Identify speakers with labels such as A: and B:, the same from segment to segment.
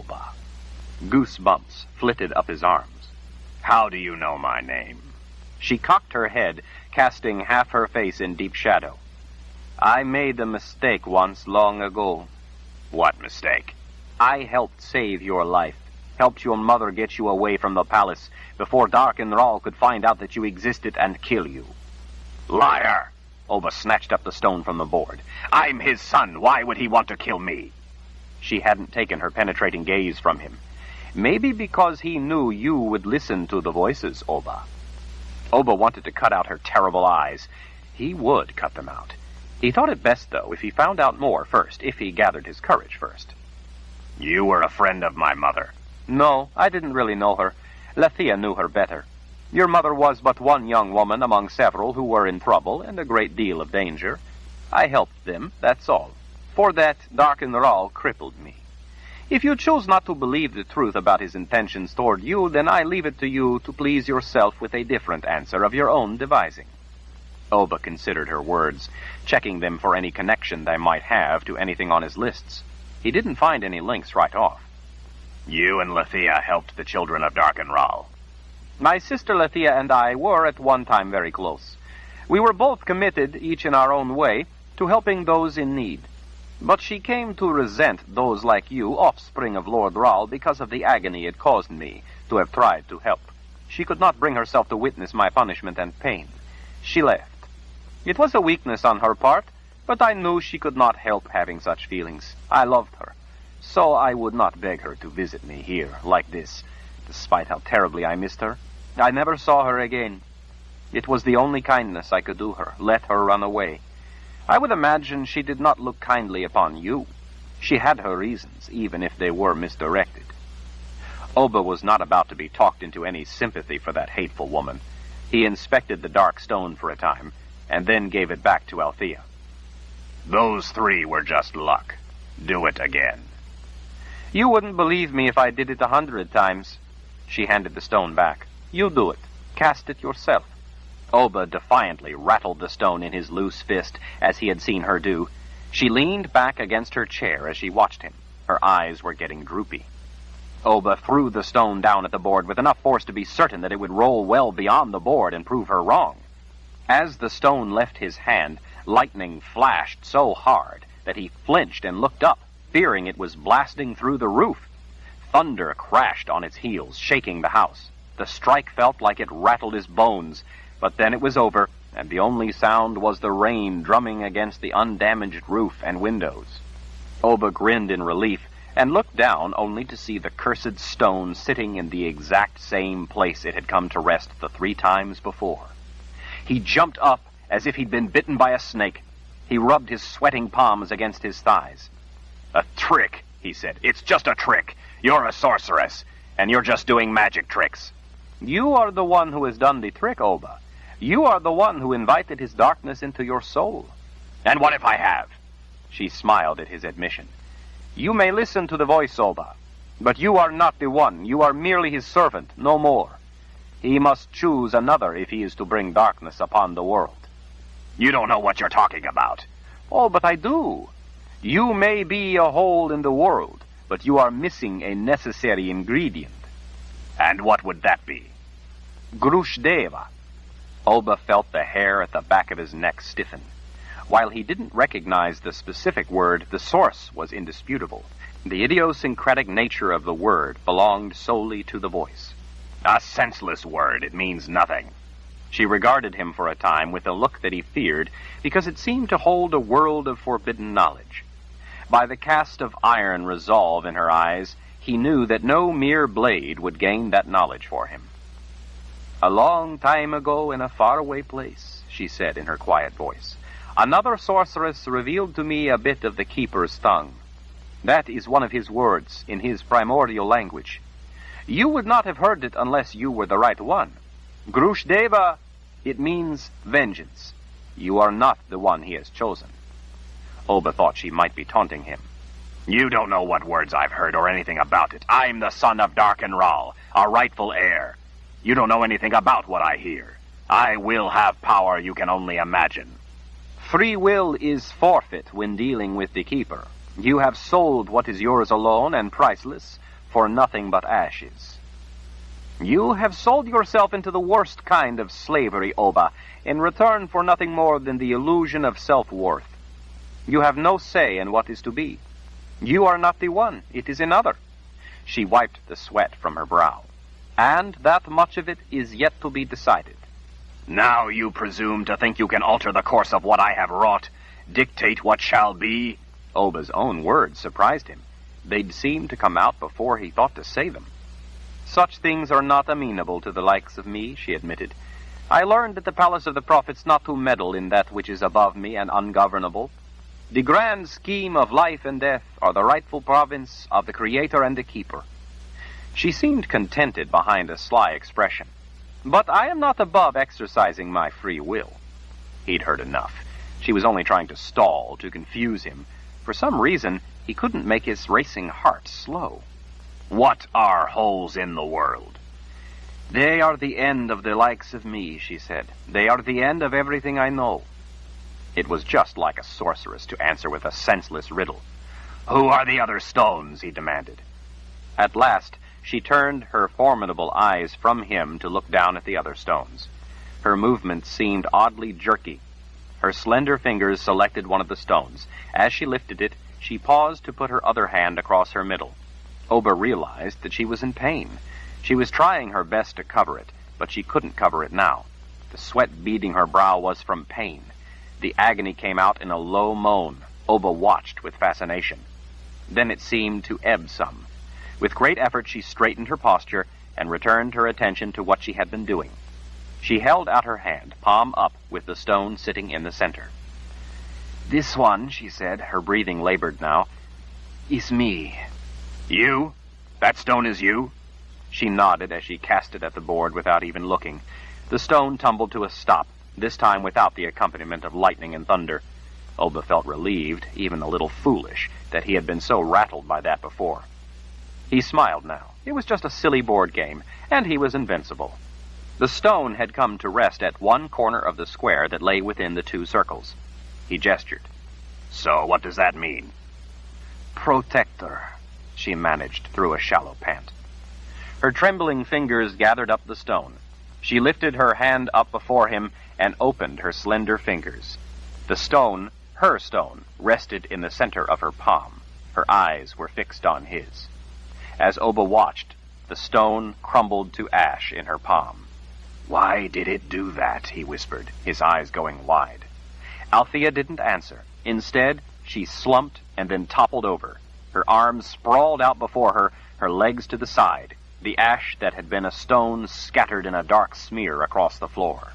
A: Oba. Goosebumps flitted up his arms. How do you know my name? She cocked her head, casting half her face in deep shadow. I made a mistake once long ago. What mistake? I helped save your life, helped your mother get you away from the palace before Dark and Rahl could find out that you existed and kill you. Liar! Oba snatched up the stone from the board. I'm his son. Why would he want to kill me? She hadn't taken her penetrating gaze from him. Maybe because he knew you would listen to the voices, Oba. Oba wanted to cut out her terrible eyes. He would cut them out. He thought it best, though, if he found out more first, if he gathered his courage first. You were a friend of my mother. No, I didn't really know her. Lethia knew her better. Your mother was but one young woman among several who were in trouble and a great deal of danger. I helped them, that's all. For that, Dark and Rahl crippled me. If you choose not to believe the truth about his intentions toward you, then I leave it to you to please yourself with a different answer of your own devising. Oba considered her words, checking them for any connection they might have to anything on his lists. He didn't find any links right off. You and Lethia helped the children of Dark and Rahl. My sister Lethia and I were at one time very close. We were both committed, each in our own way, to helping those in need. But she came to resent those like you, offspring of Lord Rahl, because of the agony it caused me to have tried to help. She could not bring herself to witness my punishment and pain. She left. It was a weakness on her part, but I knew she could not help having such feelings. I loved her, so I would not beg her to visit me here, like this, despite how terribly I missed her. I never saw her again. It was the only kindness I could do her, let her run away. I would imagine she did not look kindly upon you. She had her reasons, even if they were misdirected. Oba was not about to be talked into any sympathy for that hateful woman. He inspected the dark stone for a time, and then gave it back to Althea. Those 3 were just luck. Do it again. You wouldn't believe me if I did it 100 times. She handed the stone back. You do it. Cast it yourself. Oba defiantly rattled the stone in his loose fist, as he had seen her do. She leaned back against her chair as she watched him. Her eyes were getting droopy. Oba threw the stone down at the board with enough force to be certain that it would roll well beyond the board and prove her wrong. As the stone left his hand, lightning flashed so hard that he flinched and looked up, fearing it was blasting through the roof. Thunder crashed on its heels, shaking the house. The strike felt like it rattled his bones, but then it was over, and the only sound was the rain drumming against the undamaged roof and windows. Oba grinned in relief and looked down only to see the cursed stone sitting in the exact same place it had come to rest the 3 times before. He jumped up as if he'd been bitten by a snake. He rubbed his sweating palms against his thighs. A trick, he said. It's just a trick. You're a sorceress, and you're just doing magic tricks. You are the one who has done the trick, Oba. You are the one who invited his darkness into your soul. And what if I have? She smiled at his admission. You may listen to the voice, Oba, but you are not the one. You are merely his servant, no more. He must choose another if he is to bring darkness upon the world. You don't know what you're talking about. Oh, but I do. You may be a hole in the world, but you are missing a necessary ingredient. And what would that be? Grushdeva. Oba felt the hair at the back of his neck stiffen. While he didn't recognize the specific word, the source was indisputable. The idiosyncratic nature of the word belonged solely to the voice. A senseless word. It means nothing. She regarded him for a time with a look that he feared, because it seemed to hold a world of forbidden knowledge. By the cast of iron resolve in her eyes, he knew that no mere blade would gain that knowledge for him. A long time ago in a faraway place, she said in her quiet voice, another sorceress revealed to me a bit of the keeper's tongue. That is one of his words in his primordial language. You would not have heard it unless you were the right one. Grushdeva, it means vengeance. You are not the one he has chosen. Oba thought she might be taunting him. You don't know what words I've heard or anything about it. I'm the son of Dark and Rahl, a rightful heir. You don't know anything about what I hear. I will have power you can only imagine. Free will is forfeit when dealing with the keeper. You have sold what is yours alone and priceless for nothing but ashes. You have sold yourself into the worst kind of slavery, Oba, in return for nothing more than the illusion of self-worth. You have no say in what is to be. You are not the one, it is another. She wiped the sweat from her brow. And that much of it is yet to be decided. Now you presume to think you can alter the course of what I have wrought, dictate what shall be? Oba's own words surprised him. They'd seemed to come out before he thought to say them. Such things are not amenable to the likes of me, she admitted. I learned at the palace of the prophets not to meddle in that which is above me and ungovernable. The grand scheme of life and death are the rightful province of the Creator and the Keeper. She seemed contented behind a sly expression. But I am not above exercising my free will. He'd heard enough. She was only trying to stall, to confuse him. For some reason, he couldn't make his racing heart slow. What are holes in the world? They are the end of the likes of me, she said. They are the end of everything I know. It was just like a sorceress to answer with a senseless riddle. Who are the other stones? He demanded. At last, she turned her formidable eyes from him to look down at the other stones. Her movements seemed oddly jerky. Her slender fingers selected one of the stones. As she lifted it, she paused to put her other hand across her middle. Oba realized that she was in pain. She was trying her best to cover it, but she couldn't cover it now. The sweat beading her brow was from pain. The agony came out in a low moan. Oba watched with fascination. Then it seemed to ebb some. With great effort, she straightened her posture and returned her attention to what she had been doing. She held out her hand, palm up, with the stone sitting in the center. This one, she said, her breathing labored now, is me. You? That stone is you? She nodded as she cast it at the board without even looking. The stone tumbled to a stop, this time without the accompaniment of lightning and thunder. Oba felt relieved, even a little foolish, that he had been so rattled by that before. He smiled now. It was just a silly board game, and he was invincible. The stone had come to rest at one corner of the square that lay within the two circles. He gestured. So what does that mean? Protector, she managed through a shallow pant. Her trembling fingers gathered up the stone. She lifted her hand up before him and opened her slender fingers. The stone, her stone, rested in the center of her palm. Her eyes were fixed on his. As Oba watched, the stone crumbled to ash in her palm. Why did it do that? He whispered, his eyes going wide. Althea didn't answer. Instead, she slumped and then toppled over. Her arms sprawled out before her, her legs to the side. The ash that had been a stone scattered in a dark smear across the floor.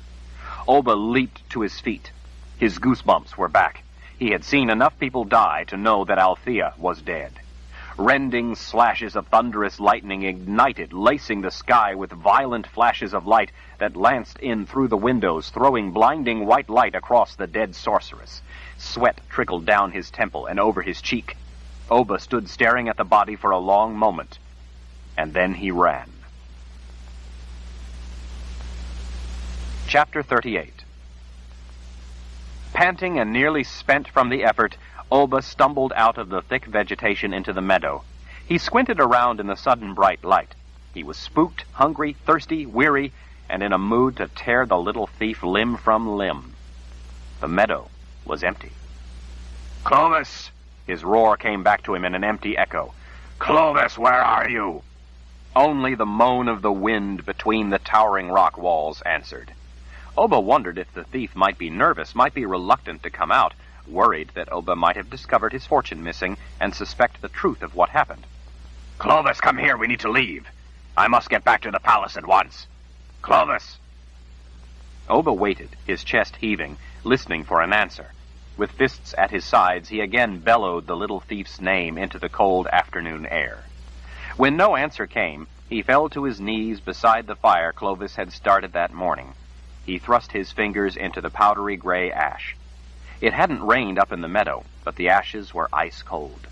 A: Oba leaped to his feet. His goosebumps were back. He had seen enough people die to know that Althea was dead. Rending slashes of thunderous lightning ignited, lacing the sky with violent flashes of light that lanced in through the windows, throwing blinding white light across the dead sorceress. Sweat trickled down his temple and over his cheek. Oba stood staring at the body for a long moment, and then he ran. Chapter 38. Panting and nearly spent from the effort, Oba stumbled out of the thick vegetation into the meadow. He squinted around in the sudden bright light. He was spooked, hungry, thirsty, weary, and in a mood to tear the little thief limb from limb. The meadow was empty. Clovis! His roar came back to him in an empty echo. Clovis, where are you? Only the moan of the wind between the towering rock walls answered. Oba wondered if the thief might be nervous, might be reluctant to come out, worried that Oba might have discovered his fortune missing and suspect the truth of what happened. Clovis, come here, we need to leave. I must get back to the palace at once. Clovis! Oba waited, his chest heaving, listening for an answer. With fists at his sides, he again bellowed the little thief's name into the cold afternoon air. When no answer came, he fell to his knees beside the fire Clovis had started that morning. He thrust his fingers into the powdery gray ash. It hadn't rained up in the meadow, but the ashes were ice cold.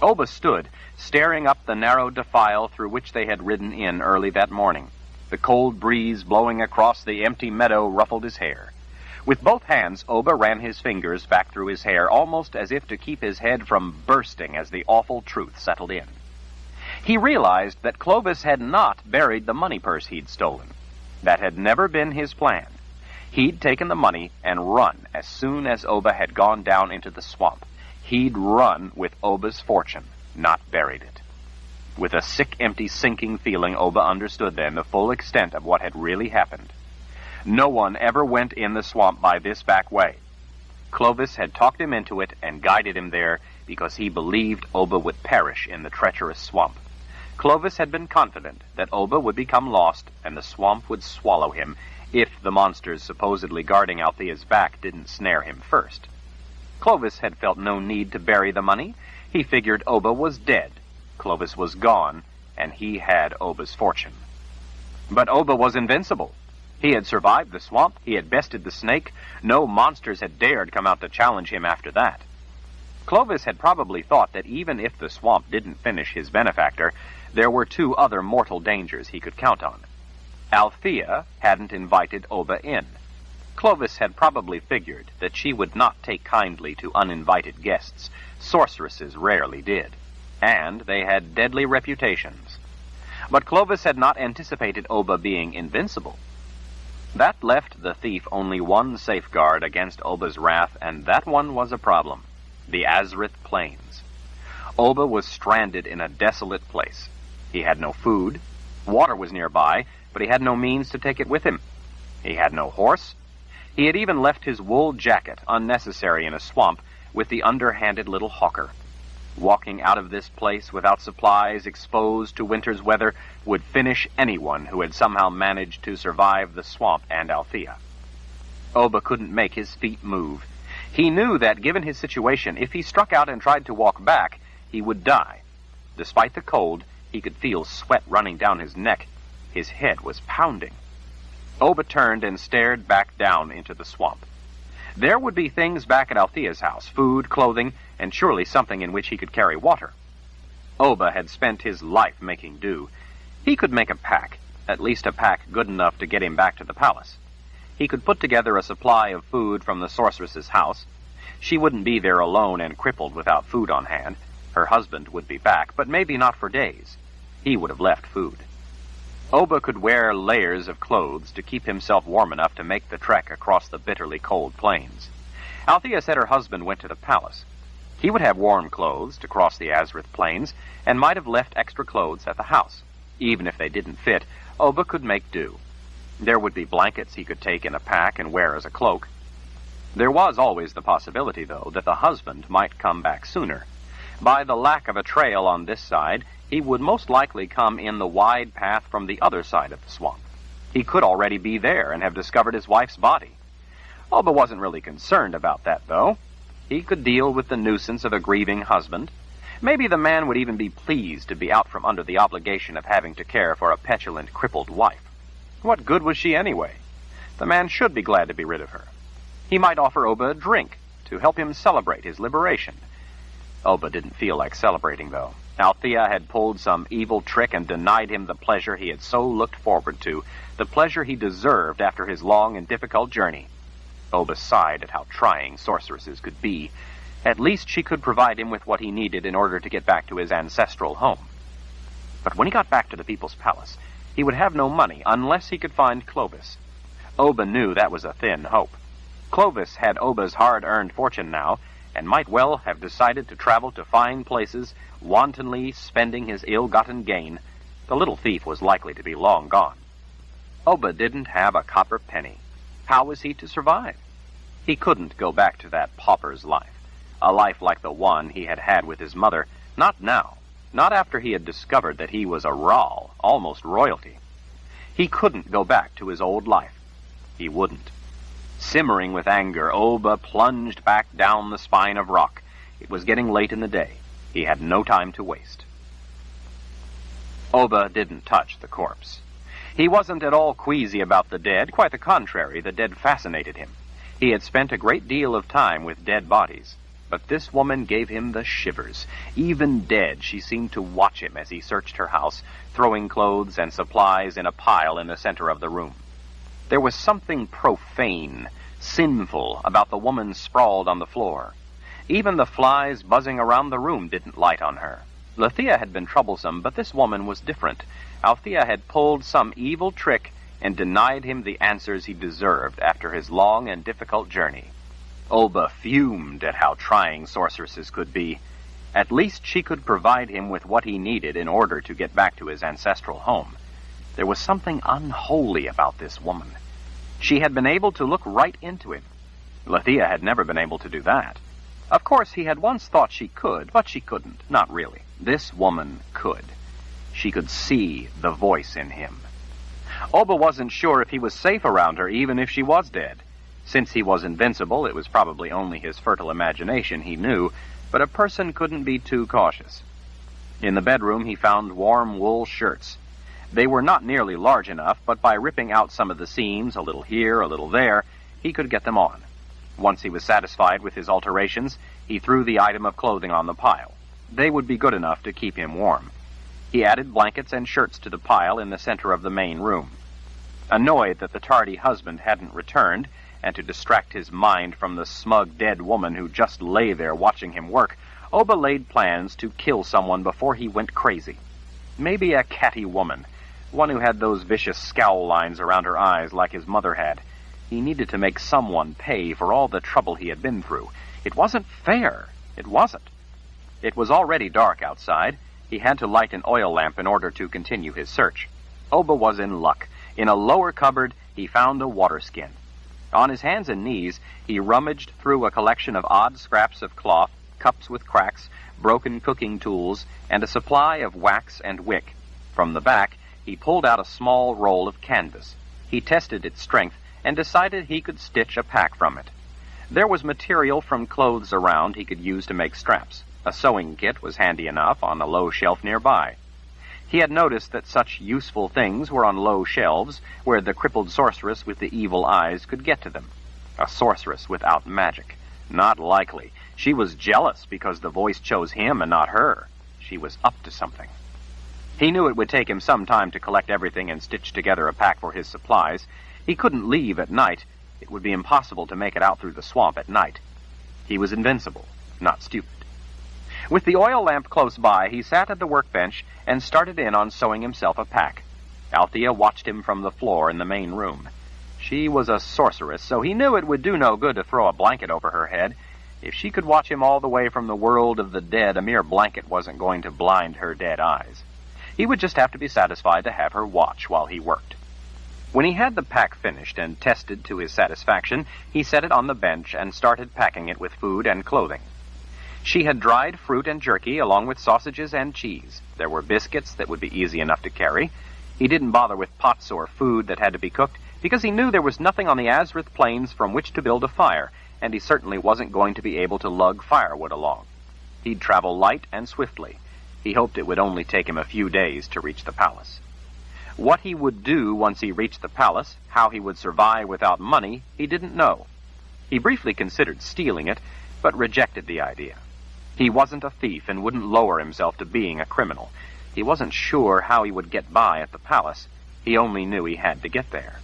A: Oba stood, staring up the narrow defile through which they had ridden in early that morning. The cold breeze blowing across the empty meadow ruffled his hair. With both hands, Oba ran his fingers back through his hair, almost as if to keep his head from bursting as the awful truth settled in. He realized that Clovis had not buried the money purse he'd stolen. That had never been his plan. He'd taken the money and run as soon as Oba had gone down into the swamp. He'd run with Oba's fortune, not buried it. With a sick, empty, sinking feeling, Oba understood then the full extent of what had really happened. No one ever went in the swamp by this back way. Clovis had talked him into it and guided him there because he believed Oba would perish in the treacherous swamp. Clovis had been confident that Oba would become lost and the swamp would swallow him if the monsters supposedly guarding Althea's back didn't snare him first. Clovis had felt no need to bury the money. He figured Oba was dead. Clovis was gone, and he had Oba's fortune. But Oba was invincible. He had survived the swamp. He had bested the snake. No monsters had dared come out to challenge him after that. Clovis had probably thought that even if the swamp didn't finish his benefactor, there were two other mortal dangers he could count on. Althea hadn't invited Oba in. Clovis had probably figured that she would not take kindly to uninvited guests. Sorceresses rarely did, and they had deadly reputations. But Clovis had not anticipated Oba being invincible. That left the thief only one safeguard against Oba's wrath, and that one was a problem: the Azrith Plains. Oba was stranded in a desolate place. He had no food. Water was nearby, but he had no means to take it with him. He had no horse. He had even left his wool jacket, unnecessary in a swamp, with the underhanded little hawker. Walking out of this place without supplies, exposed to winter's weather, would finish anyone who had somehow managed to survive the swamp and Althea. Oba couldn't make his feet move. He knew that, given his situation, if he struck out and tried to walk back, he would die. Despite the cold, he could feel sweat running down his neck. His head was pounding. Oba turned and stared back down into the swamp. There would be things back at Althea's house: food, clothing, and surely something in which he could carry water. Oba had spent his life making do. He could make a pack, at least a pack good enough to get him back to the palace. He could put together a supply of food from the sorceress's house. She wouldn't be there alone and crippled without food on hand. Her husband would be back, but maybe not for days. He would have left food. Oba could wear layers of clothes to keep himself warm enough to make the trek across the bitterly cold plains. Althea said her husband went to the palace. He would have warm clothes to cross the Azrith Plains, and might have left extra clothes at the house. Even if they didn't fit, Oba could make do. There would be blankets he could take in a pack and wear as a cloak. There was always the possibility, though, that the husband might come back sooner. By the lack of a trail on this side, he would most likely come in the wide path from the other side of the swamp. He could already be there and have discovered his wife's body. Oba wasn't really concerned about that, though. He could deal with the nuisance of a grieving husband. Maybe the man would even be pleased to be out from under the obligation of having to care for a petulant, crippled wife. What good was she anyway? The man should be glad to be rid of her. He might offer Oba a drink to help him celebrate his liberation. Oba didn't feel like celebrating, though. Althea had pulled some evil trick and denied him the pleasure he had so looked forward to, the pleasure he deserved after his long and difficult journey. Oba sighed at how trying sorceresses could be. At least she could provide him with what he needed in order to get back to his ancestral home. But when he got back to the people's palace, he would have no money unless he could find Clovis. Oba knew that was a thin hope. Clovis had Oba's hard-earned fortune now, and might well have decided to travel to fine places, wantonly spending his ill-gotten gain. The little thief was likely to be long gone. Oba didn't have a copper penny. How was he to survive? He couldn't go back to that pauper's life, a life like the one he had had with his mother. Not now, not after he had discovered that he was a Ral, almost royalty. He couldn't go back to his old life. He wouldn't. Simmering with anger, Oba plunged back down the spine of rock. It was getting late in the day. He had no time to waste. Oba didn't touch the corpse. He wasn't at all queasy about the dead. Quite the contrary, the dead fascinated him. He had spent a great deal of time with dead bodies. But this woman gave him the shivers. Even dead, she seemed to watch him as he searched her house, throwing clothes and supplies in a pile in the center of the room. There was something profane, sinful about the woman sprawled on the floor. Even the flies buzzing around the room didn't light on her. Althea had been troublesome, but this woman was different. Althea had pulled some evil trick and denied him the answers he deserved after his long and difficult journey. Oba fumed at how trying sorceresses could be. At least she could provide him with what he needed in order to get back to his ancestral home. There was something unholy about this woman. She had been able to look right into him. Althea had never been able to do that. Of course, he had once thought she could, but she couldn't. Not really. This woman could. She could see the voice in him. Oba wasn't sure if he was safe around her, even if she was dead. Since he was invincible, it was probably only his fertile imagination, he knew, but a person couldn't be too cautious. In the bedroom, he found warm wool shirts. They were not nearly large enough, but by ripping out some of the seams, a little here, a little there, he could get them on. Once he was satisfied with his alterations, he threw the item of clothing on the pile. They would be good enough to keep him warm. He added blankets and shirts to the pile in the center of the main room. Annoyed that the tardy husband hadn't returned, and to distract his mind from the smug dead woman who just lay there watching him work, Oba laid plans to kill someone before he went crazy. Maybe a catty woman, one who had those vicious scowl lines around her eyes like his mother had. He needed to make someone pay for all the trouble he had been through. It wasn't fair. It wasn't. It was already dark outside. He had to light an oil lamp in order to continue his search. Oba was in luck. In a lower cupboard, he found a water skin. On his hands and knees, he rummaged through a collection of odd scraps of cloth, cups with cracks, broken cooking tools, and a supply of wax and wick. From the back, he pulled out a small roll of canvas. He tested its strength and decided he could stitch a pack from it. There was material from clothes around he could use to make straps. A sewing kit was handy enough on a low shelf nearby. He had noticed that such useful things were on low shelves where the crippled sorceress with the evil eyes could get to them. A sorceress without magic. Not likely. She was jealous because the voice chose him and not her. She was up to something. He knew it would take him some time to collect everything and stitch together a pack for his supplies. He couldn't leave at night. It would be impossible to make it out through the swamp at night. He was invincible, not stupid. With the oil lamp close by, he sat at the workbench and started in on sewing himself a pack. Althea watched him from the floor in the main room. She was a sorceress, so he knew it would do no good to throw a blanket over her head. If she could watch him all the way from the world of the dead, a mere blanket wasn't going to blind her dead eyes. He would just have to be satisfied to have her watch while he worked. When he had the pack finished and tested to his satisfaction, he set it on the bench and started packing it with food and clothing. She had dried fruit and jerky along with sausages and cheese. There were biscuits that would be easy enough to carry. He didn't bother with pots or food that had to be cooked because he knew there was nothing on the Azrith Plains from which to build a fire, and he certainly wasn't going to be able to lug firewood along. He'd travel light and swiftly. He hoped it would only take him a few days to reach the palace. What he would do once he reached the palace, how he would survive without money, he didn't know. He briefly considered stealing it, but rejected the idea. He wasn't a thief and wouldn't lower himself to being a criminal. He wasn't sure how he would get by at the palace. He only knew he had to get there.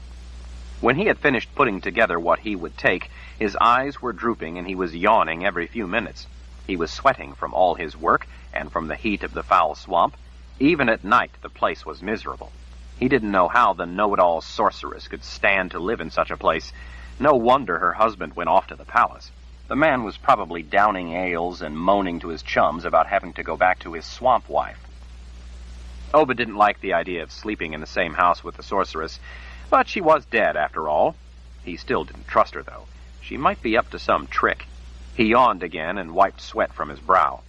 A: When he had finished putting together what he would take, his eyes were drooping and he was yawning every few minutes. He was sweating from all his work and from the heat of the foul swamp. Even at night, the place was miserable. He didn't know how the know-it-all sorceress could stand to live in such a place. No wonder her husband went off to the palace. The man was probably downing ales and moaning to his chums about having to go back to his swamp wife. Oba didn't like the idea of sleeping in the same house with the sorceress, but she was dead after all. He still didn't trust her, though. She might be up to some trick. He yawned again and wiped sweat from his brow.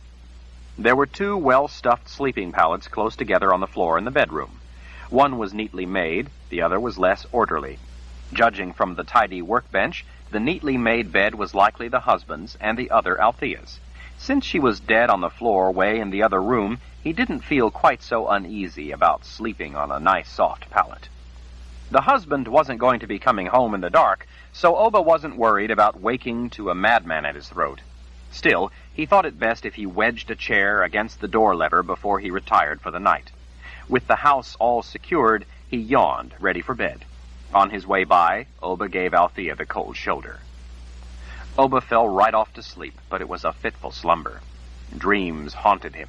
A: There were 2 well-stuffed sleeping pallets close together on the floor in the bedroom. One was neatly made, the other was less orderly. Judging from the tidy workbench, the neatly made bed was likely the husband's and the other Althea's. Since she was dead on the floor way in the other room, he didn't feel quite so uneasy about sleeping on a nice soft pallet. The husband wasn't going to be coming home in the dark, so Oba wasn't worried about waking to a madman at his throat. Still, he thought it best if he wedged a chair against the door lever before he retired for the night. With the house all secured, he yawned, ready for bed. On his way by, Oba gave Althea the cold shoulder. Oba fell right off to sleep, but it was a fitful slumber. Dreams haunted him.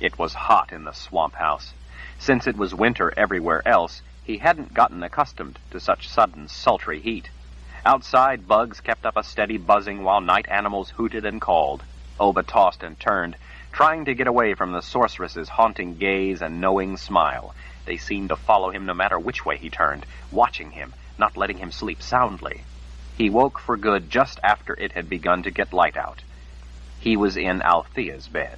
A: It was hot in the swamp house. Since it was winter everywhere else, he hadn't gotten accustomed to such sudden, sultry heat. Outside, bugs kept up a steady buzzing while night animals hooted and called. Oba tossed and turned, trying to get away from the sorceress's haunting gaze and knowing smile. They seemed to follow him no matter which way he turned, watching him, not letting him sleep soundly. He woke for good just after it had begun to get light out. He was in Althea's bed.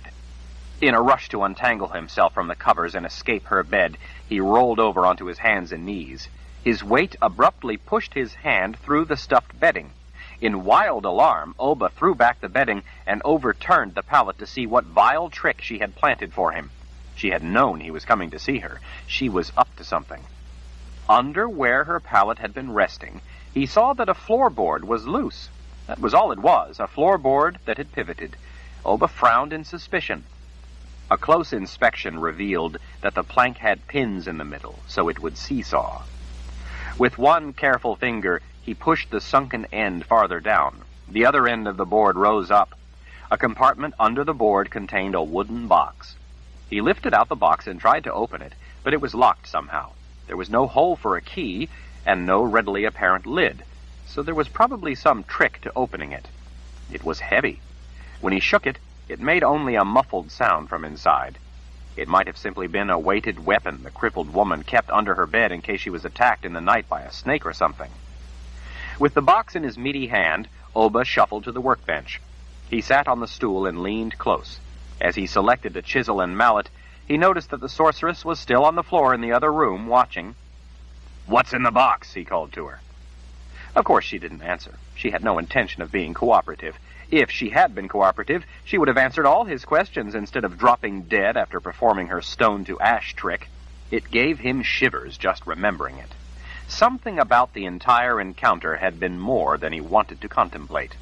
A: In a rush to untangle himself from the covers and escape her bed, he rolled over onto his hands and knees. His weight abruptly pushed his hand through the stuffed bedding. In wild alarm, Oba threw back the bedding and overturned the pallet to see what vile trick she had planted for him. She had known he was coming to see her. She was up to something. Under where her pallet had been resting, he saw that a floorboard was loose. That was all it was, a floorboard that had pivoted. Oba frowned in suspicion. A close inspection revealed that the plank had pins in the middle, so it would seesaw. With one careful finger, he pushed the sunken end farther down. The other end of the board rose up. A compartment under the board contained a wooden box. He lifted out the box and tried to open it, but it was locked somehow. There was no hole for a key, and no readily apparent lid, so there was probably some trick to opening it. It was heavy. When he shook it, it made only a muffled sound from inside. It might have simply been a weighted weapon the crippled woman kept under her bed in case she was attacked in the night by a snake or something. With the box in his meaty hand, Oba shuffled to the workbench. He sat on the stool and leaned close. As he selected a chisel and mallet, he noticed that the sorceress was still on the floor in the other room, watching. "What's in the box?" he called to her. Of course she didn't answer. She had no intention of being cooperative. If she had been cooperative, she would have answered all his questions instead of dropping dead after performing her stone-to-ash trick. It gave him shivers just remembering it. Something about the entire encounter had been more than he wanted to contemplate.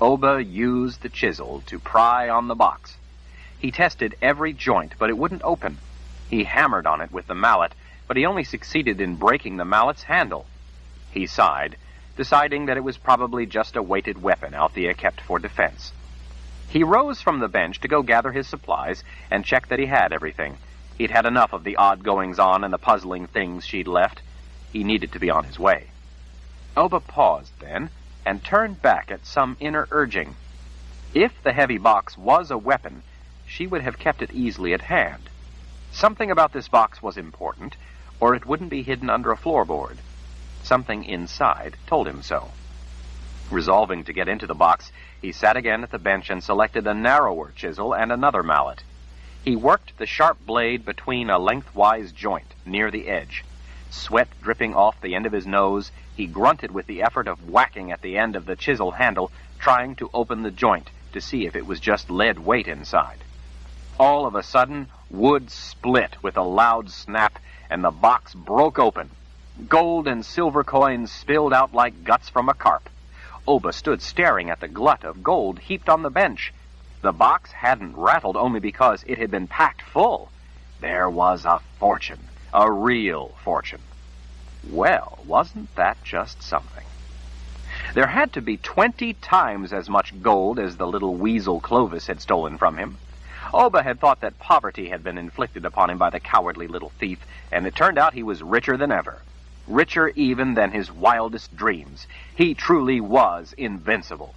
A: Oba used the chisel to pry on the box. He tested every joint, but it wouldn't open. He hammered on it with the mallet, but he only succeeded in breaking the mallet's handle. He sighed, deciding that it was probably just a weighted weapon Althea kept for defense. He rose from the bench to go gather his supplies and check that he had everything. He'd had enough of the odd goings-on and the puzzling things she'd left. He needed to be on his way. Oba paused then and turned back at some inner urging. If the heavy box was a weapon, she would have kept it easily at hand. Something about this box was important, or it wouldn't be hidden under a floorboard. Something inside told him so. Resolving to get into the box, he sat again at the bench and selected a narrower chisel and another mallet. He worked the sharp blade between a lengthwise joint near the edge. Sweat dripping off the end of his nose, he grunted with the effort of whacking at the end of the chisel handle, trying to open the joint to see if it was just lead weight inside. All of a sudden, wood split with a loud snap, and the box broke open. Gold and silver coins spilled out like guts from a carp. Oba stood staring at the glut of gold heaped on the bench. The box hadn't rattled only because it had been packed full. There was a fortune, a real fortune. Well, wasn't that just something? There had to be 20 times as much gold as the little weasel Clovis had stolen from him. Oba had thought that poverty had been inflicted upon him by the cowardly little thief, and it turned out he was richer than ever. Richer even than his wildest dreams. He truly was invincible.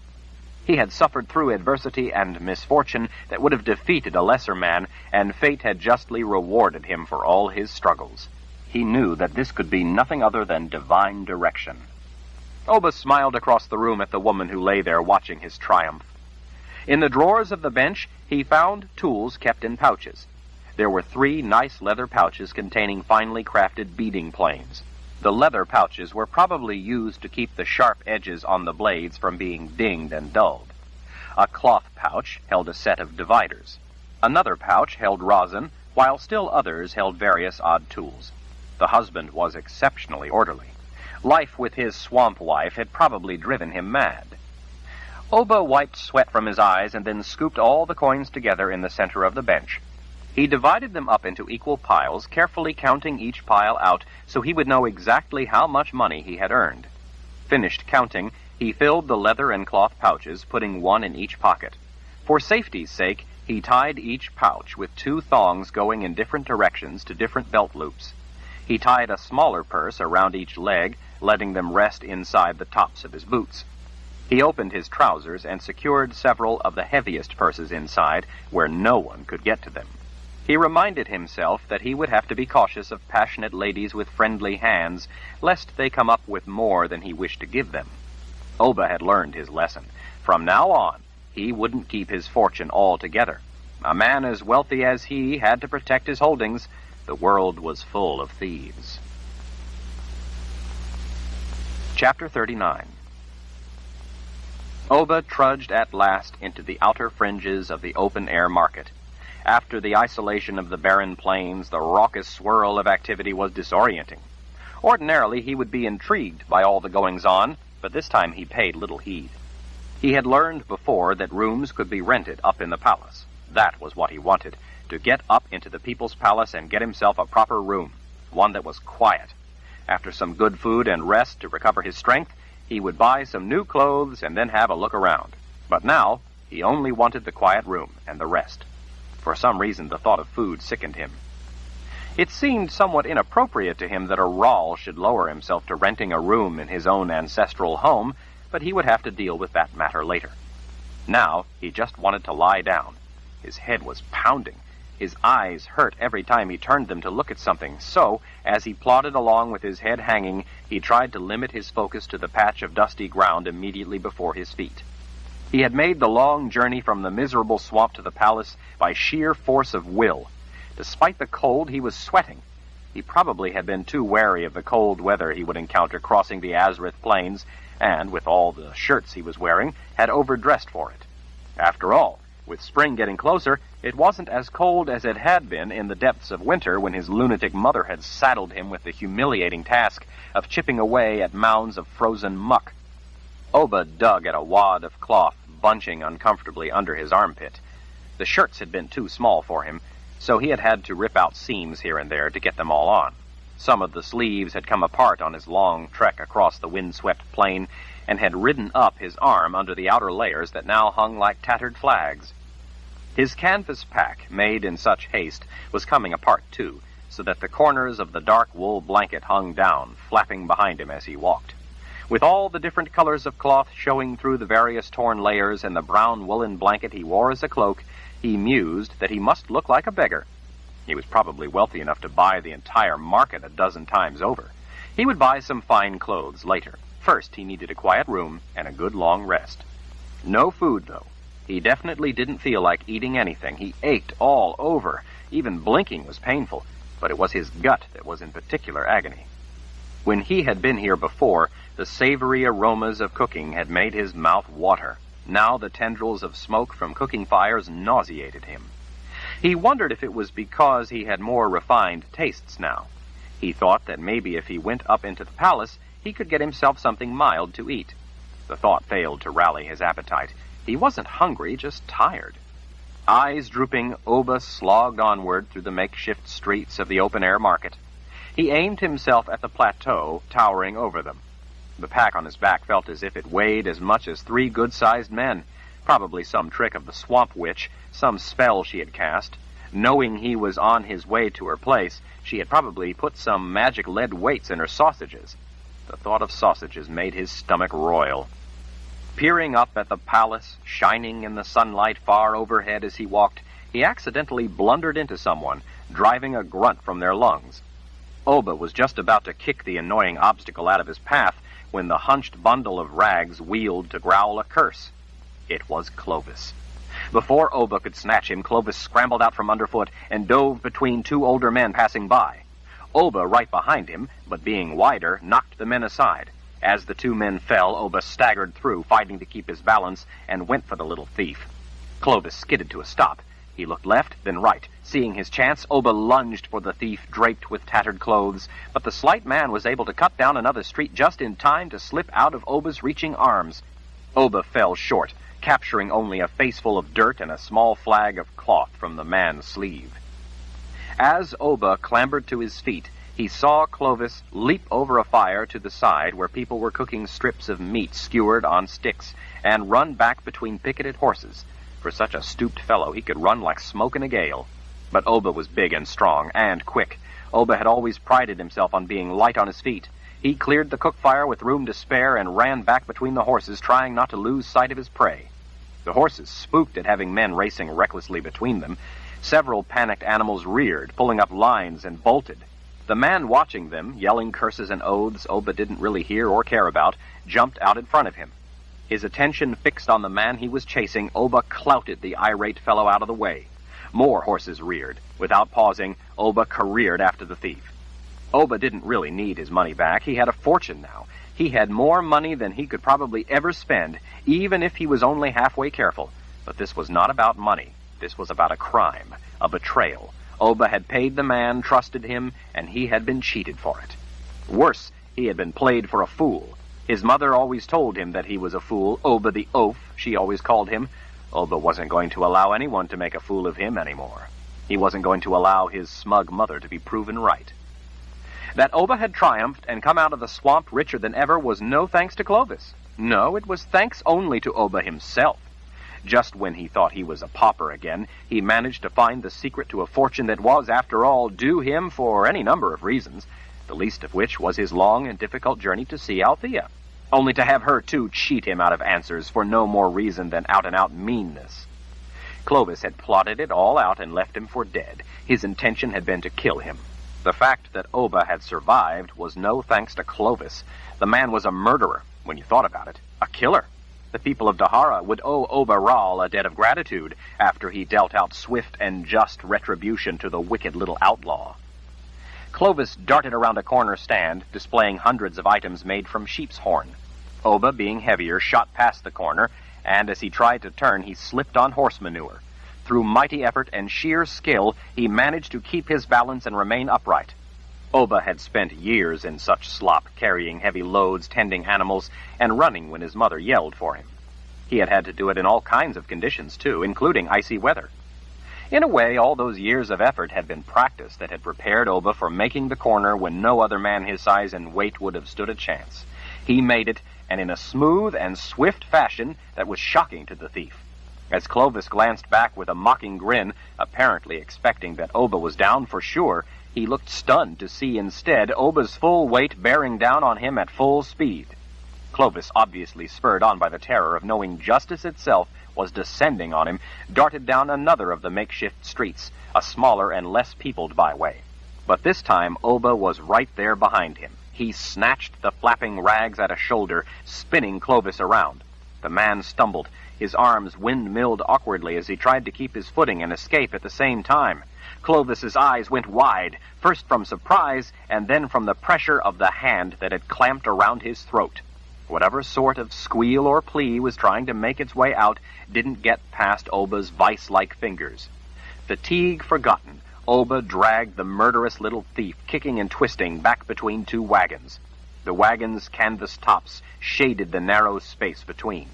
A: He had suffered through adversity and misfortune that would have defeated a lesser man, and fate had justly rewarded him for all his struggles. He knew that this could be nothing other than divine direction. Oba smiled across the room at the woman who lay there watching his triumph. In the drawers of the bench, he found tools kept in pouches. There were 3 nice leather pouches containing finely crafted beading planes. The leather pouches were probably used to keep the sharp edges on the blades from being dinged and dulled. A cloth pouch held a set of dividers. Another pouch held rosin, while still others held various odd tools. The husband was exceptionally orderly. Life with his swamp wife had probably driven him mad. Oba wiped sweat from his eyes and then scooped all the coins together in the center of the bench. He divided them up into equal piles, carefully counting each pile out so he would know exactly how much money he had earned. Finished counting, he filled the leather and cloth pouches, putting one in each pocket. For safety's sake, he He tied each pouch with 2 thongs going in different directions to different belt loops. He tied a smaller purse around each leg, letting them rest inside the tops of his boots. He opened his trousers and secured several of the heaviest purses inside, where no one could get to them. He reminded himself that he would have to be cautious of passionate ladies with friendly hands, lest they come up with more than he wished to give them. Oba had learned his lesson. From now on, he wouldn't keep his fortune altogether. A man as wealthy as he had to protect his holdings. The world was full of thieves. Chapter 39. Oba trudged at last into the outer fringes of the open-air market. After the isolation of the barren plains, the raucous swirl of activity was disorienting. Ordinarily, he would be intrigued by all the goings-on, but this time he paid little heed. He had learned before that rooms could be rented up in the palace. That was what he wanted, to get up into the people's palace and get himself a proper room, one that was quiet. After some good food and rest to recover his strength, he would buy some new clothes and then have a look around. But now, he only wanted the quiet room and the rest. For some reason, the thought of food sickened him. It seemed somewhat inappropriate to him that a Rahl should lower himself to renting a room in his own ancestral home, but he would have to deal with that matter later. Now, he just wanted to lie down. His head was pounding. His eyes hurt every time he turned them to look at something, so, as he plodded along with his head hanging, he tried to limit his focus to the patch of dusty ground immediately before his feet. He had made the long journey from the miserable swamp to the palace by sheer force of will. Despite the cold, he was sweating. He probably had been too wary of the cold weather he would encounter crossing the Azrith Plains, and, with all the shirts he was wearing, had overdressed for it. After all, with spring getting closer, it wasn't as cold as it had been in the depths of winter when his lunatic mother had saddled him with the humiliating task of chipping away at mounds of frozen muck. Oba dug at a wad of cloth bunching uncomfortably under his armpit. The shirts had been too small for him, so he had had to rip out seams here and there to get them all on. Some of the sleeves had come apart on his long trek across the wind-swept plain and had ridden up his arm under the outer layers that now hung like tattered flags. His canvas pack, made in such haste, was coming apart too, so that the corners of the dark wool blanket hung down, flapping behind him as he walked. With all the different colors of cloth showing through the various torn layers and the brown woolen blanket he wore as a cloak, he mused that he must look like a beggar. He was probably wealthy enough to buy the entire market a dozen times over. He would buy some fine clothes later. First, he needed a quiet room and a good long rest. No food, though. He definitely didn't feel like eating anything. He ached all over. Even blinking was painful, but it was his gut that was in particular agony. When he had been here before, the savory aromas of cooking had made his mouth water. Now the tendrils of smoke from cooking fires nauseated him. He wondered if it was because he had more refined tastes now. He thought that maybe if he went up into the palace, he could get himself something mild to eat. The thought failed to rally his appetite. He wasn't hungry, just tired. Eyes drooping, Oba slogged onward through the makeshift streets of the open-air market. He aimed himself at the plateau towering over them. The pack on his back felt as if it weighed as much as 3 good-sized men. Probably some trick of the swamp witch, some spell she had cast. Knowing he was on his way to her place, she had probably put some magic lead weights in her sausages. The thought of sausages made his stomach roil. Peering up at the palace, shining in the sunlight far overhead as he walked, he accidentally blundered into someone, driving a grunt from their lungs. Oba was just about to kick the annoying obstacle out of his path when the hunched bundle of rags wheeled to growl a curse. It was Clovis. Before Oba could snatch him, Clovis scrambled out from underfoot and dove between 2 older men passing by. Oba, right behind him, but being wider, knocked the men aside. As the 2 men fell, Oba staggered through, fighting to keep his balance, and went for the little thief. Clovis skidded to a stop. He looked left, then right. Seeing his chance, Oba lunged for the thief draped with tattered clothes, but the slight man was able to cut down another street just in time to slip out of Oba's reaching arms. Oba fell short, capturing only a faceful of dirt and a small flag of cloth from the man's sleeve. As Oba clambered to his feet, he saw Clovis leap over a fire to the side where people were cooking strips of meat skewered on sticks, and run back between picketed horses. For such a stooped fellow, he could run like smoke in a gale. But Oba was big and strong, and quick. Oba had always prided himself on being light on his feet. He cleared the cook fire with room to spare and ran back between the horses, trying not to lose sight of his prey. The horses, spooked at having men racing recklessly between them, several panicked animals reared, pulling up lines, and bolted. The man watching them, yelling curses and oaths Oba didn't really hear or care about, jumped out in front of him. His attention fixed on the man he was chasing, Oba clouted the irate fellow out of the way. More horses reared. Without pausing, Oba careered after the thief. Oba didn't really need his money back. He had a fortune now. He had more money than he could probably ever spend, even if he was only halfway careful. But this was not about money. This was about a crime, a betrayal. Oba had paid the man, trusted him, and he had been cheated for it. Worse, he had been played for a fool. His mother always told him that he was a fool. Oba the oaf, she always called him. Oba wasn't going to allow anyone to make a fool of him anymore. He wasn't going to allow his smug mother to be proven right. That Oba had triumphed and come out of the swamp richer than ever was no thanks to Clovis. No, it was thanks only to Oba himself. Just when he thought he was a pauper again, he managed to find the secret to a fortune that was, after all, due him for any number of reasons, the least of which was his long and difficult journey to see Althea, only to have her, too, cheat him out of answers for no more reason than out-and-out meanness. Clovis had plotted it all out and left him for dead. His intention had been to kill him. The fact that Oba had survived was no thanks to Clovis. The man was a murderer, when you thought about it, a killer. The people of Dahara would owe Oba Ral a debt of gratitude after he dealt out swift and just retribution to the wicked little outlaw. Clovis darted around a corner stand, displaying hundreds of items made from sheep's horn. Oba, being heavier, shot past the corner, and as he tried to turn, he slipped on horse manure. Through mighty effort and sheer skill, he managed to keep his balance and remain upright. Oba had spent years in such slop, carrying heavy loads, tending animals, and running when his mother yelled for him. He had had to do it in all kinds of conditions, too, including icy weather. In a way, all those years of effort had been practice that had prepared Oba for making the corner when no other man his size and weight would have stood a chance. He made it, and in a smooth and swift fashion that was shocking to the thief. As Clovis glanced back with a mocking grin, apparently expecting that Oba was down for sure, he looked stunned to see instead Oba's full weight bearing down on him at full speed. Clovis, obviously spurred on by the terror of knowing justice itself was descending on him, darted down another of the makeshift streets, a smaller and less peopled byway. But this time Oba was right there behind him. He snatched the flapping rags at a shoulder, spinning Clovis around. The man stumbled. His arms windmilled awkwardly as he tried to keep his footing and escape at the same time. Clovis's eyes went wide, first from surprise and then from the pressure of the hand that had clamped around his throat. Whatever sort of squeal or plea was trying to make its way out didn't get past Oba's vice-like fingers. Fatigue forgotten, Oba dragged the murderous little thief, kicking and twisting, back between two wagons. The wagon's canvas tops shaded the narrow space between.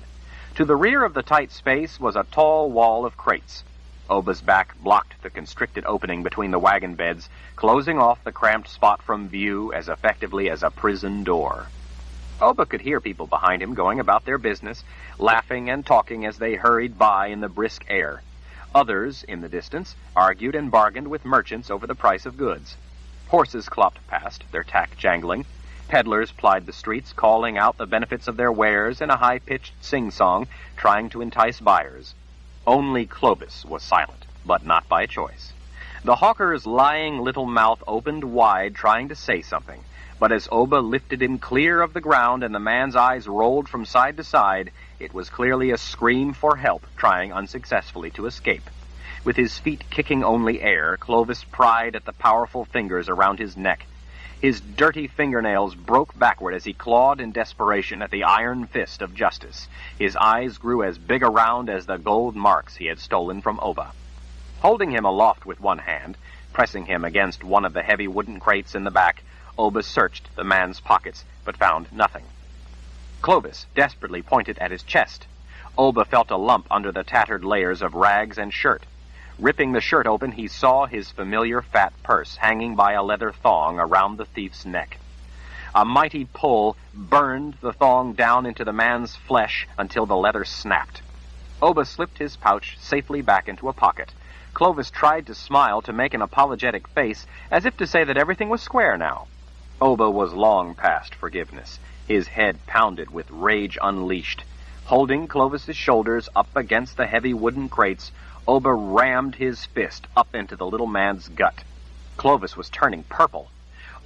A: To the rear of the tight space was a tall wall of crates. Oba's back blocked the constricted opening between the wagon beds, closing off the cramped spot from view as effectively as a prison door. Oba could hear people behind him going about their business, laughing and talking as they hurried by in the brisk air. Others, in the distance, argued and bargained with merchants over the price of goods. Horses clopped past, their tack jangling. Peddlers plied the streets, calling out the benefits of their wares in a high-pitched sing-song, trying to entice buyers. Only Clovis was silent, but not by choice. The hawker's lying little mouth opened wide, trying to say something, but as Oba lifted him clear of the ground and the man's eyes rolled from side to side, it was clearly a scream for help, trying unsuccessfully to escape. With his feet kicking only air, Clovis pried at the powerful fingers around his neck. His dirty fingernails broke backward as he clawed in desperation at the iron fist of justice. His eyes grew as big around as the gold marks he had stolen from Oba. Holding him aloft with one hand, pressing him against one of the heavy wooden crates in the back, Oba searched the man's pockets, but found nothing. Clovis desperately pointed at his chest. Oba felt a lump under the tattered layers of rags and shirt. Ripping the shirt open, he saw his familiar fat purse hanging by a leather thong around the thief's neck. A mighty pull burned the thong down into the man's flesh until the leather snapped. Oba slipped his pouch safely back into a pocket. Clovis tried to smile to make an apologetic face, as if to say that everything was square now. Oba was long past forgiveness. His head pounded with rage unleashed. Holding Clovis's shoulders up against the heavy wooden crates, Oba rammed his fist up into the little man's gut. Clovis was turning purple.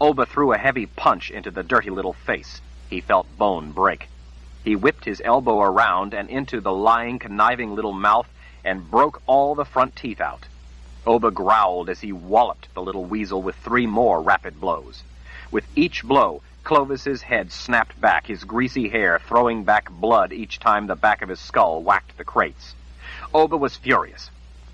A: Oba threw a heavy punch into the dirty little face. He felt bone break. He whipped his elbow around and into the lying, conniving little mouth and broke all the front teeth out. Oba growled as he walloped the little weasel with 3 more rapid blows. With each blow, Clovis's head snapped back, his greasy hair throwing back blood each time the back of his skull whacked the crates. Oba was furious.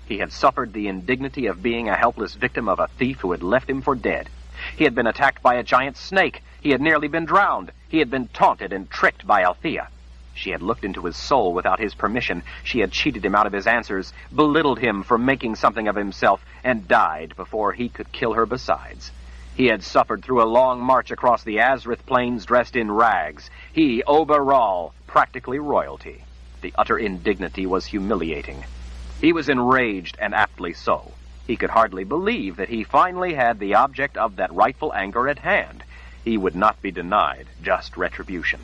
A: He had suffered the indignity of being a helpless victim of a thief who had left him for dead. He had been attacked by a giant snake. He had nearly been drowned. He had been taunted and tricked by Althea. She had looked into his soul without his permission. She had cheated him out of his answers, belittled him for making something of himself, and died before he could kill her besides. He had suffered through a long march across the Azrith Plains dressed in rags. He, Oba Ral, practically royalty. The utter indignity was humiliating. He was enraged, and aptly so. He could hardly believe that he finally had the object of that rightful anger at hand. He would not be denied just retribution.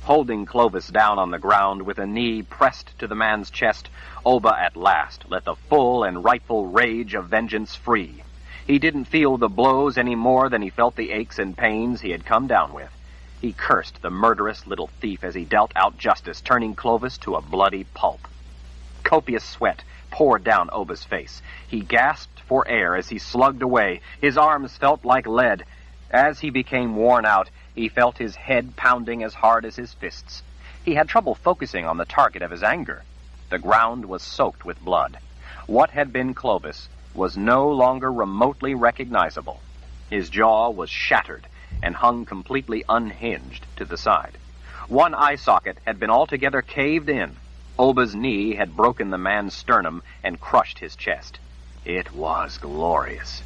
A: Holding Clovis down on the ground with a knee pressed to the man's chest, Oba at last let the full and rightful rage of vengeance free. He didn't feel the blows any more than he felt the aches and pains he had come down with. He cursed the murderous little thief as he dealt out justice, turning Clovis to a bloody pulp. Copious sweat poured down Oba's face. He gasped for air as he slugged away. His arms felt like lead. As he became worn out, he felt his head pounding as hard as his fists. He had trouble focusing on the target of his anger. The ground was soaked with blood. What had been Clovis was no longer remotely recognizable. His jaw was shattered and hung completely unhinged to the side. One eye socket had been altogether caved in. Oba's knee had broken the man's sternum and crushed his chest. It was glorious.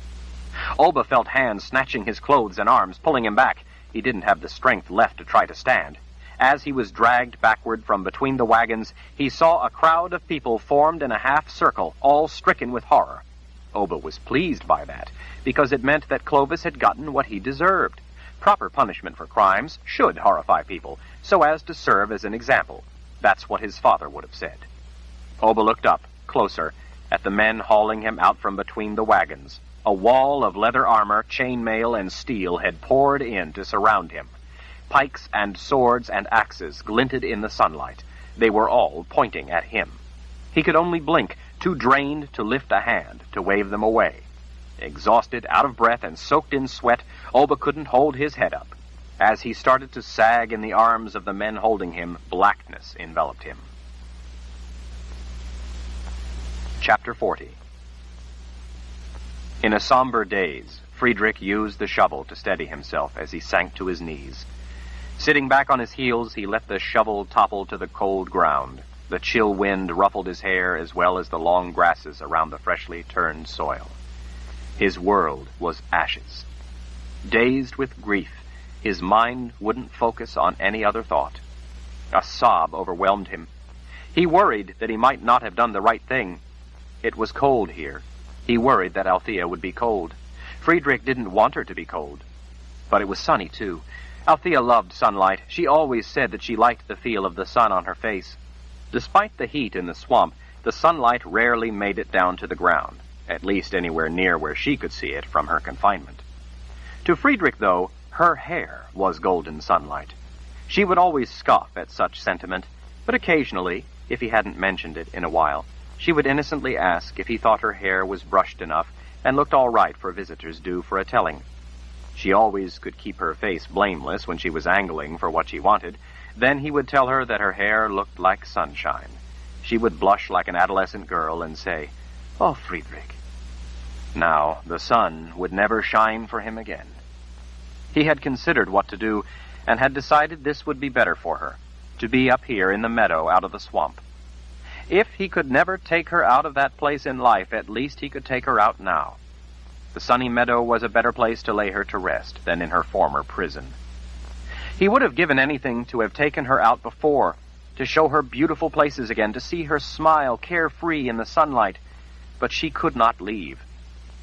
A: Oba felt hands snatching his clothes and arms, pulling him back. He didn't have the strength left to try to stand. As he was dragged backward from between the wagons, he saw a crowd of people formed in a half circle, all stricken with horror. Oba was pleased by that, because it meant that Clovis had gotten what he deserved. Proper punishment for crimes should horrify people, so as to serve as an example. That's what his father would have said. Oba looked up, closer, at the men hauling him out from between the wagons. A wall of leather armor, chainmail, and steel had poured in to surround him. Pikes and swords and axes glinted in the sunlight. They were all pointing at him. He could only blink, too drained to lift a hand to wave them away. Exhausted, out of breath, and soaked in sweat, Oba couldn't hold his head up. As he started to sag in the arms of the men holding him, blackness enveloped him. Chapter 40. In a somber daze, Friedrich used the shovel to steady himself as he sank to his knees. Sitting back on his heels, he let the shovel topple to the cold ground. The chill wind ruffled his hair as well as the long grasses around the freshly turned soil. His world was ashes. Dazed with grief, his mind wouldn't focus on any other thought. A sob overwhelmed him. He worried that he might not have done the right thing. It was cold here. He worried that Althea would be cold. Friedrich didn't want her to be cold. But it was sunny, too. Althea loved sunlight. She always said that she liked the feel of the sun on her face. Despite the heat in the swamp, the sunlight rarely made it down to the ground, at least anywhere near where she could see it from her confinement. To Friedrich, though, her hair was golden sunlight. She would always scoff at such sentiment, but occasionally, if he hadn't mentioned it in a while, she would innocently ask if he thought her hair was brushed enough and looked all right for visitors due for a telling. She always could keep her face blameless when she was angling for what she wanted. Then he would tell her that her hair looked like sunshine. She would blush like an adolescent girl and say, "Oh, Friedrich." Now, the sun would never shine for him again. He had considered what to do, and had decided this would be better for her, to be up here in the meadow out of the swamp. If he could never take her out of that place in life, at least he could take her out now. The sunny meadow was a better place to lay her to rest than in her former prison. He would have given anything to have taken her out before, to show her beautiful places again, to see her smile carefree in the sunlight. But she could not leave.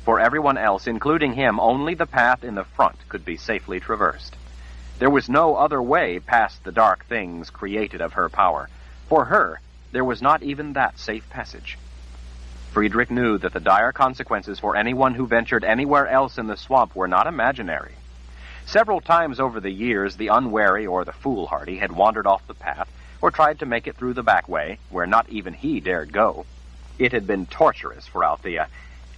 A: For everyone else, including him, only the path in the front could be safely traversed. There was no other way past the dark things created of her power. For her, there was not even that safe passage. Friedrich knew that the dire consequences for anyone who ventured anywhere else in the swamp were not imaginary. Several times over the years, the unwary or the foolhardy had wandered off the path or tried to make it through the back way, where not even he dared go. It had been torturous for Althea,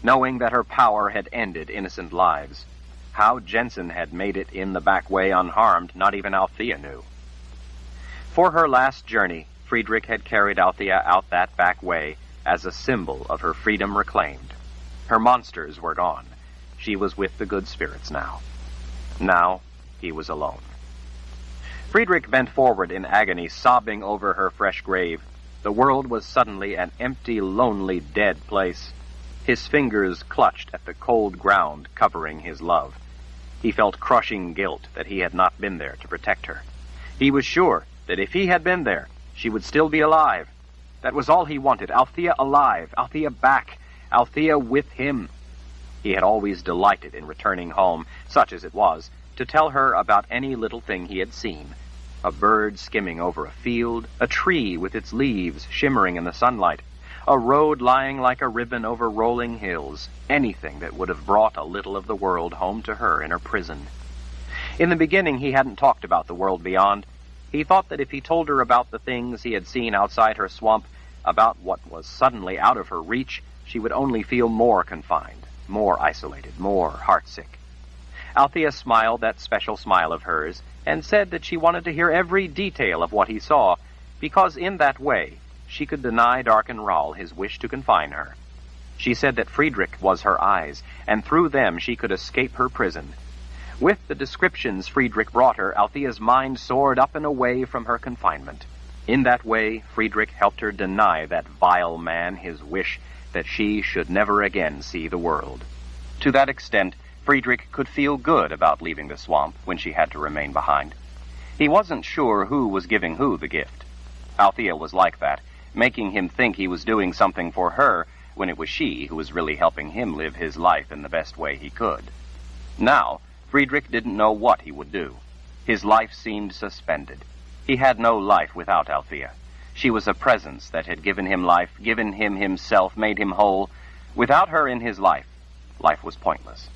A: knowing that her power had ended innocent lives. How Jensen had made it in the back way unharmed, not even Althea knew. For her last journey, Friedrich had carried Althea out that back way as a symbol of her freedom reclaimed. Her monsters were gone. She was with the good spirits now. Now he was alone. Friedrich bent forward in agony, sobbing over her fresh grave. The world was suddenly an empty, lonely, dead place. His fingers clutched at the cold ground covering his love. He felt crushing guilt that he had not been there to protect her. He was sure that if he had been there, she would still be alive. That was all he wanted, Althea alive, Althea back, Althea with him. He had always delighted in returning home, such as it was, to tell her about any little thing he had seen. A bird skimming over a field, a tree with its leaves shimmering in the sunlight, a road lying like a ribbon over rolling hills, anything that would have brought a little of the world home to her in her prison. In the beginning, he hadn't talked about the world beyond. He thought that if he told her about the things he had seen outside her swamp, about what was suddenly out of her reach, she would only feel more confined, more isolated, more heartsick. Althea smiled that special smile of hers and said that she wanted to hear every detail of what he saw, because in that way she could deny Darken Rahl his wish to confine her. She said that Friedrich was her eyes, and through them she could escape her prison. With the descriptions Friedrich brought her, Althea's mind soared up and away from her confinement. In that way, Friedrich helped her deny that vile man his wish that she should never again see the world. To that extent, Friedrich could feel good about leaving the swamp when she had to remain behind. He wasn't sure who was giving who the gift. Althea was like that, making him think he was doing something for her when it was she who was really helping him live his life in the best way he could. Now, Friedrich didn't know what he would do. His life seemed suspended. He had no life without Althea. She was a presence that had given him life, given him himself, made him whole. Without her in his life, life was pointless.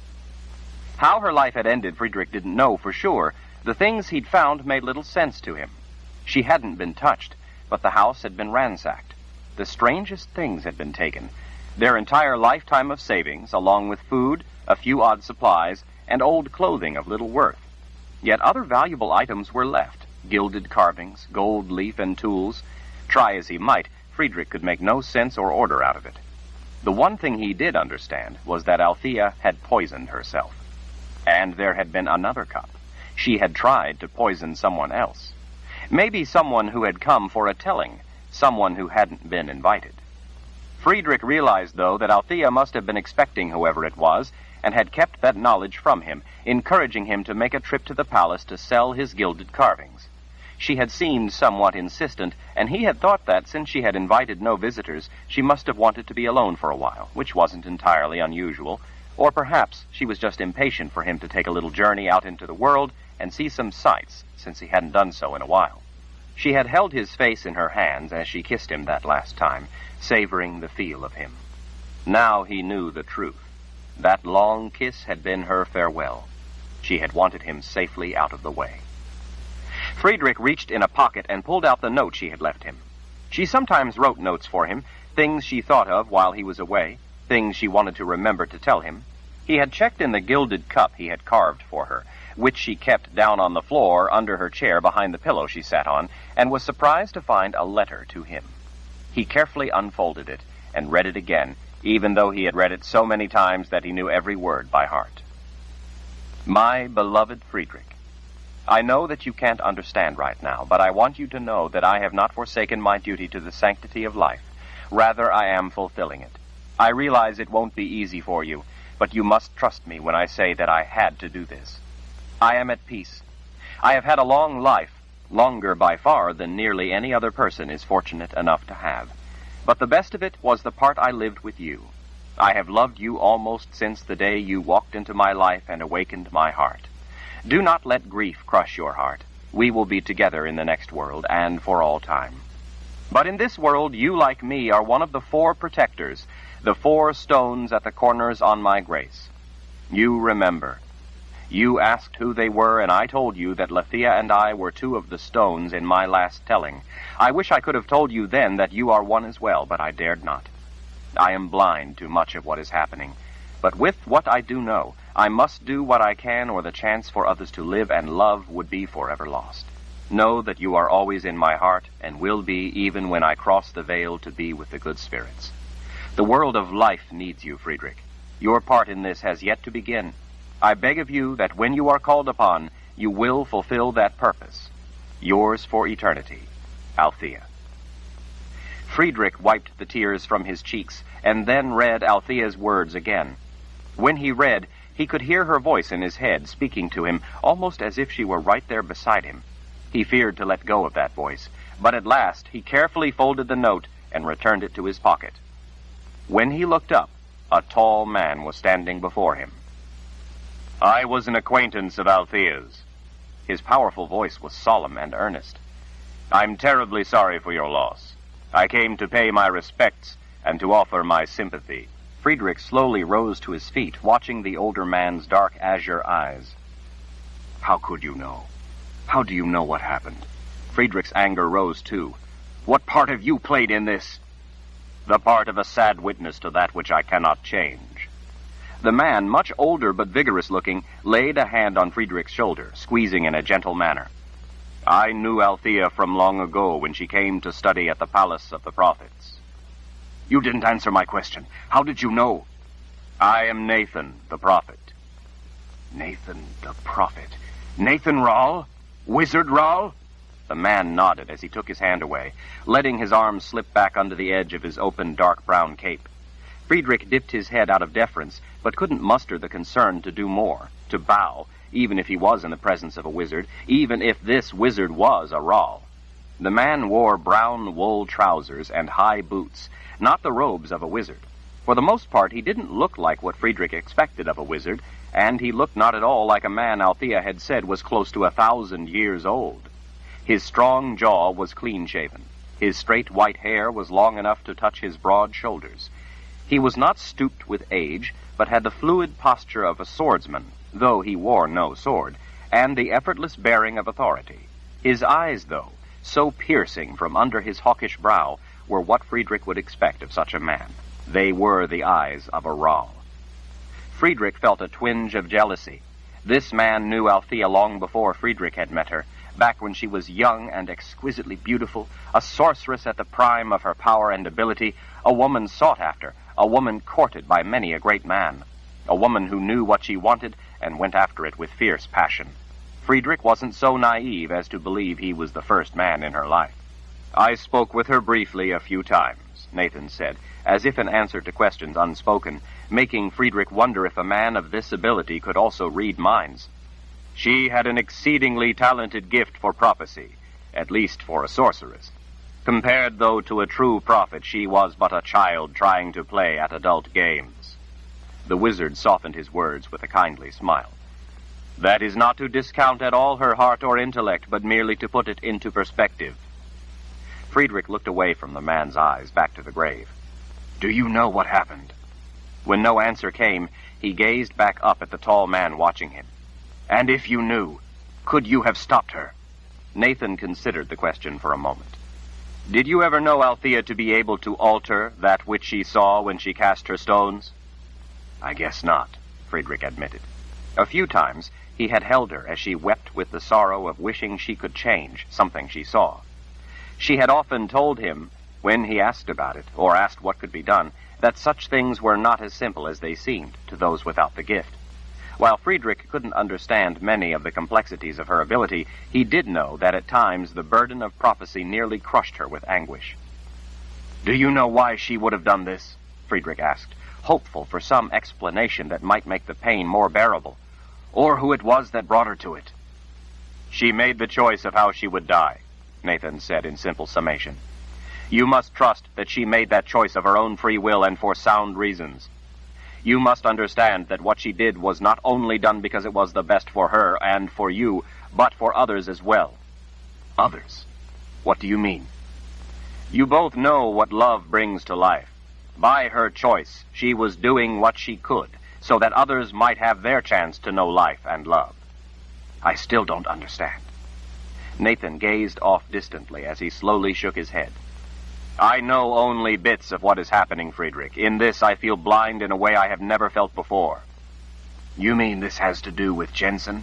A: How her life had ended, Friedrich didn't know for sure. The things he'd found made little sense to him. She hadn't been touched, but the house had been ransacked. The strangest things had been taken. Their entire lifetime of savings, along with food, a few odd supplies, and old clothing of little worth. Yet other valuable items were left, gilded carvings, gold leaf, and tools. Try as he might, Friedrich could make no sense or order out of it. The one thing he did understand was that Althea had poisoned herself. And there had been another cup. She had tried to poison someone else. Maybe someone who had come for a telling, someone who hadn't been invited. Friedrich realized, though, that Althea must have been expecting whoever it was, and had kept that knowledge from him, encouraging him to make a trip to the palace to sell his gilded carvings. She had seemed somewhat insistent, and he had thought that, since she had invited no visitors, she must have wanted to be alone for a while, which wasn't entirely unusual. Or perhaps she was just impatient for him to take a little journey out into the world and see some sights, since he hadn't done so in a while. She had held his face in her hands as she kissed him that last time, savoring the feel of him. Now he knew the truth. That long kiss had been her farewell. She had wanted him safely out of the way. Friedrich reached in a pocket and pulled out the note she had left him. She sometimes wrote notes for him, things she thought of while he was away, things she wanted to remember to tell him. He had checked in the gilded cup he had carved for her, which she kept down on the floor under her chair behind the pillow she sat on, and was surprised to find a letter to him. He carefully unfolded it and read it again, even though he had read it so many times that he knew every word by heart. My beloved Friedrich, I know that you can't understand right now, but I want you to know that I have not forsaken my duty to the sanctity of life. Rather, I am fulfilling it. I realize it won't be easy for you, but you must trust me when I say that I had to do this. I am at peace. I have had a long life, longer by far than nearly any other person is fortunate enough to have. But the best of it was the part I lived with you. I have loved you almost since the day you walked into my life and awakened my heart. Do not let grief crush your heart. We will be together in the next world, and for all time. But in this world, you, like me, are one of the 4 protectors, the 4 stones at the corners on my grace. You remember. You asked who they were, and I told you that Lethea and I were 2 of the stones in my last telling. I wish I could have told you then that you are one as well, but I dared not. I am blind to much of what is happening. But with what I do know, I must do what I can, or the chance for others to live and love would be forever lost. Know that you are always in my heart, and will be even when I cross the veil to be with the good spirits. The world of life needs you, Friedrich. Your part in this has yet to begin. I beg of you that when you are called upon, you will fulfill that purpose. Yours for eternity, Althea. Friedrich wiped the tears from his cheeks, and then read Althea's words again. When he read, he could hear her voice in his head, speaking to him, almost as if she were right there beside him. He feared to let go of that voice, but at last he carefully folded the note and returned it to his pocket. When he looked up, a tall man was standing before him. I was an acquaintance of Althea's. His powerful voice was solemn and earnest. I'm terribly sorry for your loss. I came to pay my respects and to offer my sympathy. Friedrich slowly rose to his feet, watching the older man's dark azure eyes. How could you know? How do you know what happened? Friedrich's anger rose too. What part have you played in this? The part of a sad witness to that which I cannot change. The man, much older but vigorous-looking, laid a hand on Friedrich's shoulder, squeezing in a gentle manner. I knew Althea from long ago when she came to study at the Palace of the Prophets. You didn't answer my question. How did you know? I am Nathan, the prophet. Nathan, the prophet. Nathan Rahl? Wizard Rahl? The man nodded as he took his hand away, letting his arm slip back under the edge of his open dark brown cape. Friedrich dipped his head out of deference, but couldn't muster the concern to do more, to bow, even if he was in the presence of a wizard, even if this wizard was a Rahl. The man wore brown wool trousers and high boots, not the robes of a wizard. For the most part, he didn't look like what Friedrich expected of a wizard, and he looked not at all like a man Althea had said was close to 1,000 years old. His strong jaw was clean-shaven. His straight white hair was long enough to touch his broad shoulders. He was not stooped with age, but had the fluid posture of a swordsman, though he wore no sword, and the effortless bearing of authority. His eyes, though, so piercing from under his hawkish brow, were what Friedrich would expect of such a man. They were the eyes of a Rahl. Friedrich felt a twinge of jealousy. This man knew Althea long before Friedrich had met her, back when she was young and exquisitely beautiful, a sorceress at the prime of her power and ability, a woman sought after, a woman courted by many a great man, a woman who knew what she wanted and went after it with fierce passion. Friedrich wasn't so naive as to believe he was the first man in her life. I spoke with her briefly a few times, Nathan said, as if in answer to questions unspoken, making Friedrich wonder if a man of this ability could also read minds. She had an exceedingly talented gift for prophecy, at least for a sorceress. Compared, though, to a true prophet, she was but a child trying to play at adult games. The wizard softened his words with a kindly smile. That is not to discount at all her heart or intellect, but merely to put it into perspective. Friedrich looked away from the man's eyes, back to the grave. Do you know what happened? When no answer came, he gazed back up at the tall man watching him. And if you knew, could you have stopped her? Nathan considered the question for a moment. Did you ever know Althea to be able to alter that which she saw when she cast her stones? I guess not, Friedrich admitted. A few times he had held her as she wept with the sorrow of wishing she could change something she saw. She had often told him, when he asked about it, or asked what could be done, that such things were not as simple as they seemed to those without the gift. While Friedrich couldn't understand many of the complexities of her ability, he did know that at times the burden of prophecy nearly crushed her with anguish. Do you know why she would have done this? Friedrich asked, hopeful for some explanation that might make the pain more bearable, or who it was that brought her to it. She made the choice of how she would die, Nathan said in simple summation. You must trust that she made that choice of her own free will and for sound reasons. You must understand that what she did was not only done because it was the best for her and for you, but for others as well. Others? What do you mean? You both know what love brings to life. By her choice, she was doing what she could, so that others might have their chance to know life and love. I still don't understand. Nathan gazed off distantly as he slowly shook his head. I know only bits of what is happening, Friedrich. In this, I feel blind in a way I have never felt before. You mean this has to do with Jensen?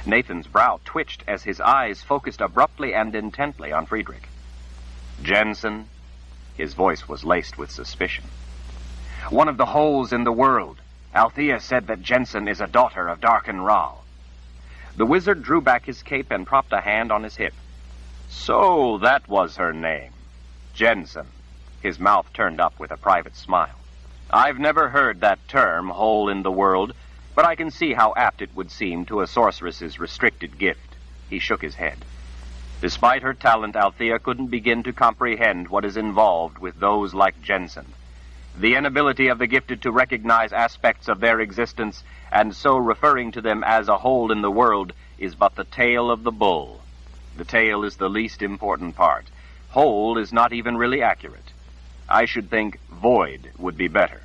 A: Nathan's brow twitched as his eyes focused abruptly and intently on Friedrich. Jensen? His voice was laced with suspicion. One of the holes in the world. Althea said that Jensen is a daughter of Darken Ral. The wizard drew back his cape and propped a hand on his hip. So that was her name. Jensen. His mouth turned up with a private smile. I've never heard that term, hole in the world, but I can see how apt it would seem to a sorceress's restricted gift. He shook his head. Despite her talent, Althea couldn't begin to comprehend what is involved with those like Jensen. The inability of the gifted to recognize aspects of their existence, and so referring to them as a hole in the world, is but the tail of the bull. The tail is the least important part. Hole is not even really accurate. I should think void would be better.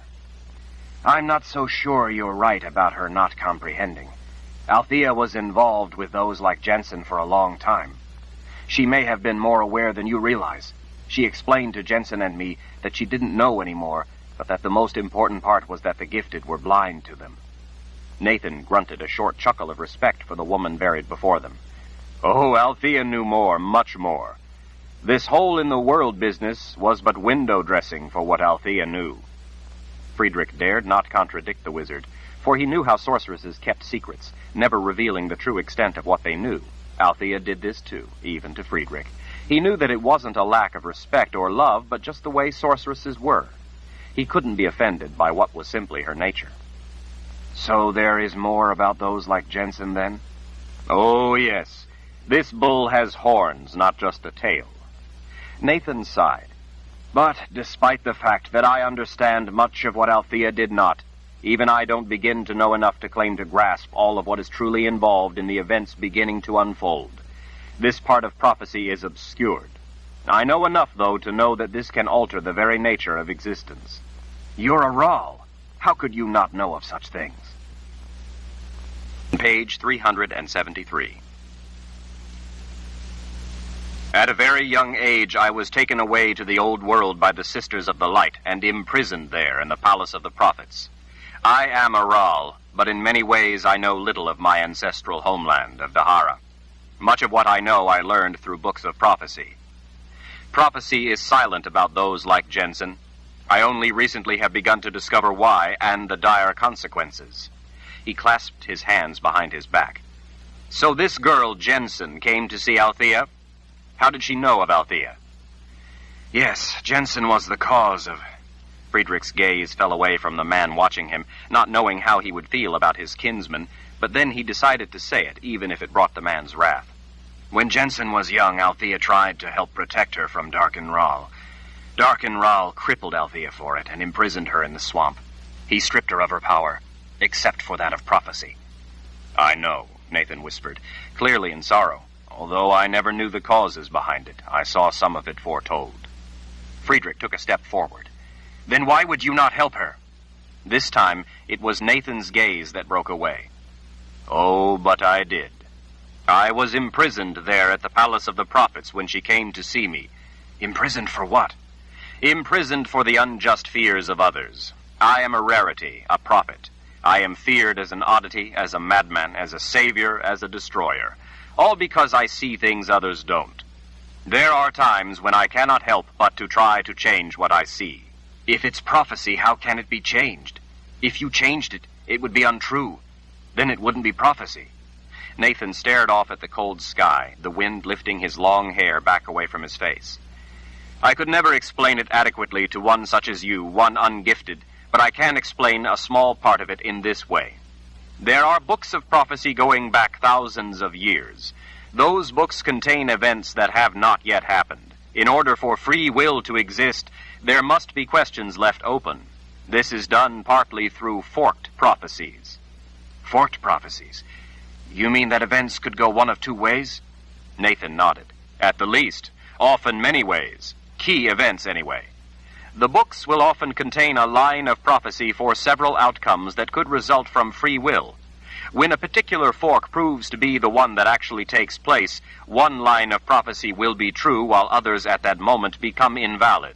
A: I'm not so sure you're right about her not comprehending. Althea was involved with those like Jensen for a long time. She may have been more aware than you realize. She explained to Jensen and me that she didn't know anymore, but that the most important part was that the gifted were blind to them. Nathan grunted a short chuckle of respect for the woman buried before them. Oh, Althea knew more, much more. This hole-in-the-world business was but window dressing for what Althea knew. Friedrich dared not contradict the wizard, for he knew how sorceresses kept secrets, never revealing the true extent of what they knew. Althea did this too, even to Friedrich. He knew that it wasn't a lack of respect or love, but just the way sorceresses were. He couldn't be offended by what was simply her nature. So there is more about those like Jensen, then? Oh, yes. This bull has horns, not just a tail. Nathan sighed. But despite the fact that I understand much of what Althea did not, even I don't begin to know enough to claim to grasp all of what is truly involved in the events beginning to unfold. This part of prophecy is obscured. I know enough, though, to know that this can alter the very nature of existence. You're a Ral. How could you not know of such things? Page 373. At a very young age, I was taken away to the old world by the Sisters of the Light and imprisoned there in the Palace of the Prophets. I am a Ral, but in many ways I know little of my ancestral homeland of Dahara. Much of what I know I learned through books of prophecy. Prophecy is silent about those like Jensen. I only recently have begun to discover why and the dire consequences. He clasped his hands behind his back. So this girl, Jensen, came to see Althea? How did she know of Althea? Yes, Jensen was the cause of... Friedrich's gaze fell away from the man watching him, not knowing how he would feel about his kinsman, but then he decided to say it, even if it brought the man's wrath. When Jensen was young, Althea tried to help protect her from Darken Ral. Darken Ral crippled Althea for it and imprisoned her in the swamp. He stripped her of her power, except for that of prophecy. I know, Nathan whispered, clearly in sorrow. Although I never knew the causes behind it, I saw some of it foretold. Friedrich took a step forward. Then why would you not help her? This time, it was Nathan's gaze that broke away. Oh, but I did. I was imprisoned there at the Palace of the Prophets when she came to see me. Imprisoned for what? Imprisoned for the unjust fears of others. I am a rarity, a prophet. I am feared as an oddity, as a madman, as a savior, as a destroyer. All because I see things others don't. There are times when I cannot help but to try to change what I see. If it's prophecy, how can it be changed? If you changed it, it would be untrue. Then it wouldn't be prophecy. Nathan stared off at the cold sky, the wind lifting his long hair back away from his face. I could never explain it adequately to one such as you, one ungifted, but I can explain a small part of it in this way. There are books of prophecy going back thousands of years. Those books contain events that have not yet happened. In order for free will to exist, there must be questions left open. This is done partly through forked prophecies.
B: Forked prophecies? You mean that events could go one of two ways?
A: Nathan nodded. At the least, often many ways. Key events, anyway. The books will often contain a line of prophecy for several outcomes that could result from free will. When a particular fork proves to be the one that actually takes place, one line of prophecy will be true while others at that moment become invalid.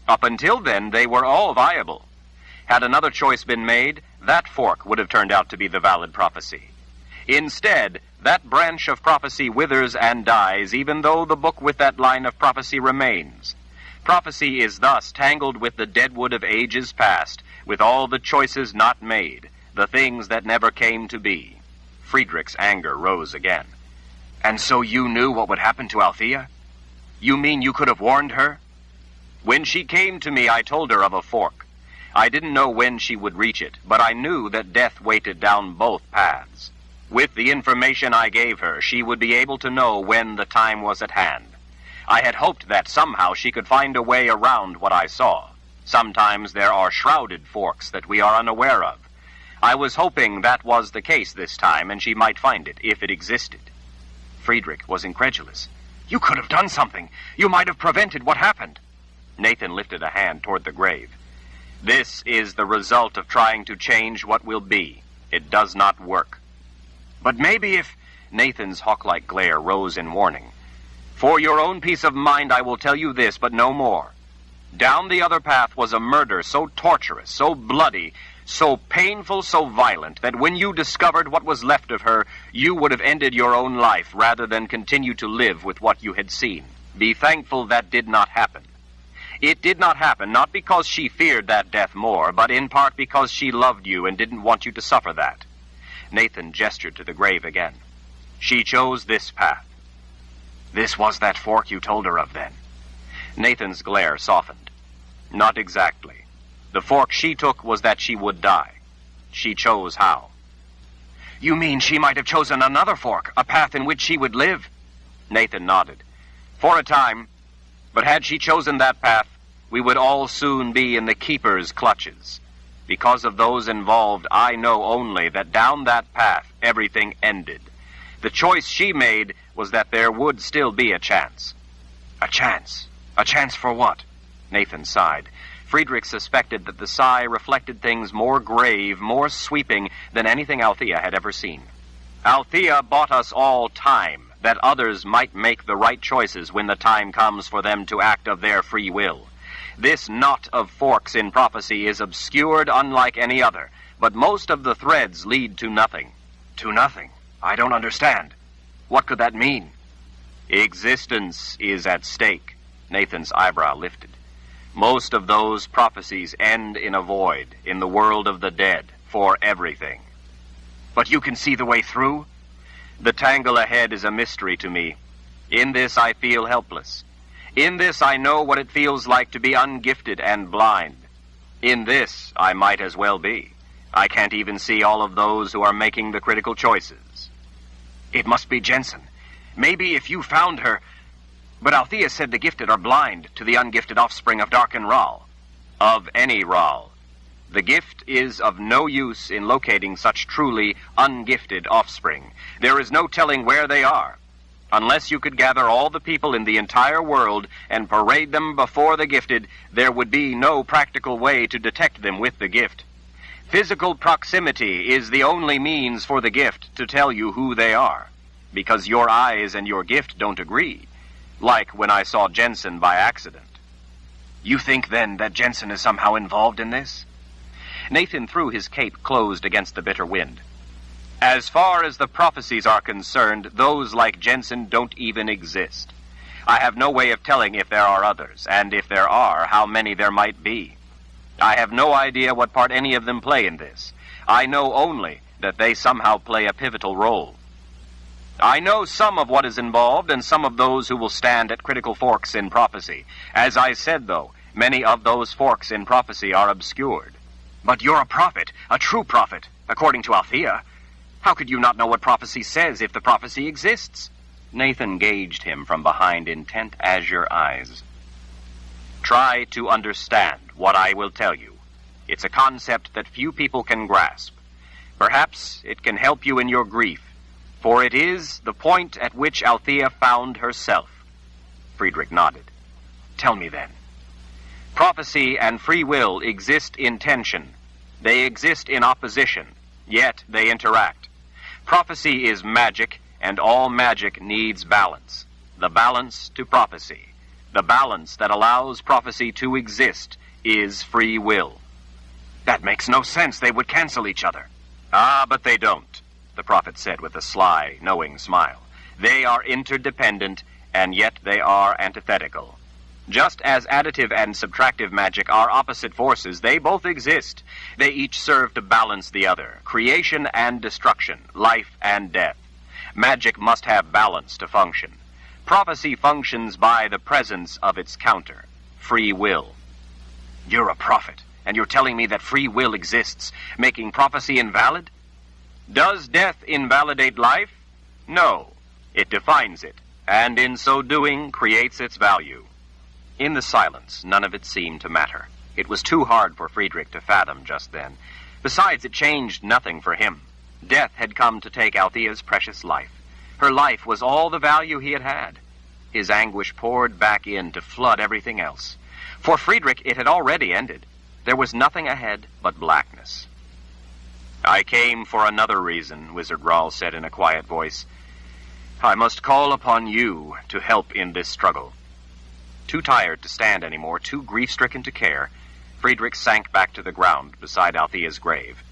A: Up until then, they were all viable. Had another choice been made, that fork would have turned out to be the valid prophecy. Instead, that branch of prophecy withers and dies, even though the book with that line of prophecy remains. Prophecy is thus tangled with the deadwood of ages past, with all the choices not made, the things that never came to be. Friedrich's anger rose again.
B: And so you knew what would happen to Althea? You mean you could have warned her?
A: When she came to me, I told her of a fork. I didn't know when she would reach it, but I knew that death waited down both paths. With the information I gave her, she would be able to know when the time was at hand. I had hoped that somehow she could find a way around what I saw. Sometimes there are shrouded forks that we are unaware of. I was hoping that was the case this time, and she might find it, if it existed.
B: Friedrich was incredulous. You could have done something. You might have prevented what happened.
A: Nathan lifted a hand toward the grave. This is the result of trying to change what will be. It does not work.
B: But maybe if...
A: Nathan's hawk-like glare rose in warning. For your own peace of mind, I will tell you this, but no more. Down the other path was a murder so torturous, so bloody, so painful, so violent, that when you discovered what was left of her, you would have ended your own life rather than continue to live with what you had seen. Be thankful that did not happen. It did not happen, not because she feared that death more, but in part because she loved you and didn't want you to suffer that. Nathan gestured to the grave again. She chose this path.
B: This was that fork you told her of, then?
A: Nathan's glare softened. Not exactly. The fork she took was that she would die. She chose how.
B: You mean she might have chosen another fork, a path in which she would live?
A: Nathan nodded. For a time. But had she chosen that path, we would all soon be in the Keeper's clutches. Because of those involved, I know only that down that path, everything ended. The choice she made was that there would still be a chance.
B: A chance? A chance for what?
A: Nathan sighed. Friedrich suspected that the sigh reflected things more grave, more sweeping than anything Althea had ever seen. Althea bought us all time, that others might make the right choices when the time comes for them to act of their free will. This knot of forks in prophecy is obscured unlike any other, but most of the threads lead to nothing.
B: To nothing? I don't understand. What could that mean?
A: Existence is at stake. Nathan's eyebrow lifted. Most of those prophecies end in a void, in the world of the dead, for everything.
B: But you can see the way through?
A: The tangle ahead is a mystery to me. In this I feel helpless. In this I know what it feels like to be ungifted and blind. In this I might as well be. I can't even see all of those who are making the critical choices.
B: It must be Jensen. Maybe if you found her... But Althea said the gifted are blind to the ungifted offspring of Dark and Ral.
A: Of any Ral. The gift is of no use in locating such truly ungifted offspring. There is no telling where they are. Unless you could gather all the people in the entire world and parade them before the gifted, there would be no practical way to detect them with the gift. Physical proximity is the only means for the gift to tell you who they are, because your eyes and your gift don't agree, like when I saw Jensen by accident.
B: You think, then, that Jensen is somehow involved in this?
A: Nathan threw his cape closed against the bitter wind. As far as the prophecies are concerned, those like Jensen don't even exist. I have no way of telling if there are others, and if there are, how many there might be. I have no idea what part any of them play in this. I know only that they somehow play a pivotal role. I know some of what is involved and some of those who will stand at critical forks in prophecy. As I said, though, many of those forks in prophecy are obscured.
B: But you're a prophet, a true prophet, according to Althea. How could you not know what prophecy says if the prophecy exists?
A: Nathan gauged him from behind intent azure eyes. Try to understand what I will tell you. It's a concept that few people can grasp. Perhaps it can help you in your grief, for it is the point at which Althea found herself. Friedrich nodded. Tell me then. Prophecy and free will exist in tension. They exist in opposition, yet they interact. Prophecy is magic, and all magic needs balance. The balance to prophecy. The balance that allows prophecy to exist is free will.
B: That makes no sense. They would cancel each other.
A: Ah, but they don't, the prophet said with a sly, knowing smile. They are interdependent, and yet they are antithetical. Just as additive and subtractive magic are opposite forces, they both exist. They each serve to balance the other, creation and destruction, life and death. Magic must have balance to function. Prophecy functions by the presence of its counter, free will.
B: You're a prophet, and you're telling me that free will exists, making prophecy invalid?
A: Does death invalidate life? No. It defines it, and in so doing creates its value. In the silence, none of it seemed to matter. It was too hard for Friedrich to fathom just then. Besides, it changed nothing for him. Death had come to take Althea's precious life. Her life was all the value he had had. His anguish poured back in to flood everything else. For Friedrich, it had already ended. There was nothing ahead but blackness. I came for another reason, Wizard Rahl said in a quiet voice. I must call upon you to help in this struggle. Too tired to stand anymore, too grief-stricken to care, Friedrich sank back to the ground beside Althea's grave.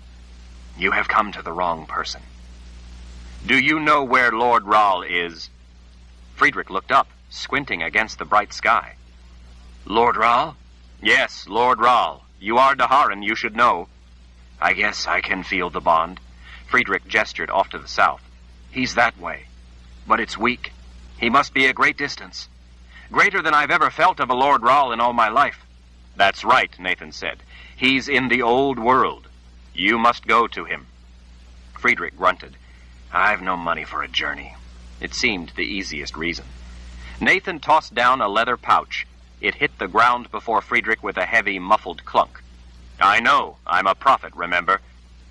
A: You have come to the wrong person. Do you know where Lord Rahl is? Friedrich looked up, squinting against the bright sky.
B: Lord Rahl?
A: Yes, Lord Rahl. You are Daharan, you should know.
B: I guess I can feel the bond.
A: Friedrich gestured off to the south.
B: He's that way. But it's weak. He must be a great distance. Greater than I've ever felt of a Lord Rahl in all my life.
A: That's right, Nathan said. He's in the old world. You must go to him. Friedrich grunted.
B: I've no money for a journey.
A: It seemed the easiest reason. Nathan tossed down a leather pouch. It hit the ground before Friedrich with a heavy, muffled clunk. I know. I'm a prophet, remember?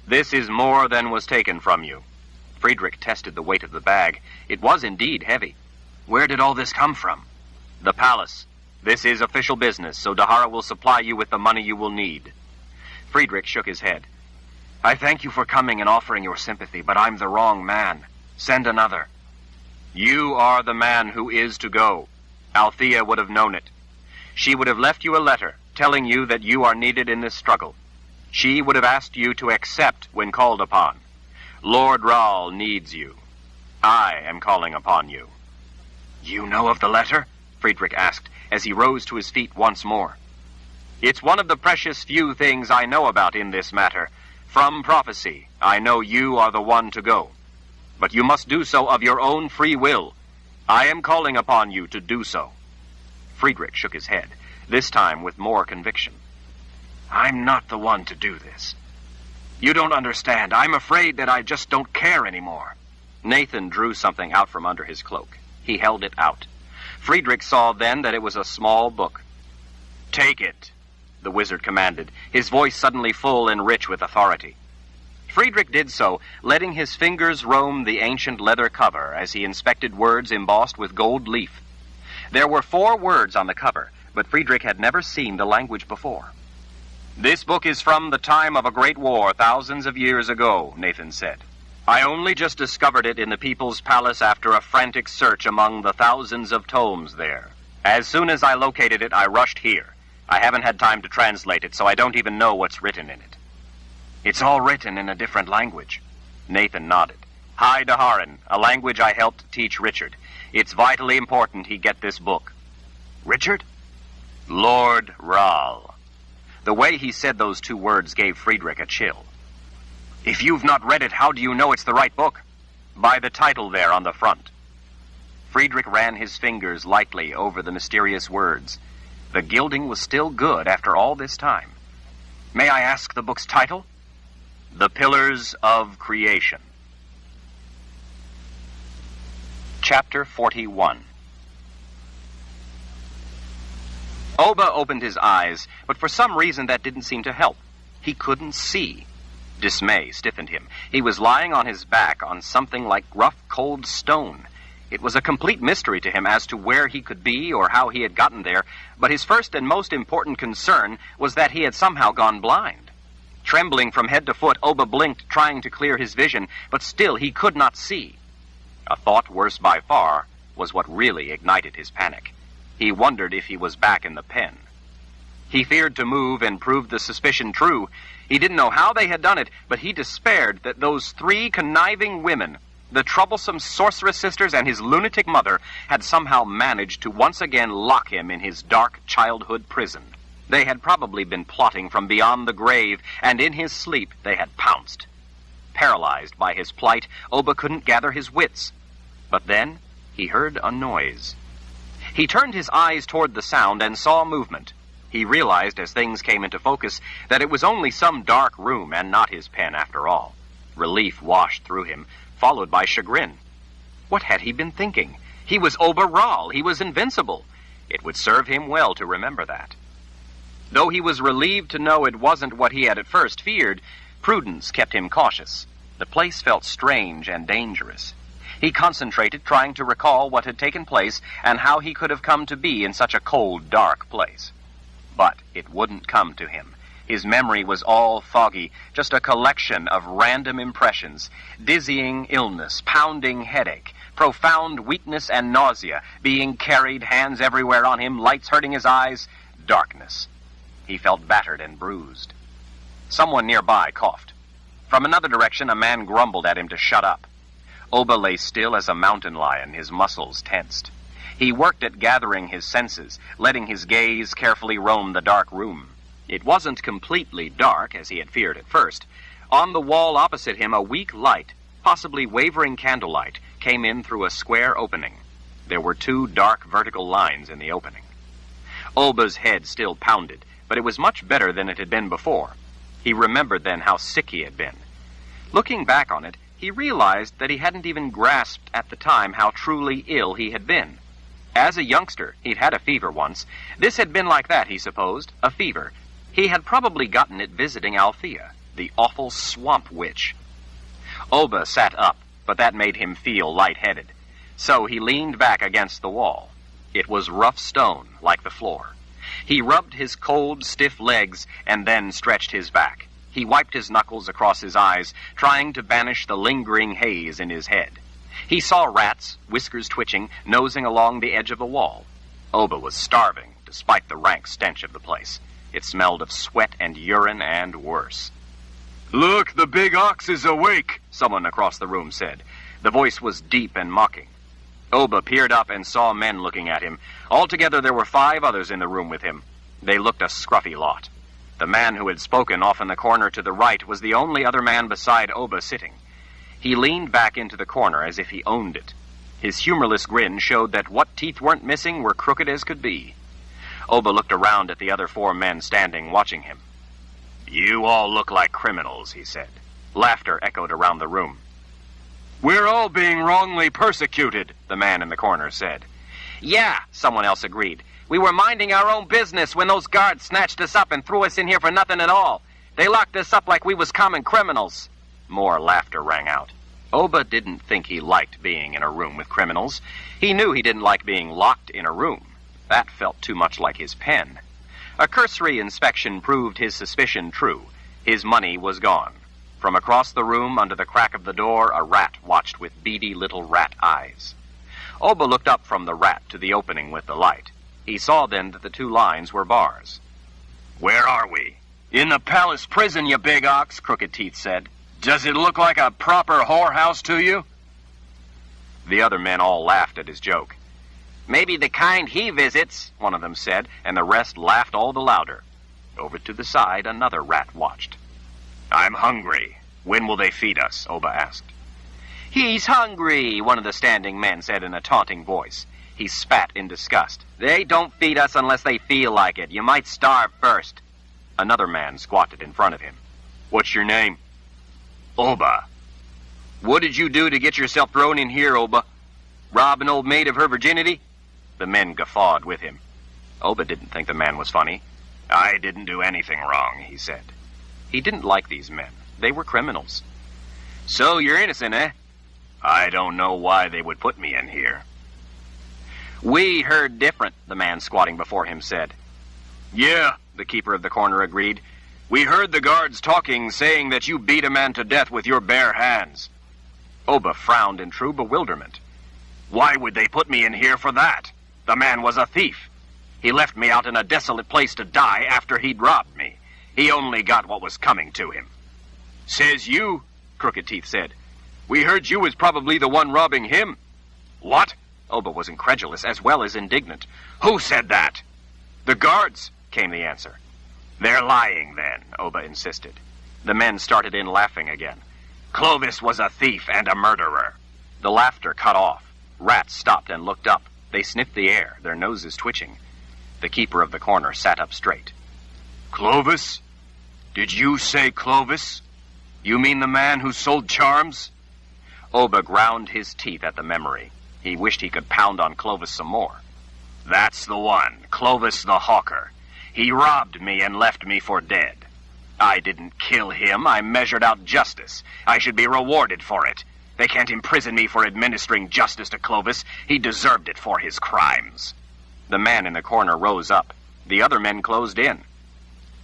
A: This is more than was taken from you. Friedrich tested the weight of the bag. It was indeed heavy.
B: Where did all this come from?
A: The palace. This is official business, so Dahara will supply you with the money you will need. Friedrich shook his head.
B: I thank you for coming and offering your sympathy, but I'm the wrong man. Send another.
A: You are the man who is to go. Althea would have known it. She would have left you a letter telling you that you are needed in this struggle. She would have asked you to accept when called upon. Lord Rahl needs you. I am calling upon you.
B: You know of the letter?
A: Friedrich asked, as he rose to his feet once more. It's one of the precious few things I know about in this matter. From prophecy, I know you are the one to go. But you must do so of your own free will. I am calling upon you to do so. Friedrich shook his head, this time with more conviction.
B: I'm not the one to do this. You don't understand. I'm afraid that I just don't care anymore.
A: Nathan drew something out from under his cloak. He held it out. Friedrich saw then that it was a small book. Take it, the wizard commanded, his voice suddenly full and rich with authority. Friedrich did so, letting his fingers roam the ancient leather cover as he inspected words embossed with gold leaf. There were 4 words on the cover, but Friedrich had never seen the language before. This book is from the time of a great war thousands of years ago, Nathan said. I only just discovered it in the people's palace after a frantic search among the thousands of tomes there. As soon as I located it, I rushed here. I haven't had time to translate it, so I don't even know what's written in it.
B: It's all written in a different language.
A: Nathan nodded. High Daharan, a language I helped teach Richard. It's vitally important he get this book.
B: Richard?
A: Lord Rahl. The way he said those 2 words gave Friedrich a chill.
B: If you've not read it, how do you know it's the right book?
A: By the title there on the front. Friedrich ran his fingers lightly over the mysterious words. The gilding was still good after all this time.
B: May I ask the book's title?
A: The Pillars of Creation. Chapter 41. Oba opened his eyes, but for some reason that didn't seem to help. He couldn't see. Dismay stiffened him. He was lying on his back on something like rough, cold stone. It was a complete mystery to him as to where he could be or how he had gotten there, but his first and most important concern was that he had somehow gone blind. Trembling from head to foot, Oba blinked, trying to clear his vision, but still he could not see. A thought worse by far was what really ignited his panic. He wondered if he was back in the pen. He feared to move and prove the suspicion true. He didn't know how they had done it, but he despaired that those 3 conniving women, the troublesome sorceress sisters and his lunatic mother, had somehow managed to once again lock him in his dark childhood prison. They had probably been plotting from beyond the grave, and in his sleep they had pounced. Paralyzed by his plight, Oba couldn't gather his wits. But then he heard a noise. He turned his eyes toward the sound and saw movement. He realized as things came into focus that it was only some dark room and not his pen after all. Relief washed through him, followed by chagrin. What had he been thinking? He was Oba Ral. He was invincible. It would serve him well to remember that. Though he was relieved to know it wasn't what he had at first feared, prudence kept him cautious. The place felt strange and dangerous. He concentrated, trying to recall what had taken place and how he could have come to be in such a cold, dark place. But it wouldn't come to him. His memory was all foggy, just a collection of random impressions: dizzying illness, pounding headache, profound weakness and nausea, being carried, hands everywhere on him, lights hurting his eyes, darkness. He felt battered and bruised. Someone nearby coughed. From another direction, a man grumbled at him to shut up. Oba lay still as a mountain lion, his muscles tensed. He worked at gathering his senses, letting his gaze carefully roam the dark room. It wasn't completely dark, as he had feared at first. On the wall opposite him, a weak light, possibly wavering candlelight, came in through a square opening. There were 2 dark vertical lines in the opening. Oba's head still pounded, but it was much better than it had been before. He remembered then how sick he had been. Looking back on it, he realized that he hadn't even grasped at the time how truly ill he had been. As a youngster, he'd had a fever once. This had been like that, he supposed, a fever. He had probably gotten it visiting Althea, the awful swamp witch. Oba sat up, but that made him feel lightheaded. So he leaned back against the wall. It was rough stone, like the floor. He rubbed his cold, stiff legs and then stretched his back. He wiped his knuckles across his eyes, trying to banish the lingering haze in his head. He saw rats, whiskers twitching, nosing along the edge of the wall. Oba was starving, despite the rank stench of the place. It smelled of sweat and urine and worse. "Look, the big ox is awake," someone across the room said. The voice was deep and mocking. Oba peered up and saw men looking at him. Altogether there were 5 others in the room with him. They looked a scruffy lot. The man who had spoken off in the corner to the right was the only other man beside Oba sitting. He leaned back into the corner as if he owned it. His humorless grin showed that what teeth weren't missing were crooked as could be. Oba looked around at the other 4 men standing, watching him. "You all look like criminals," he said. Laughter echoed around the room. "We're all being wrongly persecuted," the man in the corner said. "Yeah," someone else agreed. "We were minding our own business when those guards snatched us up and threw us in here for nothing at all. They locked us up like we was common criminals." More laughter rang out. Oba didn't think he liked being in a room with criminals. He knew he didn't like being locked in a room. That felt too much like his pen. A cursory inspection proved his suspicion true. His money was gone. From across the room, under the crack of the door, a rat watched with beady little rat eyes. Oba looked up from the rat to the opening with the light. He saw then that the 2 lines were bars. "Where are we?" "In the palace prison, you big ox," Crooked Teeth said. "Does it look like a proper whorehouse to you?" The other men all laughed at his joke. "Maybe the kind he visits," one of them said, and the rest laughed all the louder. Over to the side, another rat watched. "I'm hungry. When will they feed us?" Oba asked. "He's hungry," one of the standing men said in a taunting voice. He spat in disgust. "They don't feed us unless they feel like it. You might starve first." Another man squatted in front of him. "What's your name?" "Oba." "What did you do to get yourself thrown in here, Oba?"
B: Rob an old maid of her virginity?" The men guffawed with him. Oba didn't think the man was funny. "I didn't do anything wrong," he said. He didn't like these men. They were criminals. "So you're innocent, eh?" "I don't know why they would put me in here." "We heard different," the man squatting before him said. "Yeah," the keeper of the corner agreed. "We heard the guards talking, saying that you beat a man to death with your bare hands." Oba frowned in true bewilderment. "Why would they put me in here for that? The man was a thief. He left me out in a desolate place to die after he'd robbed me. He only got what was coming to him." "Says you," Crooked Teeth said. "We heard you was probably the one robbing him." "What?" Oba was incredulous as well as indignant. "Who said that?" "The guards," came the answer. "They're lying then," Oba insisted. The men started in laughing again. "Clovis was a thief and a murderer." The laughter cut off. Rats stopped and looked up. They sniffed the air, their noses twitching. The keeper of the corner sat up straight. "Clovis? Did you say Clovis? You mean the man who sold charms?" Oba ground his teeth at the memory. He wished he could pound on Clovis some more. "That's the one, Clovis the Hawker. He robbed me and left me for dead. I didn't kill him. I measured out justice. I should be rewarded for it. They can't imprison me for administering justice to Clovis. He deserved it for his crimes." The man in the corner rose up. The other men closed in.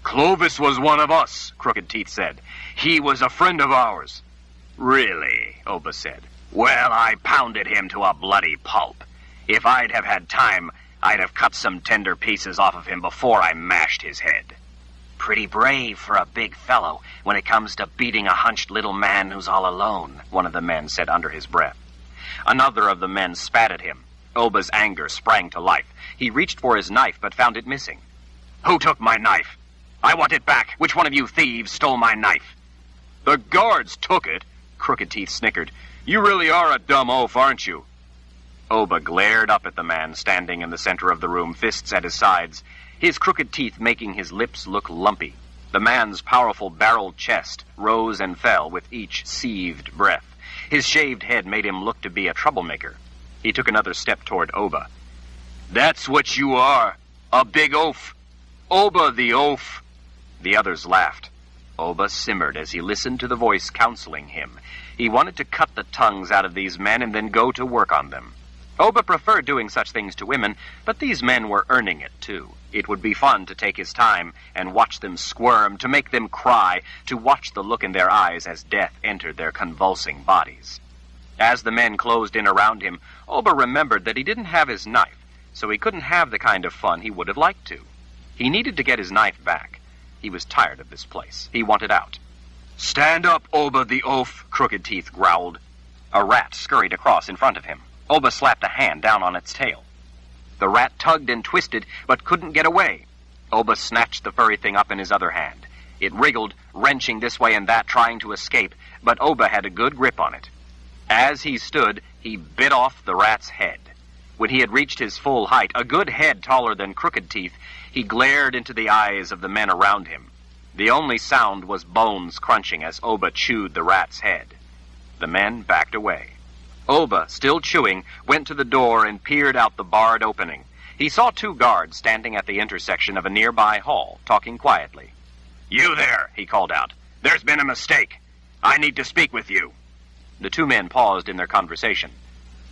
B: "Clovis was one of us," Crooked Teeth said. "He was a friend of ours." "Really?" Oba said. "Well, I pounded him to a bloody pulp. If I'd have had time, I'd have cut some tender pieces off of him before I mashed his head." "Pretty brave for a big fellow when it comes to beating a hunched little man who's all alone," one of the men said under his breath. Another of the men spat at him. Oba's anger sprang to life. He reached for his knife but found it missing. "Who took my knife? I want it back. Which one of you thieves stole my knife?" "The guards took it," Crooked Teeth snickered. "You really are a dumb oaf, aren't you?" Oba glared up at the man standing in the center of the room, fists at his sides, his crooked teeth making his lips look lumpy. The man's powerful barreled chest rose and fell with each seethed breath. His shaved head made him look to be a troublemaker. He took another step toward Oba. "That's what you are, a big oaf. Oba the oaf." The others laughed. Oba simmered as he listened to the voice counseling him. He wanted to cut the tongues out of these men and then go to work on them. Oba preferred doing such things to women, but these men were earning it, too. It would be fun to take his time and watch them squirm, to make them cry, to watch the look in their eyes as death entered their convulsing bodies. As the men closed in around him, Oba remembered that he didn't have his knife, so he couldn't have the kind of fun he would have liked to. He needed to get his knife back. He was tired of this place. He wanted out. "Stand up, Oba the oaf," Crooked Teeth growled. A rat scurried across in front of him. Oba slapped a hand down on its tail. The rat tugged and twisted, but couldn't get away. Oba snatched the furry thing up in his other hand. It wriggled, wrenching this way and that, trying to escape, but Oba had a good grip on it. As he stood, he bit off the rat's head. When he had reached his full height, a good head taller than Crooked Teeth, he glared into the eyes of the men around him. The only sound was bones crunching as Oba chewed the rat's head. The men backed away. Oba, still chewing, went to the door and peered out the barred opening. He saw two guards standing at the intersection of a nearby hall, talking quietly. "You there," he called out. "There's been a mistake. I need to speak with you." The two men paused in their conversation.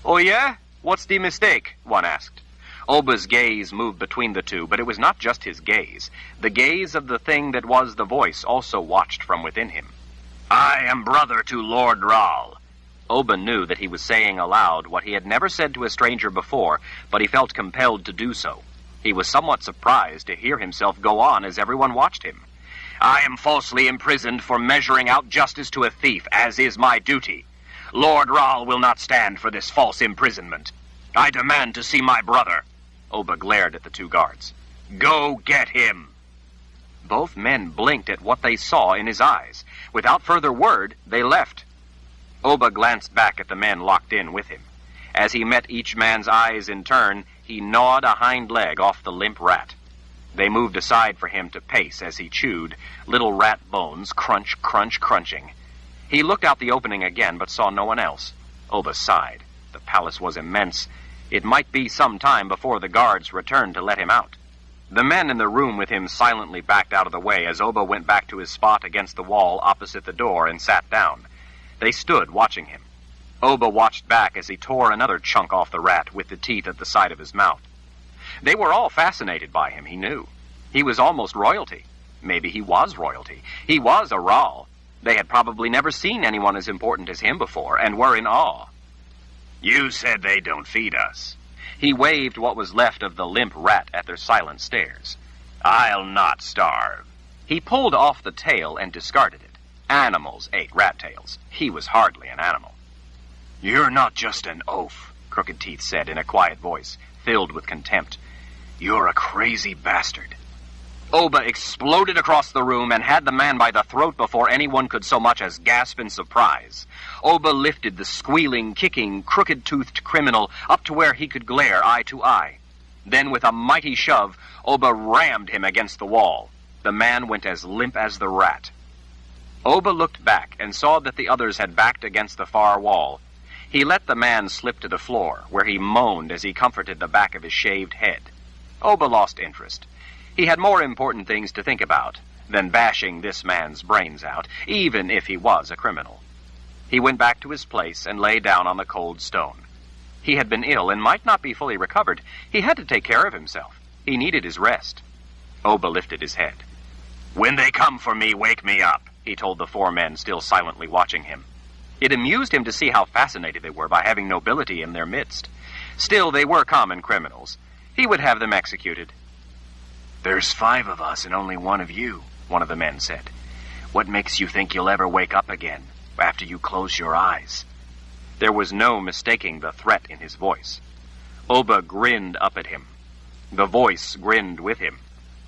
B: "Oh, yeah? What's the mistake?" one asked. Oba's gaze moved between the two, but it was not just his gaze. The gaze of the thing that was the voice also watched from within him. "I am brother to Lord Rahl." Oba knew that he was saying aloud what he had never said to a stranger before, but he felt compelled to do so. He was somewhat surprised to hear himself go on as everyone watched him. "I am falsely imprisoned for measuring out justice to a thief, as is my duty. Lord Rahl will not stand for this false imprisonment. I demand to see my brother." Oba glared at the two guards. "Go get him." Both men blinked at what they saw in his eyes. Without further word, they left. Oba glanced back at the men locked in with him. As he met each man's eyes in turn, he gnawed a hind leg off the limp rat. They moved aside for him to pace as he chewed, little rat bones crunch, crunch, crunching. He looked out the opening again, but saw no one else. Oba sighed. The palace was immense. It might be some time before the guards returned to let him out. The men in the room with him silently backed out of the way as Oba went back to his spot against the wall opposite the door and sat down. They stood watching him. Oba watched back as he tore another chunk off the rat with the teeth at the side of his mouth. They were all fascinated by him, he knew. He was almost royalty. Maybe he was royalty. He was a Ral. They had probably never seen anyone as important as him before, and were in awe. "You said they don't feed us." He waved what was left of the limp rat at their silent stares. "I'll not starve." He pulled off the tail and discarded it. Animals ate rat tails. He was hardly an animal. "You're not just an oaf," Crooked Teeth said in a quiet voice, filled with contempt. "You're a crazy bastard." Oba exploded across the room and had the man by the throat before anyone could so much as gasp in surprise. Oba lifted the squealing, kicking, crooked-toothed criminal up to where he could glare eye to eye. Then, with a mighty shove, Oba rammed him against the wall. The man went as limp as the rat. Oba looked back and saw that the others had backed against the far wall. He let the man slip to the floor, where he moaned as he comforted the back of his shaved head. Oba lost interest. He had more important things to think about than bashing this man's brains out, even if he was a criminal. He went back to his place and lay down on the cold stone. He had been ill and might not be fully recovered. He had to take care of himself. He needed his rest. Oba lifted his head. "When they come for me, wake me up," he told the four men still silently watching him. It amused him to see how fascinated they were by having nobility in their midst. Still, they were common criminals. He would have them executed. "There's 5 of us and only 1 of you," one of the men said. "What makes you think you'll ever wake up again after you close your eyes?" There was no mistaking the threat in his voice. Oba grinned up at him. The voice grinned with him.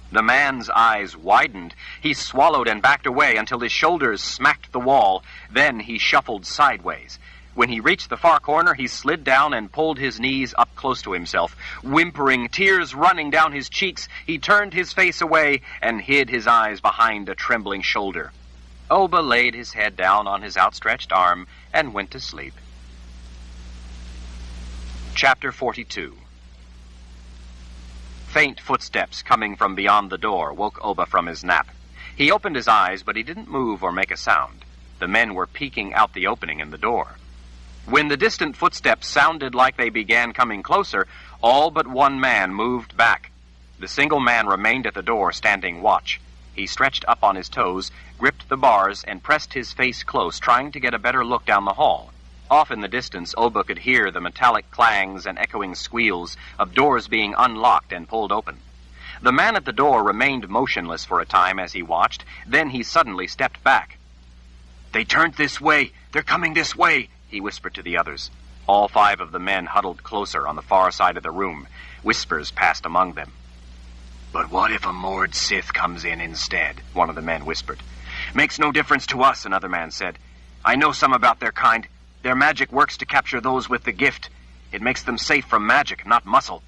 B: The man's eyes widened. He swallowed and backed away until his shoulders smacked the wall. Then he shuffled sideways. When he reached the far corner, he slid down and pulled his knees up close to himself. Whimpering, tears running down his cheeks, he turned his face away and hid his eyes behind a trembling shoulder. Oba laid his head down on his outstretched arm and went to sleep. Chapter 42. Faint footsteps coming from beyond the door woke Oba from his nap. He opened his eyes, but he didn't move or make a sound. The men were peeking out the opening in the door. When the distant footsteps sounded like they began coming closer, all but one man moved back. The single man remained at the door, standing watch. He stretched up on his toes, gripped the bars, and pressed his face close, trying to get a better look down the hall. Off in the distance, Oba could hear the metallic clangs and echoing squeals of doors being unlocked and pulled open. The man at the door remained motionless for a time as he watched. Then he suddenly stepped back. "They turned this way! They're coming this way!" he whispered to the others. All 5 of the men huddled closer on the far side of the room. Whispers passed among them. "But what if a Mord Sith comes in instead?" one of the men whispered. "Makes no difference to us," another man said. "I know some about their kind. Their magic works to capture those with the gift. It makes them safe from magic, not muscle."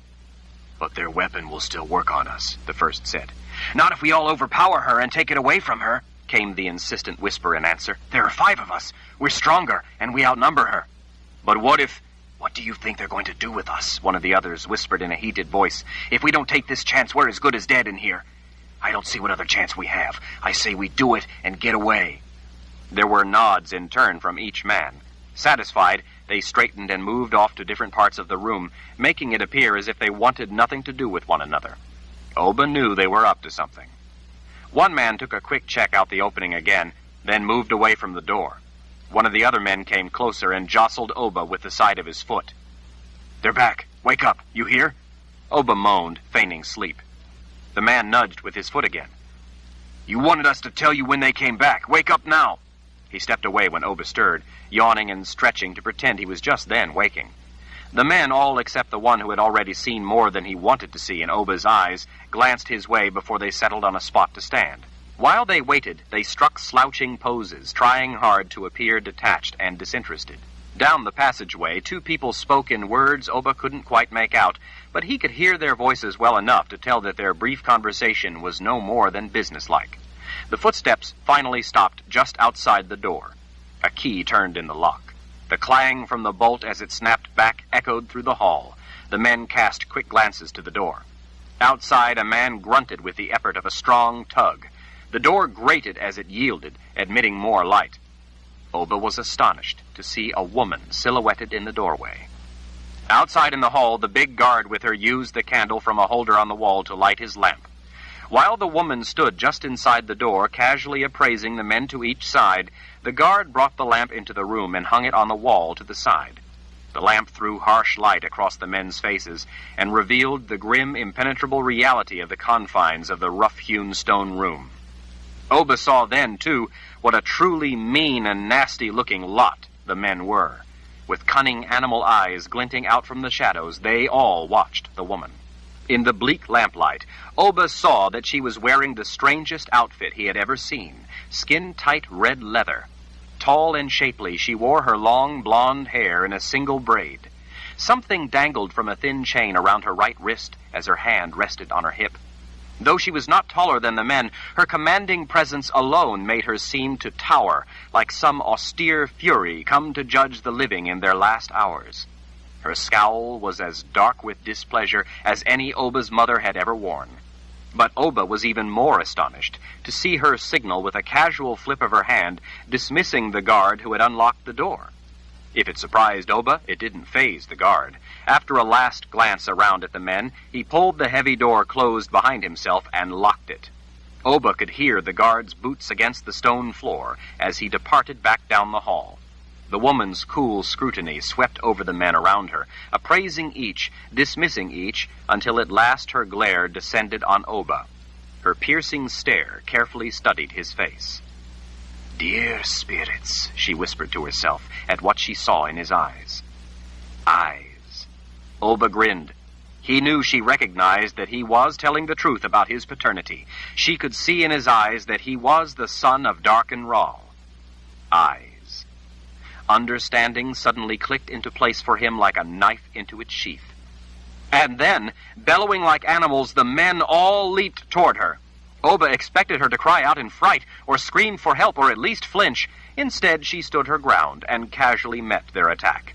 B: "But their weapon will still work on us," the first said. "Not if we all overpower her and take it away from her," came the insistent whisper in answer. "There are 5 of us. We're stronger, and we outnumber her." "But what do you think they're going to do with us?" one of the others whispered in a heated voice. "If we don't take this chance, we're as good as dead in here." "I don't see what other chance we have. I say we do it and get away." There were nods in turn from each man. Satisfied, they straightened and moved off to different parts of the room, making it appear as if they wanted nothing to do with one another. Oba knew they were up to something. One man took a quick check out the opening again, then moved away from the door. One of the other men came closer and jostled Oba with the side of his foot. "They're back. Wake up. You hear?" Oba moaned, feigning sleep. The man nudged with his foot again. "You wanted us to tell you when they came back. Wake up now." He stepped away when Oba stirred, yawning and stretching to pretend he was just then waking. The men, all except the one who had already seen more than he wanted to see in Oba's eyes, glanced his way before they settled on a spot to stand. While they waited, they struck slouching poses, trying hard to appear detached and disinterested. Down the passageway, 2 people spoke in words Oba couldn't quite make out, but he could hear their voices well enough to tell that their brief conversation was no more than businesslike. The footsteps finally stopped just outside the door. A key turned in the lock. The clang from the bolt as it snapped back echoed through the hall. The men cast quick glances to the door. Outside, a man grunted with the effort of a strong tug. The door grated as it yielded, admitting more light. Oba was astonished to see a woman silhouetted in the doorway. Outside in the hall, the big guard with her used the candle from a holder on the wall to light his lamp. While the woman stood just inside the door, casually appraising the men to each side, the guard brought the lamp into the room and hung it on the wall to the side. The lamp threw harsh light across the men's faces and revealed the grim, impenetrable reality of the confines of the rough-hewn stone room. Oba saw then, too, what a truly mean and nasty-looking lot the men were. With cunning animal eyes glinting out from the shadows, they all watched the woman. In the bleak lamplight, Oba saw that she was wearing the strangest outfit he had ever seen, skin-tight red leather. Tall and shapely, she wore her long blonde hair in a single braid. Something dangled from a thin chain around her right wrist as her hand rested on her hip. Though she was not taller than the men, her commanding presence alone made her seem to tower like some austere fury come to judge the living in their last hours. Her scowl was as dark with displeasure as any Oba's mother had ever worn. But Oba was even more astonished to see her signal with a casual flip of her hand, dismissing the guard who had unlocked the door. If it surprised Oba, it didn't faze the guard. After a last glance around at the men, he pulled the heavy door closed behind himself and locked it. Oba could hear the guard's boots against the stone floor as he departed back down the hall. The woman's cool scrutiny swept over the men around her, appraising each, dismissing each, until at last her glare descended on Oba. Her piercing stare carefully studied his face. "Dear spirits," she whispered to herself at what she saw in his eyes. Eyes. Oba grinned. He knew she recognized that he was telling the truth about his paternity. She could see in his eyes that he was the son of Darken Ral. Eyes. Understanding suddenly clicked into place for him like a knife into its sheath. And then, bellowing like animals, the men all leaped toward her. Oba expected her to cry out in fright, or scream for help, or at least flinch. Instead, she stood her ground and casually met their attack.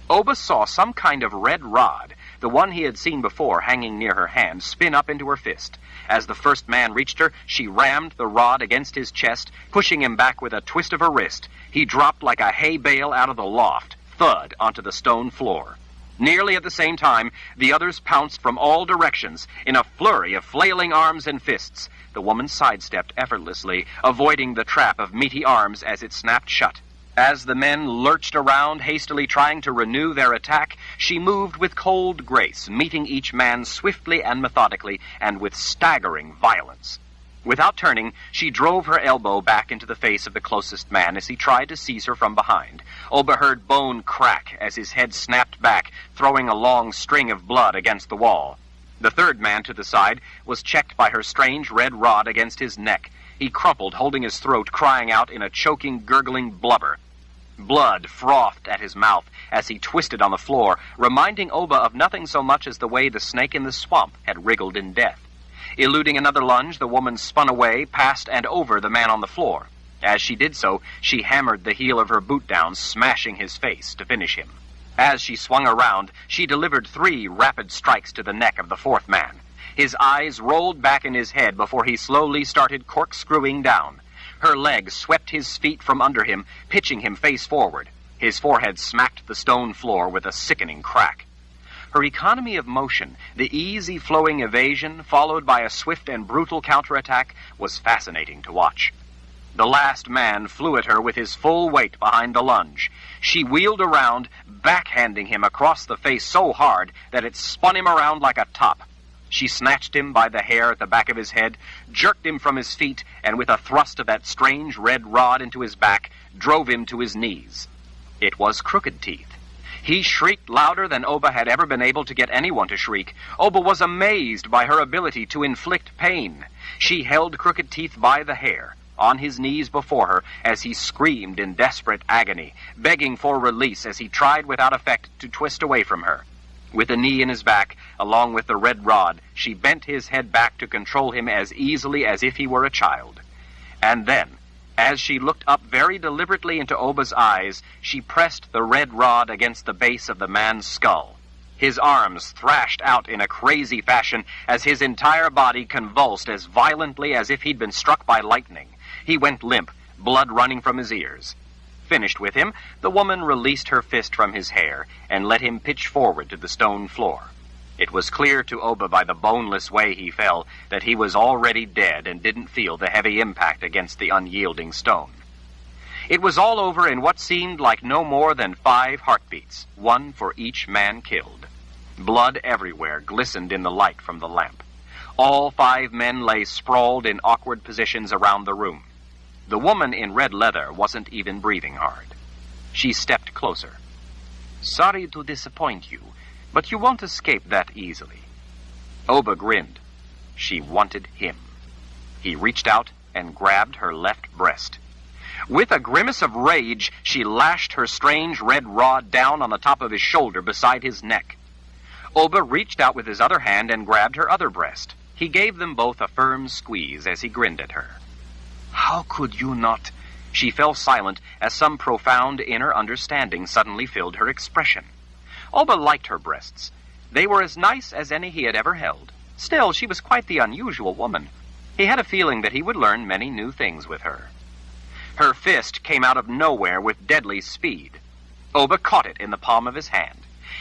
B: Oba saw some kind of red rod, the one he had seen before hanging near her hand, spin up into her fist. As the first man reached her, she rammed the rod against his chest, pushing him back with a twist of her wrist. He dropped like a hay bale out of the loft, thud onto the stone floor. Nearly at the same time, the others pounced from all directions in a flurry of flailing arms and fists. The woman sidestepped effortlessly, avoiding the trap of meaty arms as it snapped shut. As the men lurched around, hastily trying to renew their attack, she moved with cold grace, meeting each man swiftly and methodically, and with staggering violence. Without turning, she drove her elbow back into the face of the closest man as he tried to seize her from behind. Oba heard bone crack as his head snapped back, throwing a long string of blood against the wall. The third man to the side was checked by her strange red rod against his neck. He crumpled, holding his throat, crying out in a choking, gurgling blubber. Blood frothed at his mouth as he twisted on the floor, reminding Oba of nothing so much as the way the snake in the swamp had wriggled in death. Eluding another lunge, the woman spun away, past and over the man on the floor. As she did so, she hammered the heel of her boot down, smashing his face to finish him. As she swung around, she delivered 3 rapid strikes to the neck of the fourth man. His eyes rolled back in his head before he slowly started corkscrewing down. Her legs swept his feet from under him, pitching him face forward. His forehead smacked the stone floor with a sickening crack. Her economy of motion, the easy flowing evasion, followed by a swift and brutal counterattack, was fascinating to watch. The last man flew at her with his full weight behind the lunge. She wheeled around, backhanding him across the face so hard that it spun him around like a top. She snatched him by the hair at the back of his head, jerked him from his feet, and with a thrust of that strange red rod into his back, drove him to his knees. It was Crooked Teeth. He shrieked louder than Oba had ever been able to get anyone to shriek. Oba was amazed by her ability to inflict pain. She held Crooked Teeth by the hair, on his knees before her, as he screamed in desperate agony, begging for release as he tried without effect to twist away from her. With a knee in his back, along with the red rod, she bent his head back to control him as easily as if he were a child. And then, As she looked up very deliberately into Oba's eyes, she pressed the red rod against the base of the man's skull. His arms thrashed out in a crazy fashion as his entire body convulsed as violently as if he'd been struck by lightning. He went limp, blood running from his ears. Finished with him, the woman released her fist from his hair and let him pitch forward to the stone floor. It was clear to Oba by the boneless way he fell that he was already dead and didn't feel the heavy impact against the unyielding stone. It was all over in what seemed like no more than 5 heartbeats, one for each man killed. Blood everywhere glistened in the light from the lamp. All 5 men lay sprawled in awkward positions around the room. The woman in red leather wasn't even breathing hard. She stepped closer. "Sorry to disappoint you, but you won't escape that easily." Oba grinned. She wanted him. He reached out and grabbed her left breast. With a grimace of rage, she lashed her strange red rod down on the top of his shoulder beside his neck. Oba reached out with his other hand and grabbed her other breast. He gave them both a firm squeeze as he grinned at her. "How could you not?" She fell silent as some profound inner understanding suddenly filled her expression. Oba liked her breasts. They were as nice as any he had ever held. Still, she was quite the unusual woman. He had a feeling that he would learn many new things with her. Her fist came out of nowhere with deadly speed. Oba caught it in the palm of his hand.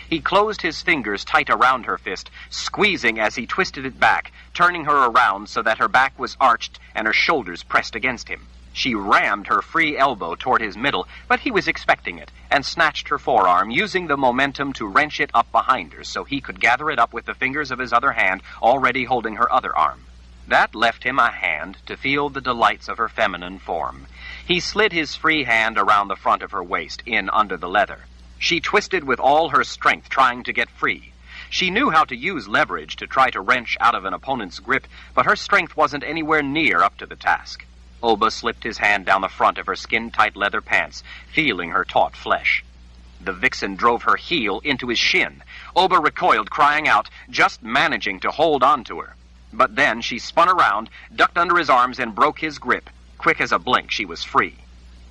B: He closed his fingers tight around her fist, squeezing as he twisted it back, turning her around so that her back was arched and her shoulders pressed against him. She rammed her free elbow toward his middle, but he was expecting it, and snatched her forearm, using the momentum to wrench it up behind her so he could gather it up with the fingers of his other hand already holding her other arm. That left him a hand to feel the delights of her feminine form. He slid his free hand around the front of her waist, in under the leather. She twisted with all her strength, trying to get free. She knew how to use leverage to try to wrench out of an opponent's grip, but her strength wasn't anywhere near up to the task. Oba slipped his hand down the front of her skin-tight leather pants, feeling her taut flesh. The vixen drove her heel into his shin. Oba recoiled, crying out, just managing to hold on to her. But then she spun around, ducked under his arms, and broke his grip. Quick as a blink, she was free.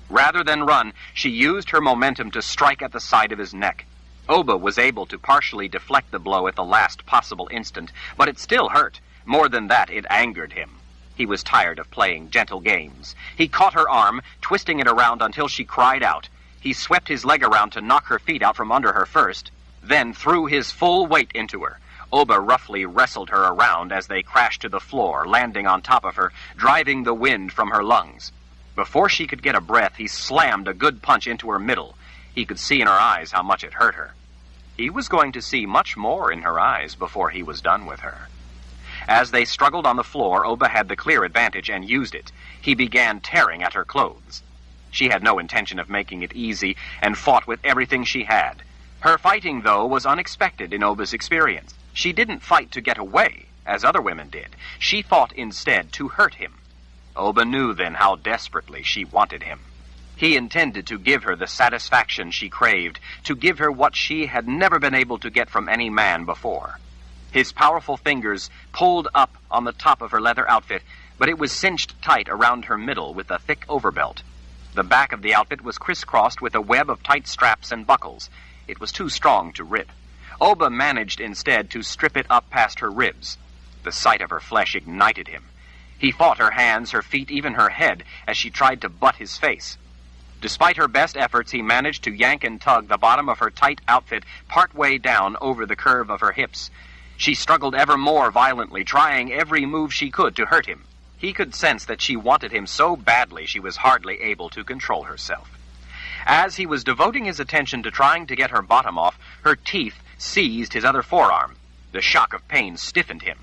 B: Rather than run, she used her momentum to strike at the side of his neck. Oba was able to partially deflect the blow at the last possible instant, but it still hurt. More than that, it angered him. He was tired of playing gentle games. He caught her arm, twisting it around until she cried out. He swept his leg around to knock her feet out from under her first, then threw his full weight into her. Oba roughly wrestled her around as they crashed to the floor, landing on top of her, driving the wind from her lungs. Before she could get a breath, he slammed a good punch into her middle. He could see in her eyes how much it hurt her. He was going to see much more in her eyes before he was done with her. As they struggled on the floor, Oba had the clear advantage and used it. He began tearing at her clothes. She had no intention of making it easy and fought with everything she had. Her fighting, though, was unexpected in Oba's experience. She didn't fight to get away, as other women did. She fought instead to hurt him. Oba knew then how desperately she wanted him. He intended to give her the satisfaction she craved, to give her what she had never been able to get from any man before. His powerful fingers pulled up on the top of her leather outfit, but it was cinched tight around her middle with a thick overbelt. The back of the outfit was crisscrossed with a web of tight straps and buckles. It was too strong to rip. Oba managed instead to strip it up past her ribs. The sight of her flesh ignited him. He fought her hands, her feet, even her head, as she tried to butt his face. Despite her best efforts, he managed to yank and tug the bottom of her tight outfit partway down over the curve of her hips. She struggled ever more violently, trying every move she could to hurt him. He could sense that she wanted him so badly she was hardly able to control herself. As he was devoting his attention to trying to get her bottom off, her teeth seized his other forearm. The shock of pain stiffened him.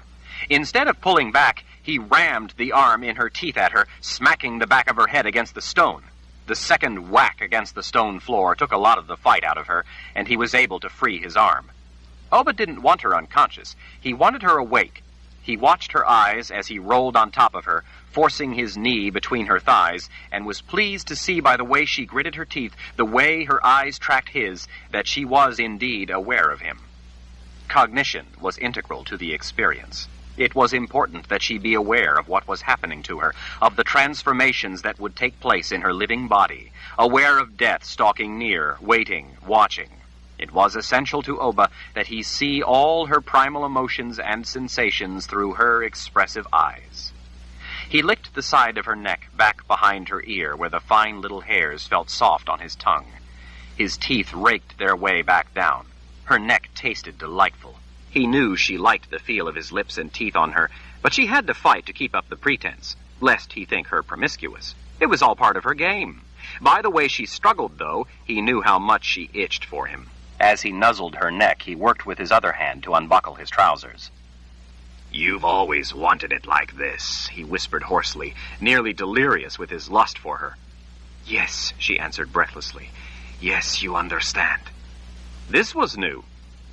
B: Instead of pulling back, he rammed the arm in her teeth at her, smacking the back of her head against the stone. The second whack against the stone floor took a lot of the fight out of her, and he was able to free his arm. Oba didn't want her unconscious. He wanted her awake. He watched her eyes as he rolled on top of her, forcing his knee between her thighs, and was pleased to see by the way she gritted her teeth, the way her eyes tracked his, that she was indeed aware of him. Cognition was integral to the experience. It was important that she be aware of what was happening to her, of the transformations that would take place in her living body, aware of death stalking near, waiting, watching. It was essential to Oba that he see all her primal emotions and sensations through her expressive eyes. He licked the side of her neck back behind her ear where the fine little hairs felt soft on his tongue. His teeth raked their way back down. Her neck tasted delightful. He knew she liked the feel of his lips and teeth on her, but she had to fight to keep up the pretense, lest he think her promiscuous. It was all part of her game. By the way she struggled, though, he knew how much she itched for him.
A: As he nuzzled her neck, he worked with his other hand to unbuckle his trousers.
B: "You've always wanted it like this," he whispered hoarsely, nearly delirious with his lust for her. "Yes," she answered breathlessly. "Yes, you understand." This was new.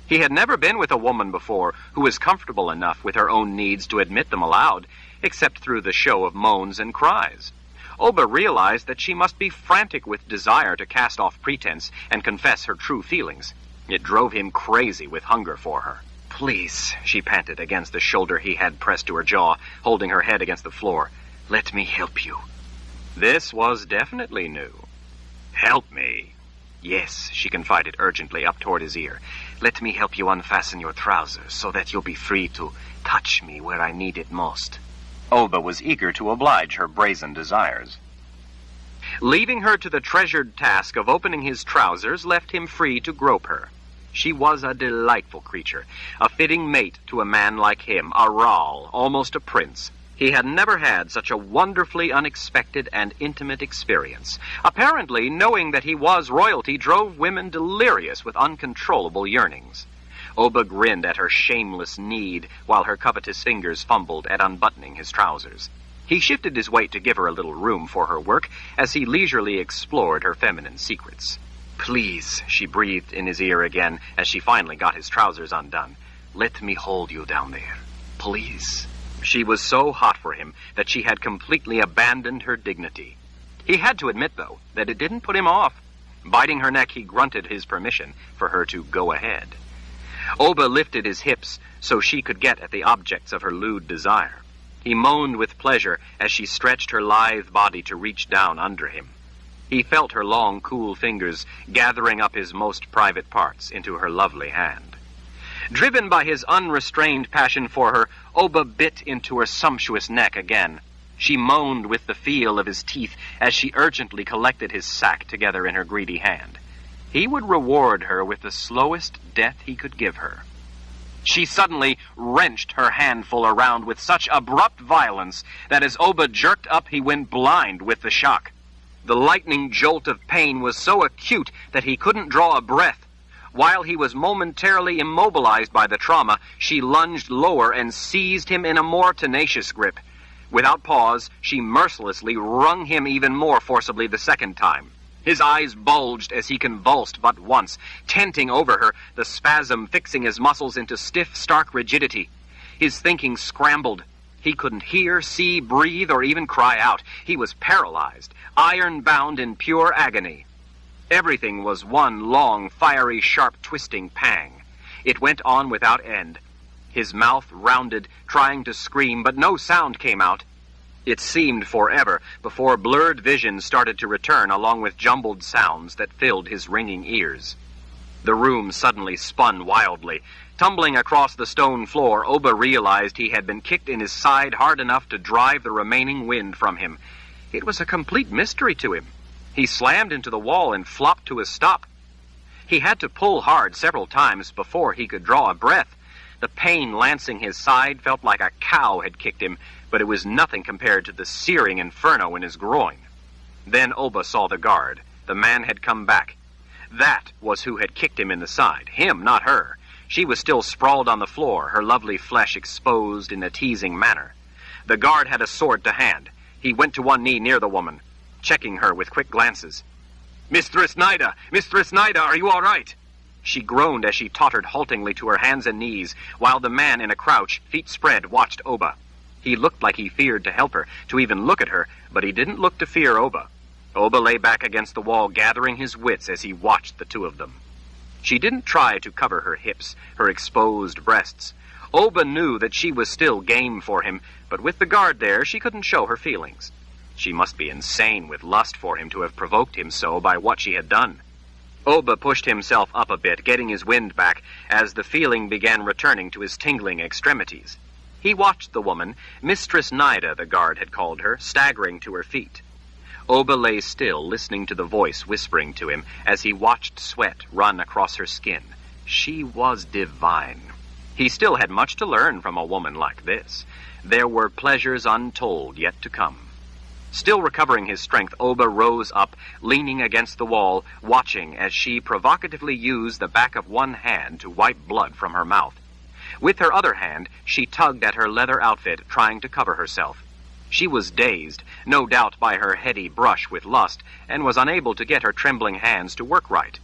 B: He had never been with a woman before who was comfortable enough with her own needs to admit them aloud, except through the show of moans and cries. Oba realized that she must be frantic with desire to cast off pretense and confess her true feelings. It drove him crazy with hunger for her. "Please," she panted against the shoulder he had pressed to her jaw, holding her head against the floor. "Let me help you." This was definitely new. "Help me?" "Yes," she confided urgently up toward his ear. "Let me help you unfasten your trousers so that you'll be free to touch me where I need it most."
A: Oba was eager to oblige her brazen desires.
B: Leaving her to the treasured task of opening his trousers left him free to grope her. She was a delightful creature, a fitting mate to a man like him, a Ral, almost a prince. He had never had such a wonderfully unexpected and intimate experience. Apparently, knowing that he was royalty drove women delirious with uncontrollable yearnings. Oba grinned at her shameless need while her covetous fingers fumbled at unbuttoning his trousers. He shifted his weight to give her a little room for her work as he leisurely explored her feminine secrets. "Please," she breathed in his ear again as she finally got his trousers undone. "Let me hold you down there. Please." She was so hot for him that she had completely abandoned her dignity. He had to admit, though, that it didn't put him off. Biting her neck, he grunted his permission for her to go ahead. Oba lifted his hips so she could get at the objects of her lewd desire. He moaned with pleasure as she stretched her lithe body to reach down under him. He felt her long, cool fingers gathering up his most private parts into her lovely hand. Driven by his unrestrained passion for her, Oba bit into her sumptuous neck again. She moaned with the feel of his teeth as she urgently collected his sack together in her greedy hand. He would reward her with the slowest death he could give her. She suddenly wrenched her handful around with such abrupt violence that as Oba jerked up, he went blind with the shock. The lightning jolt of pain was so acute that he couldn't draw a breath. While he was momentarily immobilized by the trauma, she lunged lower and seized him in a more tenacious grip. Without pause, she mercilessly wrung him even more forcibly the second time. His eyes bulged as he convulsed but once, tenting over her, the spasm fixing his muscles into stiff, stark rigidity. His thinking scrambled. He couldn't hear, see, breathe, or even cry out. He was paralyzed, iron-bound in pure agony. Everything was one long, fiery, sharp, twisting pang. It went on without end. His mouth rounded, trying to scream, but no sound came out. It seemed forever before blurred vision started to return along with jumbled sounds that filled his ringing ears. The room suddenly spun wildly. Tumbling across the stone floor, Oba realized he had been kicked in his side hard enough to drive the remaining wind from him. It was a complete mystery to him. He slammed into the wall and flopped to a stop. He had to pull hard several times before he could draw a breath. The pain lancing his side felt like a cow had kicked him, but it was nothing compared to the searing inferno in his groin. Then Oba saw the guard. The man had come back. That was who had kicked him in the side. Him, not her. She was still sprawled on the floor, her lovely flesh exposed in a teasing manner. The guard had a sword to hand. He went to one knee near the woman, checking her with quick glances. Mistress Nida! Mistress Nida, are you all right?" She groaned as she tottered haltingly to her hands and knees, while the man in a crouch, feet spread, watched Oba. He looked like he feared to help her, to even look at her, but he didn't look to fear Oba. Oba lay back against the wall, gathering his wits as he watched the two of them. She didn't try to cover her hips, her exposed breasts. Oba knew that she was still game for him, but with the guard there, she couldn't show her feelings. She must be insane with lust for him to have provoked him so by what she had done. Oba pushed himself up a bit, getting his wind back, as the feeling began returning to his tingling extremities. He watched the woman, Mistress Nida, the guard had called her, staggering to her feet. Oba lay still, listening to the voice whispering to him as he watched sweat run across her skin. She was divine. He still had much to learn from a woman like this. There were pleasures untold yet to come. Still recovering his strength, Oba rose up, leaning against the wall, watching as she provocatively used the back of one hand to wipe blood from her mouth. With her other hand, she tugged at her leather outfit, trying to cover herself. She was dazed, no doubt by her heady brush with lust, and was unable to get her trembling hands to work right.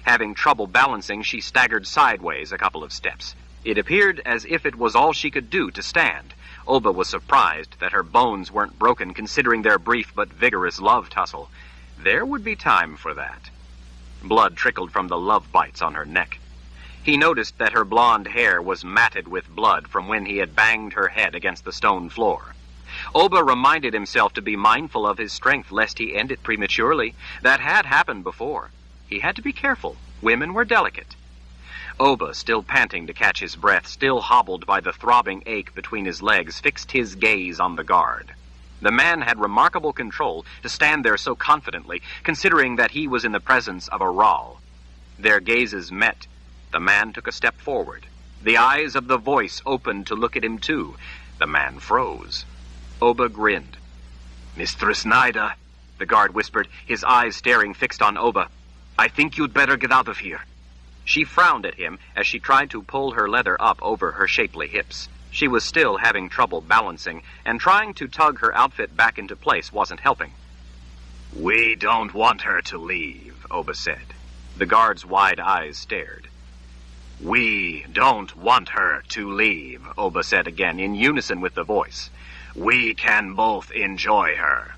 B: Having trouble balancing, she staggered sideways a couple of steps. It appeared as if it was all she could do to stand. Oba was surprised that her bones weren't broken, considering their brief but vigorous love tussle. There would be time for that. Blood trickled from the love bites on her neck. He noticed that her blonde hair was matted with blood from when he had banged her head against the stone floor. Oba reminded himself to be mindful of his strength lest he end it prematurely. That had happened before. He had to be careful. Women were delicate. Oba, still panting to catch his breath, still hobbled by the throbbing ache between his legs, fixed his gaze on the guard. The man had remarkable control to stand there so confidently, considering that he was in the presence of a Ral. Their gazes met. The man took a step forward. The eyes of the voice opened to look at him too. The man froze. Oba grinned. "Mistress Nida," the guard whispered, his eyes staring fixed on Oba. "I think you'd better get out of here." She frowned at him as she tried to pull her leather up over her shapely hips. She was still having trouble balancing, and trying to tug her outfit back into place wasn't helping. "We don't want her to leave," Oba said. The guard's wide eyes stared. "We don't want her to leave," Oba said again, in unison with the voice. "We can both enjoy her."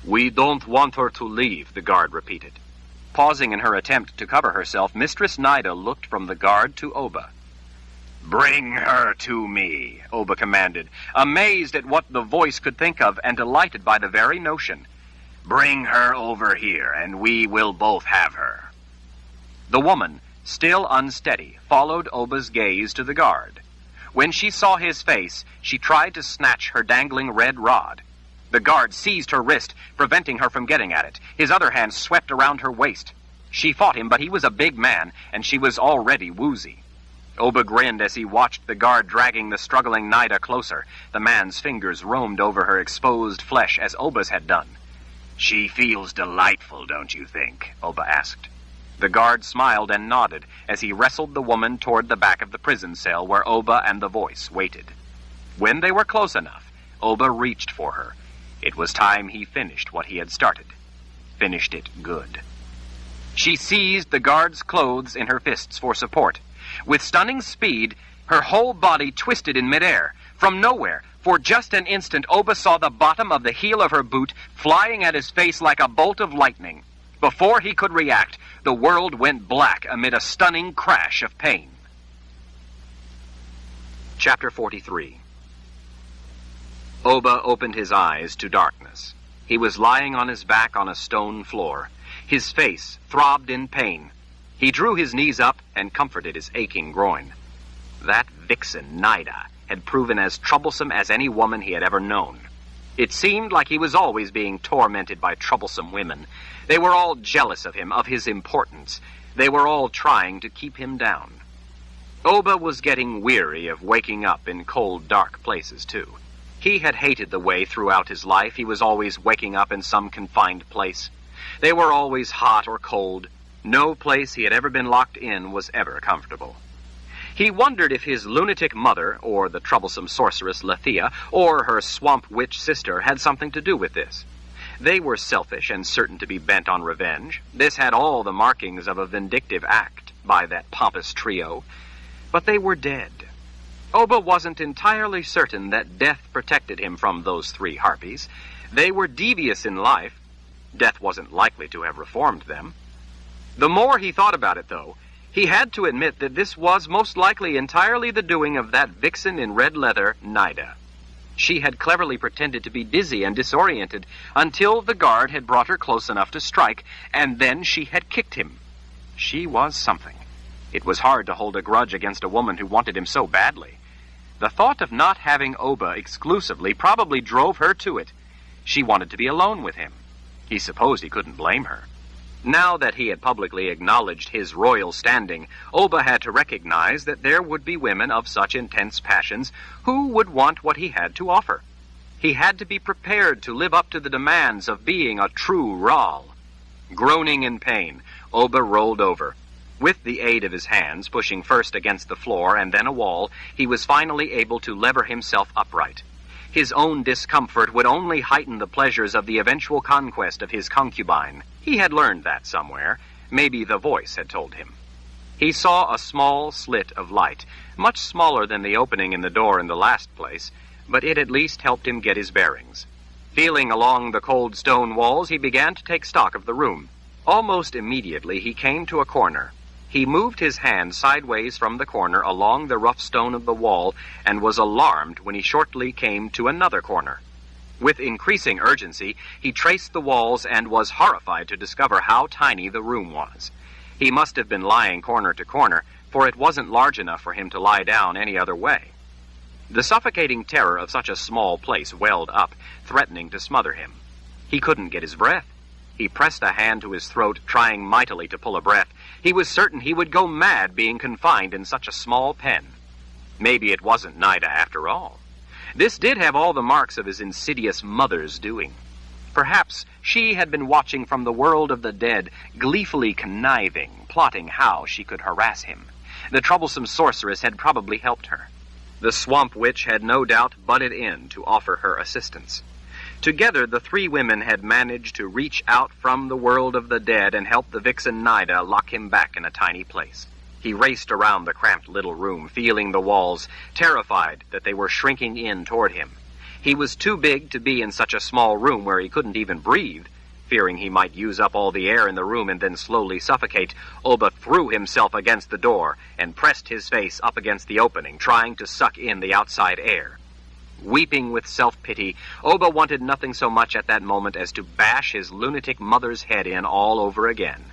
B: "We don't want her to leave," the guard repeated. Pausing in her attempt to cover herself, Mistress Nida looked from the guard to Oba. "Bring her to me," Oba commanded, amazed at what the voice could think of and delighted by the very notion. "Bring her over here, and we will both have her." The woman, still unsteady, followed Oba's gaze to the guard. When she saw his face, she tried to snatch her dangling red rod. The guard seized her wrist, preventing her from getting at it. His other hand swept around her waist. She fought him, but he was a big man, and she was already woozy. Oba grinned as he watched the guard dragging the struggling Nida closer. The man's fingers roamed over her exposed flesh as Oba's had done. "She feels delightful, don't you think?" Oba asked. The guard smiled and nodded as he wrestled the woman toward the back of the prison cell where Oba and the voice waited. When they were close enough, Oba reached for her. It was time he finished what he had started. Finished it good. She seized the guard's clothes in her fists for support. With stunning speed, her whole body twisted in midair. From nowhere, for just an instant, Oba saw the bottom of the heel of her boot flying at his face like a bolt of lightning. Before he could react, the world went black amid a stunning crash of pain. Chapter 43. Oba opened his eyes to darkness. He was lying on his back on a stone floor. His face throbbed in pain. He drew his knees up and comforted his aching groin. That vixen, Nida, had proven as troublesome as any woman he had ever known. It seemed like he was always being tormented by troublesome women. They were all jealous of him, of his importance. They were all trying to keep him down. Oba was getting weary of waking up in cold, dark places, too. He had hated the way throughout his life he was always waking up in some confined place. They were always hot or cold. No place he had ever been locked in was ever comfortable. He wondered if his lunatic mother, or the troublesome sorceress Lethea, or her swamp witch sister had something to do with this. They were selfish and certain to be bent on revenge. This had all the markings of a vindictive act by that pompous trio. But they were dead. Oba wasn't entirely certain that death protected him from those three harpies. They were devious in life. Death wasn't likely to have reformed them. The more he thought about it, though, He had to admit that this was most likely entirely the doing of that vixen in red leather, Nida. She had cleverly pretended to be dizzy and disoriented until the guard had brought her close enough to strike, and then she had kicked him. She was something. It was hard to hold a grudge against a woman who wanted him so badly. The thought of not having Oba exclusively probably drove her to it. She wanted to be alone with him. He supposed he couldn't blame her. Now that he had publicly acknowledged his royal standing, Oba had to recognize that there would be women of such intense passions who would want what he had to offer. He had to be prepared to live up to the demands of being a true Ral. Groaning in pain, Oba rolled over. With the aid of his hands, pushing first against the floor and then a wall, he was finally able to lever himself upright. His own discomfort would only heighten the pleasures of the eventual conquest of his concubine. He had learned that somewhere. Maybe the voice had told him. He saw a small slit of light, much smaller than the opening in the door in the last place, but it at least helped him get his bearings. Feeling along the cold stone walls, he began to take stock of the room. Almost immediately, he came to a corner. He moved his hand sideways from the corner along the rough stone of the wall and was alarmed when he shortly came to another corner. With increasing urgency, he traced the walls and was horrified to discover how tiny the room was. He must have been lying corner to corner, for it wasn't large enough for him to lie down any other way. The suffocating terror of such a small place welled up, threatening to smother him. He couldn't get his breath. He pressed a hand to his throat, trying mightily to pull a breath. He was certain he would go mad being confined in such a small pen. Maybe it wasn't Nida after all. This did have all the marks of his insidious mother's doing. Perhaps she had been watching from the world of the dead, gleefully conniving, plotting how she could harass him. The troublesome sorceress had probably helped her. The swamp witch had no doubt butted in to offer her assistance. Together, the three women had managed to reach out from the world of the dead and help the vixen Nida lock him back in a tiny place. He raced around the cramped little room, feeling the walls, terrified that they were shrinking in toward him. He was too big to be in such a small room where he couldn't even breathe. Fearing he might use up all the air in the room and then slowly suffocate, Oba threw himself against the door and pressed his face up against the opening, trying to suck in the outside air. Weeping with self-pity, Oba wanted nothing so much at that moment as to bash his lunatic mother's head in all over again.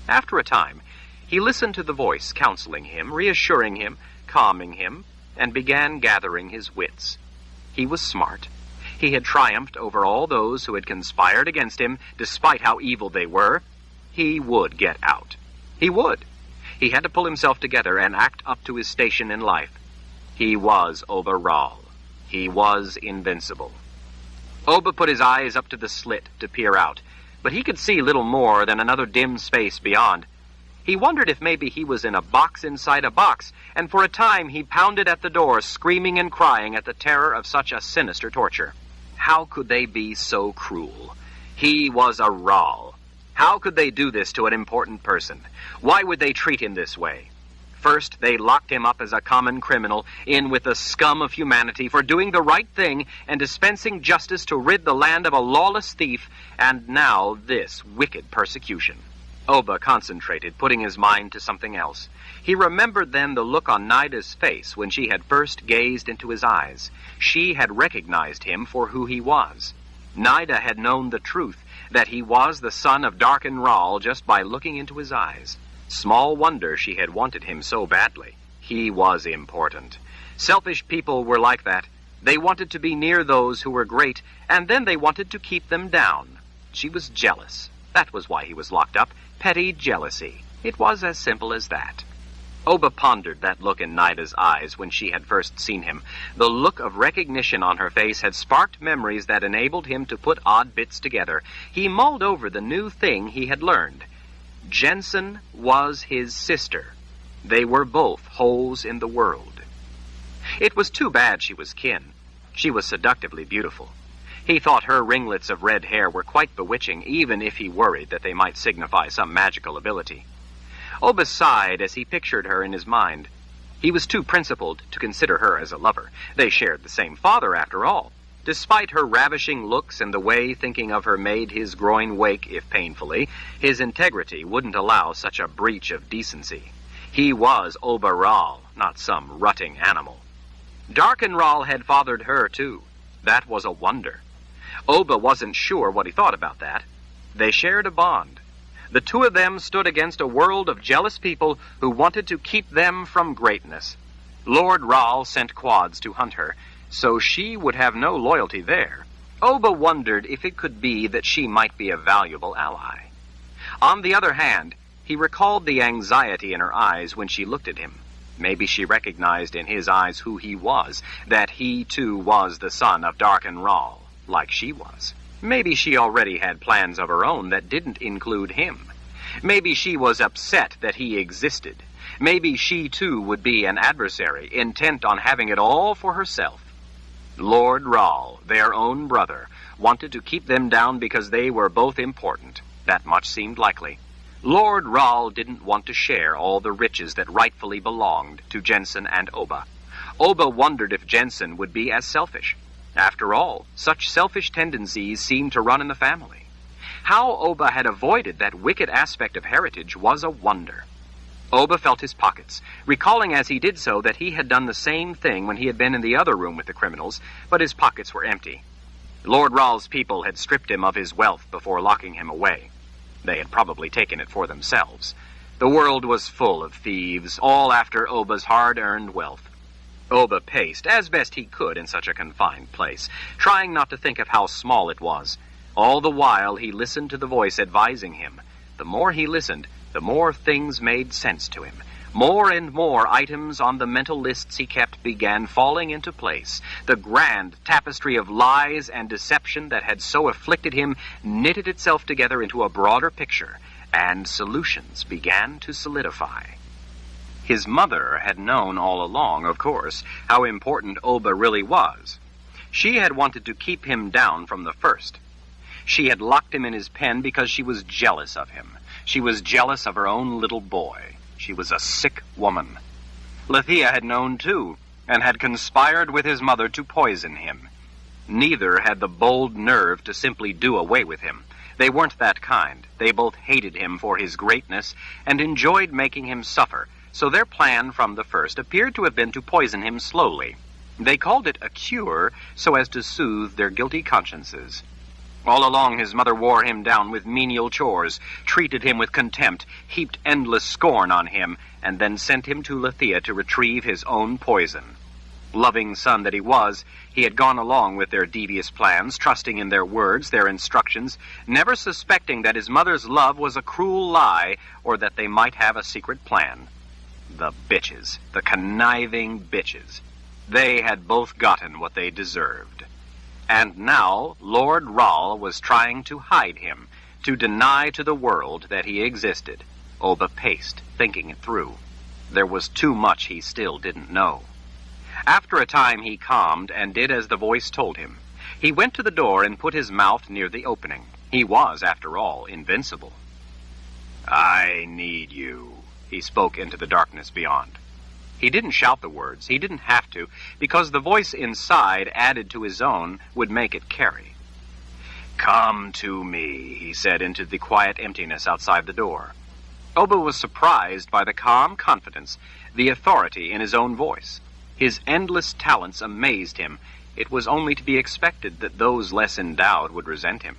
B: After a time, he listened to the voice counseling him, reassuring him, calming him, and began gathering his wits. He was smart. He had triumphed over all those who had conspired against him, despite how evil they were. He would get out. He would. He had to pull himself together and act up to his station in life. He was Oba Ral. He was invincible. Oba put his eyes up to the slit to peer out, but he could see little more than another dim space beyond. He wondered if maybe he was in a box inside a box, and for a time he pounded at the door, screaming and crying at the terror of such a sinister torture. How could they be so cruel? He was a Ral. How could they do this to an important person? Why would they treat him this way? First, they locked him up as a common criminal, in with the scum of humanity, for doing the right thing and dispensing justice to rid the land of a lawless thief, and now this wicked persecution. Oba concentrated, putting his mind to something else. He remembered then the look on Nida's face when she had first gazed into his eyes. She had recognized him for who he was. Nida had known the truth, that he was the son of Darken Ral just by looking into his eyes. Small wonder she had wanted him so badly. He was important. Selfish people were like that. They wanted to be near those who were great, and then they wanted to keep them down. She was jealous. That was why he was locked up. Petty jealousy. It was as simple as that. Oba pondered that look in Nida's eyes when she had first seen him. The look of recognition on her face had sparked memories that enabled him to put odd bits together. He mulled over the new thing he had learned. Jensen was his sister. They were both holes in the world. It was too bad she was kin. She was seductively beautiful. He thought her ringlets of red hair were quite bewitching, even if he worried that they might signify some magical ability. Oba sighed as he pictured her in his mind. He was too principled to consider her as a lover. They shared the same father, after all. Despite her ravishing looks and the way thinking of her made his groin wake, if painfully, his integrity wouldn't allow such a breach of decency. He was Oba Ral, not some rutting animal. Darken Ral had fathered her, too. That was a wonder. Oba wasn't sure what he thought about that. They shared a bond. The two of them stood against a world of jealous people who wanted to keep them from greatness. Lord Ral sent quads to hunt her, so she would have no loyalty there. Oba wondered if it could be that she might be a valuable ally. On the other hand, he recalled the anxiety in her eyes when she looked at him. Maybe she recognized in his eyes who he was, that he too was the son of Darken Ral, like she was. Maybe she already had plans of her own that didn't include him. Maybe she was upset that he existed. Maybe she too would be an adversary, intent on having it all for herself. Lord Ral, their own brother, wanted to keep them down because they were both important. That much seemed likely. Lord Ral didn't want to share all the riches that rightfully belonged to Jensen and Oba. Oba wondered if Jensen would be as selfish. After all, such selfish tendencies seemed to run in the family. How Oba had avoided that wicked aspect of heritage was a wonder. Oba felt his pockets, recalling as he did so that he had done the same thing when he had been in the other room with the criminals, but his pockets were empty. Lord Ral's people had stripped him of his wealth before locking him away. They had probably taken it for themselves. The world was full of thieves, all after Oba's hard-earned wealth. Oba paced, as best he could in such a confined place, trying not to think of how small it was. All the while he listened to the voice advising him. The more he listened, the more things made sense to him. More and more items on the mental lists he kept began falling into place. The grand tapestry of lies and deception that had so afflicted him knitted itself together into a broader picture, and solutions began to solidify. His mother had known all along, of course, how important Oba really was. She had wanted to keep him down from the first. She had locked him in his pen because she was jealous of him. She was jealous of her own little boy. She was a sick woman. Lethia had known, too, and had conspired with his mother to poison him. Neither had the bold nerve to simply do away with him. They weren't that kind. They both hated him for his greatness and enjoyed making him suffer, so their plan from the first appeared to have been to poison him slowly. They called it a cure so as to soothe their guilty consciences. All along his mother wore him down with menial chores, treated him with contempt, heaped endless scorn on him, and then sent him to Lethia to retrieve his own poison. Loving son that he was, he had gone along with their devious plans, trusting in their words, their instructions, never suspecting that his mother's love was a cruel lie or that they might have a secret plan. The bitches, the conniving bitches. They had both gotten what they deserved. And now Lord Ral was trying to hide him, to deny to the world that he existed. Oba paced, thinking it through. There was too much he still didn't know. After a time he calmed and did as the voice told him. He went to the door and put his mouth near the opening. He was, after all, invincible. "I need you," he spoke into the darkness beyond. He didn't shout the words. He didn't have to, because the voice inside, added to his own, would make it carry. "Come to me," he said into the quiet emptiness outside the door. Oba was surprised by the calm confidence, the authority in his own voice. His endless talents amazed him. It was only to be expected that those less endowed would resent him.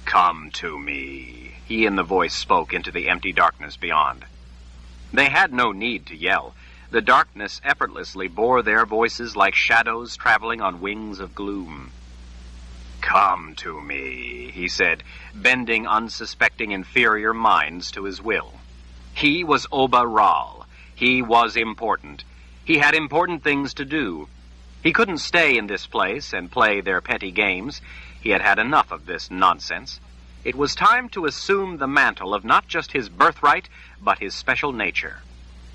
B: "Come to me," he and the voice spoke into the empty darkness beyond. They had no need to yell. The darkness effortlessly bore their voices like shadows traveling on wings of gloom. "Come to me," he said, bending unsuspecting inferior minds to his will. He was Oba Ral. He was important. He had important things to do. He couldn't stay in this place and play their petty games. He had had enough of this nonsense. It was time to assume the mantle of not just his birthright, but his special nature.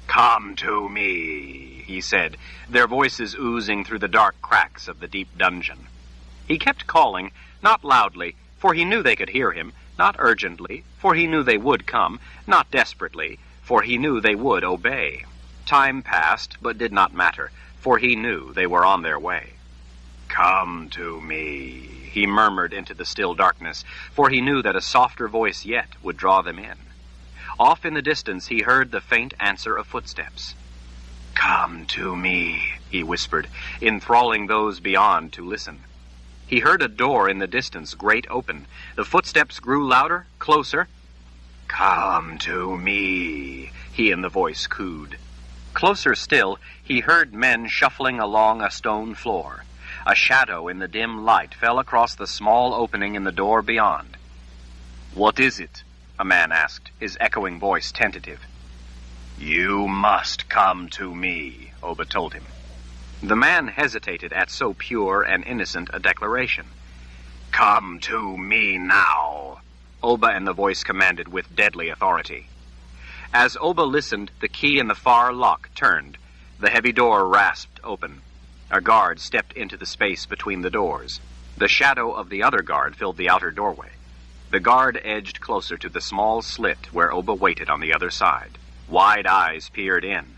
B: "Come to me," he said, their voices oozing through the dark cracks of the deep dungeon. He kept calling, not loudly, for he knew they could hear him, not urgently, for he knew they would come, not desperately, for he knew they would obey. Time passed, but did not matter, for he knew they were on their way. "Come to me," he murmured into the still darkness, for he knew that a softer voice yet would draw them in. Off in the distance he heard the faint answer of footsteps. "Come to me," he whispered, enthralling those beyond to listen. He heard a door in the distance grate open. The footsteps grew louder, closer. "Come to me," he and the voice cooed. Closer still, he heard men shuffling along a stone floor. A shadow in the dim light fell across the small opening in the door beyond. "What is it?" a man asked, his echoing voice tentative. "You must come to me," Oba told him. The man hesitated at so pure and innocent a declaration. "Come to me now," Oba and the voice commanded with deadly authority. As Oba listened, the key in the far lock turned. The heavy door rasped open. A guard stepped into the space between the doors. The shadow of the other guard filled the outer doorway. The guard edged closer to the small slit where Oba waited on the other side. Wide eyes peered in.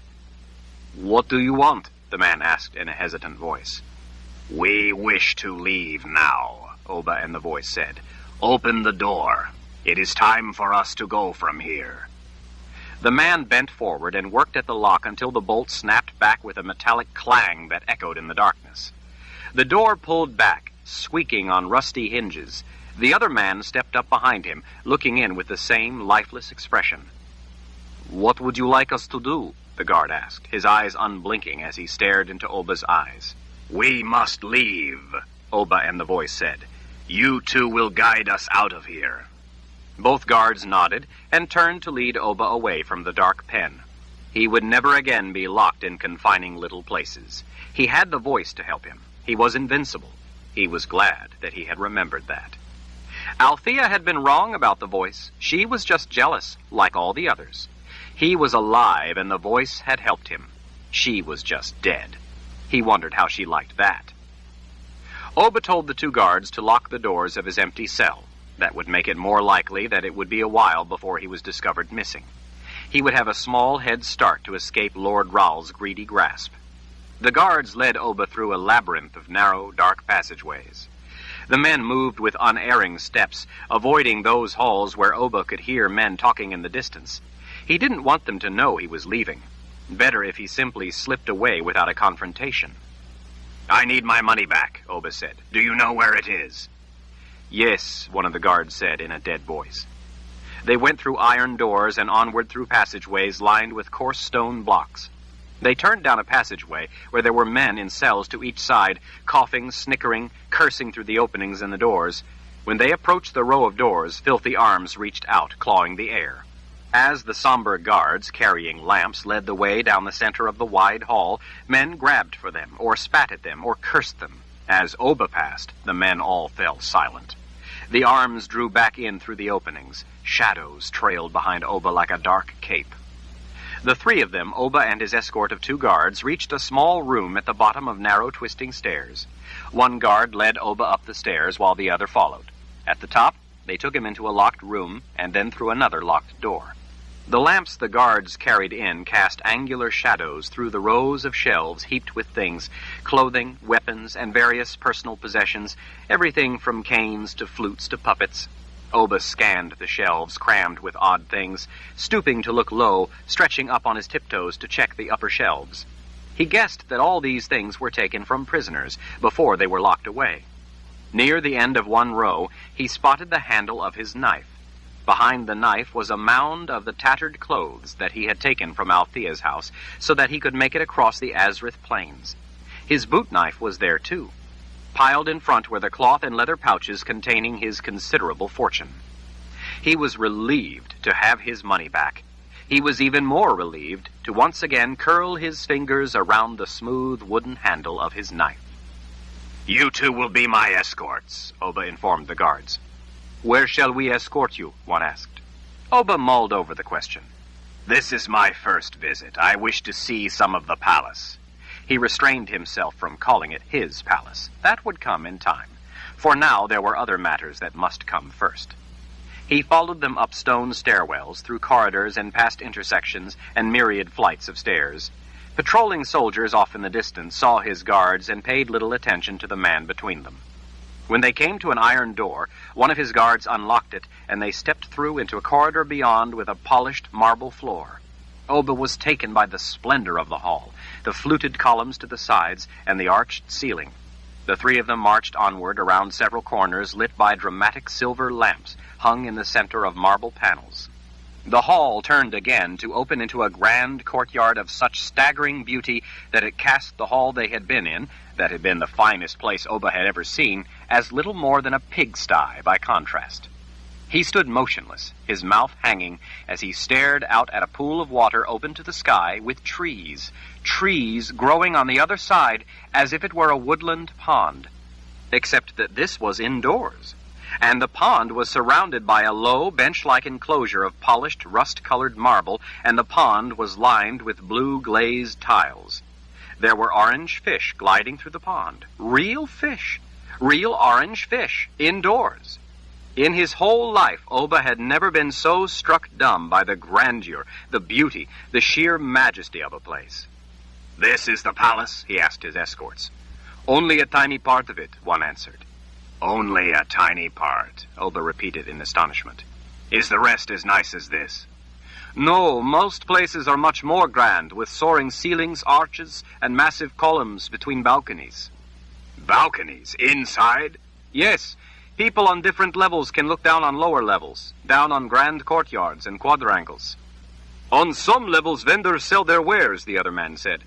B: "What do you want?" the man asked in a hesitant voice. "We wish to leave now," Oba and the voice said. "Open the door. It is time for us to go from here." The man bent forward and worked at the lock until the bolt snapped back with a metallic clang that echoed in the darkness. The door pulled back, squeaking on rusty hinges. The other man stepped up behind him, looking in with the same lifeless expression. "What would you like us to do?" the guard asked, his eyes unblinking as he stared into Oba's eyes. "We must leave," Oba and the voice said. "You two will guide us out of here." Both guards nodded and turned to lead Oba away from the dark pen. He would never again be locked in confining little places. He had the voice to help him. He was invincible. He was glad that he had remembered that. Althea had been wrong about the voice. She was just jealous, like all the others. He was alive, and the voice had helped him. She was just dead. He wondered how she liked that. Oba told the two guards to lock the doors of his empty cell. That would make it more likely that it would be a while before he was discovered missing. He would have a small head start to escape Lord Rowell's greedy grasp. The guards led Oba through a labyrinth of narrow, dark passageways. The men moved with unerring steps, avoiding those halls where Oba could hear men talking in the distance. He didn't want them to know he was leaving. Better if he simply slipped away without a confrontation. "I need my money back," Oba said. "Do you know where it is?" "Yes," one of the guards said in a dead voice. They went through iron doors and onward through passageways lined with coarse stone blocks. They turned down a passageway where there were men in cells to each side, coughing, snickering, cursing through the openings in the doors. When they approached the row of doors, filthy arms reached out, clawing the air. As the somber guards, carrying lamps, led the way down the center of the wide hall, men grabbed for them, or spat at them, or cursed them. As Oba passed, the men all fell silent. The arms drew back in through the openings. Shadows trailed behind Oba like a dark cape. The three of them, Oba and his escort of two guards, reached a small room at the bottom of narrow, twisting stairs. One guard led Oba up the stairs while the other followed. At the top, they took him into a locked room and then through another locked door. The lamps the guards carried in cast angular shadows through the rows of shelves heaped with things, clothing, weapons, and various personal possessions, everything from canes to flutes to puppets. Oba scanned the shelves crammed with odd things, stooping to look low, stretching up on his tiptoes to check the upper shelves. He guessed that all these things were taken from prisoners before they were locked away. Near the end of one row, he spotted the handle of his knife. Behind the knife was a mound of the tattered clothes that he had taken from Althea's house so that he could make it across the Azrith plains. His boot knife was there, too. Piled in front were the cloth and leather pouches containing his considerable fortune. He was relieved to have his money back. He was even more relieved to once again curl his fingers around the smooth wooden handle of his knife. "You two will be my escorts," Oba informed the guards. "Where shall we escort you?" one asked. Oba mulled over the question. "This is my first visit. I wish to see some of the palace." He restrained himself from calling it his palace. That would come in time. For now there were other matters that must come first. He followed them up stone stairwells, through corridors and past intersections and myriad flights of stairs. Patrolling soldiers off in the distance saw his guards and paid little attention to the man between them.
A: When they came to an iron door, one of his guards unlocked it, and they stepped through into a corridor beyond with a polished marble floor. Oba was taken by the splendor of the hall, the fluted columns to the sides, and the arched ceiling. The three of them marched onward around several corners lit by dramatic silver lamps hung in the center of marble panels. The hall turned again to open into a grand courtyard of such staggering beauty that it cast the hall they had been in, that had been the finest place Oba had ever seen, as little more than a pigsty by contrast. He stood motionless, his mouth hanging, as he stared out at a pool of water open to the sky with trees growing on the other side as if it were a woodland pond, except that this was indoors, and the pond was surrounded by a low, bench-like enclosure of polished, rust-colored marble, and the pond was lined with blue glazed tiles. There were orange fish gliding through the pond. Real fish. Real orange fish, indoors. In his whole life, Oba had never been so struck dumb by the grandeur, the beauty, the sheer majesty of a place. "This is the palace?" he asked his escorts. "Only a tiny part of it," one answered. "Only a tiny part," Oba repeated in astonishment. "Is the rest as nice as this?" "No, most places are much more grand, with soaring ceilings, arches, and massive columns between balconies." "Balconies? Inside?" "Yes. People on different levels can look down on lower levels, down on grand courtyards and quadrangles." "On some levels, vendors sell their wares," the other man said.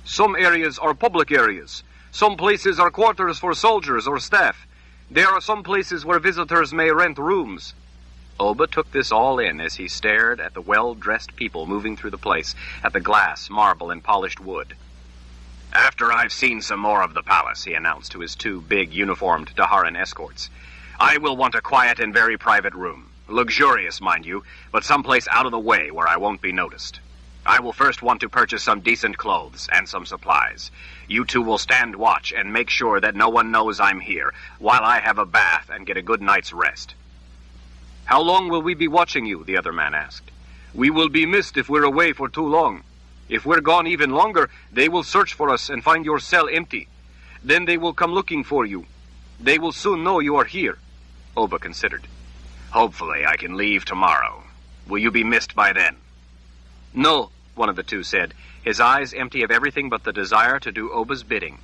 A: "Some areas are public areas. Some places are quarters for soldiers or staff. There are some places where visitors may rent rooms." Oba took this all in as he stared at the well-dressed people moving through the place, at the glass, marble, and polished wood. "After I've seen some more of the palace," he announced to his two big uniformed Daharan escorts, "I will want a quiet and very private room. Luxurious, mind you, but someplace out of the way where I won't be noticed. I will first want to purchase some decent clothes and some supplies. You two will stand watch and make sure that no one knows I'm here, while I have a bath and get a good night's rest." "How long will we be watching you?" the other man asked. "We will be missed if we're away for too long. If we're gone even longer, they will search for us and find your cell empty. Then they will come looking for you. They will soon know you are here." Oba considered. "Hopefully I can leave tomorrow. Will you be missed by then?" "No," one of the two said, his eyes empty of everything but the desire to do Oba's bidding.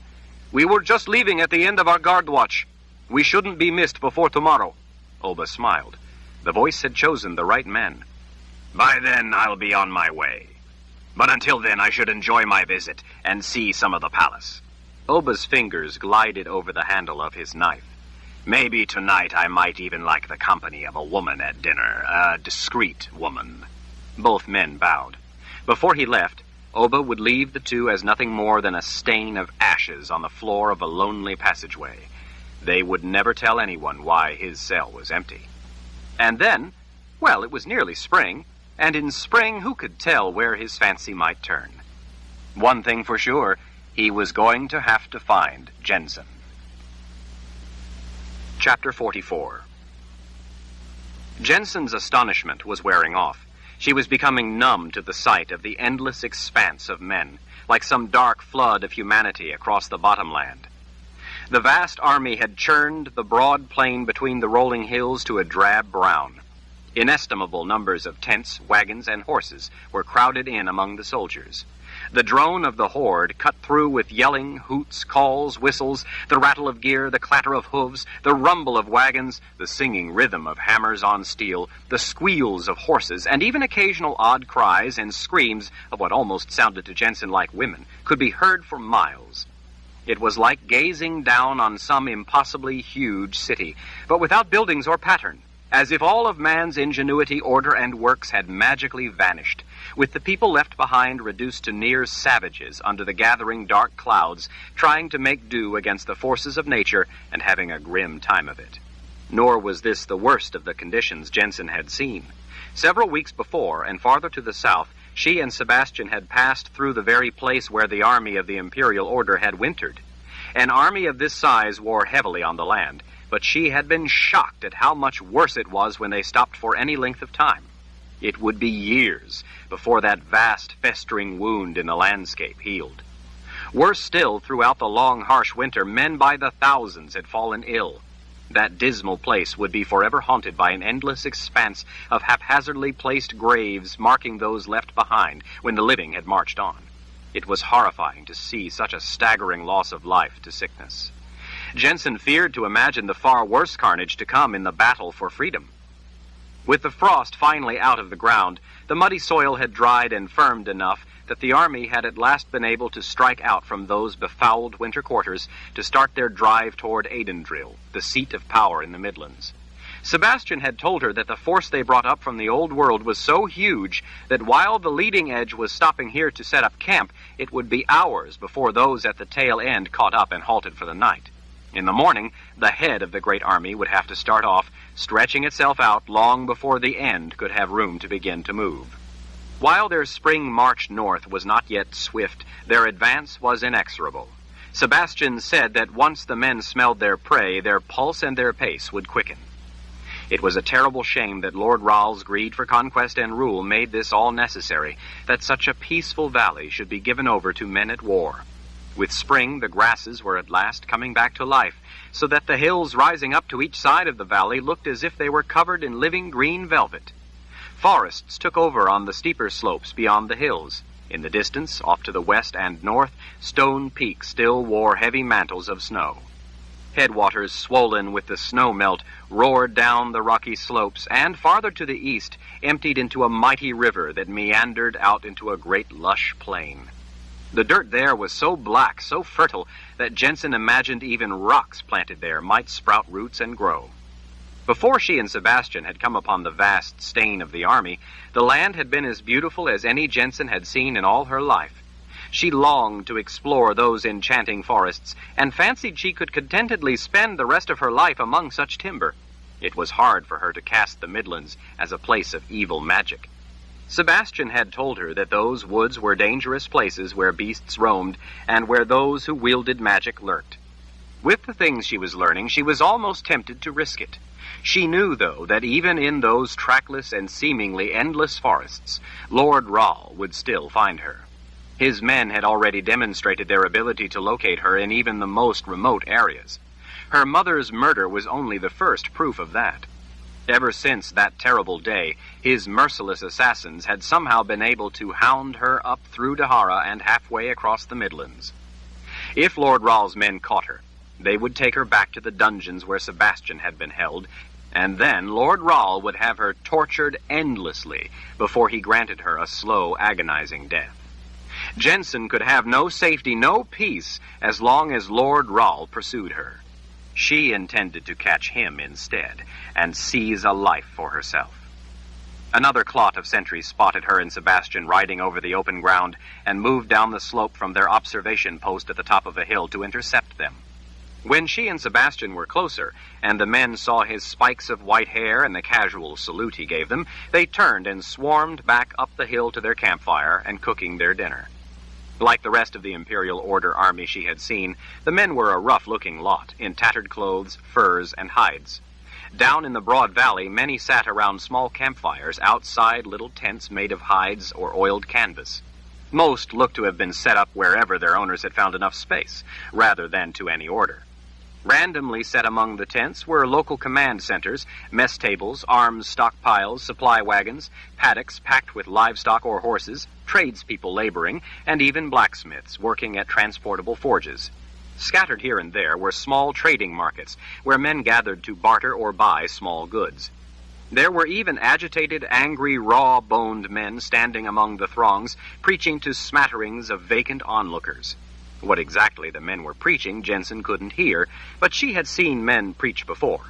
A: "We were just leaving at the end of our guard watch. We shouldn't be missed before tomorrow." Oba smiled. The voice had chosen the right men. "By then I'll be on my way. But until then I should enjoy my visit and see some of the palace." Oba's fingers glided over the handle of his knife. "Maybe tonight I might even like the company of a woman at dinner, a discreet woman." Both men bowed. Before he left, Oba would leave the two as nothing more than a stain of ashes on the floor of a lonely passageway. They would never tell anyone why his cell was empty. And then, well, it was nearly spring, and in spring who could tell where his fancy might turn? One thing for sure, he was going to have to find Jensen. Chapter 44. Jensen's astonishment was wearing off. She was becoming numb to the sight of the endless expanse of men, like some dark flood of humanity across the bottomland. The vast army had churned the broad plain between the rolling hills to a drab brown. Inestimable numbers of tents, wagons, and horses were crowded in among the soldiers. The drone of the horde cut through with yelling, hoots, calls, whistles, the rattle of gear, the clatter of hooves, the rumble of wagons, the singing rhythm of hammers on steel, the squeals of horses, and even occasional odd cries and screams of what almost sounded to Jensen like women could be heard for miles. It was like gazing down on some impossibly huge city, but without buildings or pattern, as if all of man's ingenuity, order, and works had magically vanished, with the people left behind reduced to near savages under the gathering dark clouds, trying to make do against the forces of nature and having a grim time of it. Nor was this the worst of the conditions Jensen had seen. Several weeks before, and farther to the south, she and Sebastian had passed through the very place where the army of the Imperial Order had wintered. An army of this size wore heavily on the land, but she had been shocked at how much worse it was when they stopped for any length of time. It would be years before that vast, festering wound in the landscape healed. Worse still, throughout the long, harsh winter, men by the thousands had fallen ill.
B: That dismal place would be forever haunted by an endless expanse of haphazardly placed graves marking those left behind when the living had marched on. It was horrifying to see such a staggering loss of life to sickness. Jensen feared to imagine the far worse carnage to come in the battle for freedom. With the frost finally out of the ground, the muddy soil had dried and firmed enough that the army had at last been able to strike out from those befouled winter quarters to start their drive toward Adendrill, the seat of power in the Midlands. Sebastian had told her that the force they brought up from the old world was so huge that while the leading edge was stopping here to set up camp, it would be hours before those at the tail end caught up and halted for the night. In the morning, the head of the great army would have to start off, stretching itself out long before the end could have room to begin to move. While their spring march north was not yet swift, their advance was inexorable. Sebastian said that once the men smelled their prey, their pulse and their pace would quicken. It was a terrible shame that Lord Ral's greed for conquest and rule made this all necessary, that such a peaceful valley should be given over to men at war. With spring, the grasses were at last coming back to life, so that the hills rising up to each side of the valley looked as if they were covered in living green velvet. Forests took over on the steeper slopes beyond the hills. In the distance, off to the west and north, Stone Peak still wore heavy mantles of snow. Headwaters swollen with the snow melt roared down the rocky slopes and, farther to the east, emptied into a mighty river that meandered out into a great lush plain. The dirt there was so black, so fertile, that Jensen imagined even rocks planted there might sprout roots and grow. Before she and Sebastian had come upon the vast stain of the army, the land had been as beautiful as any Jensen had seen in all her life. She longed to explore those enchanting forests, and fancied she could contentedly spend the rest of her life among such timber. It was hard for her to cast the Midlands as a place of evil magic. Sebastian had told her that those woods were dangerous places where beasts roamed, and where those who wielded magic lurked. With the things she was learning, she was almost tempted to risk it. She knew, though, that even in those trackless and seemingly endless forests, Lord Ral would still find her. His men had already demonstrated their ability to locate her in even the most remote areas. Her mother's murder was only the first proof of that. Ever since that terrible day, his merciless assassins had somehow been able to hound her up through Dahara and halfway across the Midlands. If Lord Ral's men caught her, they would take her back to the dungeons where Sebastian had been held, and then Lord Ral would have her tortured endlessly before he granted her a slow, agonizing death. Jensen could have no safety, no peace, as long as Lord Ral pursued her. She intended to catch him instead, and seize a life for herself. Another clot of sentries spotted her and Sebastian riding over the open ground, and moved down the slope from their observation post at the top of a hill to intercept them. When she and Sebastian were closer, and the men saw his spikes of white hair and the casual salute he gave them, they turned and swarmed back up the hill to their campfire and cooking their dinner. Like the rest of the Imperial Order army she had seen, the men were a rough-looking lot, in tattered clothes, furs, and hides. Down in the broad valley, many sat around small campfires outside little tents made of hides or oiled canvas. Most looked to have been set up wherever their owners had found enough space, rather than to any order. Randomly set among the tents were local command centers, mess tables, arms stockpiles, supply wagons, paddocks packed with livestock or horses, tradespeople laboring, and even blacksmiths working at transportable forges. Scattered here and there were small trading markets where men gathered to barter or buy small goods. There were even agitated, angry, raw-boned men standing among the throngs, preaching to smatterings of vacant onlookers. What exactly the men were preaching, Jensen couldn't hear, but she had seen men preach before.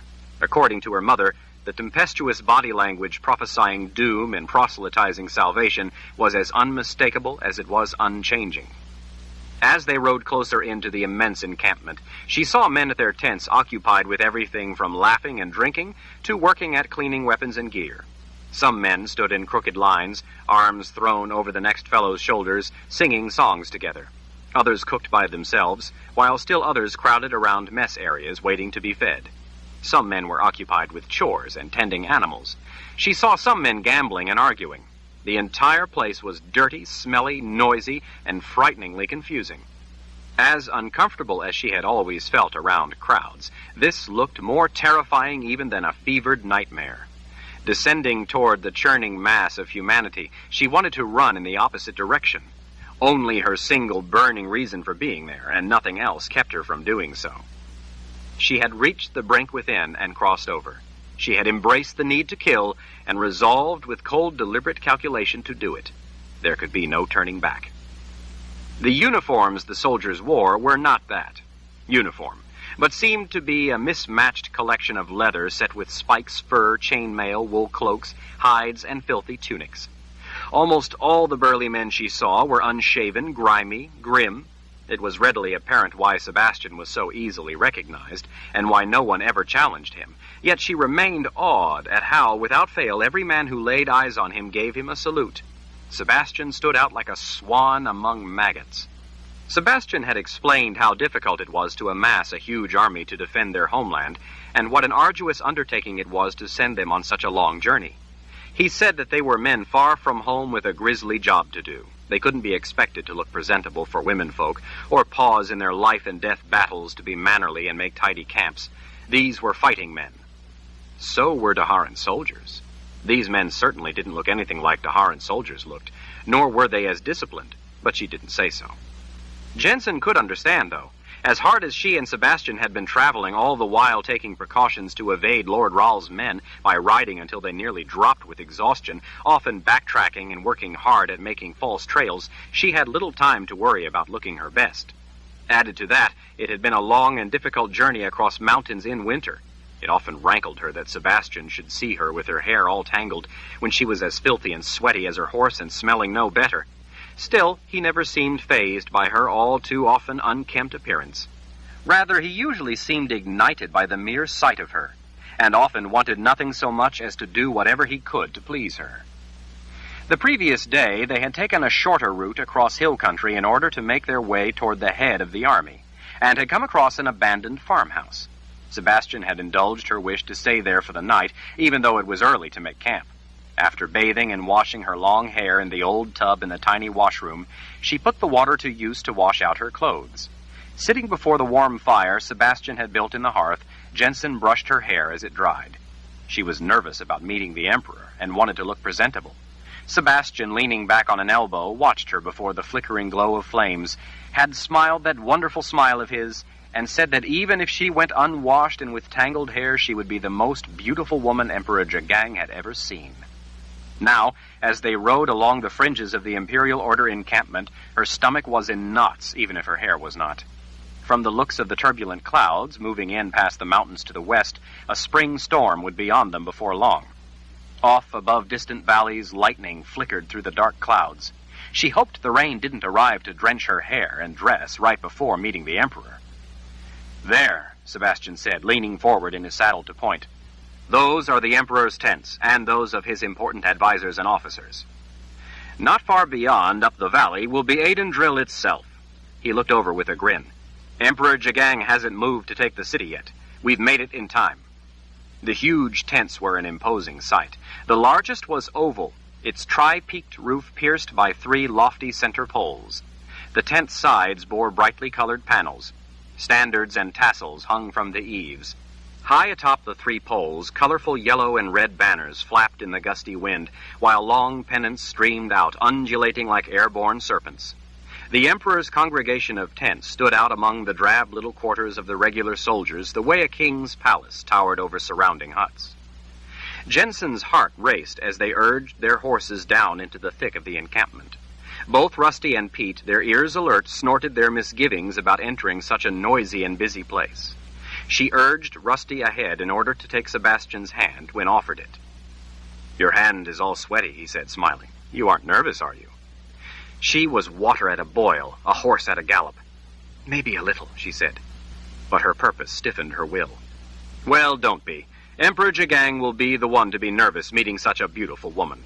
B: According to her mother, the tempestuous body language prophesying doom and proselytizing salvation was as unmistakable as it was unchanging. As they rode closer into the immense encampment, she saw men at their tents occupied with everything from laughing and drinking to working at cleaning weapons and gear. Some men stood in crooked lines, arms thrown over the next fellow's shoulders, singing songs together. Others cooked by themselves, while still others crowded around mess areas waiting to be fed. Some men were occupied with chores and tending animals. She saw some men gambling and arguing. The entire place was dirty, smelly, noisy, and frighteningly confusing. As uncomfortable as she had always felt around crowds, this looked more terrifying even than a fevered nightmare. Descending toward the churning mass of humanity, she wanted to run in the opposite direction. Only her single burning reason for being there, and nothing else, kept her from doing so. She had reached the brink within and crossed over. She had embraced the need to kill and resolved with cold, deliberate calculation to do it. There could be no turning back. The uniforms the soldiers wore were not that uniform, but seemed to be a mismatched collection of leather set with spikes, fur, chainmail, wool cloaks, hides, and filthy tunics. Almost all the burly men she saw were unshaven, grimy, grim. It was readily apparent why Sebastian was so easily recognized, and why no one ever challenged him. Yet she remained awed at how, without fail, every man who laid eyes on him gave him a salute. Sebastian stood out like a swan among maggots. Sebastian had explained how difficult it was to amass a huge army to defend their homeland, and what an arduous undertaking it was to send them on such a long journey. He said that they were men far from home with a grisly job to do. They couldn't be expected to look presentable for womenfolk, or pause in their life-and-death battles to be mannerly and make tidy camps. These were fighting men. So were Daharan soldiers. These men certainly didn't look anything like Daharan soldiers looked, nor were they as disciplined, but she didn't say so. Jensen could understand, though. As hard as she and Sebastian had been traveling, all the while taking precautions to evade Lord Ral's men by riding until they nearly dropped with exhaustion, often backtracking and working hard at making false trails, she had little time to worry about looking her best. Added to that, it had been a long and difficult journey across mountains in winter. It often rankled her that Sebastian should see her with her hair all tangled, when she was as filthy and sweaty as her horse and smelling no better. Still, he never seemed fazed by her all too often unkempt appearance. Rather, he usually seemed ignited by the mere sight of her, and often wanted nothing so much as to do whatever he could to please her. The previous day, they had taken a shorter route across hill country in order to make their way toward the head of the army, and had come across an abandoned farmhouse. Sebastian had indulged her wish to stay there for the night, even though it was early to make camp. After bathing and washing her long hair in the old tub in the tiny washroom, she put the water to use to wash out her clothes. Sitting before the warm fire Sebastian had built in the hearth, Jensen brushed her hair as it dried. She was nervous about meeting the Emperor and wanted to look presentable. Sebastian, leaning back on an elbow, watched her before the flickering glow of flames, had smiled that wonderful smile of his, and said that even if she went unwashed and with tangled hair, she would be the most beautiful woman Emperor Jagang had ever seen. Now, as they rode along the fringes of the Imperial Order encampment, her stomach was in knots, even if her hair was not. From the looks of the turbulent clouds, moving in past the mountains to the west, a spring storm would be on them before long. Off above distant valleys, lightning flickered through the dark clouds. She hoped the rain didn't arrive to drench her hair and dress right before meeting the Emperor. "There," Sebastian said, leaning forward in his saddle to point. "Those are the Emperor's tents, and those of his important advisors and officers. Not far beyond, up the valley, will be Aidendrill itself." He looked over with a grin. "Emperor Jagang hasn't moved to take the city yet. We've made it in time." The huge tents were an imposing sight. The largest was oval, its tri-peaked roof pierced by 3 lofty center poles. The tent sides bore brightly colored panels. Standards and tassels hung from the eaves. High atop the 3 poles, colorful yellow and red banners flapped in the gusty wind, while long pennants streamed out, undulating like airborne serpents. The Emperor's congregation of tents stood out among the drab little quarters of the regular soldiers, the way a king's palace towered over surrounding huts. Jensen's heart raced as they urged their horses down into the thick of the encampment. Both Rusty and Pete, their ears alert, snorted their misgivings about entering such a noisy and busy place. She urged Rusty ahead in order to take Sebastian's hand when offered it. "Your hand is all sweaty," he said, smiling. "You aren't nervous, are you?" She was water at a boil, a horse at a gallop. "Maybe a little," she said. But her purpose stiffened her will. "Well, don't be. Emperor Jagang will be the one to be nervous meeting such a beautiful woman."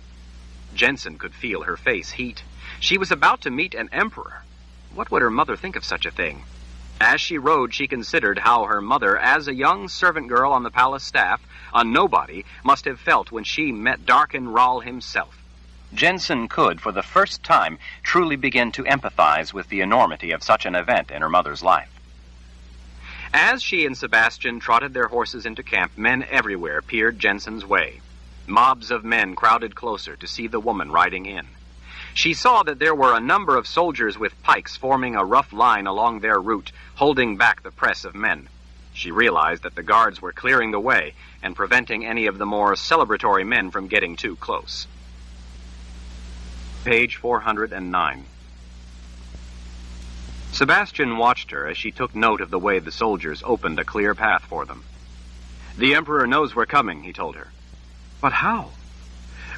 B: Jensen could feel her face heat. She was about to meet an emperor. What would her mother think of such a thing? As she rode, she considered how her mother, as a young servant girl on the palace staff, a nobody, must have felt when she met Darkin Ral himself.
A: Jensen could, for the first time, truly begin to empathize with the enormity of such an event in her mother's life. As she and Sebastian trotted their horses into camp, men everywhere peered Jensen's way. Mobs of men crowded closer to see the woman riding in. She saw that there were a number of soldiers with pikes forming a rough line along their route, holding back the press of men. She realized that the guards were clearing the way and preventing any of the more celebratory men from getting too close. Page 409. Sebastian watched her as she took note of the way the soldiers opened a clear path for them. "The Emperor knows we're coming," he told her. "But how?"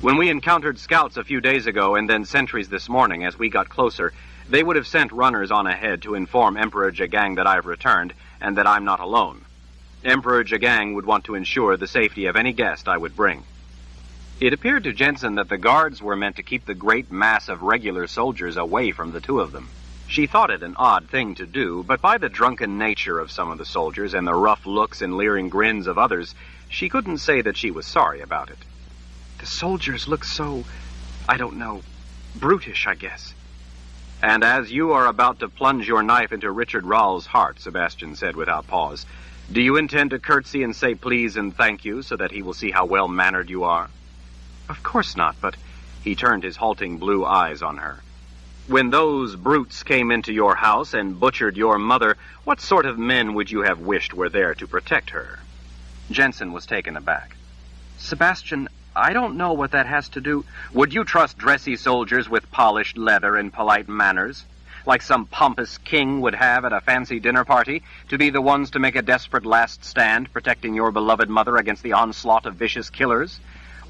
A: "When we encountered scouts a few days ago and then sentries this morning as we got closer, they would have sent runners on ahead to inform Emperor Jagang that I've returned and that I'm not alone. Emperor Jagang would want to ensure the safety of any guest I would bring." It appeared to Jensen that the guards were meant to keep the great mass of regular soldiers away from the two of them. She thought it an odd thing to do, but by the drunken nature of some of the soldiers and the rough looks and leering grins of others, she couldn't say that she was sorry about it. "The soldiers look so, I don't know, brutish, I guess." "And as you are about to plunge your knife into Richard Rawle's heart," Sebastian said without pause, "do you intend to curtsy and say please and thank you so that he will see how well-mannered you are?" "Of course not, but—" He turned his halting blue eyes on her. "When those brutes came into your house and butchered your mother, what sort of men would you have wished were there to protect her?" Jensen was taken aback. "Sebastian, I don't know what that has to do—" "Would you trust dressy soldiers with polished leather and polite manners, like some pompous king would have at a fancy dinner party, to be the ones to make a desperate last stand, protecting your beloved mother against the onslaught of vicious killers?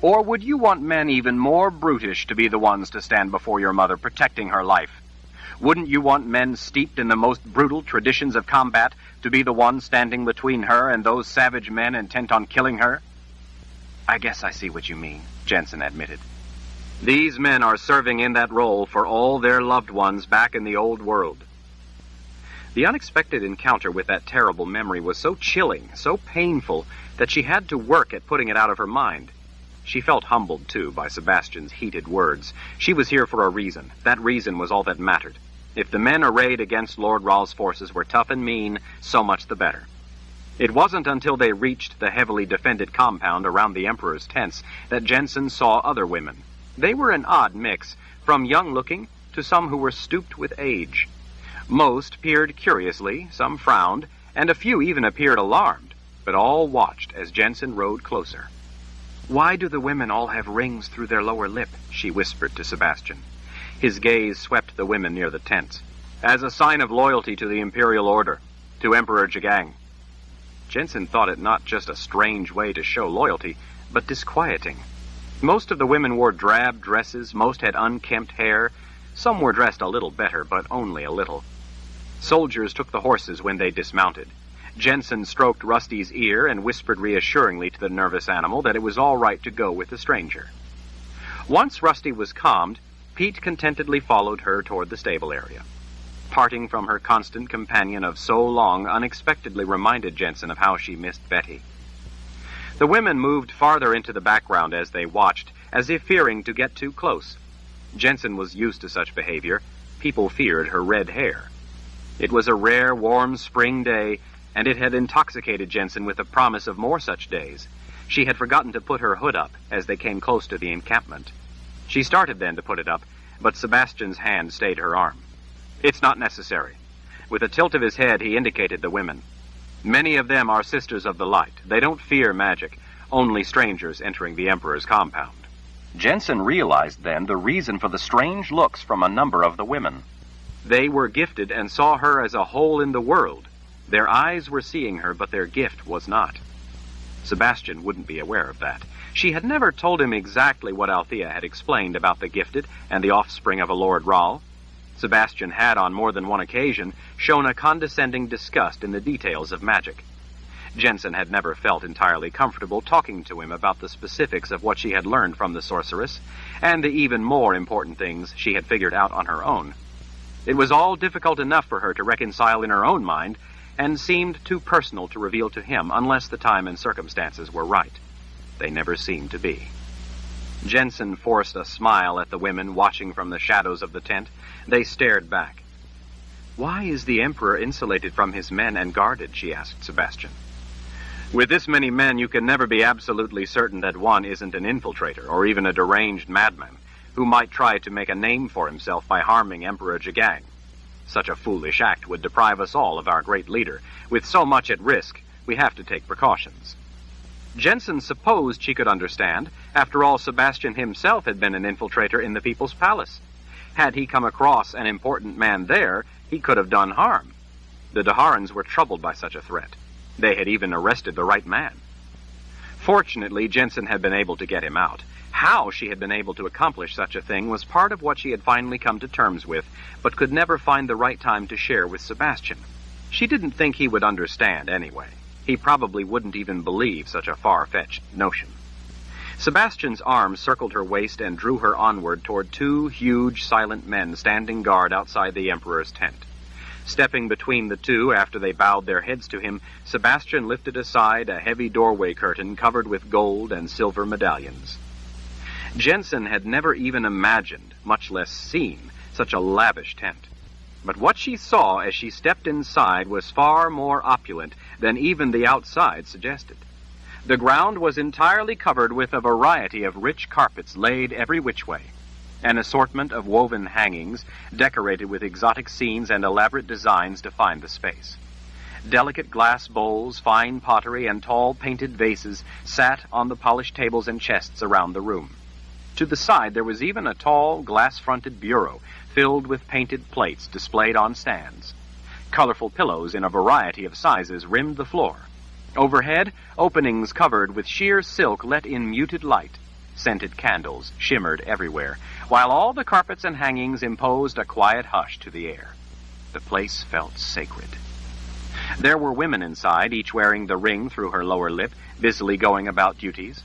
A: Or would you want men even more brutish to be the ones to stand before your mother, protecting her life? Wouldn't you want men steeped in the most brutal traditions of combat to be the ones standing between her and those savage men intent on killing her?" "I guess I see what you mean," Jensen admitted. "These men are serving in that role for all their loved ones back in the old world." The unexpected encounter with that terrible memory was so chilling, so painful, that she had to work at putting it out of her mind. She felt humbled, too, by Sebastian's heated words. She was here for a reason. That reason was all that mattered. If the men arrayed against Lord Rawle's forces were tough and mean, so much the better. It wasn't until they reached the heavily defended compound around the Emperor's tents that Jensen saw other women. They were an odd mix, from young-looking to some who were stooped with age. Most peered curiously, some frowned, and a few even appeared alarmed, but all watched as Jensen rode closer. "Why do the women all have rings through their lower lip?" she whispered to Sebastian. His gaze swept the women near the tents. "As a sign of loyalty to the Imperial Order, to Emperor Jagang." Jensen thought it not just a strange way to show loyalty, but disquieting. Most of the women wore drab dresses, most had unkempt hair. Some were dressed a little better, but only a little. Soldiers took the horses when they dismounted. Jensen stroked Rusty's ear and whispered reassuringly to the nervous animal that it was all right to go with the stranger. Once Rusty was calmed, Pete contentedly followed her toward the stable area. Parting from her constant companion of so long unexpectedly reminded Jensen of how she missed Betty. The women moved farther into the background as they watched, as if fearing to get too close. Jensen was used to such behavior. People feared her red hair. It was a rare, warm spring day, and it had intoxicated Jensen with the promise of more such days. She had forgotten to put her hood up as they came close to the encampment. She started then to put it up, but Sebastian's hand stayed her arm. "It's not necessary." With a tilt of his head, he indicated the women. "Many of them are Sisters of the Light. They don't fear magic, only strangers entering the Emperor's compound." Jensen realized then the reason for the strange looks from a number of the women. They were gifted and saw her as a whole in the world. Their eyes were seeing her, but their gift was not. Sebastian wouldn't be aware of that. She had never told him exactly what Althea had explained about the gifted and the offspring of a Lord Rawle. Sebastian had, on more than one occasion, shown a condescending disgust in the details of magic. Jensen had never felt entirely comfortable talking to him about the specifics of what she had learned from the sorceress, and the even more important things she had figured out on her own. It was all difficult enough for her to reconcile in her own mind, and seemed too personal to reveal to him unless the time and circumstances were right. They never seemed to be. Jensen forced a smile at the women watching from the shadows of the tent. They stared back. "Why is the Emperor insulated from his men and guarded?" she asked Sebastian. "With this many men, you can never be absolutely certain that one isn't an infiltrator or even a deranged madman who might try to make a name for himself by harming Emperor Jagang. Such a foolish act would deprive us all of our great leader. With so much at risk, we have to take precautions." Jensen supposed she could understand. After all, Sebastian himself had been an infiltrator in the People's Palace. Had he come across an important man there, he could have done harm. The Daharans were troubled by such a threat. They had even arrested the right man. Fortunately, Jensen had been able to get him out. How she had been able to accomplish such a thing was part of what she had finally come to terms with, but could never find the right time to share with Sebastian. She didn't think he would understand anyway. He probably wouldn't even believe such a far-fetched notion. Sebastian's arm circled her waist and drew her onward toward two huge, silent men standing guard outside the Emperor's tent. Stepping between the two after they bowed their heads to him, Sebastian lifted aside a heavy doorway curtain covered with gold and silver medallions. Jensen had never even imagined, much less seen, such a lavish tent. But what she saw as she stepped inside was far more opulent than even the outside suggested. The ground was entirely covered with a variety of rich carpets laid every which way. An assortment of woven hangings, decorated with exotic scenes and elaborate designs, defined the space. Delicate glass bowls, fine pottery, and tall painted vases sat on the polished tables and chests around the room. To the side there was even a tall, glass-fronted bureau filled with painted plates displayed on stands. Colorful pillows in a variety of sizes rimmed the floor. Overhead, openings covered with sheer silk let in muted light. Scented candles shimmered everywhere, while all the carpets and hangings imposed a quiet hush to the air. The place felt sacred. There were women inside, each wearing the ring through her lower lip, busily going about duties.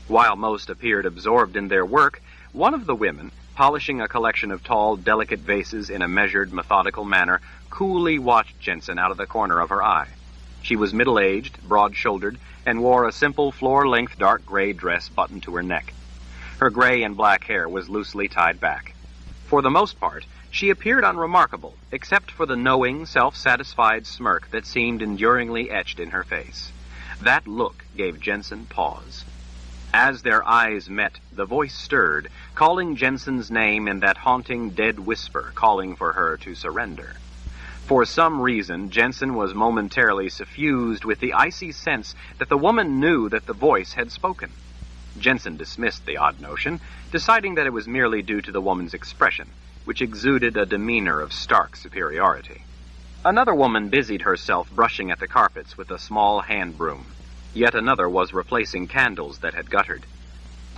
A: While most appeared absorbed in their work, one of the women, polishing a collection of tall, delicate vases in a measured, methodical manner, coolly watched Jensen out of the corner of her eye. She was middle-aged, broad-shouldered, and wore a simple floor-length dark gray dress buttoned to her neck. Her gray and black hair was loosely tied back. For the most part, she appeared unremarkable, except for the knowing, self-satisfied smirk that seemed enduringly etched in her face. That look gave Jensen pause. As their eyes met, the voice stirred, calling Jensen's name in that haunting dead whisper, calling for her to surrender. For some reason, Jensen was momentarily suffused with the icy sense that the woman knew that the voice had spoken. Jensen dismissed the odd notion, deciding that it was merely due to the woman's expression, which exuded a demeanor of stark superiority. Another woman busied herself brushing at the carpets with a small hand broom. Yet another was replacing candles that had guttered.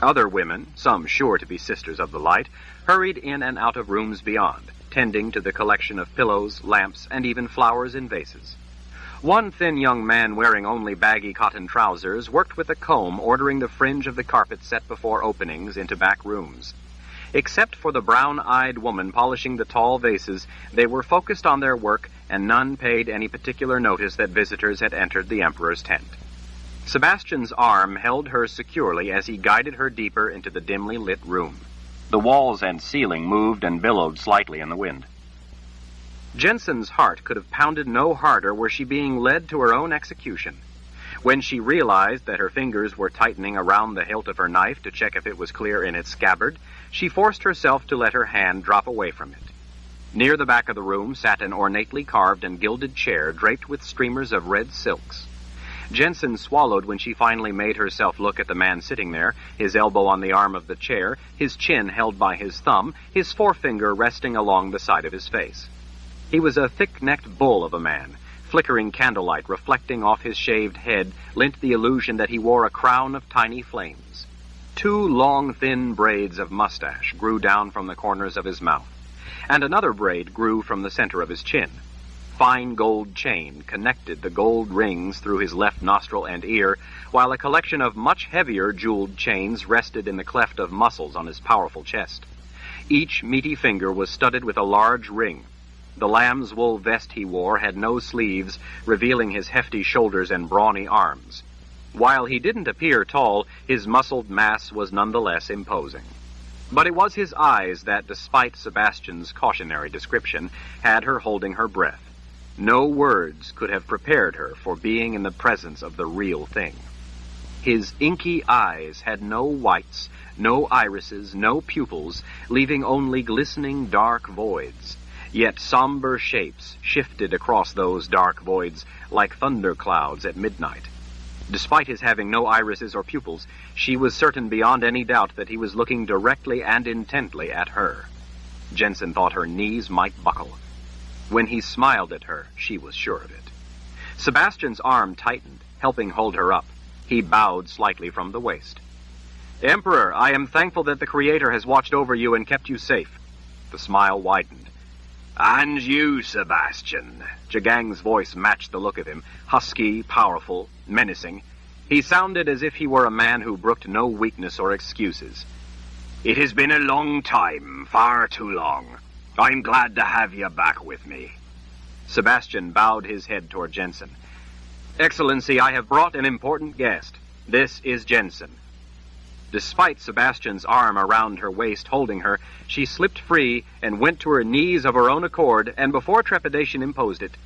A: Other women, some sure to be sisters of the light, hurried in and out of rooms beyond, tending to the collection of pillows, lamps, and even flowers in vases. One thin young man wearing only baggy cotton trousers worked with a comb ordering the fringe of the carpet set before openings into back rooms. Except for the brown-eyed woman polishing the tall vases, they were focused on their work, and none paid any particular notice that visitors had entered the Emperor's tent. Sebastian's arm held her securely as he guided her deeper into the dimly lit room. The walls and ceiling moved and billowed slightly in the wind. Jensen's heart could have pounded no harder were she being led to her own execution. When she realized that her fingers were tightening around the hilt of her knife to check if it was clear in its scabbard, she forced herself to let her hand drop away from it. Near the back of the room sat an ornately carved and gilded chair draped with streamers of red silks. Jensen swallowed when she finally made herself look at the man sitting there, his elbow on the arm of the chair, his chin held by his thumb, his forefinger resting along the side of his face. He was a thick-necked bull of a man. Flickering candlelight reflecting off his shaved head lent the illusion that he wore a crown of tiny flames. 2 long, thin braids of mustache grew down from the corners of his mouth, and another braid grew from the center of his chin. Fine gold chain connected the gold rings through his left nostril and ear, while a collection of much heavier jeweled chains rested in the cleft of muscles on his powerful chest. Each meaty finger was studded with a large ring. The lamb's wool vest he wore had no sleeves, revealing his hefty shoulders and brawny arms. While he didn't appear tall, his muscled mass was nonetheless imposing. But it was his eyes that, despite Sebastian's cautionary description, had her holding her breath. No words could have prepared her for being in the presence of the real thing. His inky eyes had no whites, no irises, no pupils, leaving only glistening dark voids. Yet somber shapes shifted across those dark voids like thunderclouds at midnight. Despite his having no irises or pupils, she was certain beyond any doubt that he was looking directly and intently at her. Jensen thought her knees might buckle. When he smiled at her, she was sure of it. Sebastian's arm tightened, helping hold her up. He bowed slightly from the waist. "Emperor, I am thankful that the Creator has watched over you and kept you safe." The smile widened. "And you, Sebastian." Jagang's voice matched the look of him, husky, powerful, menacing. He sounded as if he were a man who brooked no weakness or excuses. "It has been a long time, far too long. I'm glad to have you back with me." Sebastian bowed his head toward Jensen. "Excellency, I have brought an important guest. This is Jensen." Despite Sebastian's arm around her waist holding her, she slipped free and went to her knees of her own accord, and before trepidation imposed it,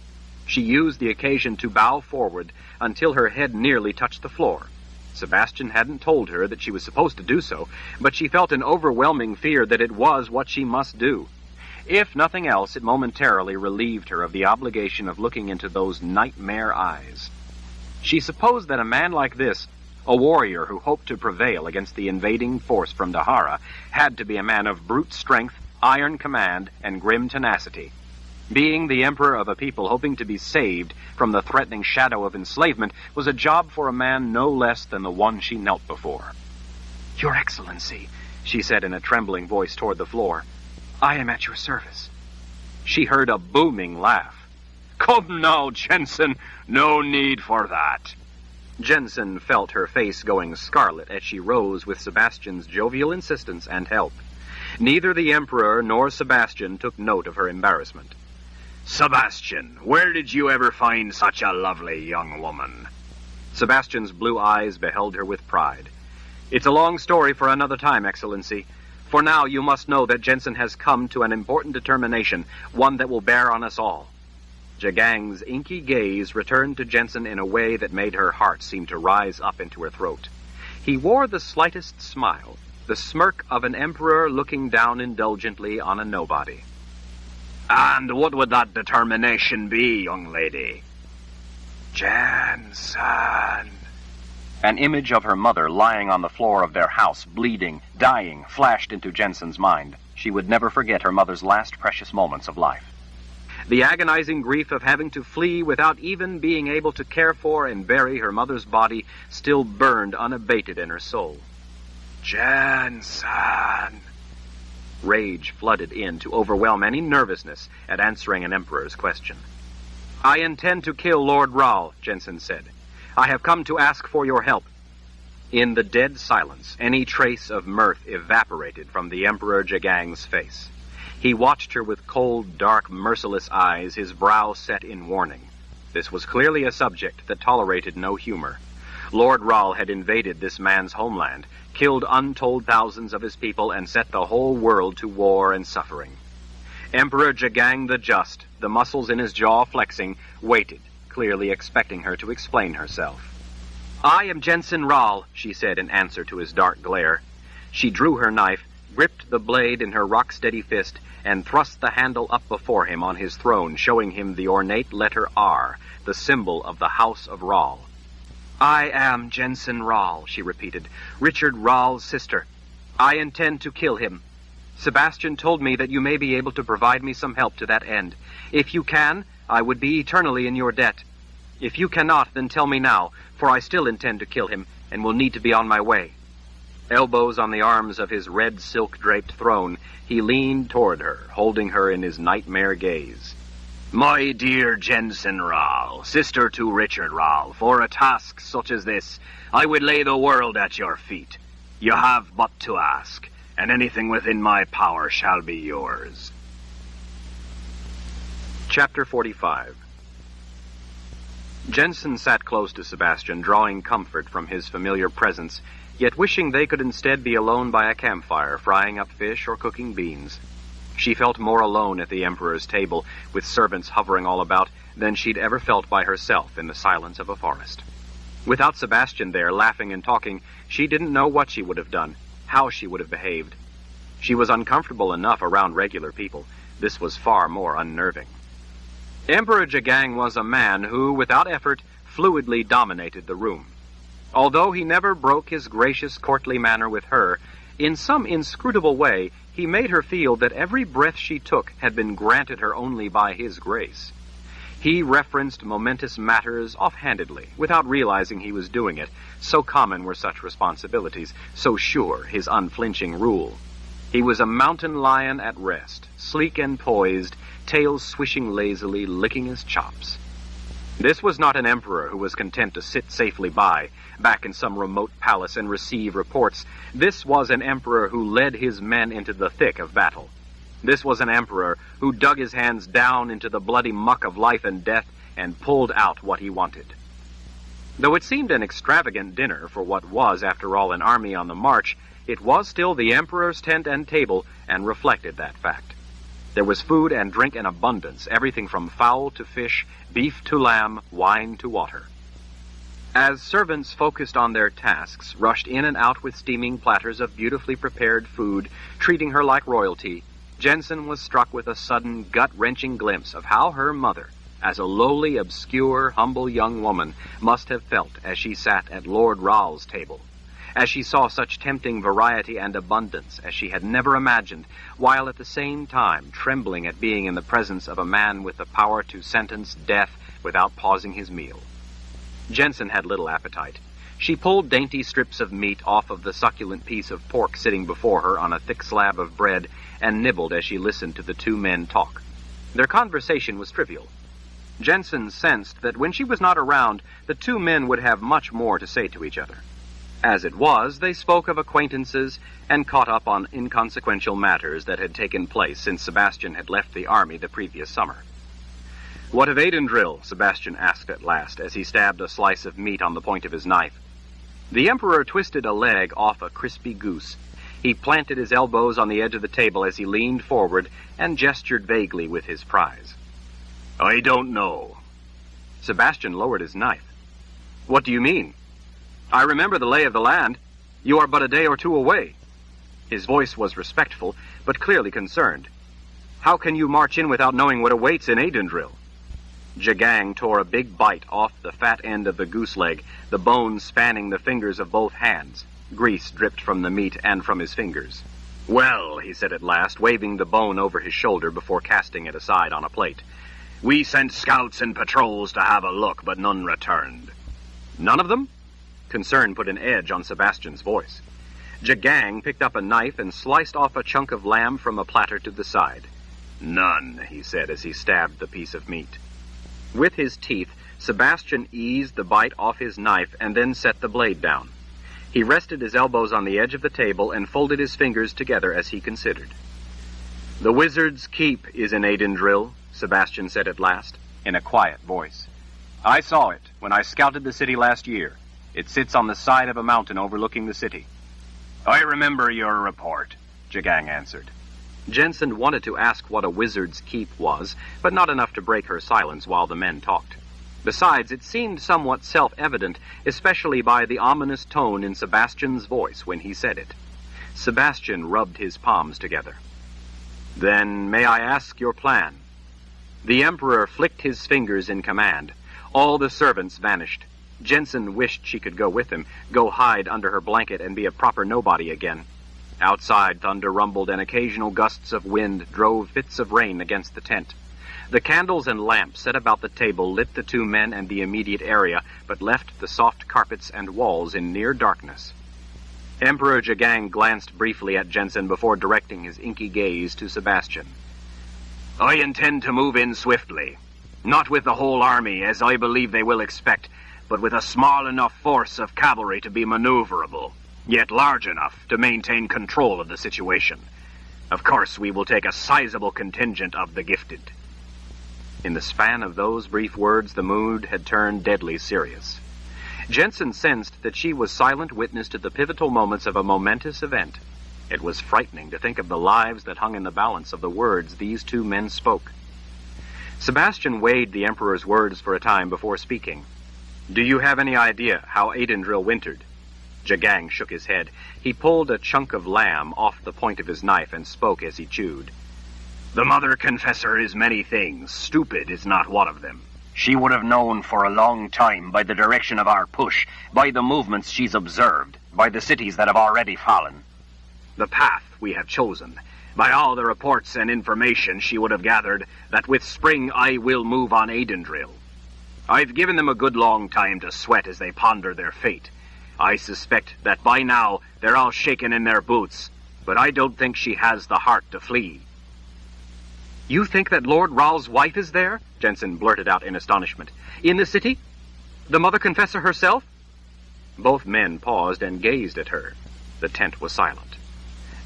A: she used the occasion to bow forward until her head nearly touched the floor. Sebastian hadn't told her that she was supposed to do so, but she felt an overwhelming fear that it was what she must do. If nothing else, it momentarily relieved her of the obligation of looking into those nightmare eyes. She supposed that a man like this, a warrior who hoped to prevail against the invading force from Dahara, had to be a man of brute strength, iron command, and grim tenacity. Being the emperor of a people hoping to be saved from the threatening shadow of enslavement was a job for a man no less than the one she knelt before. "Your Excellency," she said in a trembling voice toward the floor, "I am at your service." She heard a booming laugh. "Come now, Jensen, no need for that." Jensen felt her face going scarlet as she rose with Sebastian's jovial insistence and help. Neither the Emperor nor Sebastian took note of her embarrassment. "Sebastian, where did you ever find such a lovely young woman?" Sebastian's blue eyes beheld her with pride. "It's a long story for another time, Excellency. For now you must know that Jensen has come to an important determination, one that will bear on us all." Jagang's inky gaze returned to Jensen in a way that made her heart seem to rise up into her throat. He wore the slightest smile, the smirk of an emperor looking down indulgently on a nobody. "And what would that determination be, young lady?" "Jensen." An image of her mother lying on the floor of their house, bleeding, dying, flashed into Jensen's mind. She would never forget her mother's last precious moments of life. The agonizing grief of having to flee without even being able to care for and bury her mother's body still burned unabated in her soul. "Jensen." Rage flooded in to overwhelm any nervousness at answering an emperor's question. "I intend to kill Lord Rahl," Jensen said. "I have come to ask for your help." In the dead silence, any trace of mirth evaporated from the Emperor Jagang's face. He watched her with cold, dark, merciless eyes, his brow set in warning. This was clearly a subject that tolerated no humor. Lord Rahl had invaded this man's homeland, killed untold thousands of his people, and set the whole world to war and suffering. Emperor Jagang the Just, the muscles in his jaw flexing, waited, clearly expecting her to explain herself. "I am Jensen Rahl," she said in answer to his dark glare. She drew her knife, gripped the blade in her rock-steady fist, and thrust the handle up before him on his throne, showing him the ornate letter R, the symbol of the House of Rahl. "I am Jensen Rahl," she repeated, "Richard Rahl's sister. I intend to kill him. Sebastian told me that you may be able to provide me some help to that end. If you can, I would be eternally in your debt. If you cannot, then tell me now, for I still intend to kill him, and will need to be on my way." Elbows on the arms of his red silk-draped throne, he leaned toward her, holding her in his nightmare gaze. "My dear Jensen Rahl, sister to Richard Rahl, for a task such as this, I would lay the world at your feet. You have but to ask, and anything within my power shall be yours." Chapter 45. Jensen sat close to Sebastian, drawing comfort from his familiar presence, yet wishing they could instead be alone by a campfire, frying up fish or cooking beans. She felt more alone at the Emperor's table, with servants hovering all about, than she'd ever felt by herself in the silence of a forest. Without Sebastian there, laughing and talking, she didn't know what she would have done, how she would have behaved. She was uncomfortable enough around regular people. This was far more unnerving. Emperor Jagang was a man who, without effort, fluidly dominated the room. Although he never broke his gracious, courtly manner with her, in some inscrutable way, he made her feel that every breath she took had been granted her only by his grace. He referenced momentous matters offhandedly, without realizing he was doing it. So common were such responsibilities, so sure his unflinching rule. He was a mountain lion at rest, sleek and poised, tail swishing lazily, licking his chops. This was not an emperor who was content to sit safely by, back in some remote palace and receive reports. This was an emperor who led his men into the thick of battle. This was an emperor who dug his hands down into the bloody muck of life and death and pulled out what he wanted. Though it seemed an extravagant dinner for what was, after all, an army on the march, it was still the emperor's tent and table and reflected that fact. There was food and drink in abundance, everything from fowl to fish, beef to lamb, wine to water. As servants focused on their tasks, rushed in and out with steaming platters of beautifully prepared food, treating her like royalty, Jensen was struck with a sudden, gut-wrenching glimpse of how her mother, as a lowly, obscure, humble young woman, must have felt as she sat at Lord Ral's table, as she saw such tempting variety and abundance as she had never imagined, while at the same time trembling at being in the presence of a man with the power to sentence death without pausing his meal. Jensen had little appetite. She pulled dainty strips of meat off of the succulent piece of pork sitting before her on a thick slab of bread and nibbled as she listened to the two men talk. Their conversation was trivial. Jensen sensed that when she was not around, the two men would have much more to say to each other. As it was, they spoke of acquaintances and caught up on inconsequential matters that had taken place since Sebastian had left the army the previous summer. "What of Aidendrill?" Sebastian asked at last, as he stabbed a slice of meat on the point of his knife. The Emperor twisted a leg off a crispy goose. He planted his elbows on the edge of the table as he leaned forward and gestured vaguely with his prize. "I don't know." Sebastian lowered his knife. "What do you mean?" "I remember the lay of the land. You are but a day or two away." His voice was respectful, but clearly concerned. "How can you march in without knowing what awaits in Aidendrill?" Jagang tore a big bite off the fat end of the goose leg, the bone spanning the fingers of both hands. Grease dripped from the meat and from his fingers. "Well," he said at last, waving the bone over his shoulder before casting it aside on a plate, "we sent scouts and patrols to have a look, but none returned." "None of them?" Concern put an edge on Sebastian's voice. Jagang picked up a knife and sliced off a chunk of lamb from a platter to the side. "None," he said as he stabbed the piece of meat. With his teeth, Sebastian eased the bite off his knife and then set the blade down. He rested his elbows on the edge of the table and folded his fingers together as he considered. "The Wizard's Keep is in Aidendrill," Sebastian said at last, in a quiet voice. "I saw it when I scouted the city last year. It sits on the side of a mountain overlooking the city." "I remember your report," Jagang answered. Jensen wanted to ask what a wizard's keep was, but not enough to break her silence while the men talked. Besides, it seemed somewhat self-evident, especially by the ominous tone in Sebastian's voice when he said it. Sebastian rubbed his palms together. "Then may I ask your plan?" The Emperor flicked his fingers in command. All the servants vanished. Jensen wished she could go with him, go hide under her blanket and be a proper nobody again. Outside, thunder rumbled and occasional gusts of wind drove fits of rain against the tent. The candles and lamps set about the table lit the two men and the immediate area, but left the soft carpets and walls in near darkness. Emperor Jagang glanced briefly at Jensen before directing his inky gaze to Sebastian. "I intend to move in swiftly. Not with the whole army, as I believe they will expect, but with a small enough force of cavalry to be maneuverable, yet large enough to maintain control of the situation. Of course, we will take a sizable contingent of the gifted." In the span of those brief words, the mood had turned deadly serious. Jensen sensed that she was silent witness to the pivotal moments of a momentous event. It was frightening to think of the lives that hung in the balance of the words these two men spoke. Sebastian weighed the Emperor's words for a time before speaking. "Do you have any idea how Adendril wintered?" Jagang shook his head. He pulled a chunk of lamb off the point of his knife and spoke as he chewed. "The Mother Confessor is many things. Stupid is not one of them. She would have known for a long time by the direction of our push, by the movements she's observed, by the cities that have already fallen. The path we have chosen. By all the reports and information she would have gathered that with spring I will move on Adendril. I've given them a good long time to sweat as they ponder their fate. I suspect that by now they're all shaken in their boots, but I don't think she has the heart to flee." "You think that Lord Ral's wife is there?" Jensen blurted out in astonishment. "In the city? The Mother Confessor herself?" Both men paused and gazed at her. The tent was silent.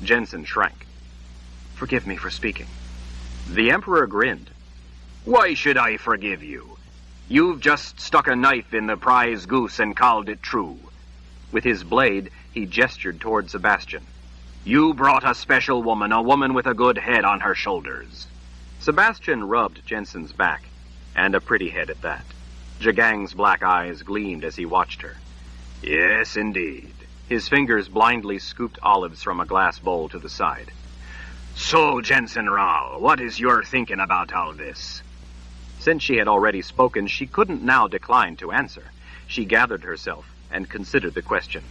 A: Jensen shrank. "Forgive me for speaking." The Emperor grinned. "Why should I forgive you? You've just stuck a knife in the prize goose and called it true." With his blade, he gestured toward Sebastian. "You brought a special woman, a woman with a good head on her shoulders." Sebastian rubbed Jensen's back, and a pretty head at that. Jagang's black eyes gleamed as he watched her. "Yes, indeed." His fingers blindly scooped olives from a glass bowl to the side. "So, Jensen Ral, what is your thinking about all this?" Since she had already spoken, she couldn't now decline to answer. She gathered herself and considered the question.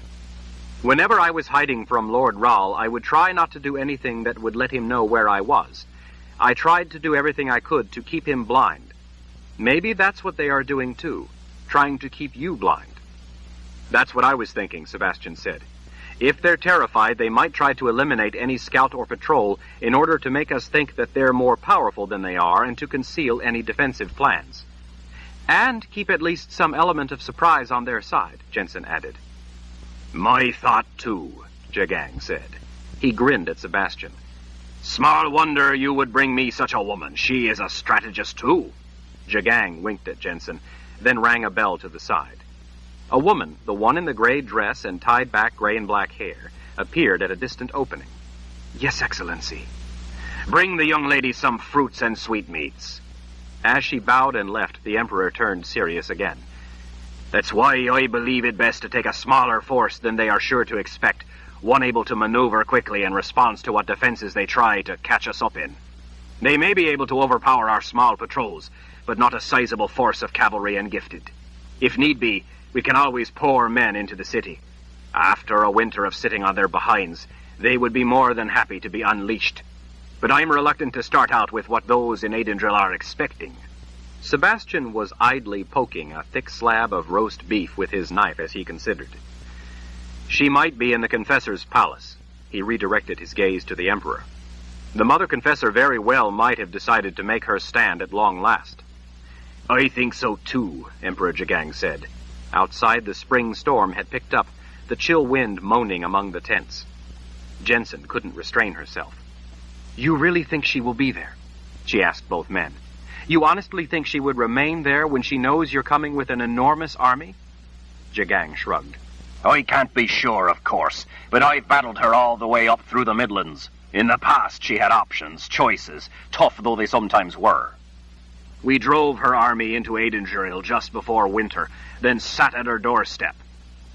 A: "Whenever I was hiding from Lord Ral, I would try not to do anything that would let him know where I was. I tried to do everything I could to keep him blind. Maybe that's what they are doing too, trying to keep you blind." "That's what I was thinking," Sebastian said. "If they're terrified, they might try to eliminate any scout or patrol in order to make us think that they're more powerful than they are and to conceal any defensive plans. And keep at least some element of surprise on their side," Jensen added. "My thought too," Jagang said. He grinned at Sebastian. "Small wonder you would bring me such a woman. She is a strategist too." Jagang winked at Jensen, then rang a bell to the side. A woman, the one in the gray dress and tied-back gray and black hair, appeared at a distant opening. "Yes, Excellency." "Bring the young lady some fruits and sweetmeats." As she bowed and left, the Emperor turned serious again. "That's why I believe it best to take a smaller force than they are sure to expect, one able to maneuver quickly in response to what defenses they try to catch us up in. They may be able to overpower our small patrols, but not a sizable force of cavalry and gifted. If need be, we can always pour men into the city. After a winter of sitting on their behinds, they would be more than happy to be unleashed. But I'm reluctant to start out with what those in Adendril are expecting." Sebastian was idly poking a thick slab of roast beef with his knife as he considered. "She might be in the Confessor's palace." He redirected his gaze to the Emperor. "The Mother Confessor very well might have decided to make her stand at long last." "I think so too," Emperor Jagang said. Outside, the spring storm had picked up, the chill wind moaning among the tents. Jensen couldn't restrain herself. "You really think she will be there?" she asked both men. "You honestly think she would remain there when she knows you're coming with an enormous army?" Jagang shrugged. "I can't be sure, of course, but I've battled her all the way up through the Midlands. In the past, she had options, choices, tough though they sometimes were. We drove her army into Adendril just before winter, then sat at her doorstep.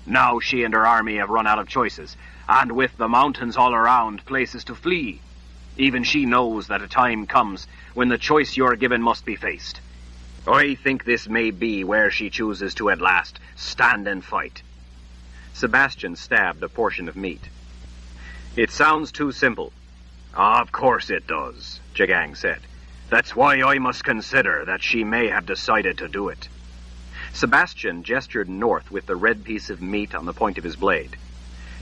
A: Now she and her army have run out of choices, and with the mountains all around, places to flee. Even she knows that a time comes when the choice you're given must be faced. I think this may be where she chooses to at last stand and fight." Sebastian stabbed a portion of meat. "It sounds too simple." "Of course it does," Jagang said. "That's why I must consider that she may have decided to do it." Sebastian gestured north with the red piece of meat on the point of his blade.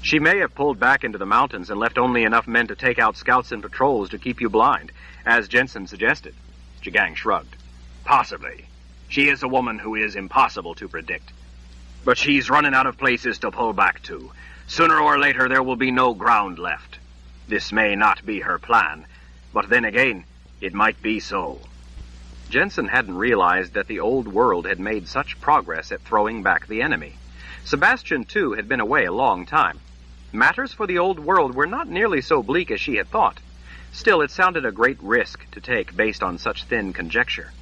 A: "She may have pulled back into the mountains and left only enough men to take out scouts and patrols to keep you blind, as Jensen suggested." Jagang shrugged. "Possibly. She is a woman who is impossible to predict. But she's running out of places to pull back to. Sooner or later there will be no ground left. This may not be her plan, but then again, it might be so." Jensen hadn't realized that the old world had made such progress at throwing back the enemy. Sebastian, too, had been away a long time. Matters for the old world were not nearly so bleak as she had thought. Still, it sounded a great risk to take based on such thin conjecture.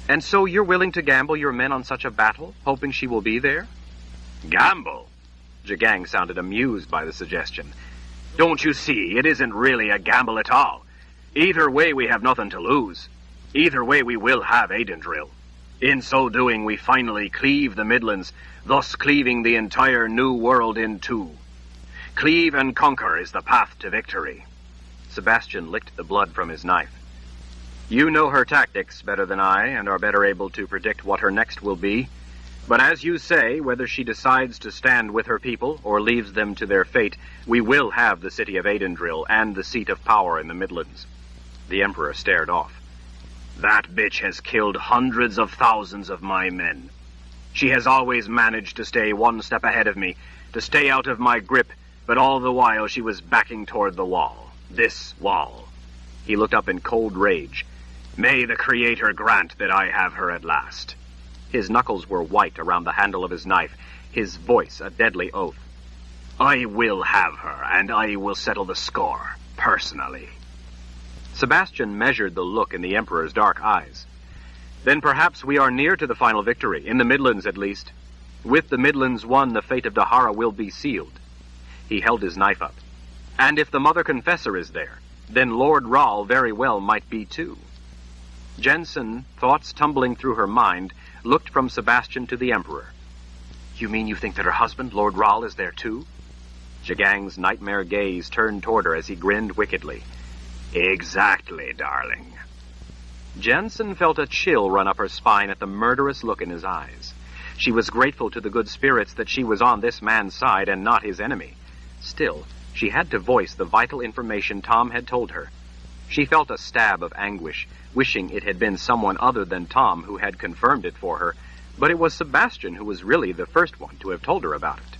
A: "And so you're willing to gamble your men on such a battle, hoping she will be there?"
B: "Gamble?"
A: Jagang sounded amused by the suggestion.
B: "Don't you see, it isn't really a gamble at all. Either way, we have nothing to lose. Either way, we will have Adendril. In so doing, we finally cleave the Midlands, thus cleaving the entire new world in two. Cleave and conquer is the path to victory."
A: Sebastian licked the blood from his knife. "You know her tactics better than I, and are better able to predict what her next will be. But as you say, whether she decides to stand with her people or leaves them to their fate, we will have the city of Adendril and the seat of power in the Midlands." The Emperor stared off.
B: "That bitch has killed hundreds of thousands of my men. She has always managed to stay one step ahead of me, to stay out of my grip, but all the while she was backing toward the wall. This wall." He looked up in cold rage. "May the Creator grant that I have her at last." His knuckles were white around the handle of his knife, his voice a deadly oath. "I will have her, and I will settle the score, personally." Sebastian measured the look in the Emperor's dark eyes. "Then perhaps we are near to the final victory, in the Midlands at least. With the Midlands won, the fate of Dahara will be sealed." He held his knife up. "And if the Mother Confessor is there, then Lord Rahl very well might be too." Jensen, thoughts tumbling through her mind, looked from Sebastian to the Emperor. "You mean you think that her husband, Lord Rahl, is there too?" Jagang's nightmare gaze turned toward her as he grinned wickedly. "Exactly, darling." Jensen felt a chill run up her spine at the murderous look in his eyes. She was grateful to the good spirits that she was on this man's side and not his enemy. Still, she had to voice the vital information Tom had told her. She felt a stab of anguish, wishing it had been someone other than Tom who had confirmed it for her, but it was Sebastian who was really the first one to have told her about it.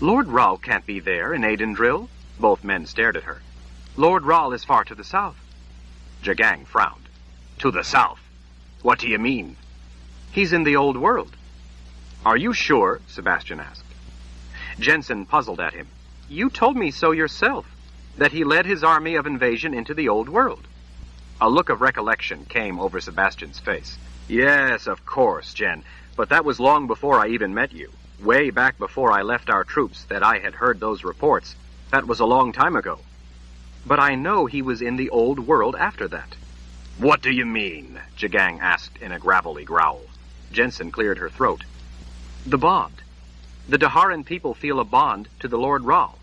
B: "Lord Rahl can't be there in Adendril." Both men stared at her. "Lord Rahl is far to the south." Jagang frowned. "To the south? What do you mean?" "He's in the old world." "Are you sure?" Sebastian asked. Jensen puzzled at him. "You told me so yourself, that he led his army of invasion into the old world." A look of recollection came over Sebastian's face. "Yes, of course, Jen, but that was long before I even met you. Way back before I left our troops that I had heard those reports. That was a long time ago. But I know he was in the old world after that." "What do you mean?" Jagang asked in a gravelly growl. Jensen cleared her throat. "The bond. The Daharan people feel a bond to the Lord Rahl."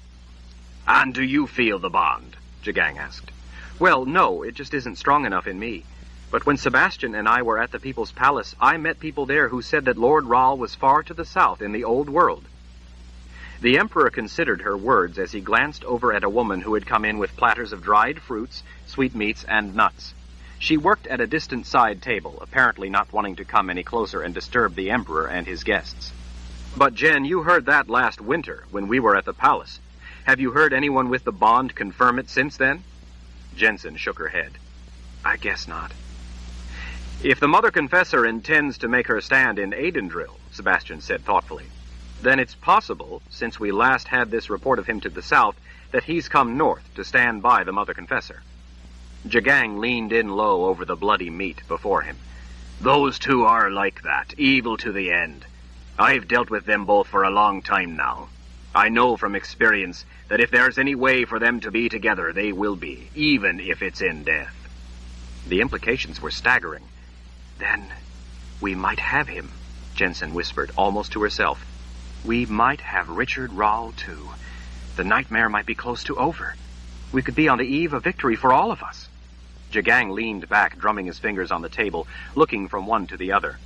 B: "And do you feel the bond?" Jagang asked. "Well, no, it just isn't strong enough in me. But when Sebastian and I were at the People's Palace, I met people there who said that Lord Rahl was far to the south in the old world." The Emperor considered her words as he glanced over at a woman who had come in with platters of dried fruits, sweetmeats, and nuts. She worked at a distant side table, apparently not wanting to come any closer and disturb the Emperor and his guests. "But, Jen, you heard that last winter when we were at the palace. Have you heard anyone with the bond confirm it since then?" Jensen shook her head. "I guess not." "If the Mother Confessor intends to make her stand in Adendril," Sebastian said thoughtfully, "then it's possible, since we last had this report of him to the south, that he's come north to stand by the Mother Confessor." Jagang leaned in low over the bloody meat before him. "Those two are like that, evil to the end. I've dealt with them both for a long time now. I know from experience that if there's any way for them to be together, they will be, even if it's in death." The implications were staggering. "Then we might have him," Jensen whispered, almost to herself. "We might have Richard Rahl, too. The nightmare might be close to over. We could be on the eve of victory for all of us." Jagang leaned back, drumming his fingers on the table, looking from one to the other.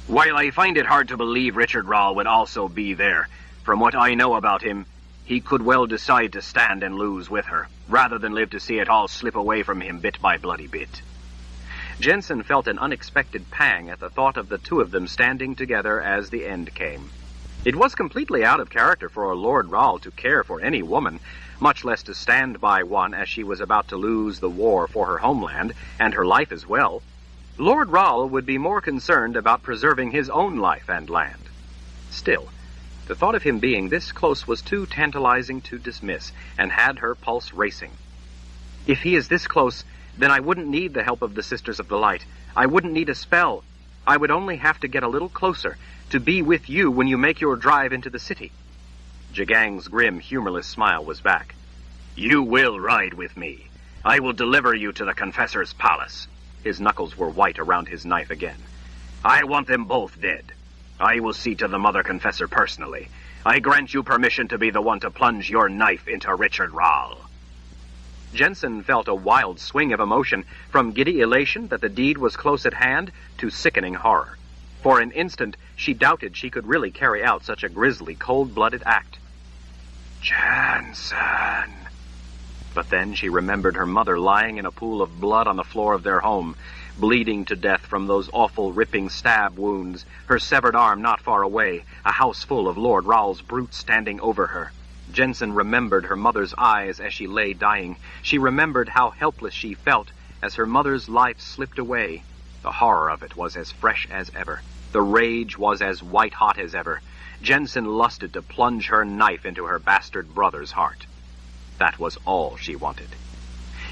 B: "While I find it hard to believe Richard Rahl would also be there, from what I know about him, he could well decide to stand and lose with her, rather than live to see it all slip away from him bit by bloody bit." Jensen felt an unexpected pang at the thought of the two of them standing together as the end came. It was completely out of character for a Lord Rahl to care for any woman,
A: much less to stand by one as she was about to lose the war for her homeland, and her life as well. Lord Rahl would be more concerned about preserving his own life and land. Still, the thought of him being this close was too tantalizing to dismiss, and had her pulse racing. If he is this close, then I wouldn't need the help of the Sisters of the Light. I wouldn't need a spell. I would only have to get a little closer, to be with you when you make your drive into the city. Jagang's grim, humorless smile was back. You will ride with me. I will deliver you to the Confessor's palace. His knuckles were white around his knife again. I want them both dead. I will see to the Mother Confessor personally. I grant you permission to be the one to plunge your knife into Richard Rahl. Jensen felt a wild swing of emotion, from giddy elation that the deed was close at hand to sickening horror. For an instant, she doubted she could really carry out such a grisly, cold-blooded act. Jensen! But then she remembered her mother lying in a pool of blood on the floor of their home, bleeding to death from those awful, ripping stab wounds, her severed arm not far away, a house full of Lord Rahl's brutes standing over her. Jensen remembered her mother's eyes as she lay dying. She remembered how helpless she felt as her mother's life slipped away. The horror of it was as fresh as ever. The rage was as white-hot as ever. Jensen lusted to plunge her knife into her bastard brother's heart. That was all she wanted.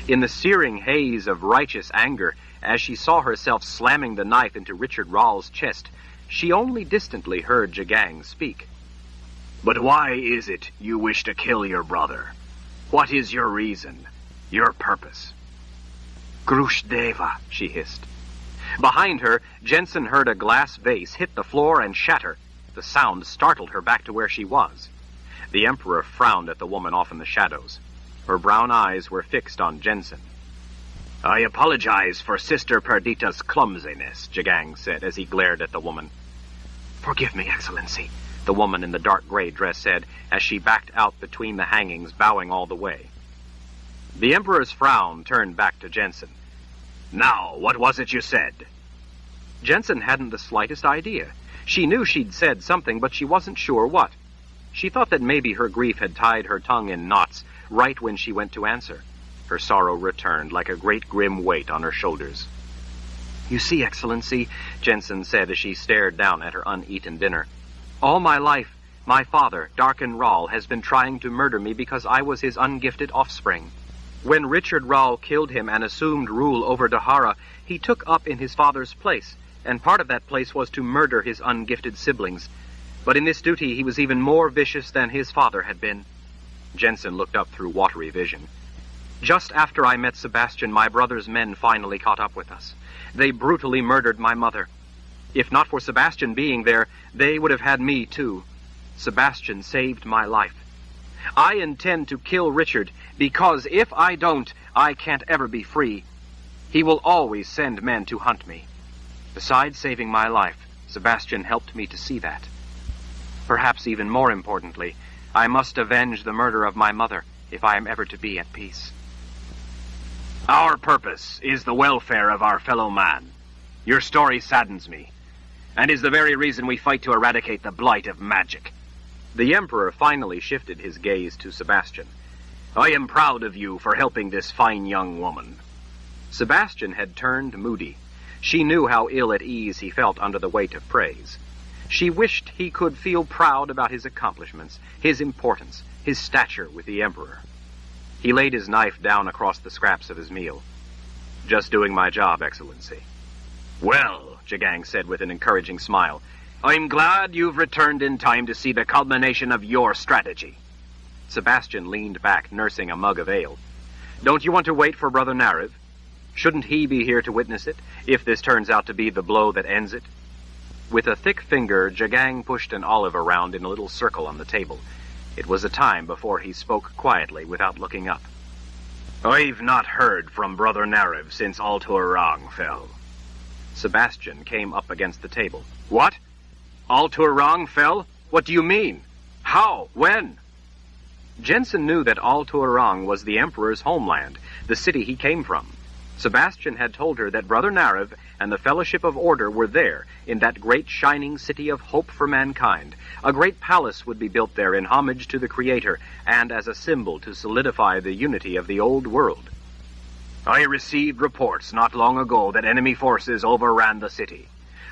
A: In the searing haze of righteous anger, as she saw herself slamming the knife into Richard Rahl's chest, she only distantly heard Jagang speak. But why is it you wish to kill your brother? What is your reason, your purpose? Grushdeva, she hissed. Behind her, Jensen heard a glass vase hit the floor and shatter. The sound startled her back to where she was. The Emperor frowned at the woman off in the shadows. Her brown eyes were fixed on Jensen. I apologize for Sister Perdita's clumsiness, Jagang said as he glared at the woman. Forgive me, Excellency, the woman in the dark gray dress said as she backed out between the hangings, bowing all the way. The Emperor's frown turned back to Jensen. Now, what was it you said? Jensen hadn't the slightest idea. She knew she'd said something, but she wasn't sure what. She thought that maybe her grief had tied her tongue in knots right when she went to answer. Her sorrow returned like a great grim weight on her shoulders. You see, Excellency, Jensen said as she stared down at her uneaten dinner, all my life, my father, Darken Rahl, has been trying to murder me because I was his ungifted offspring. When Richard Rahl killed him and assumed rule over Dahara, he took up in his father's place, and part of that place was to murder his ungifted siblings. But in this duty he was even more vicious than his father had been. Jensen looked up through watery vision. Just after I met Sebastian, my brother's men finally caught up with us. They brutally murdered my mother. If not for Sebastian being there, they would have had me too. Sebastian saved my life. I intend to kill Richard, because if I don't, I can't ever be free. He will always send men to hunt me. Besides saving my life, Sebastian helped me to see that. Perhaps even more importantly, I must avenge the murder of my mother if I am ever to be at peace. Our purpose is the welfare of our fellow man. Your story saddens me, and is the very reason we fight to eradicate the blight of magic. The Emperor finally shifted his gaze to Sebastian. I am proud of you for helping this fine young woman. Sebastian had turned moody. She knew how ill at ease he felt under the weight of praise. She wished he could feel proud about his accomplishments, his importance, his stature with the Emperor. He laid his knife down across the scraps of his meal. Just doing my job, Excellency. Well, Jagang said with an encouraging smile, I'm glad you've returned in time to see the culmination of your strategy. Sebastian leaned back, nursing a mug of ale. Don't you want to wait for Brother Nariv? Shouldn't he be here to witness it, if this turns out to be the blow that ends it? With a thick finger, Jagang pushed an olive around in a little circle on the table. It was a time before he spoke quietly without looking up. I've not heard from Brother Nariv since Altur-Rang fell. Sebastian came up against the table. What? Altur-Rang fell? What do you mean? How? When? Jensen knew that Altur-Rang was the Emperor's homeland, the city he came from. Sebastian had told her that Brother Narev and the Fellowship of Order were there, in that great shining city of hope for mankind. A great palace would be built there in homage to the Creator, and as a symbol to solidify the unity of the old world. I received reports not long ago that enemy forces overran the city.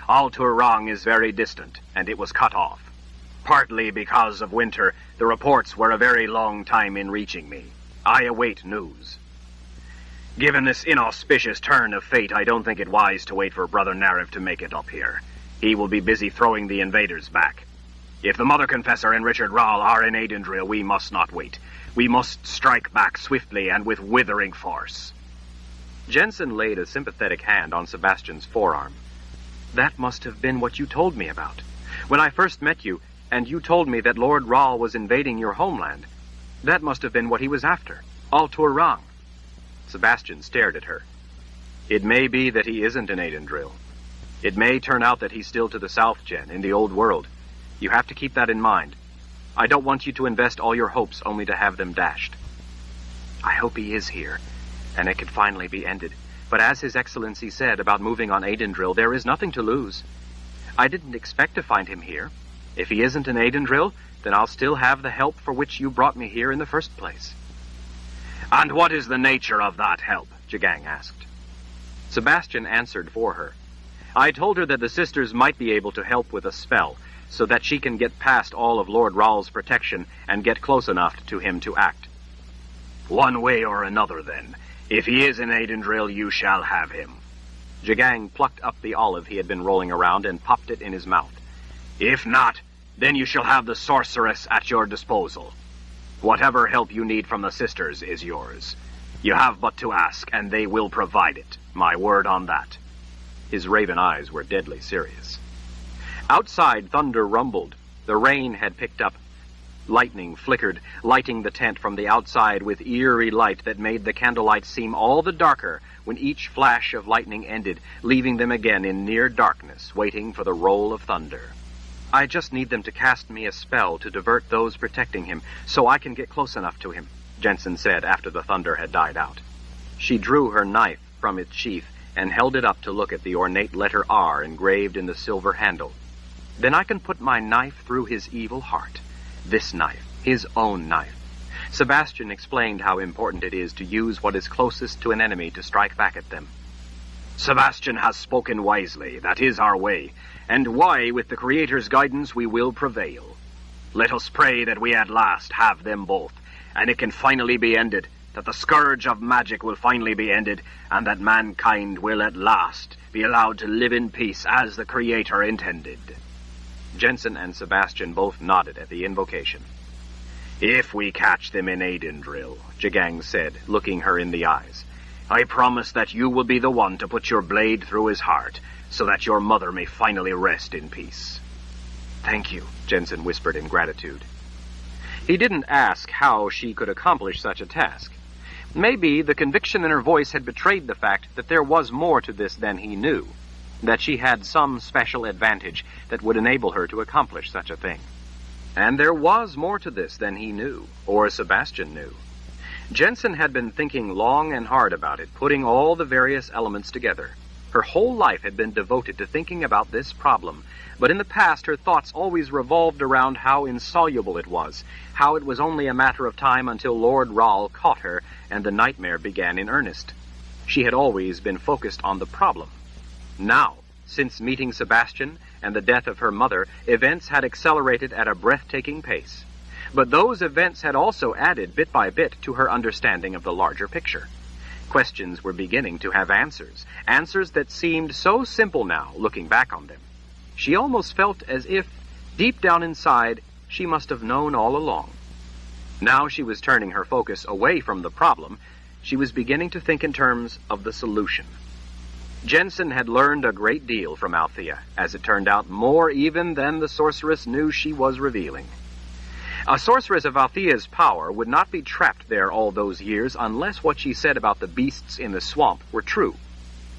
A: Al-Turang is very distant, and it was cut off. Partly because of winter, the reports were a very long time in reaching me. I await news. Given this inauspicious turn of fate, I don't think it wise to wait for Brother Narev to make it up here. He will be busy throwing the invaders back. If the Mother Confessor and Richard Rahl are in Aidendril, we must not wait. We must strike back swiftly and with withering force. Jensen laid a sympathetic hand on Sebastian's forearm. That must have been what you told me about. When I first met you, and you told me that Lord Rahl was invading your homeland, that must have been what he was after. Al-Turang. Sebastian stared at her. It may be that he isn't in Aidendril. It may turn out that he's still to the south, Jen, in the old world. You have to keep that in mind. I don't want you to invest all your hopes only to have them dashed. I hope he is here, and it can finally be ended. But as His Excellency said about moving on Aidendril, there is nothing to lose. I didn't expect to find him here. If he isn't in Aidendril, then I'll still have the help for which you brought me here in the first place. And what is the nature of that help? Jagang asked. Sebastian answered for her. I told her that the sisters might be able to help with a spell, so that she can get past all of Lord Rahl's protection and get close enough to him to act. One way or another, then. If he is in Aidendril, you shall have him. Jagang plucked up the olive he had been rolling around and popped it in his mouth. If not, then you shall have the sorceress at your disposal. Whatever help you need from the sisters is yours. You have but to ask, and they will provide it. My word on that. His raven eyes were deadly serious. Outside, thunder rumbled. The rain had picked up. Lightning flickered, lighting the tent from the outside with eerie light that made the candlelight seem all the darker when each flash of lightning ended, leaving them again in near darkness, waiting for the roll of thunder. I just need them to cast me a spell to divert those protecting him, so I can get close enough to him, Jensen said after the thunder had died out. She drew her knife from its sheath and held it up to look at the ornate letter R engraved in the silver handle. Then I can put my knife through his evil heart. This knife, his own knife. Sebastian explained how important it is to use what is closest to an enemy to strike back at them. Sebastian has spoken wisely. That is our way. And why, with the Creator's guidance, we will prevail. Let us pray that we at last have them both, and it can finally be ended, that the scourge of magic will finally be ended, and that mankind will at last be allowed to live in peace as the Creator intended. Jensen and Sebastian both nodded at the invocation. If we catch them in Aidendril, Jagang said, looking her in the eyes, I promise that you will be the one to put your blade through his heart, so that your mother may finally rest in peace. Thank you, Jensen whispered in gratitude. He didn't ask how she could accomplish such a task. Maybe the conviction in her voice had betrayed the fact that there was more to this than he knew, that she had some special advantage that would enable her to accomplish such a thing. And there was more to this than he knew, or Sebastian knew. Jensen had been thinking long and hard about it, putting all the various elements together. Her whole life had been devoted to thinking about this problem, but in the past her thoughts always revolved around how insoluble it was, how it was only a matter of time until Lord Rahl caught her and the nightmare began in earnest. She had always been focused on the problem. Now, since meeting Sebastian and the death of her mother, events had accelerated at a breathtaking pace. But those events had also added bit by bit to her understanding of the larger picture. Questions were beginning to have answers, answers that seemed so simple now, looking back on them. She almost felt as if, deep down inside, she must have known all along. Now she was turning her focus away from the problem. She was beginning to think in terms of the solution. Jensen had learned a great deal from Althea, as it turned out more even than the sorceress knew she was revealing. A sorceress of Althea's power would not be trapped there all those years unless what she said about the beasts in the swamp were true.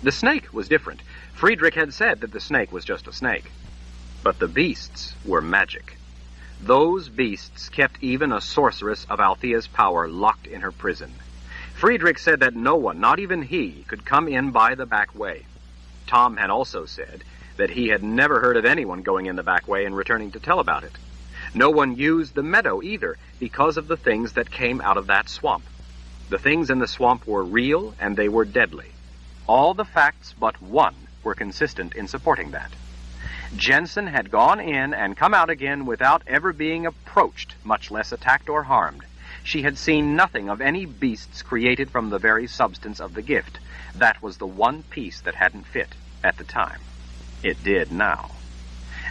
A: The snake was different. Friedrich had said that the snake was just a snake. But the beasts were magic. Those beasts kept even a sorceress of Althea's power locked in her prison. Friedrich said that no one, not even he, could come in by the back way. Tom had also said that he had never heard of anyone going in the back way and returning to tell about it. No one used the meadow either because of the things that came out of that swamp. The things in the swamp were real and they were deadly. All the facts but one were consistent in supporting that. Jensen had gone in and come out again without ever being approached, much less attacked or harmed. She had seen nothing of any beasts created from the very substance of the gift. That was the one piece that hadn't fit at the time. It did now.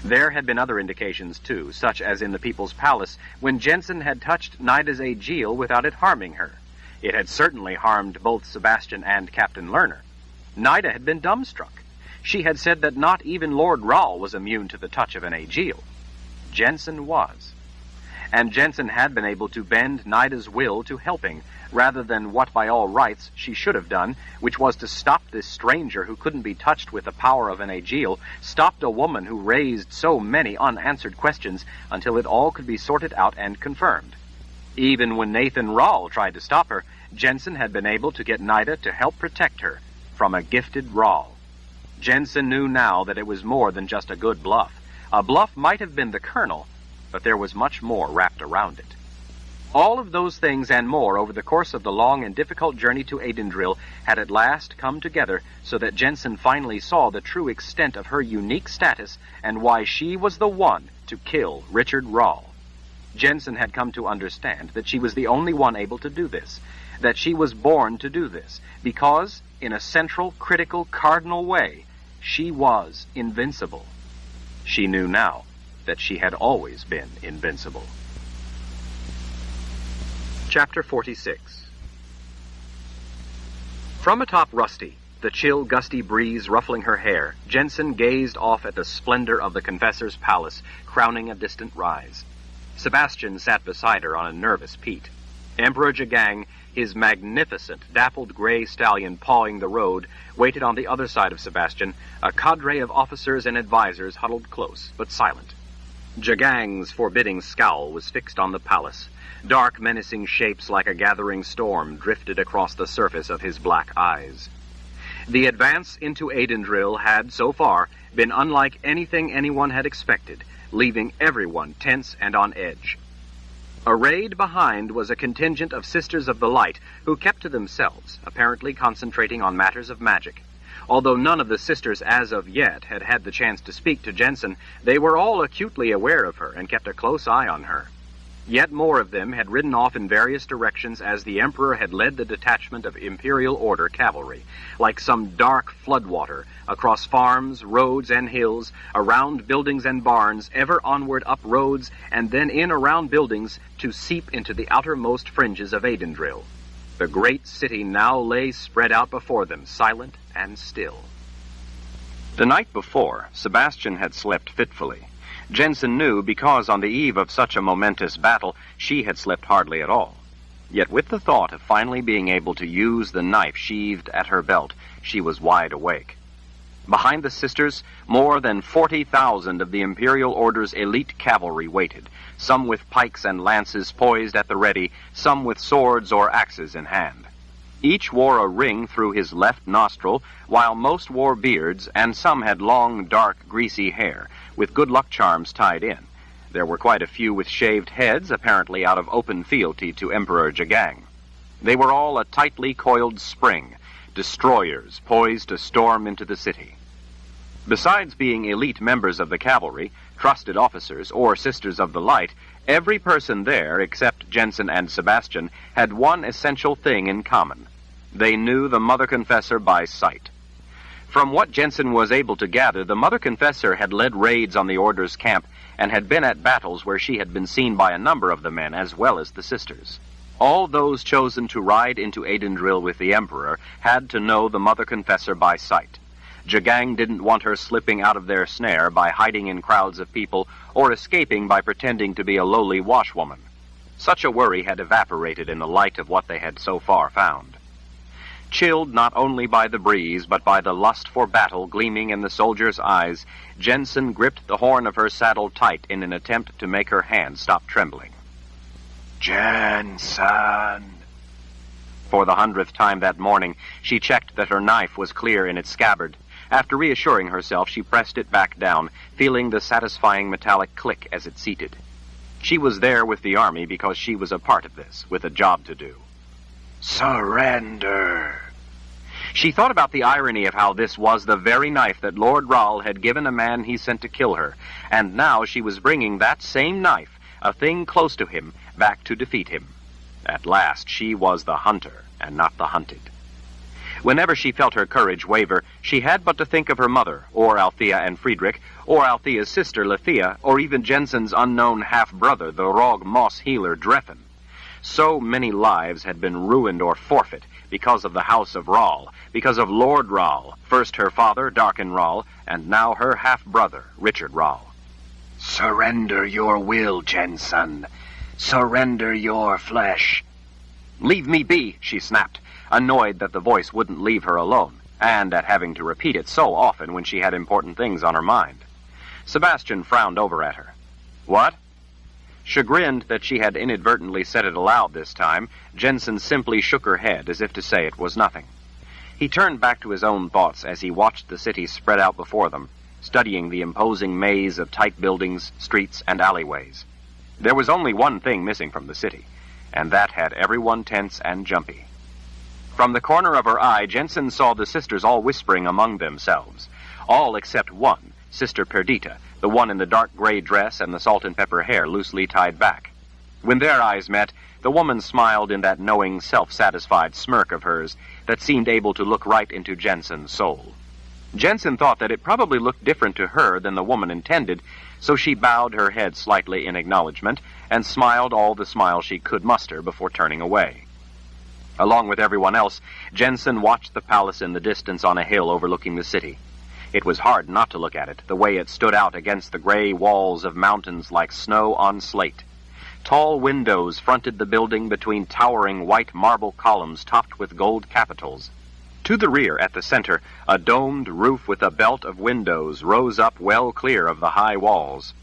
A: There had been other indications, too, such as in the People's Palace, when Jensen had touched Nida's Aegil without it harming her. It had certainly harmed both Sebastian and Captain Lerner. Nida had been dumbstruck. She had said that not even Lord Rahl was immune to the touch of an Aegil. Jensen was. And Jensen had been able to bend Nida's will to helping, rather than what by all rights she should have done, which was to stop this stranger who couldn't be touched with the power of an Aegil, stopped a woman who raised so many unanswered questions until it all could be sorted out and confirmed. Even when Nathan Rahl tried to stop her, Jensen had been able to get Nida to help protect her from a gifted Rahl. Jensen knew now that it was more than just a good bluff. A bluff might have been the kernel, but there was much more wrapped around it. All of those things and more over the course of the long and difficult journey to Adendril had at last come together so that Jensen finally saw the true extent of her unique status and why she was the one to kill Richard Rahl. Jensen had come to understand that she was the only one able to do this, that she was born to do this, because, in a central, critical, cardinal way, she was invincible. She knew now that she had always been invincible. Chapter 46. From atop Rusty, the chill, gusty breeze ruffling her hair, Jensen gazed off at the splendor of the Confessor's palace, crowning a distant rise. Sebastian sat beside her on a nervous peat. Emperor Jagang, his magnificent, dappled gray stallion pawing the road, waited on the other side of Sebastian, a cadre of officers and advisors huddled close, but silent. Jagang's forbidding scowl was fixed on the palace. Dark, menacing shapes like a gathering storm drifted across the surface of his black eyes. The advance into Adendril had, so far, been unlike anything anyone had expected, leaving everyone tense and on edge. Arrayed behind was a contingent of Sisters of the Light who kept to themselves, apparently concentrating on matters of magic. Although none of the sisters as of yet had had the chance to speak to Jensen, they were all acutely aware of her and kept a close eye on her. Yet more of them had ridden off in various directions as the Emperor had led the detachment of Imperial Order cavalry, like some dark floodwater, across farms, roads, and hills, around buildings and barns, ever onward up roads, and then in around buildings to seep into the outermost fringes of Adendril. The great city now lay spread out before them, silent and still. The night before, Sebastian had slept fitfully. Jensen knew because on the eve of such a momentous battle, she had slept hardly at all. Yet with the thought of finally being able to use the knife sheathed at her belt, she was wide awake. Behind the sisters, more than 40,000 of the Imperial Order's elite cavalry waited, some with pikes and lances poised at the ready, some with swords or axes in hand. Each wore a ring through his left nostril, while most wore beards, and some had long, dark, greasy hair, with good luck charms tied in. There were quite a few with shaved heads, apparently out of open fealty to Emperor Jagang. They were all a tightly coiled spring, destroyers poised to storm into the city. Besides being elite members of the cavalry, trusted officers, or Sisters of the Light, every person there, except Jensen and Sebastian, had one essential thing in common. They knew the Mother Confessor by sight. From what Jensen was able to gather, the Mother Confessor had led raids on the Order's camp and had been at battles where she had been seen by a number of the men as well as the sisters. All those chosen to ride into Adendril with the Emperor had to know the Mother Confessor by sight. Jagang didn't want her slipping out of their snare by hiding in crowds of people or escaping by pretending to be a lowly washwoman. Such a worry had evaporated in the light of what they had so far found. Chilled not only by the breeze, but by the lust for battle gleaming in the soldier's eyes, Jensen gripped the horn of her saddle tight in an attempt to make her hand stop trembling.
C: Jensen!
A: For the 100th time that morning, she checked that her knife was clear in its scabbard. After reassuring herself, she pressed it back down, feeling the satisfying metallic click as it seated. She was there with the army because she was a part of this, with a job to do. Surrender! She thought about the irony of how this was the very knife that Lord Rahl had given a man he sent to kill her, and now she was bringing that same knife, a thing close to him, back to defeat him. At last, she was the hunter, and not the hunted. Whenever she felt her courage waver, she had but to think of her mother, or Althea and Friedrich, or Althea's sister Lethea, or even Jensen's unknown half-brother, the rogue moss healer Dreffen. So many lives had been ruined or forfeit because of the House of Rahl, because of Lord Rahl, first her father, Darken Rahl, and now her half-brother, Richard Rahl. Surrender your will, Jensen. Surrender your flesh. Leave me be, she snapped, annoyed that the voice wouldn't leave her alone, and at having to repeat it so often when she had important things on her mind. Sebastian frowned over at her. What? Chagrined that she had inadvertently said it aloud this time, Jensen simply shook her head as if to say it was nothing. He turned back to his own thoughts as he watched the city spread out before them, studying the imposing maze of tight buildings, streets, and alleyways. There was only one thing missing from the city, and that had everyone tense and jumpy. From the corner of her eye, Jensen saw the sisters all whispering among themselves, all except one, Sister Perdita, the one in the dark gray dress and the salt and pepper hair loosely tied back. When their eyes met, the woman smiled in that knowing, self-satisfied smirk of hers that seemed able to look right into Jensen's soul. Jensen thought that it probably looked different to her than the woman intended, so she bowed her head slightly in acknowledgement and smiled all the smile she could muster before turning away. Along with everyone else, Jensen watched the palace in the distance on a hill overlooking the city. It was hard not to look at it, the way it stood out against the gray walls of mountains like snow on slate. Tall windows fronted the building between towering white marble columns topped with gold capitals. To the rear, at the center, a domed roof with a belt of windows rose up well clear of the high walls.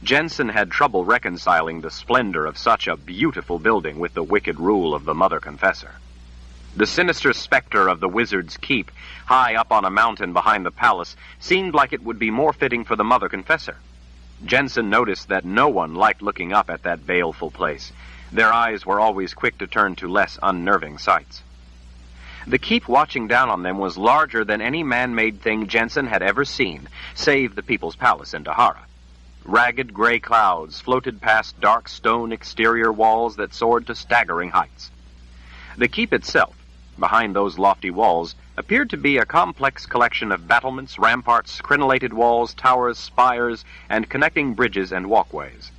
A: Jensen had trouble reconciling the splendor of such a beautiful building with the wicked rule of the Mother Confessor. The sinister specter of the Wizard's Keep, high up on a mountain behind the palace, seemed like it would be more fitting for the Mother Confessor. Jensen noticed that no one liked looking up at that baleful place. Their eyes were always quick to turn to less unnerving sights. The keep watching down on them was larger than any man-made thing Jensen had ever seen, save the People's Palace in Dahara. Ragged gray clouds floated past dark stone exterior walls that soared to staggering heights. The keep itself, behind those lofty walls, appeared to be a complex collection of battlements, ramparts, crenellated walls, towers, spires, and connecting bridges and walkways.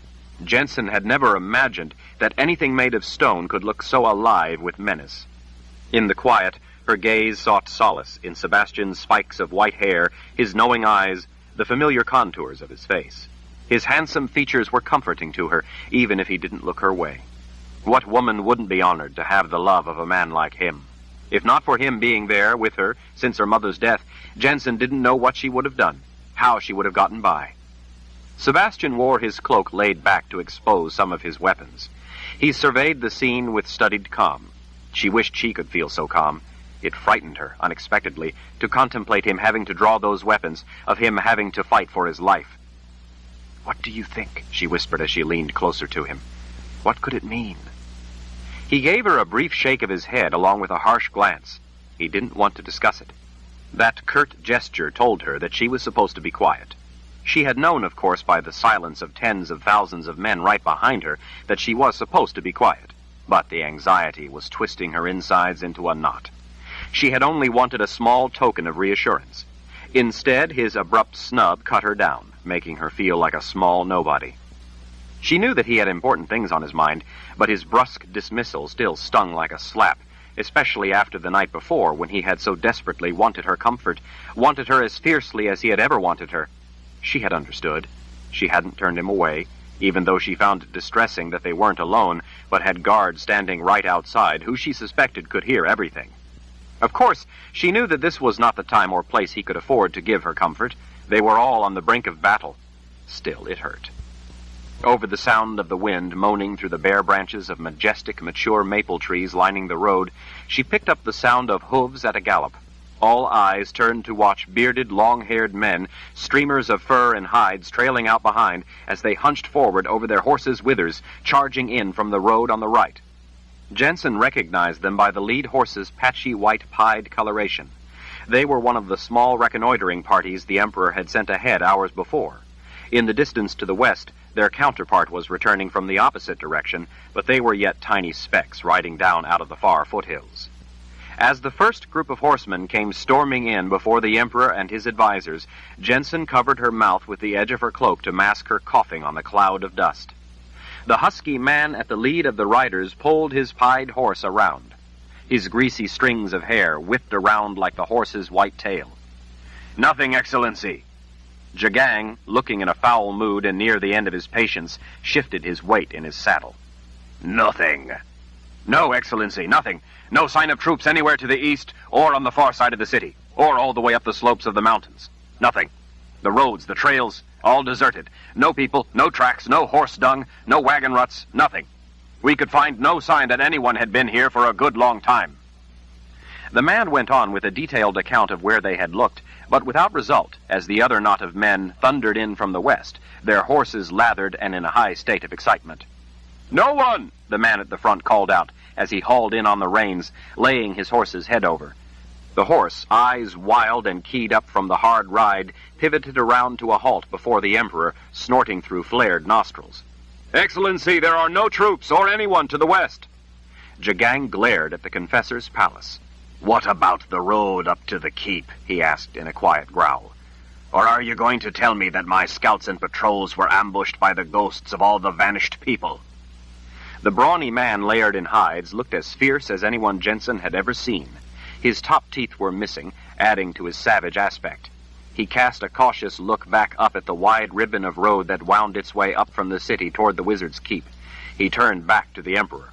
A: Jensen had never imagined that anything made of stone could look so alive with menace. In the quiet, her gaze sought solace in Sebastian's spikes of white hair, his knowing eyes, the familiar contours of his face. His handsome features were comforting to her, even if he didn't look her way. What woman wouldn't be honored to have the love of a man like him? If not for him being there with her since her mother's death, Jensen didn't know what she would have done, how she would have gotten by. Sebastian wore his cloak laid back to expose some of his weapons. He surveyed the scene with studied calm. She wished she could feel so calm. It frightened her, unexpectedly, to contemplate him having to draw those weapons, of him having to fight for his life. "What do you think?" she whispered as she leaned closer to him. "What could it mean?" He gave her a brief shake of his head along with a harsh glance. He didn't want to discuss it. That curt gesture told her that she was supposed to be quiet. She had known, of course, by the silence of tens of thousands of men right behind her, that she was supposed to be quiet. But the anxiety was twisting her insides into a knot. She had only wanted a small token of reassurance. Instead, his abrupt snub cut her down, making her feel like a small nobody. She knew that he had important things on his mind, but his brusque dismissal still stung like a slap, especially after the night before when he had so desperately wanted her comfort, wanted her as fiercely as he had ever wanted her. She had understood. She hadn't turned him away, even though she found it distressing that they weren't alone, but had guards standing right outside who she suspected could hear everything. Of course, she knew that this was not the time or place he could afford to give her comfort. They were all on the brink of battle. Still, it hurt. Over the sound of the wind moaning through the bare branches of majestic, mature maple trees lining the road, she picked up the sound of hooves at a gallop. All eyes turned to watch bearded, long-haired men, streamers of fur and hides trailing out behind as they hunched forward over their horses' withers, charging in from the road on the right. Jensen recognized them by the lead horse's patchy white pied coloration. They were one of the small reconnoitering parties the Emperor had sent ahead hours before. In the distance to the west, their counterpart was returning from the opposite direction, but they were yet tiny specks riding down out of the far foothills. As the first group of horsemen came storming in before the Emperor and his advisers, Jensen covered her mouth with the edge of her cloak to mask her coughing on the cloud of dust. The husky man at the lead of the riders pulled his pied horse around. His greasy strings of hair whipped around like the horse's white tail. "Nothing, Excellency." Jagang, looking in a foul mood and near the end of his patience, shifted his weight in his saddle. "Nothing." "No, Excellency, nothing. No sign of troops anywhere to the east, or on the far side of the city, or all the way up the slopes of the mountains. Nothing. The roads, the trails, all deserted. No people, no tracks, no horse dung, no wagon ruts, nothing. We could find no sign that anyone had been here for a good long time." The man went on with a detailed account of where they had looked, but without result, as the other knot of men thundered in from the west, their horses lathered and in a high state of excitement. "No one!" the man at the front called out, as he hauled in on the reins, laying his horse's head over. The horse, eyes wild and keyed up from the hard ride, pivoted around to a halt before the Emperor, snorting through flared nostrils. "Excellency, there are no troops or anyone to the west." Jagang glared at the confessor's palace. "What about the road up to the keep?" he asked in a quiet growl. "Or are you going to tell me that my scouts and patrols were ambushed by the ghosts of all the vanished people?" The brawny man layered in hides looked as fierce as anyone Jensen had ever seen. His top teeth were missing, adding to his savage aspect. He cast a cautious look back up at the wide ribbon of road that wound its way up from the city toward the Wizard's Keep. He turned back to the Emperor.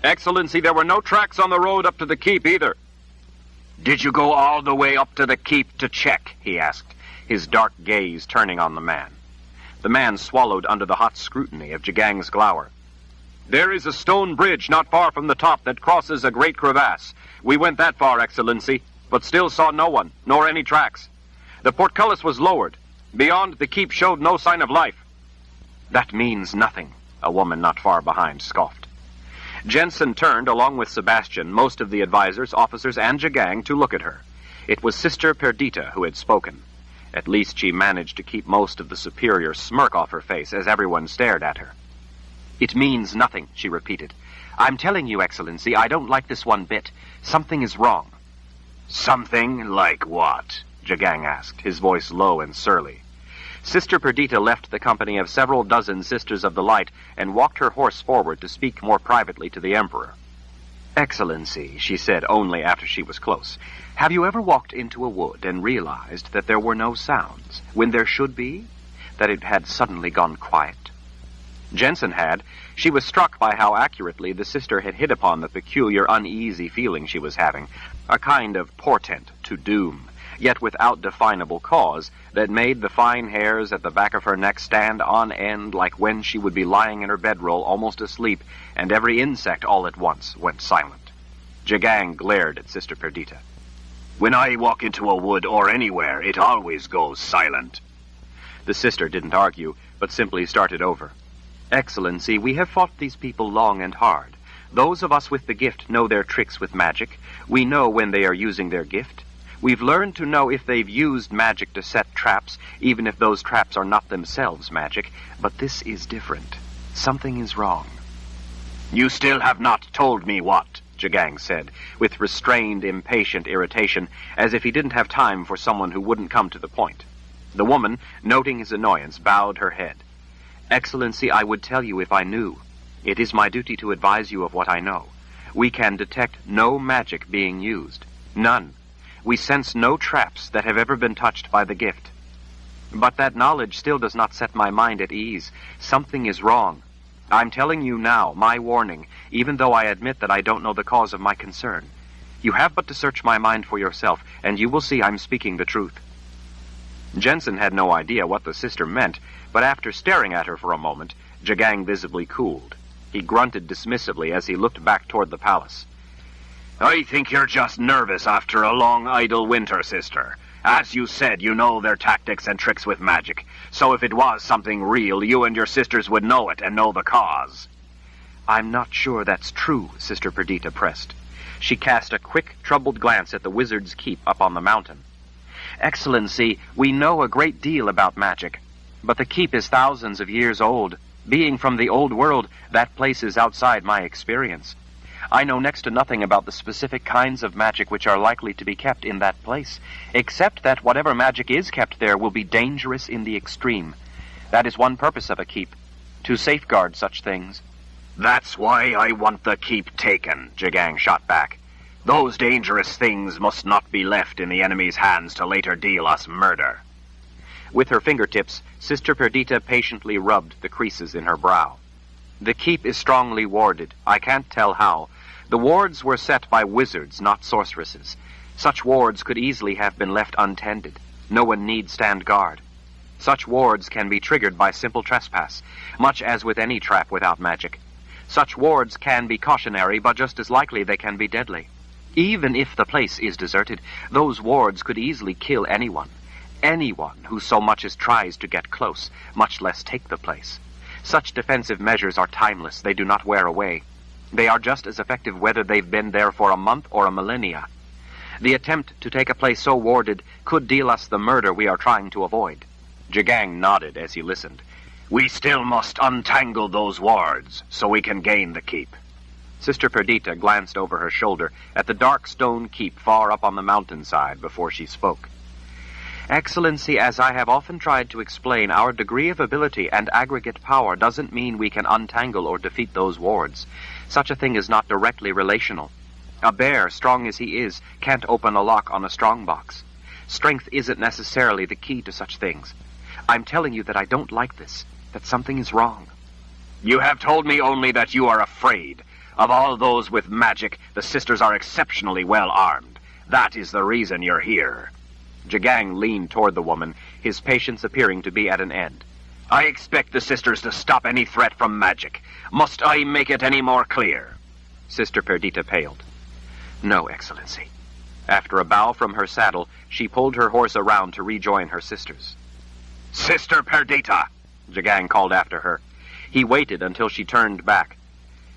A: "Excellency, there were no tracks on the road up to the keep either." "Did you go all the way up to the keep to check?" he asked, his dark gaze turning on the man. The man swallowed under the hot scrutiny of Jagang's glower. "There is a stone bridge not far from the top that crosses a great crevasse. We went that far, Excellency, but still saw no one, nor any tracks. The portcullis was lowered. Beyond, the keep showed no sign of life." "That means nothing," a woman not far behind scoffed. Jensen turned, along with Sebastian, most of the advisors, officers, and Jagang, to look at her. It was Sister Perdita who had spoken. At least she managed to keep most of the superior smirk off her face as everyone stared at her. "It means nothing," she repeated. "I'm telling you, Excellency, I don't like this one bit. Something is wrong." "Something like what?" Jagang asked, his voice low and surly. Sister Perdita left the company of several dozen Sisters of the Light and walked her horse forward to speak more privately to the Emperor. "Excellency," she said only after she was close, "have you ever walked into a wood and realized that there were no sounds, when there should be? That it had suddenly gone quiet?" Jensen had. She was struck by how accurately the sister had hit upon the peculiar uneasy feeling she was having, a kind of portent to doom, yet without definable cause, that made the fine hairs at the back of her neck stand on end like when she would be lying in her bedroll almost asleep, and every insect all at once went silent. Jagang glared at Sister Perdita. "When I walk into a wood or anywhere, it always goes silent." The sister didn't argue, but simply started over. "Excellency, we have fought these people long and hard. Those of us with the gift know their tricks with magic. We know when they are using their gift. We've learned to know if they've used magic to set traps, even if those traps are not themselves magic. But this is different. Something is wrong." "You still have not told me what," Jagang said, with restrained, impatient irritation, as if he didn't have time for someone who wouldn't come to the point. The woman, noting his annoyance, bowed her head. "Excellency, I would tell you if I knew. It is my duty to advise you of what I know. We can detect no magic being used. None. We sense no traps that have ever been touched by the gift. But that knowledge still does not set my mind at ease. Something is wrong. I'm telling you now, my warning, even though I admit that I don't know the cause of my concern. You have but to search my mind for yourself, and you will see I'm speaking the truth."
B: Jensen had no idea what the sister meant, but after staring at her for a moment, Jagang visibly cooled. He grunted dismissively as he looked back toward the palace.
A: I think you're just nervous after a long, idle winter, sister. As you said, you know their tactics and tricks with magic. So if it was something real, you and your sisters would know it and know the cause.
B: I'm not sure that's true, Sister Perdita pressed. She cast a quick, troubled glance at the wizard's keep up on the mountain. Excellency, we know a great deal about magic, but the keep is thousands of years old. Being from the old world, that place is outside my experience. I know next to nothing about the specific kinds of magic which are likely to be kept in that place, except that whatever magic is kept there will be dangerous in the extreme. That is one purpose of a keep, to safeguard such things.
A: That's why I want the keep taken, Jagang shot back. Those dangerous things must not be left in the enemy's hands to later deal us murder.
B: With her fingertips, Sister Perdita patiently rubbed the creases in her brow. The keep is strongly warded. I can't tell how. The wards were set by wizards, not sorceresses. Such wards could easily have been left untended. No one need stand guard. Such wards can be triggered by simple trespass, much as with any trap without magic. Such wards can be cautionary, but just as likely they can be deadly. Even if the place is deserted, those wards could easily kill anyone. Anyone who so much as tries to get close, much less take the place. Such defensive measures are timeless. They do not wear away. They are just as effective whether they've been there for a month or a millennia. The attempt to take a place so warded could deal us the murder we are trying to avoid. Jagang nodded as he listened.
A: We still must untangle those wards so we can gain the keep.
B: Sister Perdita glanced over her shoulder at the dark stone keep far up on the mountainside before she spoke. Excellency, as I have often tried to explain, our degree of ability and aggregate power doesn't mean we can untangle or defeat those wards. Such a thing is not directly relational. A bear, strong as he is, can't open a lock on a strong box. Strength isn't necessarily the key to such things. I'm telling you that I don't like this, that something is wrong.
A: You have told me only that you are afraid. Of all those with magic, the sisters are exceptionally well armed. That is the reason you're here.
B: Jagang leaned toward the woman, his patience appearing to be at an end.
A: I expect the sisters to stop any threat from magic. Must I make it any more clear?
B: Sister Perdita paled. No, Excellency. After a bow from her saddle, she pulled her horse around to rejoin her sisters.
A: Sister Perdita,
B: Jagang called after her. He waited until she turned back.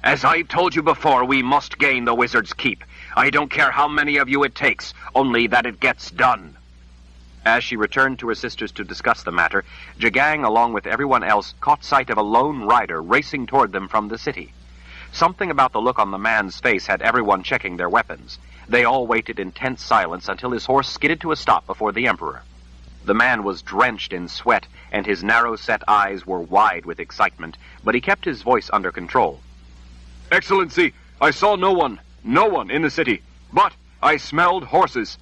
A: As I've told you before, we must gain the wizard's keep. I don't care how many of you it takes, only that it gets done.
B: As she returned to her sisters to discuss the matter, Jagang, along with everyone else, caught sight of a lone rider racing toward them from the city. Something about the look on the man's face had everyone checking their weapons. They all waited in tense silence until his horse skidded to a stop before the Emperor. The man was drenched in sweat, and his narrow-set eyes were wide with excitement, but he kept his voice under control.
C: Excellency, I saw no one in the city, but I smelled horses.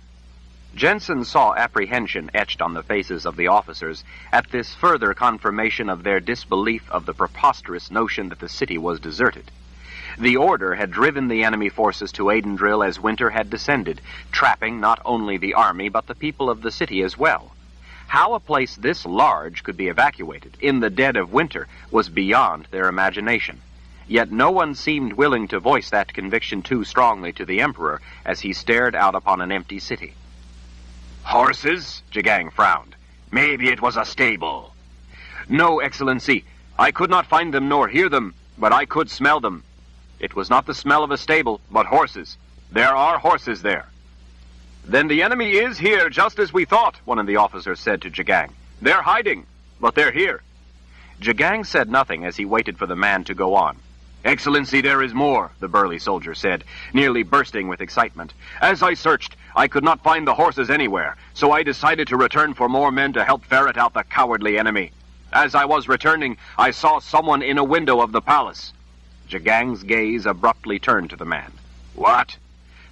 B: Jensen saw apprehension etched on the faces of the officers at this further confirmation of their disbelief of the preposterous notion that the city was deserted. The order had driven the enemy forces to Aidendrill as winter had descended, trapping not only the army but the people of the city as well. How a place this large could be evacuated in the dead of winter was beyond their imagination. Yet no one seemed willing to voice that conviction too strongly to the Emperor as he stared out upon an empty city.
A: Horses? Jagang frowned. Maybe it was a stable.
C: No, Excellency. I could not find them nor hear them, but I could smell them. It was not the smell of a stable, but horses. There are horses there. Then the enemy is here, just as we thought, one of the officers said to Jagang. They're hiding, but they're here.
B: Jagang said nothing as he waited for the man to go on.
C: Excellency, there is more, the burly soldier said, nearly bursting with excitement. As I searched, I could not find the horses anywhere, so I decided to return for more men to help ferret out the cowardly enemy. As I was returning, I saw someone in a window of the palace.
B: Jagang's gaze abruptly turned to the man.
C: What?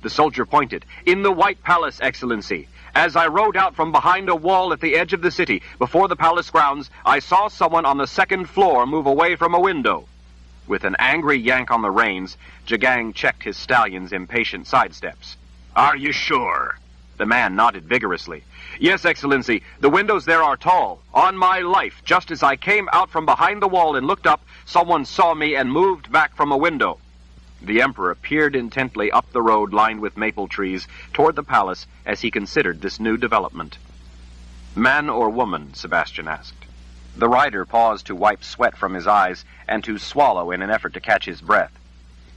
C: The soldier pointed. In the White Palace, Excellency. As I rode out from behind a wall at the edge of the city, before the palace grounds, I saw someone on the second floor move away from a window.
B: With an angry yank on the reins, Jagang checked his stallion's impatient sidesteps.
A: Are you sure?
B: The man nodded vigorously.
C: Yes, Excellency, the windows there are tall. On my life, just as I came out from behind the wall and looked up, someone saw me and moved back from a window. The Emperor peered intently up the road lined with maple trees toward the palace as he considered this new development. Man or woman? Sebastian asked.
A: The rider paused to wipe sweat from his eyes and to swallow in an effort to catch his breath.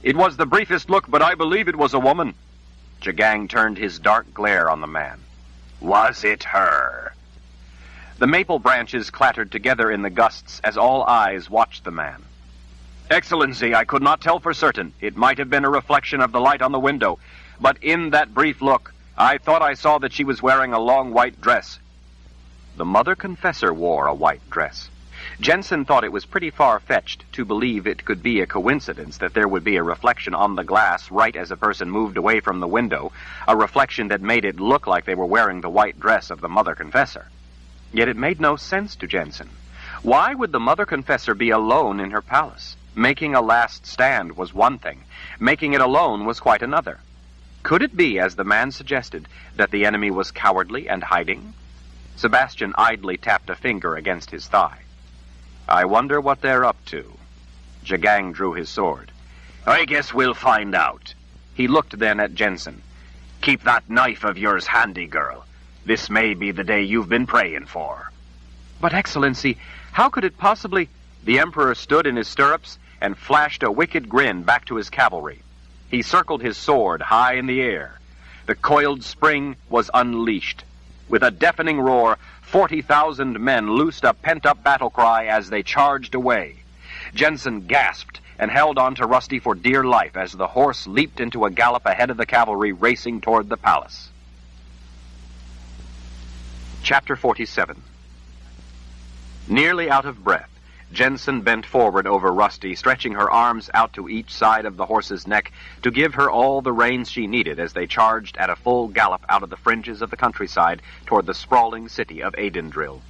C: It was the briefest look, but I believe it was a woman.
A: Jagang turned his dark glare on the man.
B: Was it her?
A: The maple branches clattered together in the gusts as all eyes watched the man.
C: Excellency, I could not tell for certain. It might have been a reflection of the light on the window, but in that brief look, I thought I saw that she was wearing a long white dress.
A: The Mother Confessor wore a white dress. Jensen thought it was pretty far-fetched to believe it could be a coincidence that there would be a reflection on the glass right as a person moved away from the window, a reflection that made it look like they were wearing the white dress of the Mother Confessor. Yet it made no sense to Jensen. Why would the Mother Confessor be alone in her palace? Making a last stand was one thing. Making it alone was quite another. Could it be, as the man suggested, that the enemy was cowardly and hiding? Sebastian idly tapped a finger against his thigh. I wonder what they're up to. Jagang drew his sword.
B: I guess we'll find out.
A: He looked then at Jensen.
B: Keep that knife of yours handy, girl. This may be the day you've been praying for.
A: But, Excellency, how could it possibly... The Emperor stood in his stirrups and flashed a wicked grin back to his cavalry. He circled his sword high in the air. The coiled spring was unleashed. With a deafening roar, 40,000 men loosed a pent-up battle cry as they charged away. Jensen gasped and held on to Rusty for dear life as the horse leaped into a gallop ahead of the cavalry racing toward the palace. Chapter 47. Nearly out of breath, Jensen bent forward over Rusty, stretching her arms out to each side of the horse's neck to give her all the reins she needed as they charged at a full gallop out of the fringes of the countryside toward the sprawling city of Adendril.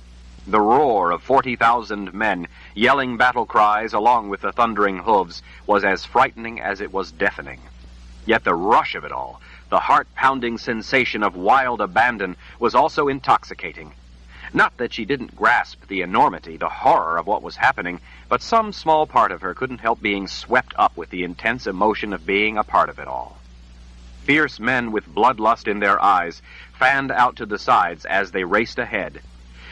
A: The roar of 40,000 men, yelling battle cries along with the thundering hooves, was as frightening as it was deafening. Yet the rush of it all, the heart-pounding sensation of wild abandon, was also intoxicating. Not that she didn't grasp the enormity, the horror of what was happening, but some small part of her couldn't help being swept up with the intense emotion of being a part of it all. Fierce men with bloodlust in their eyes fanned out to the sides as they raced ahead.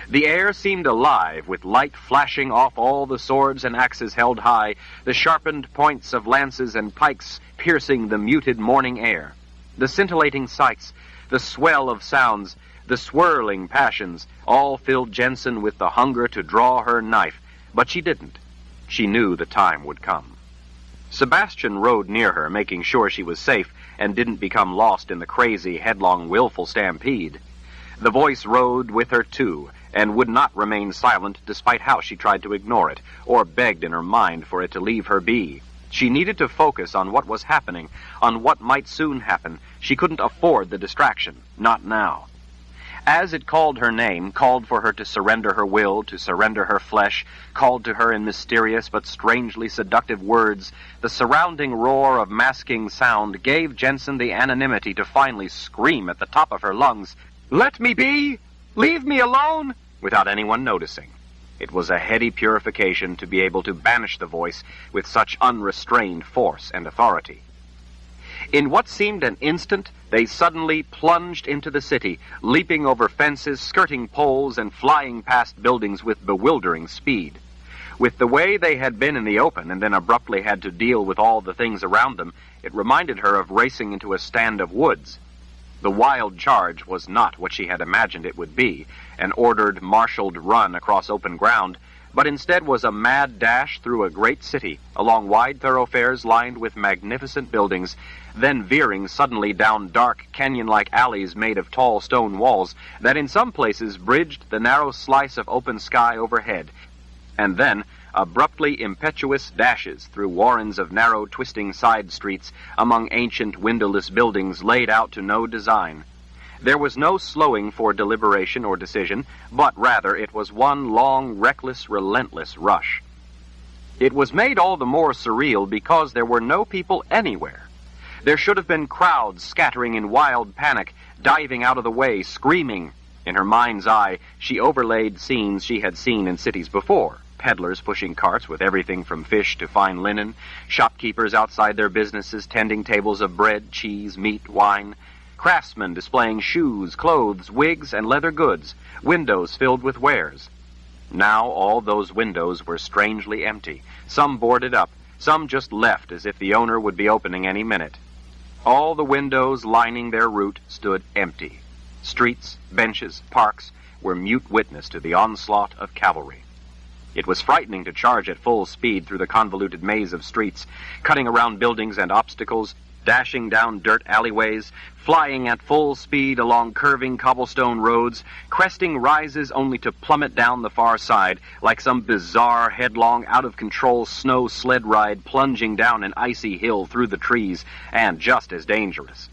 A: The air seemed alive with light flashing off all the swords and axes held high, the sharpened points of lances and pikes piercing the muted morning air. The scintillating sights, the swell of sounds, the swirling passions, all filled Jensen with the hunger to draw her knife, but she didn't. She knew the time would come. Sebastian rode near her, making sure she was safe and didn't become lost in the crazy, headlong, willful stampede. The voice rode with her, too, and would not remain silent despite how she tried to ignore it, or begged in her mind for it to leave her be. She needed to focus on what was happening, on what might soon happen. She couldn't afford the distraction, not now. As it called her name, called for her to surrender her will, to surrender her flesh, called to her in mysterious but strangely seductive words, the surrounding roar of masking sound gave Jensen the anonymity to finally scream at the top of her lungs, "Let me be! Leave me alone!" without anyone noticing. It was a heady purification to be able to banish the voice with such unrestrained force and authority. In what seemed an instant, they suddenly plunged into the city, leaping over fences, skirting poles, and flying past buildings with bewildering speed. With the way they had been in the open and then abruptly had to deal with all the things around them, it reminded her of racing into a stand of woods. The wild charge was not what she had imagined it would be, an ordered, marshaled run across open ground, but instead was a mad dash through a great city, along wide thoroughfares lined with magnificent buildings, then veering suddenly down dark, canyon-like alleys made of tall stone walls that in some places bridged the narrow slice of open sky overhead, and then abruptly impetuous dashes through warrens of narrow, twisting side streets among ancient, windowless buildings laid out to no design. There was no slowing for deliberation or decision, but rather it was one long, reckless, relentless rush. It was made all the more surreal because there were no people anywhere. There should have been crowds scattering in wild panic, diving out of the way, screaming.
C: In her mind's eye, she overlaid scenes she had seen in cities before. Peddlers pushing carts with everything from fish to fine linen, shopkeepers outside their businesses tending tables of bread, cheese, meat, wine, craftsmen displaying shoes, clothes, wigs, and leather goods, windows filled with wares. Now all those windows were strangely empty, some boarded up, some just left as if the owner would be opening any minute. All the windows lining their route stood empty. Streets, benches, parks were mute witness to the onslaught of cavalry. It was frightening to charge at full speed through the convoluted maze of streets, cutting around buildings and obstacles, dashing down dirt alleyways, flying at full speed along curving cobblestone roads, cresting rises only to plummet down the far side like some bizarre, headlong, out-of-control snow sled ride plunging down an icy hill through the trees, and just as dangerous.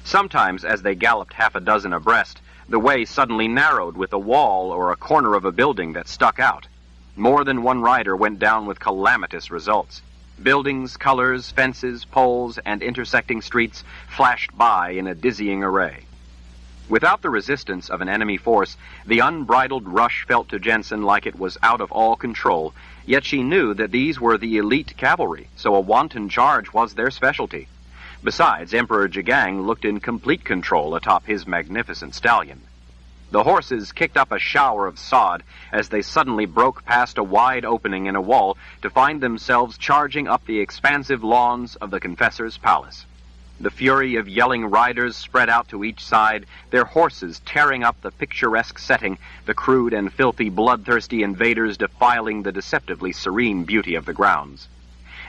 C: Sometimes, as they galloped half a dozen abreast, the way suddenly narrowed with a wall or a corner of a building that stuck out. More than one rider went down with calamitous results. Buildings, colors, fences, poles, and intersecting streets flashed by in a dizzying array. Without the resistance of an enemy force, the unbridled rush felt to Jensen like it was out of all control, yet she knew that these were the elite cavalry, so a wanton charge was their specialty. Besides, Emperor Jagang looked in complete control atop his magnificent stallion. The horses kicked up a shower of sod as they suddenly broke past a wide opening in a wall to find themselves charging up the expansive lawns of the Confessor's palace. The fury of yelling riders spread out to each side, their horses tearing up the picturesque setting, the crude and filthy bloodthirsty invaders defiling the deceptively serene beauty of the grounds.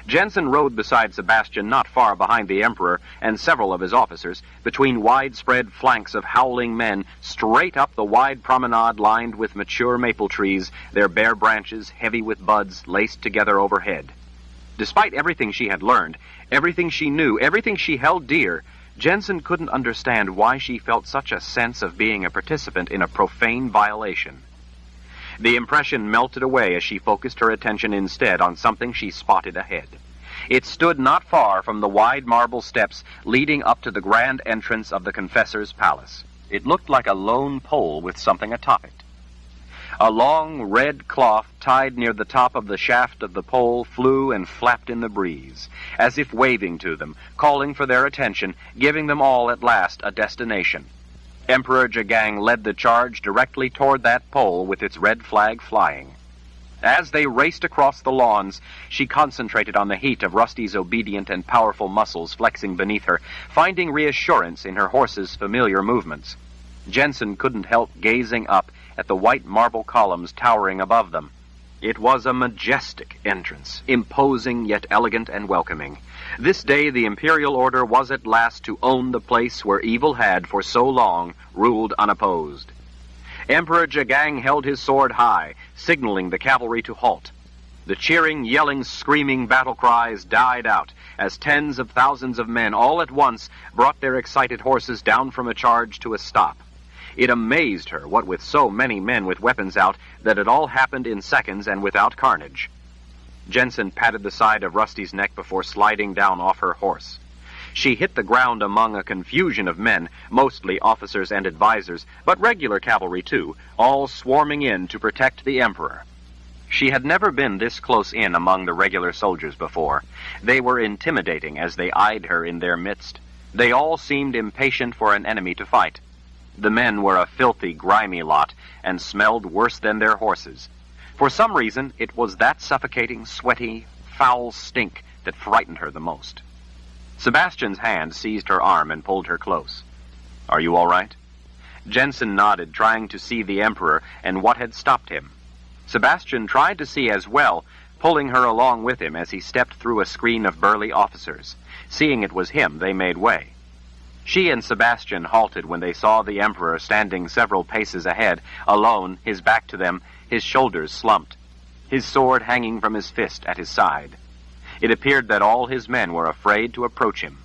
C: Jensen rode beside Sebastian not far behind the Emperor and several of his officers, between widespread flanks of howling men, straight up the wide promenade lined with mature maple trees, their bare branches heavy with buds laced together overhead. Despite everything she had learned, everything she knew, everything she held dear, Jensen couldn't understand why she felt such a sense of being a participant in a profane violation. The impression melted away as she focused her attention instead on something she spotted ahead. It stood not far from the wide marble steps leading up to the grand entrance of the Confessor's palace. It looked like a lone pole with something atop it. A long red cloth tied near the top of the shaft of the pole flew and flapped in the breeze, as if waving to them, calling for their attention, giving them all at last a destination. Emperor Jagang led the charge directly toward that pole with its red flag flying. As they raced across the lawns, she concentrated on the heat of Rusty's obedient and powerful muscles flexing beneath her, finding reassurance in her horse's familiar movements. Jensen couldn't help gazing up at the white marble columns towering above them. It was a majestic entrance, imposing yet elegant and welcoming. This day the imperial order was at last to own the place where evil had, for so long, ruled unopposed. Emperor Jagang held his sword high, signaling the cavalry to halt. The cheering, yelling, screaming battle cries died out as tens of thousands of men all at once brought their excited horses down from a charge to a stop. It amazed her, what with so many men with weapons out, that it all happened in seconds and without carnage. Jensen patted the side of Rusty's neck before sliding down off her horse. She hit the ground among a confusion of men, mostly officers and advisors, but regular cavalry too, all swarming in to protect the Emperor. She had never been this close in among the regular soldiers before. They were intimidating as they eyed her in their midst. They all seemed impatient for an enemy to fight. The men were a filthy, grimy lot, and smelled worse than their horses. For some reason, it was that suffocating, sweaty, foul stink that frightened her the most. Sebastian's hand seized her arm and pulled her close. "Are you all right?" Jensen nodded, trying to see the Emperor and what had stopped him. Sebastian tried to see as well, pulling her along with him as he stepped through a screen of burly officers. Seeing it was him, they made way. She and Sebastian halted when they saw the Emperor standing several paces ahead, alone, his back to them, his shoulders slumped, his sword hanging from his fist at his side. It appeared that all his men were afraid to approach him.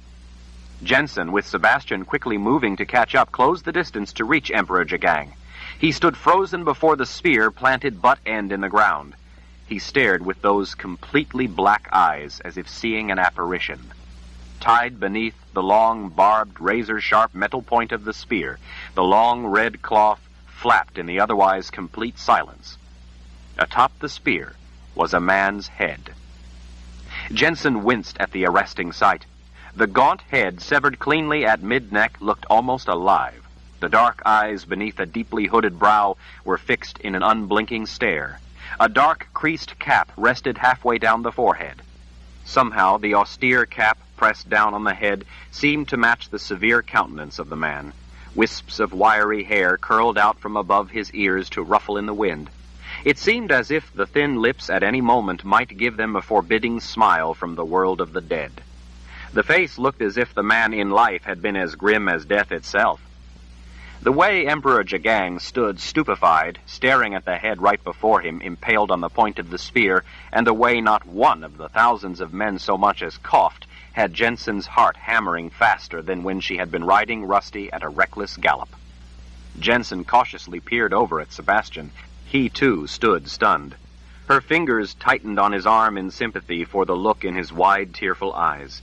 C: Jensen, with Sebastian quickly moving to catch up, closed the distance to reach Emperor Jagang. He stood frozen before the spear planted butt end in the ground. He stared with those completely black eyes as if seeing an apparition. Tied beneath the long, barbed, razor-sharp metal point of the spear, the long red cloth
A: flapped in the otherwise complete silence. Atop the spear was a man's head. Jensen winced at the arresting sight. The gaunt head, severed cleanly at mid-neck, looked almost alive. The dark eyes beneath a deeply hooded brow were fixed in an unblinking stare. A dark, creased cap rested halfway down the forehead. Somehow, the austere cap pressed down on the head seemed to match the severe countenance of the man. Wisps of wiry hair curled out from above his ears to ruffle in the wind. It seemed as if the thin lips at any moment might give them a forbidding smile from the world of the dead. The face looked as if the man in life had been as grim as death itself. The way Emperor Jagang stood stupefied, staring at the head right before him, impaled on the point of the spear, and the way not one of the thousands of men so much as coughed, had Jensen's heart hammering faster than when she had been riding Rusty at a reckless gallop. Jensen cautiously peered over at Sebastian. He, too, stood stunned. Her fingers tightened on his arm in sympathy for the look in his wide, tearful eyes.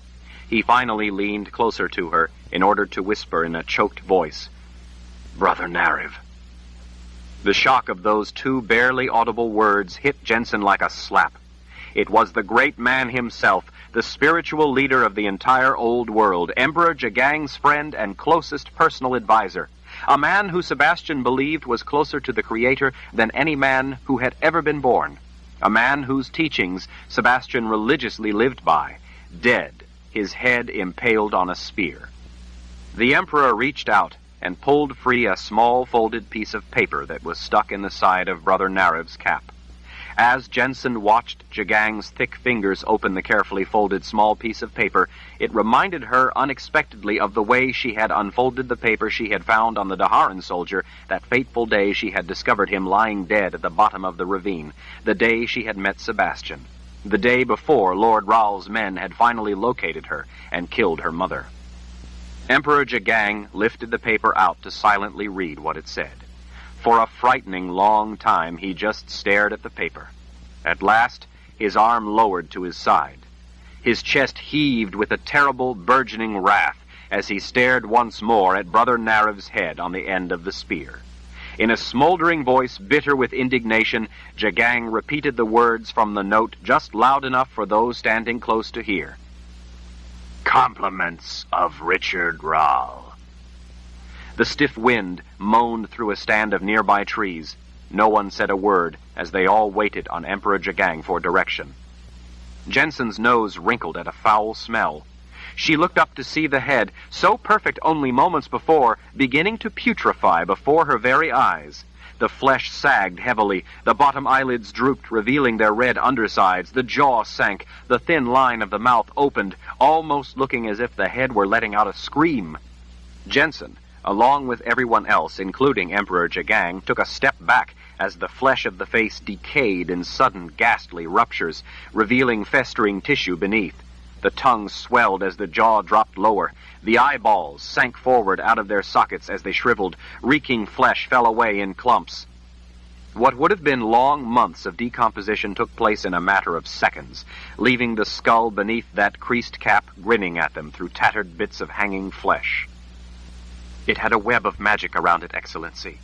A: He finally leaned closer to her in order to whisper in a choked voice, "Brother Nariv." The shock of those two barely audible words hit Jensen like a slap. It was the great man himself, the spiritual leader of the entire old world, Emperor Jagang's friend and closest personal advisor, a man who Sebastian believed was closer to the Creator than any man who had ever been born, a man whose teachings Sebastian religiously lived by, dead, his head impaled on a spear. The Emperor reached out and pulled free a small folded piece of paper that was stuck in the side of Brother Nariv's cap. As Jensen watched Jagang's thick fingers open the carefully folded small piece of paper, it reminded her unexpectedly of the way she had unfolded the paper she had found on the Daharan soldier that fateful day she had discovered him lying dead at the bottom of the ravine, the day she had met Sebastian, the day before Lord Raoul's men had finally located her and killed her mother. Emperor Jagang lifted the paper out to silently read what it said. For a frightening long time he just stared at the paper. At last, his arm lowered to his side. His chest heaved with a terrible, burgeoning wrath as he stared once more at Brother Nariv's head on the end of the spear. In a smoldering voice bitter with indignation, Jagang repeated the words from the note just loud enough for those standing close to hear. "Compliments of Richard Rahl." The stiff wind moaned through a stand of nearby trees. No one said a word as they all waited on Emperor Jagang for direction. Jensen's nose wrinkled at a foul smell. She looked up to see the head, so perfect only moments before, beginning to putrefy before her very eyes. The flesh sagged heavily, the bottom eyelids drooped, revealing their red undersides, the jaw sank, the thin line of the mouth opened, almost looking as if the head were letting out a scream. Jensen, along with everyone else, including Emperor Jagang, took a step back as the flesh of the face decayed in sudden, ghastly ruptures, revealing festering tissue beneath. The tongue swelled as the jaw dropped lower. The eyeballs sank forward out of their sockets as they shriveled. Reeking flesh fell away in clumps. What would have been long months of decomposition took place in a matter of seconds, leaving the skull beneath that creased cap grinning at them through tattered bits of hanging flesh. "It had a web of magic around it, Excellency,"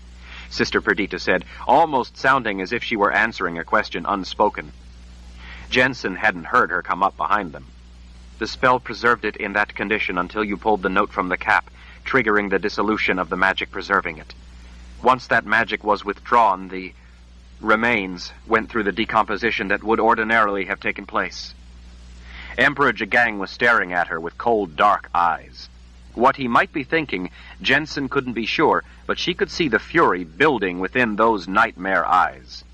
A: Sister Perdita said, almost sounding as if she were answering a question unspoken. Jensen hadn't heard her come up behind them. "The spell preserved it in that condition until you pulled the note from the cap, triggering the dissolution of the magic preserving it. Once that magic was withdrawn, the remains went through the decomposition that would ordinarily have taken place." Emperor Jagang was staring at her with cold, dark eyes. What he might be thinking, Jensen couldn't be sure, but she could see the fury building within those nightmare eyes.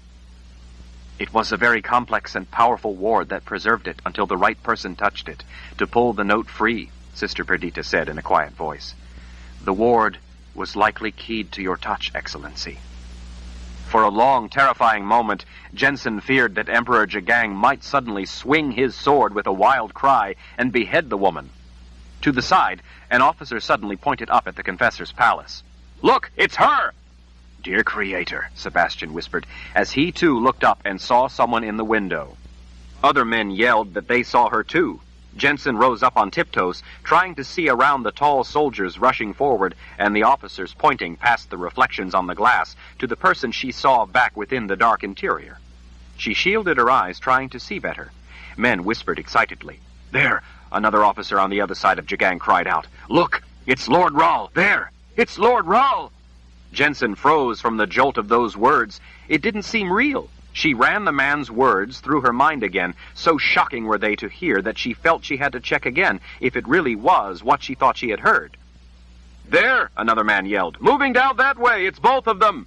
A: "It was a very complex and powerful ward that preserved it until the right person touched it, to pull the note free," Sister Perdita said in a quiet voice. "The ward was likely keyed to your touch, Excellency." For a long, terrifying moment, Jensen feared that Emperor Jagang might suddenly swing his sword with a wild cry and behead the woman. To the side, an officer suddenly pointed up at the confessor's palace. "Look, it's her!" "Dear Creator," Sebastian whispered, as he too looked up and saw someone in the window. Other men yelled that they saw her too.
C: Jensen rose up on tiptoes, trying to see around the tall soldiers rushing forward and the officers pointing past the reflections on the glass to the person she saw back within the dark interior. She shielded her eyes, trying to see better. Men whispered excitedly. "There!" Another officer on the other side of Jagang cried out. "Look! It's Lord Rahl! There! It's Lord Rahl!" Jensen froze from the jolt of those words. It didn't seem real. She ran the man's words through her mind again. So shocking were they to hear that she felt she had to check again if it really was what she thought she had heard. "There!" another man yelled. "Moving down that way! It's both of them!"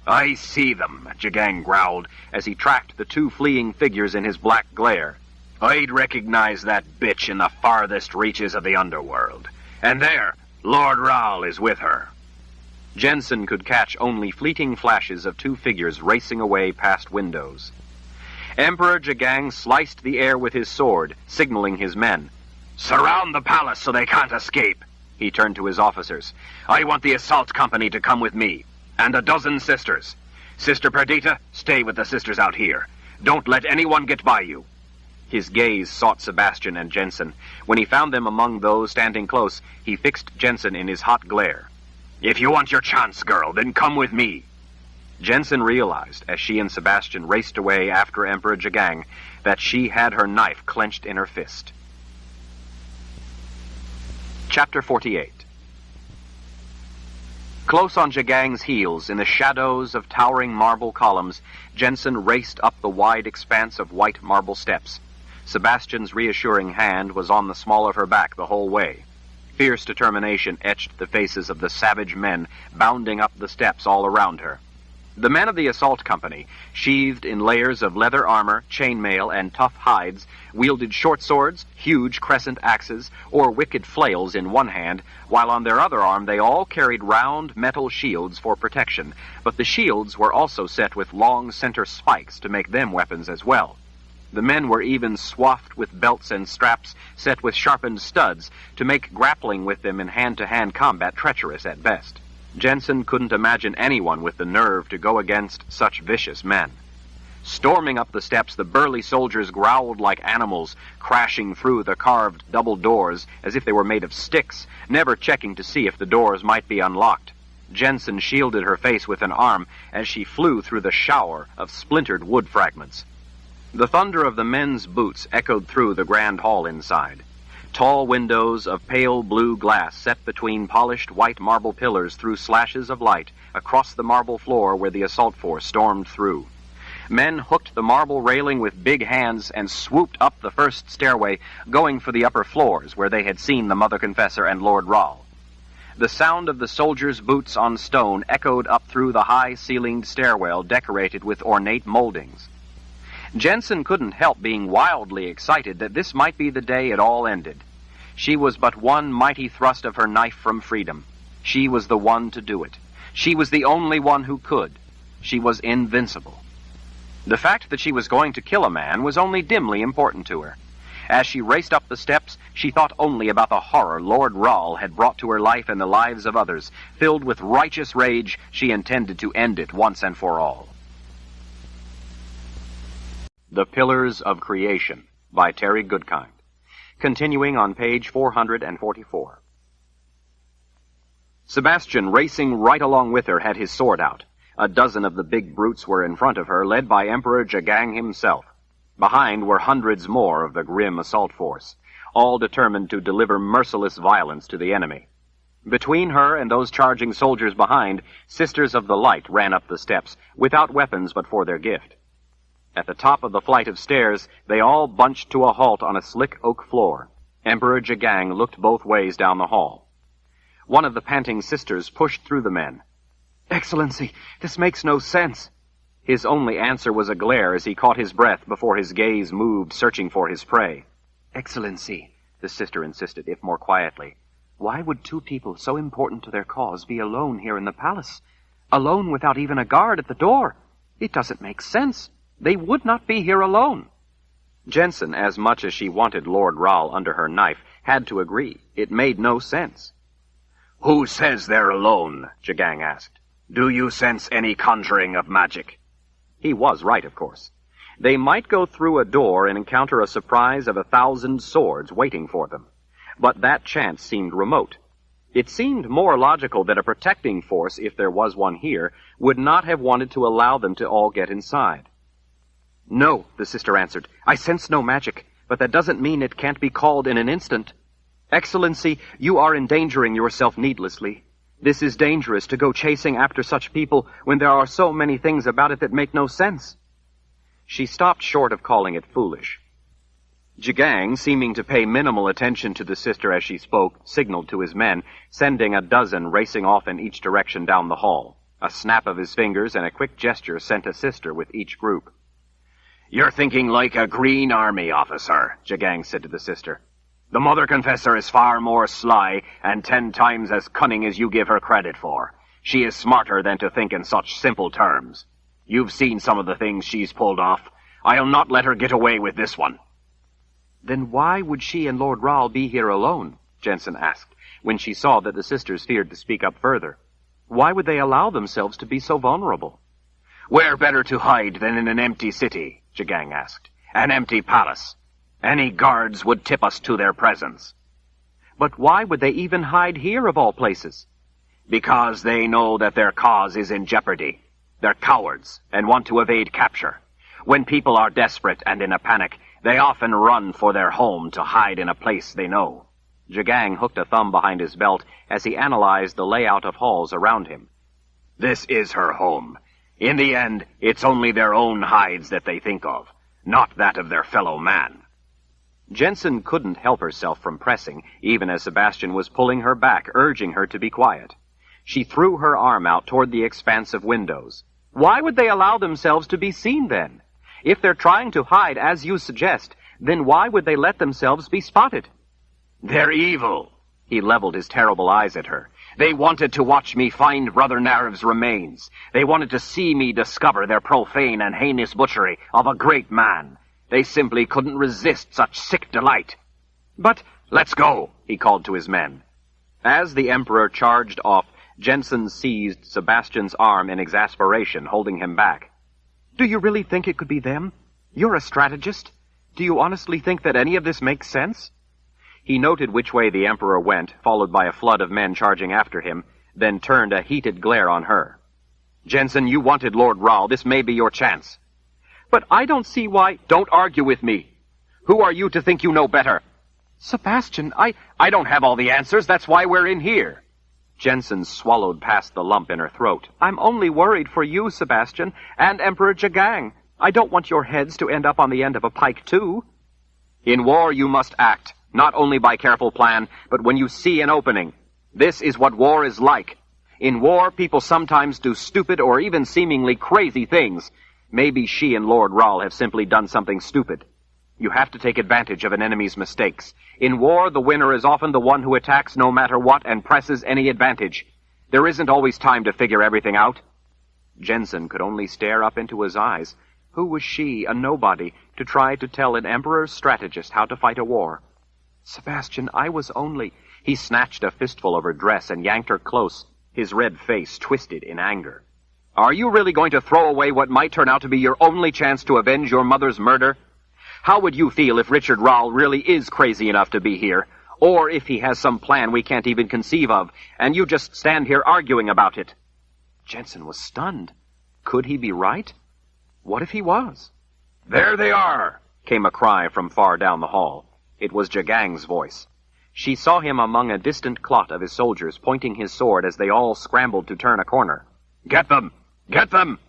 C: "I see them," Jagang growled as he tracked the two fleeing figures in his black glare. "I'd recognize that bitch in the farthest reaches of the underworld. And there, Lord Rahl is with her." Jensen could catch only fleeting flashes of two figures racing away past windows. Emperor Jagang sliced the air with his sword, signaling his men. "Surround the palace so they can't escape." He turned to his officers. "I want the assault company to come with me, and a dozen sisters. Sister Perdita, stay with the sisters out here. Don't let anyone get by you." His gaze sought Sebastian and Jensen. When he found them among those standing close, he fixed Jensen in his hot glare. "If you want your chance, girl, then come with me." Jensen realized, as she and Sebastian raced away after Emperor Jagang, that she had her knife clenched in her fist. Chapter 48. Close on Jagang's heels, in the shadows of towering marble columns, Jensen raced up the wide expanse of white marble steps. Sebastian's reassuring hand was on the small of her back the whole way. Fierce determination etched the faces of the savage men bounding up the steps all around her. The men of the assault company, sheathed in layers of leather armor, chainmail, and tough hides, wielded short swords, huge crescent axes, or wicked flails in one hand, while on their other arm they all carried round metal shields for protection, but the shields were also set with long center spikes to make them weapons as well. The men were even swathed with belts and straps set with sharpened studs to make grappling with them in hand-to-hand combat treacherous at best. Jensen couldn't imagine anyone with the nerve to go against such vicious men. Storming up the steps, the burly soldiers growled like animals, crashing through the carved double doors as if they were made of sticks, never checking to see if the doors might be unlocked. Jensen shielded her face with an arm as she flew through the shower of splintered wood fragments. The thunder of the men's boots echoed through the grand hall inside. Tall windows of pale blue glass set between polished white marble pillars threw slashes of light across the marble floor where the assault force stormed through. Men hooked the marble railing with big hands and swooped up the first stairway, going for the upper floors where they had seen the Mother Confessor and Lord Rahl. The sound of the soldiers' boots on stone echoed up through the high-ceilinged stairwell decorated with ornate moldings. Jensen couldn't help being wildly excited that this might be the day it all ended. She was but one mighty thrust of her knife from freedom. She was the one to do it. She was the only one who could. She was invincible. The fact that she was going to kill a man was only dimly important to her. As she raced up the steps, she thought only about the horror Lord Rahl had brought to her life and the lives of others. Filled with righteous rage, she intended to end it once and for all. The Pillars of Creation by Terry Goodkind. Continuing on page 444. Sebastian, racing right along with her, had his sword out. A dozen of the big brutes were in front of her, led by Emperor Jagang himself. Behind were hundreds more of the grim assault force, all determined to deliver merciless violence to the enemy. Between her and those charging soldiers behind, Sisters of the Light ran up the steps, without weapons but for their gift. At the top of the flight of stairs, they all bunched to a halt on a slick oak floor. Emperor Jagang looked both ways down the hall. One of the panting sisters pushed through the men. "Excellency, this makes no sense." His only answer was a glare as he caught his breath before his gaze moved, searching for his prey. "Excellency," the sister insisted, if more quietly, "why would two people so important to their cause be alone here in the palace? Alone without even a guard at the door? It doesn't make sense. They would not be here alone." Jensen, as much as she wanted Lord Rahl under her knife, had to agree. It made no sense. "Who says they're alone?" Jagang asked. "Do you sense any conjuring of magic?" He was right, of course.
A: They might go through a door and encounter a surprise of 1,000 swords waiting for them. But that chance seemed remote. It seemed more logical that a protecting force, if there was one here, would not have wanted to allow them to all get inside. "No," the sister answered. "I sense no magic, but that doesn't mean it can't be called in an instant. Excellency, you are endangering yourself needlessly. This is dangerous to go chasing after such people when there are so many things about it that make no sense." She stopped short of calling it foolish. Jagang, seeming to pay minimal attention to the sister as she spoke, signaled to his men, sending a dozen racing off in each direction down the hall. A snap of his fingers and a quick gesture sent a sister with each group.
C: "You're thinking like a Green Army officer," Jagang said to the sister. "The Mother Confessor is far more sly and 10 times as cunning as you give her credit for. She is smarter than to think in such simple terms. You've seen some of the things she's pulled off. I'll not let her get away with this one."
A: "Then why would she and Lord Rahl be here alone?" Jensen asked, when she saw that the sisters feared to speak up further. "Why would they allow themselves to be so vulnerable?"
C: "Where better to hide than in an empty city?" Jagang asked. "An empty palace. Any guards would tip us to their presence."
A: "But why would they even hide here of all places?"
C: "Because they know that their cause is in jeopardy. They're cowards and want to evade capture. When people are desperate and in a panic, they often run for their home to hide in a place they know."
A: Jagang hooked a thumb behind his belt as he analyzed the layout of halls around him.
C: "This is her home. In the end, it's only their own hides that they think of, not that of their fellow man."
A: Jensen couldn't help herself from pressing, even as Sebastian was pulling her back, urging her to be quiet. She threw her arm out toward the expanse of windows. "Why would they allow themselves to be seen, then? If they're trying to hide, as you suggest, then why would they let themselves be spotted?"
C: "They're evil." He leveled his terrible eyes at her. "They wanted to watch me find Brother Narev's remains. They wanted to see me discover their profane and heinous butchery of a great man. They simply couldn't resist such sick delight."
A: "But—"
C: "Let's go," he called to his men.
A: As the Emperor charged off, Jensen seized Sebastian's arm in exasperation, holding him back. "Do you really think it could be them? You're a strategist. Do you honestly think that any of this makes sense?" He noted which way the Emperor went, followed by a flood of men charging after him, then turned a heated glare on her. "Jensen, you wanted Lord Rahl. This may be your chance." "But I don't see why—"
C: "Don't argue with me. Who are you to think you know better?"
A: "Sebastian,
C: I don't have all the answers. That's why we're in here."
A: Jensen swallowed past the lump in her throat. "I'm only worried for you, Sebastian, and Emperor Jagang. I don't want your heads to end up on the end of a pike, too."
C: "In war you must act, not only by careful plan, but when you see an opening. This is what war is like. In war, people sometimes do stupid or even seemingly crazy things. Maybe she and Lord Rahl have simply done something stupid. You have to take advantage of an enemy's mistakes. In war, the winner is often the one who attacks no matter what and presses any advantage. There isn't always time to figure everything out." Jensen could only stare up into his eyes. Who was she, a nobody, to try to tell an emperor's strategist how to fight a war? "Sebastian, I was only—" He snatched a fistful of her dress and yanked her close, his red face twisted in anger. "Are you really going to throw away what might turn out to be your only chance to avenge your mother's murder? How would you feel if Richard Rahl really is crazy enough to be here, or if he has some plan we can't even conceive of, and you just stand here arguing about it?"
A: Jensen was stunned. Could he be right? What if he was?
C: "There they are!"
A: came a cry from far down the hall. It was Jagang's voice. She saw him among a distant clot of his soldiers, pointing his sword as they all scrambled to turn a corner.
C: "Get them! Get them!"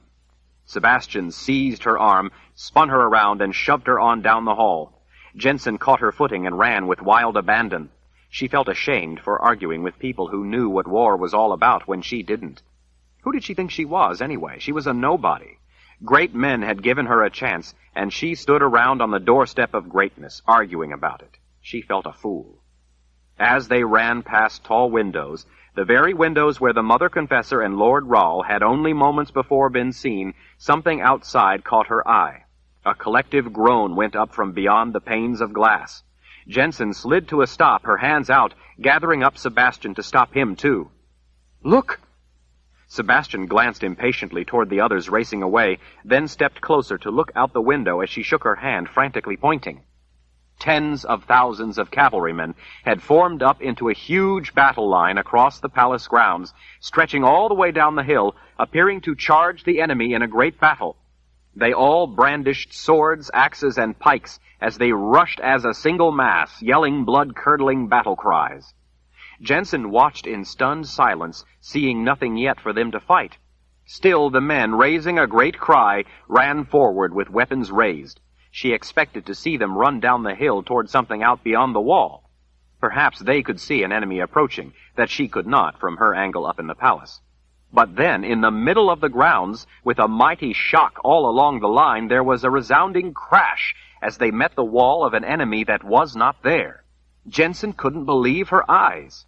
A: Sebastian seized her arm, spun her around, and shoved her on down the hall. Jensen caught her footing and ran with wild abandon. She felt ashamed for arguing with people who knew what war was all about when she didn't. Who did she think she was, anyway? She was a nobody. Great men had given her a chance, and she stood around on the doorstep of greatness, arguing about it. She felt a fool. As they ran past tall windows, the very windows where the Mother Confessor and Lord Rahl had only moments before been seen, something outside caught her eye. A collective groan went up from beyond the panes of glass. Jensen slid to a stop, her hands out, gathering up Sebastian to stop him, too. "Look!"
C: Sebastian glanced impatiently toward the others racing away, then stepped closer to look out the window as she shook her hand, frantically pointing. Tens of thousands of cavalrymen had formed up into a huge battle line across the palace grounds, stretching all the way down the hill, appearing to charge the enemy in a great battle. They all brandished swords, axes, and pikes as they rushed as a single mass, yelling blood-curdling battle cries. Jensen watched in stunned silence, seeing nothing yet for them to fight. Still, the men, raising a great cry, ran forward with weapons raised. She expected to see them run down the hill toward something out beyond the wall. Perhaps they could see an enemy approaching, that she could not from her angle up in the palace. But then, in the middle of the grounds, with a mighty shock all along the line, there was a resounding crash as they met the wall of an enemy that was not there. Jensen couldn't believe her eyes.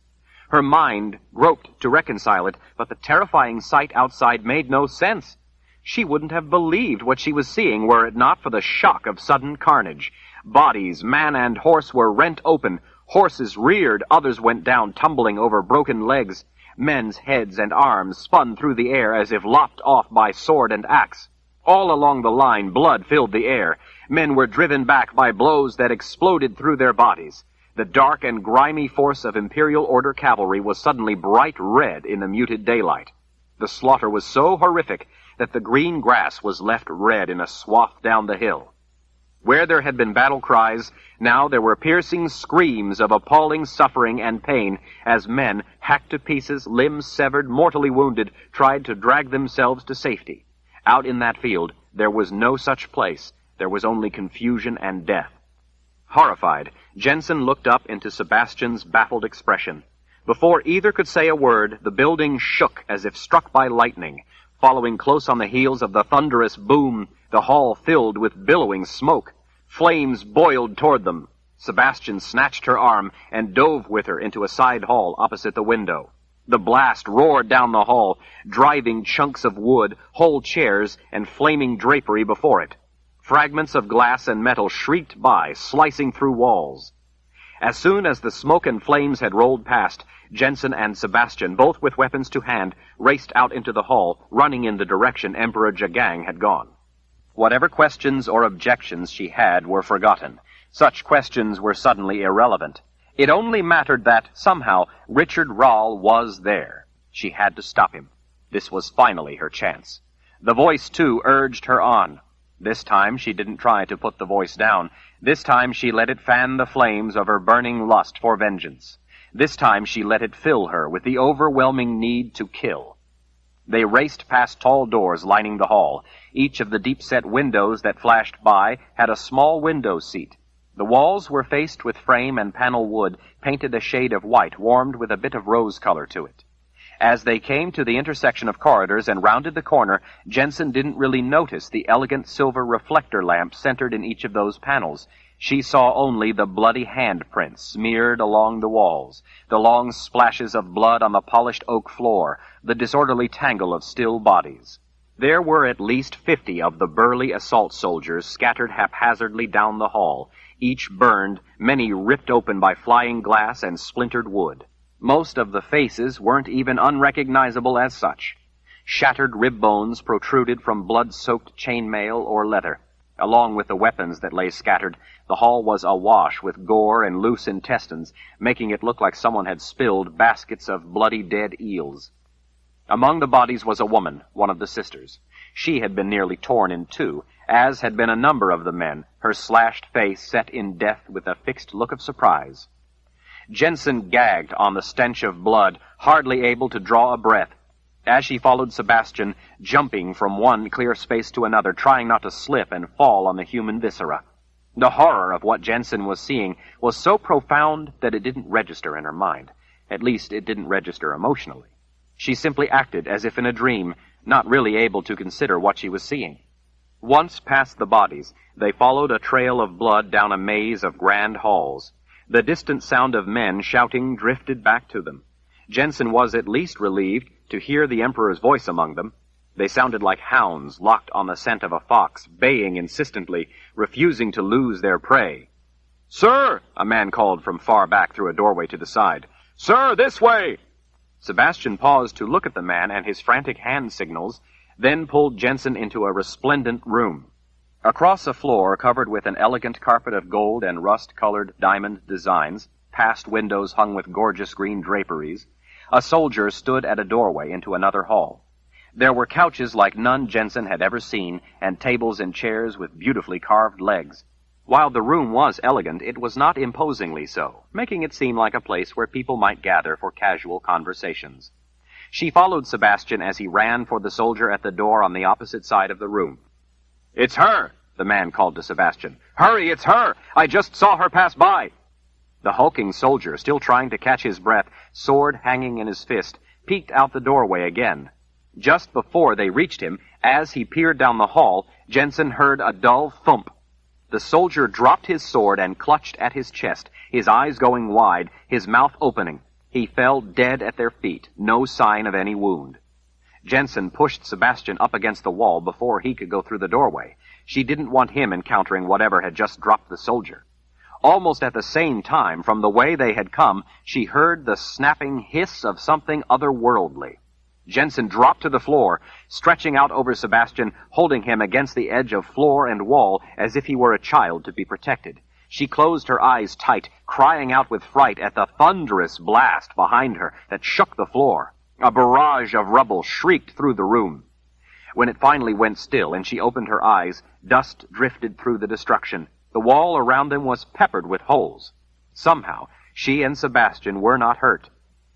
C: Her mind groped to reconcile it, but the terrifying sight outside made no sense. She wouldn't have believed what she was seeing were it not for the shock of sudden carnage. Bodies, man and horse, were rent open. Horses reared, others went down tumbling over broken legs. Men's heads and arms spun through the air as if lopped off by sword and axe. All along the line, blood filled the air. Men were driven back by blows that exploded through their bodies. The dark and grimy force of Imperial Order cavalry was suddenly bright red in the muted daylight. The slaughter was so horrific that the green grass was left red in a swath down the hill. Where there had been battle cries, now there were piercing screams of appalling suffering and pain as men, hacked to pieces, limbs severed, mortally wounded, tried to drag themselves to safety. Out in that field, there was no such place. There was only confusion and death. Horrified, Jensen looked up into Sebastian's baffled expression. Before either could say a word, the building shook as if struck by lightning. Following close on the heels of the thunderous boom, the hall filled with billowing smoke. Flames boiled toward them. Sebastian snatched her arm and dove with her into a side hall opposite the window. The blast roared down the hall, driving chunks of wood, whole chairs, and flaming drapery before it. Fragments of glass and metal shrieked by, slicing through walls. As soon as the smoke and flames had rolled past, Jensen and Sebastian, both with weapons to hand, raced out into the hall, running in the direction Emperor Jagang had gone. Whatever questions or objections she had were forgotten. Such questions were suddenly irrelevant. It only mattered that, somehow, Richard Rahl was there. She had to stop him. This was finally her chance. The voice, too, urged her on. This time she didn't try to put the voice down. This time she let it fan the flames of her burning lust for vengeance. This time she let it fill her with the overwhelming need to kill. They raced past tall doors lining the hall. Each of the deep-set windows that flashed by had a small window seat. The walls were faced with frame and panel wood, painted a shade of white, warmed with a bit of rose color to it. As they came to the intersection of corridors and rounded the corner, Jensen didn't really notice the elegant silver reflector lamp centered in each of those panels. She saw only the bloody handprints smeared along the walls, the long splashes of blood on the polished oak floor, the disorderly tangle of still bodies. There were at least 50 of the burly assault soldiers scattered haphazardly down the hall, each burned, many ripped open by flying glass and splintered wood. Most of the faces weren't even unrecognizable as such. Shattered rib bones protruded from blood-soaked chainmail or leather. Along with the weapons that lay scattered, the hall was awash with gore and loose intestines, making it look like someone had spilled baskets of bloody dead eels. Among the bodies was a woman, one of the sisters. She had been nearly torn in two, as had been a number of the men, her slashed face set in death with a fixed look of surprise. Jensen gagged on the stench of blood, hardly able to draw a breath. As she followed Sebastian, jumping from one clear space to another, trying not to slip and fall on the human viscera. The horror of what Jensen was seeing was so profound that it didn't register in her mind. At least, it didn't register emotionally. She simply acted as if in a dream, not really able to consider what she was seeing. Once past the bodies, they followed a trail of blood down a maze of grand halls. The distant sound of men shouting drifted back to them. Jensen was at least relieved to hear the Emperor's voice among them. They sounded like hounds locked on the scent of a fox, baying insistently, refusing to lose their prey. "Sir!" a man called from far back through a doorway to the side. "Sir, this way!"
A: Sebastian paused to look at the man and his frantic hand signals, then pulled Jensen into a resplendent room. Across a floor covered with an elegant carpet of gold and rust-colored diamond designs, past windows hung with gorgeous green draperies, a soldier stood at a doorway into another hall. There were couches like none Jensen had ever seen, and tables and chairs with beautifully carved legs. While the room was elegant, it was not imposingly so, making it seem like a place where people might gather for casual conversations. She followed Sebastian as he ran for the soldier at the door on the opposite side of the room. "It's her!" the man called to Sebastian. "Hurry, it's her! I just saw her pass by!" The hulking soldier, still trying to catch his breath, sword hanging in his fist, peeked out the doorway again. Just before they reached him, as he peered down the hall, Jensen heard a dull thump. The soldier dropped his sword and clutched at his chest, his eyes going wide, his mouth opening. He fell dead at their feet, no sign of any wound. Jensen pushed Sebastian up against the wall before he could go through the doorway. She didn't want him encountering whatever had just dropped the soldier. Almost at the same time, from the way they had come, she heard the snapping hiss of something otherworldly. Jensen dropped to the floor, stretching out over Sebastian, holding him against the edge of floor and wall as if he were a child to be protected. She closed her eyes tight, crying out with fright at the thunderous blast behind her that shook the floor. A barrage of rubble shrieked through the room. When it finally went still and she opened her eyes, dust drifted through the destruction. The wall around them was peppered with holes. Somehow, she and Sebastian were not hurt.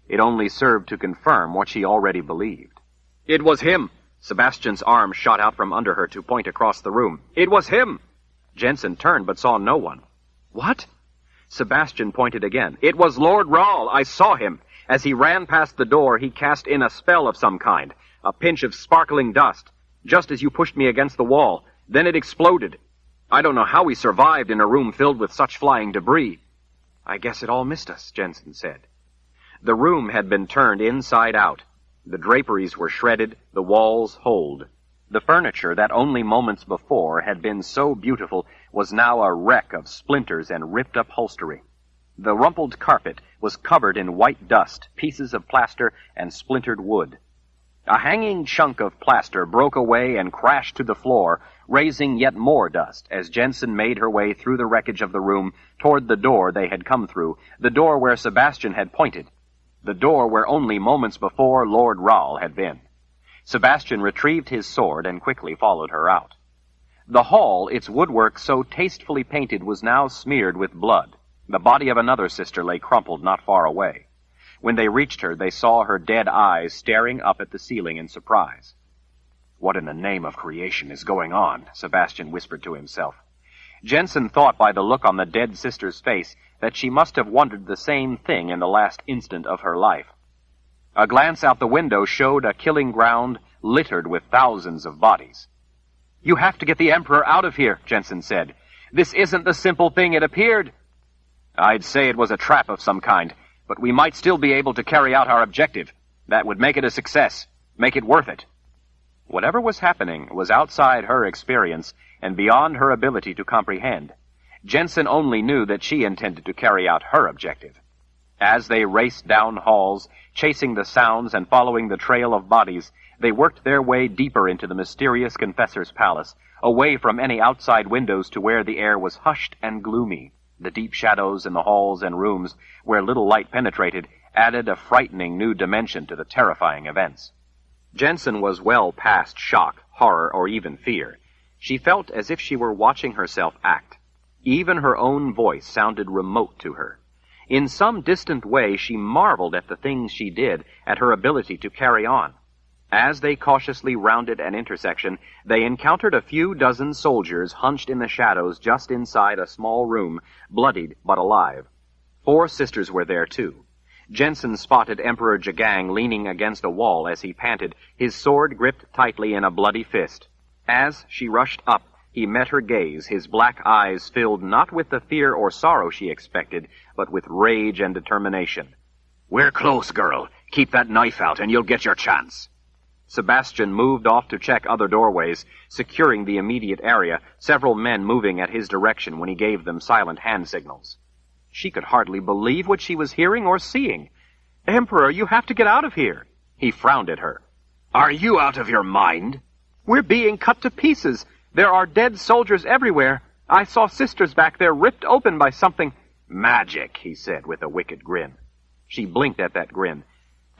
A: It only served to confirm what she already believed. It was him! Sebastian's arm shot out from under her to point across the room. It was him! Jensen turned but saw no one. What? Sebastian pointed again. It was Lord Rahl. I saw him. As he ran past the door, he cast in a spell of some kind, a pinch of sparkling dust, just as you pushed me against the wall. Then it exploded. I don't know how we survived in a room filled with such flying debris. I guess it all missed us, Jensen said. The room had been turned inside out. The draperies were shredded, the walls holed. The furniture that only moments before had been so beautiful was now a wreck of splinters and ripped upholstery. The rumpled carpet was covered in white dust, pieces of plaster, and splintered wood. A hanging chunk of plaster broke away and crashed to the floor, raising yet more dust as Jensen made her way through the wreckage of the room toward the door they had come through, the door where Sebastian had pointed, the door where only moments before Lord Rahl had been. Sebastian retrieved his sword and quickly followed her out. The hall, its woodwork so tastefully painted, was now smeared with blood. The body of another sister lay crumpled not far away. When they reached her, they saw her dead eyes staring up at the ceiling in surprise. What in the name of creation is going on? Sebastian whispered to himself. Jensen thought by the look on the dead sister's face that she must have wondered the same thing in the last instant of her life. A glance out the window showed a killing ground littered with thousands of bodies. You have to get the Emperor out of here, Jensen said. This isn't the simple thing it appeared. I'd say it was a trap of some kind, but we might still be able to carry out our objective. That would make it a success, make it worth it. Whatever was happening was outside her experience and beyond her ability to comprehend. Jensen only knew that she intended to carry out her objective. As they raced down halls, chasing the sounds and following the trail of bodies, they worked their way deeper into the mysterious confessor's palace, away from any outside windows to where the air was hushed and gloomy. The deep shadows in the halls and rooms, where little light penetrated, added a frightening new dimension to the terrifying events. Jensen was well past shock, horror, or even fear. She felt as if she were watching herself act. Even her own voice sounded remote to her. In some distant way, she marveled at the things she did, at her ability to carry on. As they cautiously rounded an intersection, they encountered a few dozen soldiers hunched in the shadows just inside a small room, bloodied but alive. 4 sisters were there, too. Jensen spotted Emperor Jagang leaning against a wall as he panted, his sword gripped tightly in a bloody fist. As she rushed up, he met her gaze, his black eyes filled not with the fear or sorrow she expected, but with rage and determination. "We're close, girl. Keep that knife out and you'll get your chance." Sebastian moved off to check other doorways, securing the immediate area, several men moving at his direction when he gave them silent hand signals. She could hardly believe what she was hearing or seeing.
C: Emperor, you have to get out of here. He frowned at her. Are you out of your mind? We're being cut to pieces. There are dead soldiers everywhere. I saw sisters back there ripped open by something. Magic, he said with a wicked grin. She blinked at that grin.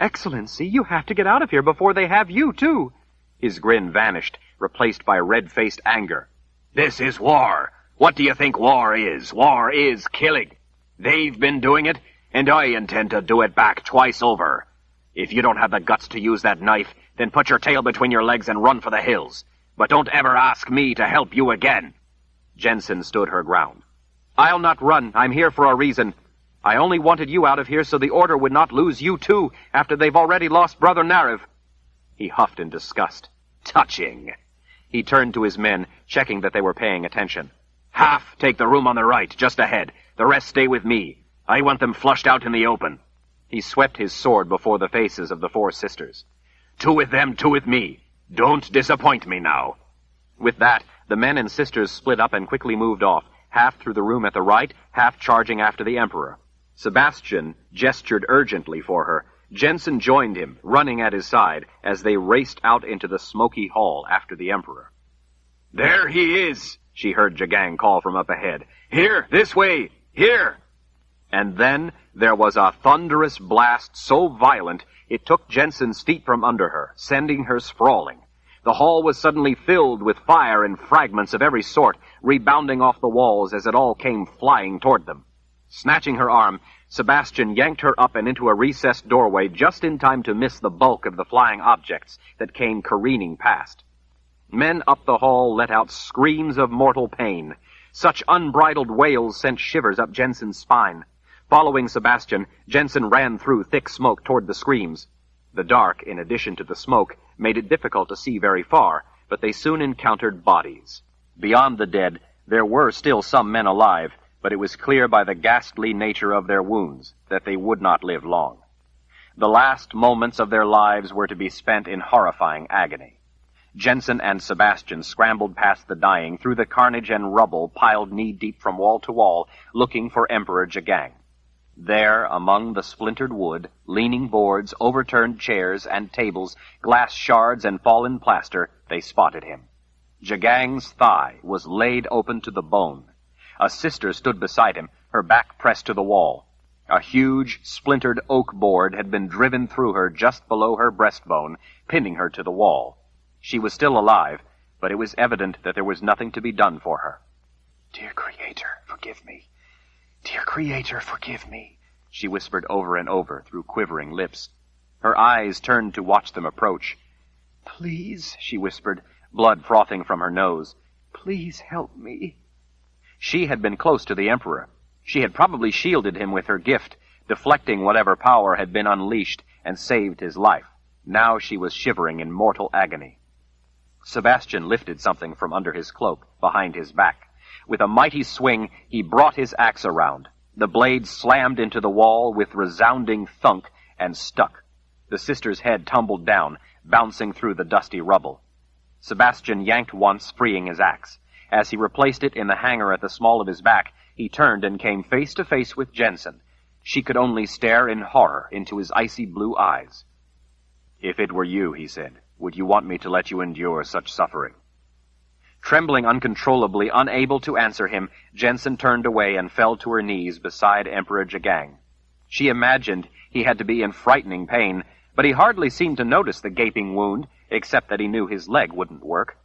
C: Excellency, you have to get out of here before they have you, too. His grin vanished, replaced by red-faced anger. This is war. What do you think war is? War is killing. They've been doing it, and I intend to do it back twice over. If you don't have the guts to use that knife, then put your tail between your legs and run for the hills. But don't ever ask me to help you again. Jensen stood her ground. I'll not run. I'm here for a reason. I only wanted you out of here so the Order would not lose you too, after they've already lost Brother Nariv. He huffed in disgust. Touching. He turned to his men, checking that they were paying attention. Half take the room on the right, just ahead. The rest stay with me. I want them flushed out in the open. He swept his sword before the faces of the 4 sisters. 2 with them, 2 with me. Don't disappoint me now. With that, the men and sisters split up and quickly moved off, half through the room at the right, half charging after the Emperor. Sebastian gestured urgently for her. Jensen joined him, running at his side, as they raced out into the smoky hall after the Emperor. There he is, she heard Jagang call from up ahead. Here, this way, here! And then there was a thunderous blast so violent it took Jensen's feet from under her, sending her sprawling. The hall was suddenly filled with fire and fragments of every sort, rebounding off the walls as it all came flying toward them. Snatching her arm, Sebastian yanked her up and into a recessed doorway just in time to miss the bulk of the flying objects that came careening past. Men up the hall let out screams of mortal pain. Such unbridled wails sent shivers up Jensen's spine. Following Sebastian, Jensen ran through thick smoke toward the screams. The dark, in addition to the smoke, made it difficult to see very far, but they soon encountered bodies. Beyond the dead, there were still some men alive, but it was clear by the ghastly nature of their wounds that they would not live long. The last moments of their lives were to be spent in horrifying agony. Jensen and Sebastian scrambled past the dying through the carnage and rubble piled knee-deep from wall to wall, looking for Emperor Jagang. There, among the splintered wood, leaning boards, overturned chairs and tables, glass shards and fallen plaster, they spotted him. Jagang's thigh was laid open to the bone. A sister stood beside him, her back pressed to the wall. A huge, splintered oak board had been driven through her just below her breastbone, pinning her to the wall. She was still alive, but it was evident that there was nothing to be done for her. "Dear Creator, forgive me. Dear Creator, forgive me," she whispered over and over through quivering lips. Her eyes turned to watch them approach. "Please," she whispered, blood frothing from her nose. "Please help me." She had been close to the Emperor. She had probably shielded him with her gift, deflecting whatever power had been unleashed, and saved his life. Now she was shivering in mortal agony. Sebastian lifted something from under his cloak, behind his back. With a mighty swing, he brought his axe around. The blade slammed into the wall with resounding thunk and stuck. The sister's head tumbled down, bouncing through the dusty rubble. Sebastian yanked once, freeing his axe. As he replaced it in the hanger at the small of his back, he turned and came face to face with Jensen. She could only stare in horror into his icy blue eyes. "If it were you," he said, "would you want me to let you endure such suffering?" Trembling uncontrollably, unable to answer him, Jensen turned away and fell to her knees beside Emperor Jagang. She imagined he had to be in frightening pain, but he hardly seemed to notice the gaping wound, except that he knew his leg wouldn't work.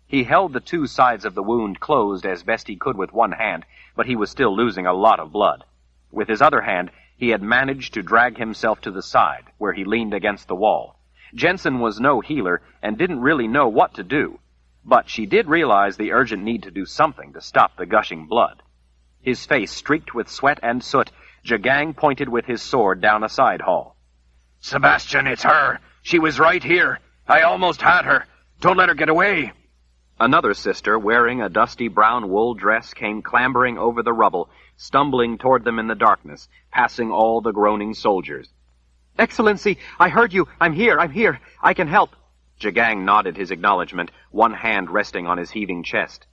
C: He held the 2 sides of the wound closed as best he could with one hand, but he was still losing a lot of blood. With his other hand, he had managed to drag himself to the side, where he leaned against the wall. Jensen was no healer and didn't really know what to do, but she did realize the urgent need to do something to stop the gushing blood. His face streaked with sweat and soot, Jagang pointed with his sword down a side hall. "Sebastian, it's her! She was right here! I almost had her! Don't let her get away!" Another sister, wearing a dusty brown wool dress, came clambering over the rubble, stumbling toward them in the darkness, passing all the groaning soldiers. "Excellency, I heard you! I'm here! I can help!" Jagang nodded his acknowledgement, one hand resting on his heaving chest.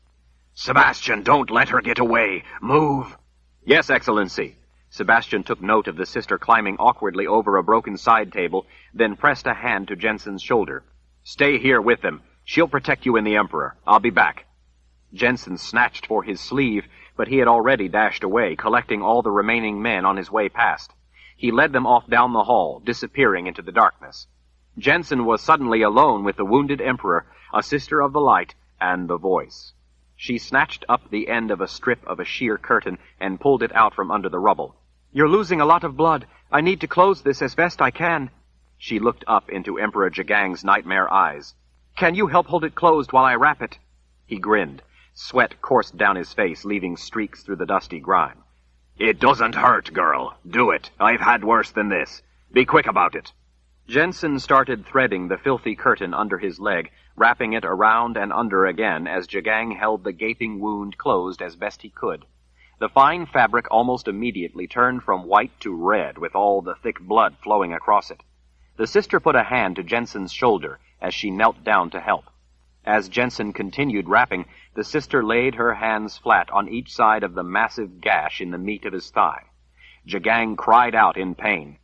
C: "Sebastian, don't let her get away! Move!" "Yes, Excellency."
A: Sebastian took note of the sister climbing awkwardly over a broken side table, then pressed a hand to Jensen's shoulder. "Stay here with them. She'll protect you and the Emperor. I'll be back." Jensen snatched for his sleeve, but he had already dashed away, collecting all the remaining men on his way past. He led them off down the hall, disappearing into the darkness. Jensen was suddenly alone with the wounded Emperor, a sister of the light, and the voice. She snatched up the end of a strip of a sheer curtain and pulled it out from under the rubble. "You're losing a lot of blood. I need to close this as best I can." She looked up into Emperor Jagang's nightmare eyes. "Can you help hold it closed while I wrap it?" He grinned. Sweat coursed down his face, leaving streaks through the dusty grime. "It doesn't hurt, girl. Do it. I've had worse than this. Be quick about it." Jensen started threading the filthy curtain under his leg, wrapping it around and under again as Jagang held the gaping wound closed as best he could. The fine fabric almost immediately turned from white to red with all the thick blood flowing across it. The sister put a hand to Jensen's shoulder as she knelt down to help. As Jensen continued wrapping, the sister laid her hands flat on each side of the massive gash in the meat of his thigh. Jagang cried out in pain.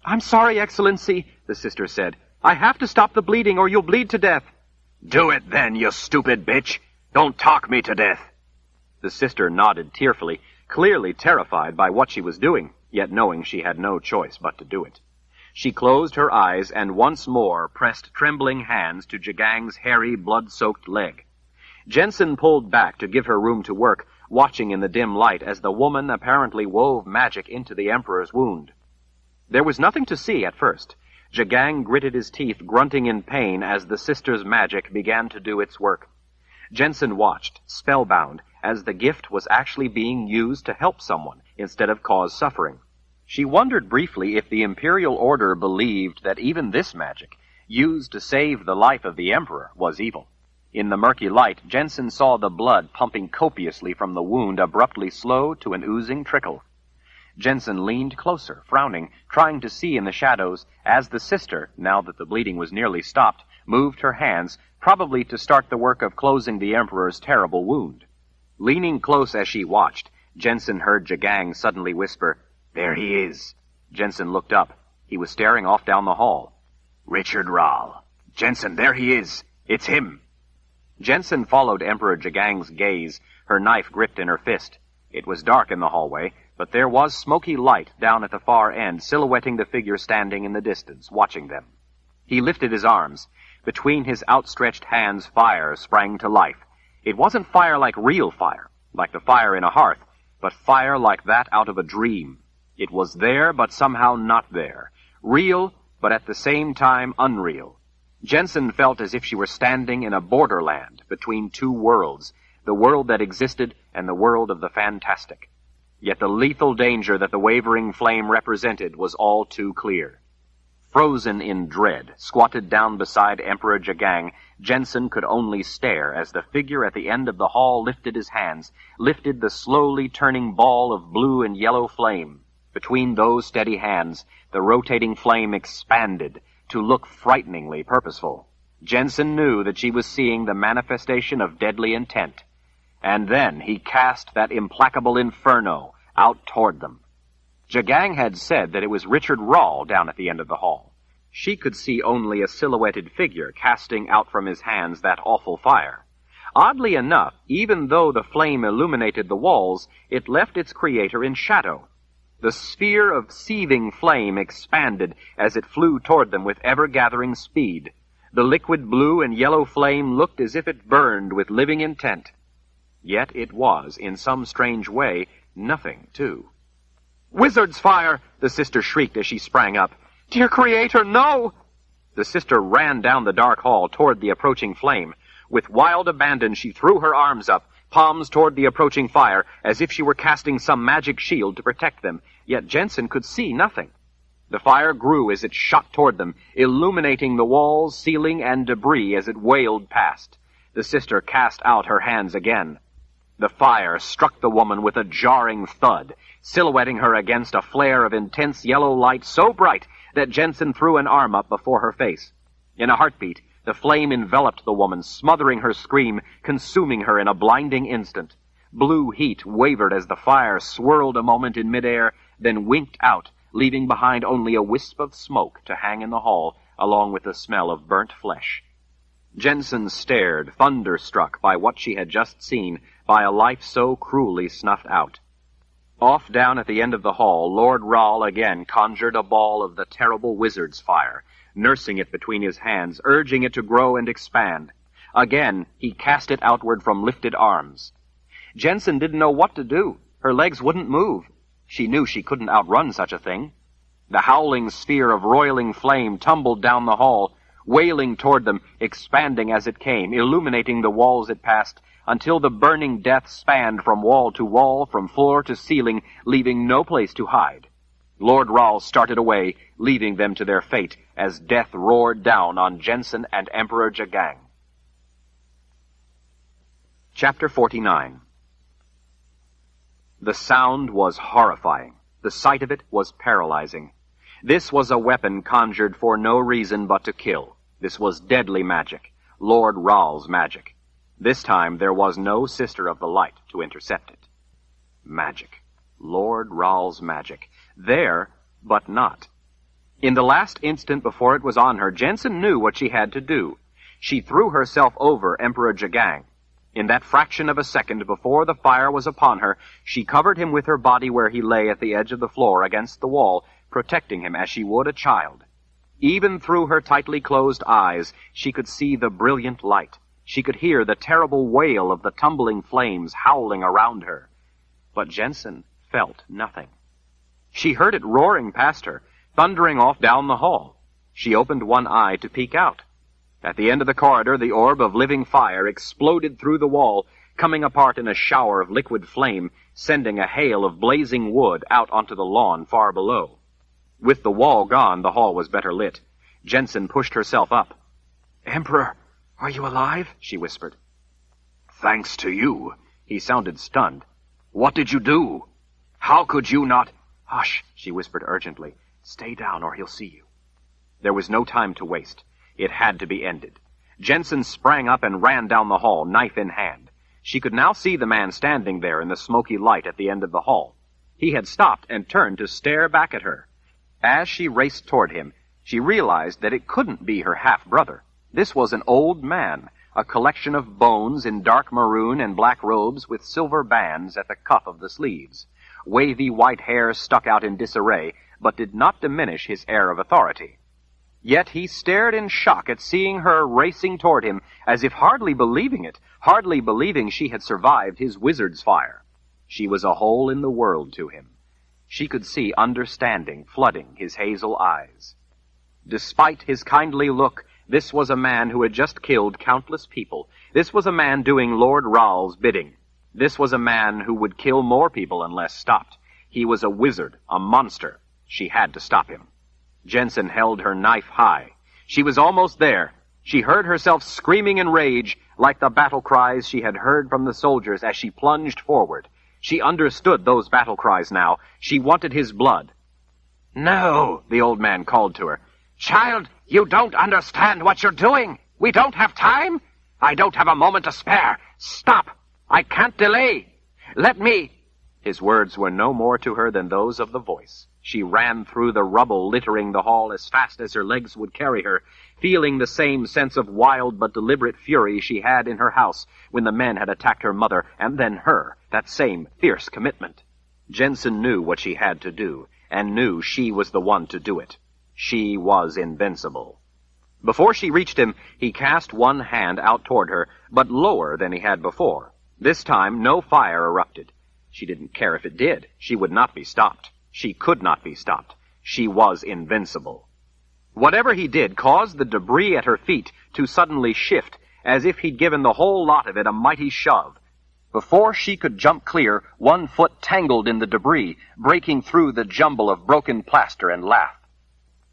A: "I'm sorry, Excellency," the sister said. "I have to stop the bleeding or you'll bleed to death." "Do it then, you stupid bitch! Don't talk me to death!" The sister nodded tearfully, clearly terrified by what she was doing, yet knowing she had no choice but to do it. She closed her eyes and once more pressed trembling hands to Jagang's hairy, blood-soaked leg. Jensen pulled back to give her room to work, watching in the dim light as the woman apparently wove magic into the Emperor's wound. There was nothing to see at first. Jagang gritted his teeth, grunting in pain as the sister's magic began to do its work. Jensen watched, spellbound, as the gift was actually being used to help someone instead of cause suffering. She wondered briefly if the Imperial Order believed that even this magic, used to save the life of the Emperor, was evil. In the murky light, Jensen saw the blood pumping copiously from the wound abruptly slow to an oozing trickle. Jensen leaned closer, frowning, trying to see in the shadows, as the sister, now that the bleeding was nearly stopped, moved her hands, probably to start the work of closing the Emperor's terrible wound. Leaning close as she watched, Jensen heard Jagang suddenly whisper, "There he is." Jensen looked up. He was staring off down the hall. "Richard Rahl. Jensen, there he is. It's him." Jensen followed Emperor Jagang's gaze, her knife gripped in her fist. It was dark in the hallway, but there was smoky light down at the far end, silhouetting the figure standing in the distance, watching them. He lifted his arms. Between his outstretched hands, fire sprang to life. It wasn't fire like real fire, like the fire in a hearth, but fire like that out of a dream. It was there, but somehow not there. Real, but at the same time unreal. Jensen felt as if she were standing in a borderland between two worlds, the world that existed and the world of the fantastic. Yet the lethal danger that the wavering flame represented was all too clear. Frozen in dread, squatted down beside Emperor Jagang, Jensen could only stare as the figure at the end of the hall lifted his hands, lifted the slowly turning ball of blue and yellow flame. Between those steady hands, the rotating flame expanded to look frighteningly purposeful. Jensen knew that she was seeing the manifestation of deadly intent. And then he cast that implacable inferno out toward them. Jagang had said that it was Richard Rahl down at the end of the hall. She could see only a silhouetted figure casting out from his hands that awful fire. Oddly enough, even though the flame illuminated the walls, it left its creator in shadow. The sphere of seething flame expanded as it flew toward them with ever-gathering speed. The liquid blue and yellow flame looked as if it burned with living intent. Yet it was, in some strange way, nothing, too. "Wizard's fire!" the sister shrieked as she sprang up. "Dear Creator, no!" The sister ran down the dark hall toward the approaching flame. With wild abandon, she threw her arms up, palms toward the approaching fire, as if she were casting some magic shield to protect them, yet Jensen could see nothing. The fire grew as it shot toward them, illuminating the walls, ceiling, and debris as it wailed past. The sister cast out her hands again. The fire struck the woman with a jarring thud, silhouetting her against a flare of intense yellow light so bright that Jensen threw an arm up before her face. In a heartbeat, the flame enveloped the woman, smothering her scream, consuming her in a blinding instant. Blue heat wavered as the fire swirled a moment in midair,
C: then winked out, leaving behind only a wisp of smoke to hang in the hall, along with the smell of burnt flesh. Jensen stared, thunderstruck by what she had just seen, by a life so cruelly snuffed out. Off down at the end of the hall, Lord Rahl again conjured a ball of the terrible wizard's fire, nursing it between his hands, urging it to grow and expand. Again, he cast it outward from lifted arms. Jensen didn't know what to do. Her legs wouldn't move. She knew she couldn't outrun such a thing. The howling sphere of roiling flame tumbled down the hall, wailing toward them, expanding as it came, illuminating the walls it passed, until the burning death spanned from wall to wall, from floor to ceiling, leaving no place to hide. Lord Rahl started away, leaving them to their fate, as death roared down on Jensen and Emperor Jagang. Chapter 49. The sound was horrifying. The sight of it was paralyzing. This was a weapon conjured for no reason but to kill. This was deadly magic, Lord Rahl's magic. This time there was no Sister of the Light to intercept it. Magic. Lord Rahl's magic. There, but not. In the last instant before it was on her, Jensen knew what she had to do. She threw herself over Emperor Jagang. In that fraction of a second before the fire was upon her, she covered him with her body where he lay at the edge of the floor against the wall, protecting him as she would a child. Even through her tightly closed eyes, she could see the brilliant light. She could hear the terrible wail of the tumbling flames howling around her. But Jensen felt nothing. She heard it roaring past her, thundering off down the hall. She opened one eye to peek out. At the end of the corridor, the orb of living fire exploded through the wall, coming apart in a shower of liquid flame, sending a hail of blazing wood out onto the lawn far below. With the wall gone, the hall was better lit. Jensen pushed herself up. "Emperor, are you alive?" she whispered. "Thanks to you." He sounded stunned. "What did you do? How could you not—" "Hush," she whispered urgently. "Stay down or he'll see you." There was no time to waste. It had to be ended. Jensen sprang up and ran down the hall, knife in hand. She could now see the man standing there in the smoky light at the end of the hall. He had stopped and turned to stare back at her. As she raced toward him, she realized that it couldn't be her half-brother. This was an old man, a collection of bones in dark maroon and black robes with silver bands at the cuff of the sleeves. Wavy white hair stuck out in disarray, but did not diminish his air of authority. Yet he stared in shock at seeing her racing toward him, as if hardly believing it, hardly believing she had survived his wizard's fire. She was a hole in the world to him. She could see understanding flooding his hazel eyes. Despite his kindly look, this was a man who had just killed countless people. This was a man doing Lord Rahl's bidding. This was a man who would kill more people unless stopped. He was a wizard, a monster. She had to stop him. Jensen held her knife high. She was almost there. She heard herself screaming in rage, like the battle cries she had heard from the soldiers as she plunged forward. She understood those battle cries now. She wanted his blood. "No," the old man called to her. "Child, you don't understand what you're doing. We don't have time. I don't have a moment to spare. Stop. I can't delay. Let me—" His words were no more to her than those of the voice. She ran through the rubble littering the hall as fast as her legs would carry her, feeling the same sense of wild but deliberate fury she had in her house when the men had attacked her mother, and then her, that same fierce commitment. Jensen knew what she had to do, and knew she was the one to do it. She was invincible. Before she reached him, he cast one hand out toward her, but lower than he had before. This time, no fire erupted. She didn't care if it did. She would not be stopped. She could not be stopped. She was invincible. Whatever he did caused the debris at her feet to suddenly shift, as if he'd given the whole lot of it a mighty shove. Before she could jump clear, one foot tangled in the debris, breaking through the jumble of broken plaster and lath.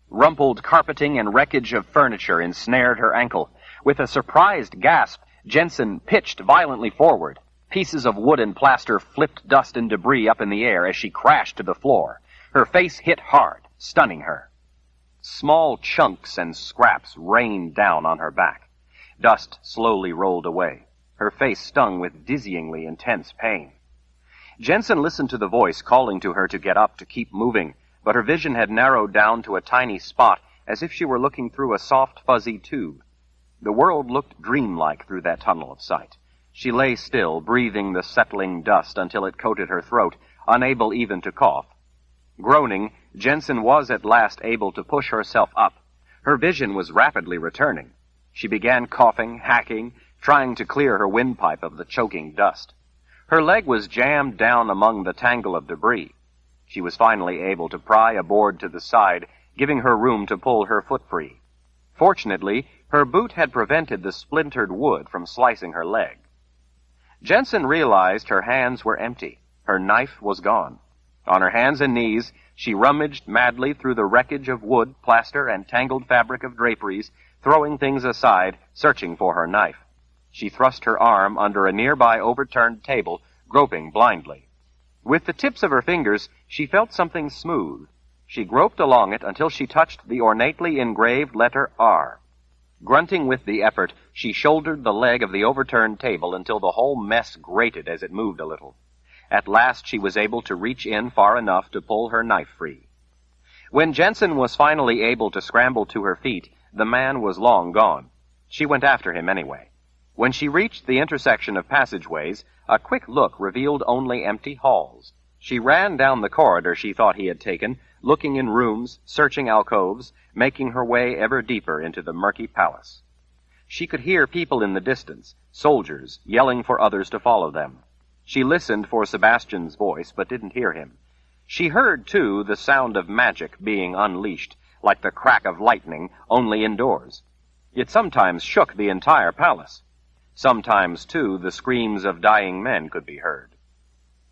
C: Rumpled carpeting and wreckage of furniture ensnared her ankle. With a surprised gasp, Jensen pitched violently forward. Pieces of wood and plaster flipped dust and debris up in the air as she crashed to the floor. Her face hit hard, stunning her. Small chunks and scraps rained down on her back. Dust slowly rolled away. Her face stung with dizzyingly intense pain.
A: Jensen listened to the voice calling to her to get up, to keep moving, but her vision had narrowed down to a tiny spot, as if she were looking through a soft, fuzzy tube. The world looked dreamlike through that tunnel of sight. She lay still, breathing the settling dust until it coated her throat, unable even to cough. Groaning, Jensen was at last able to push herself up. Her vision was rapidly returning. She began coughing, hacking, trying to clear her windpipe of the choking dust. Her leg was jammed down among the tangle of debris. She was finally able to pry a board to the side, giving her room to pull her foot free. Fortunately, her boot had prevented the splintered wood from slicing her leg. Jensen realized her hands were empty. Her knife was gone. On her hands and knees, she rummaged madly through the wreckage of wood, plaster, and tangled fabric of draperies, throwing things aside, searching for her knife. She thrust her arm under a nearby overturned table, groping blindly. With the tips of her fingers, she felt something smooth. She groped along it until she touched the ornately engraved letter R. Grunting with the effort, she shouldered the leg of the overturned table until the whole mess grated as it moved a little. At last she was able to reach in far enough to pull her knife free. When Jensen was finally able to scramble to her feet, the man was long gone. She went after him anyway. When she reached the intersection of passageways, a quick look revealed only empty halls. She ran down the corridor she thought he had taken, looking in rooms, searching alcoves, making her way ever deeper into the murky palace. She could hear people in the distance, soldiers, yelling for others to follow them. She listened for Sebastian's voice, but didn't hear him. She heard, too, the sound of magic being unleashed, like the crack of lightning, only indoors. It sometimes shook the entire palace. Sometimes, too, the screams of dying men could be heard.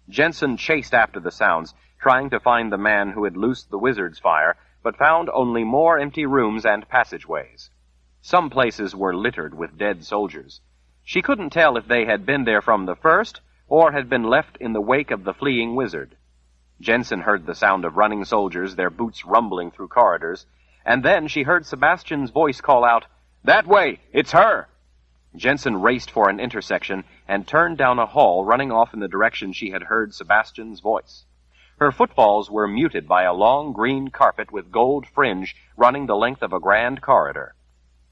A: Jensen chased after the sounds, trying to find the man who had loosed the wizard's fire, but found only more empty rooms and passageways. Some places were littered with dead soldiers. She couldn't tell if they had been there from the first, or had been left in the wake of the fleeing wizard. Jensen heard the sound of running soldiers, their boots rumbling through corridors, and then she heard Sebastian's voice call out, "That way! It's her!" Jensen raced for an intersection and turned down a hall, running off in the direction she had heard Sebastian's voice. Her footfalls were muted by a long green carpet with gold fringe running the length of a grand corridor.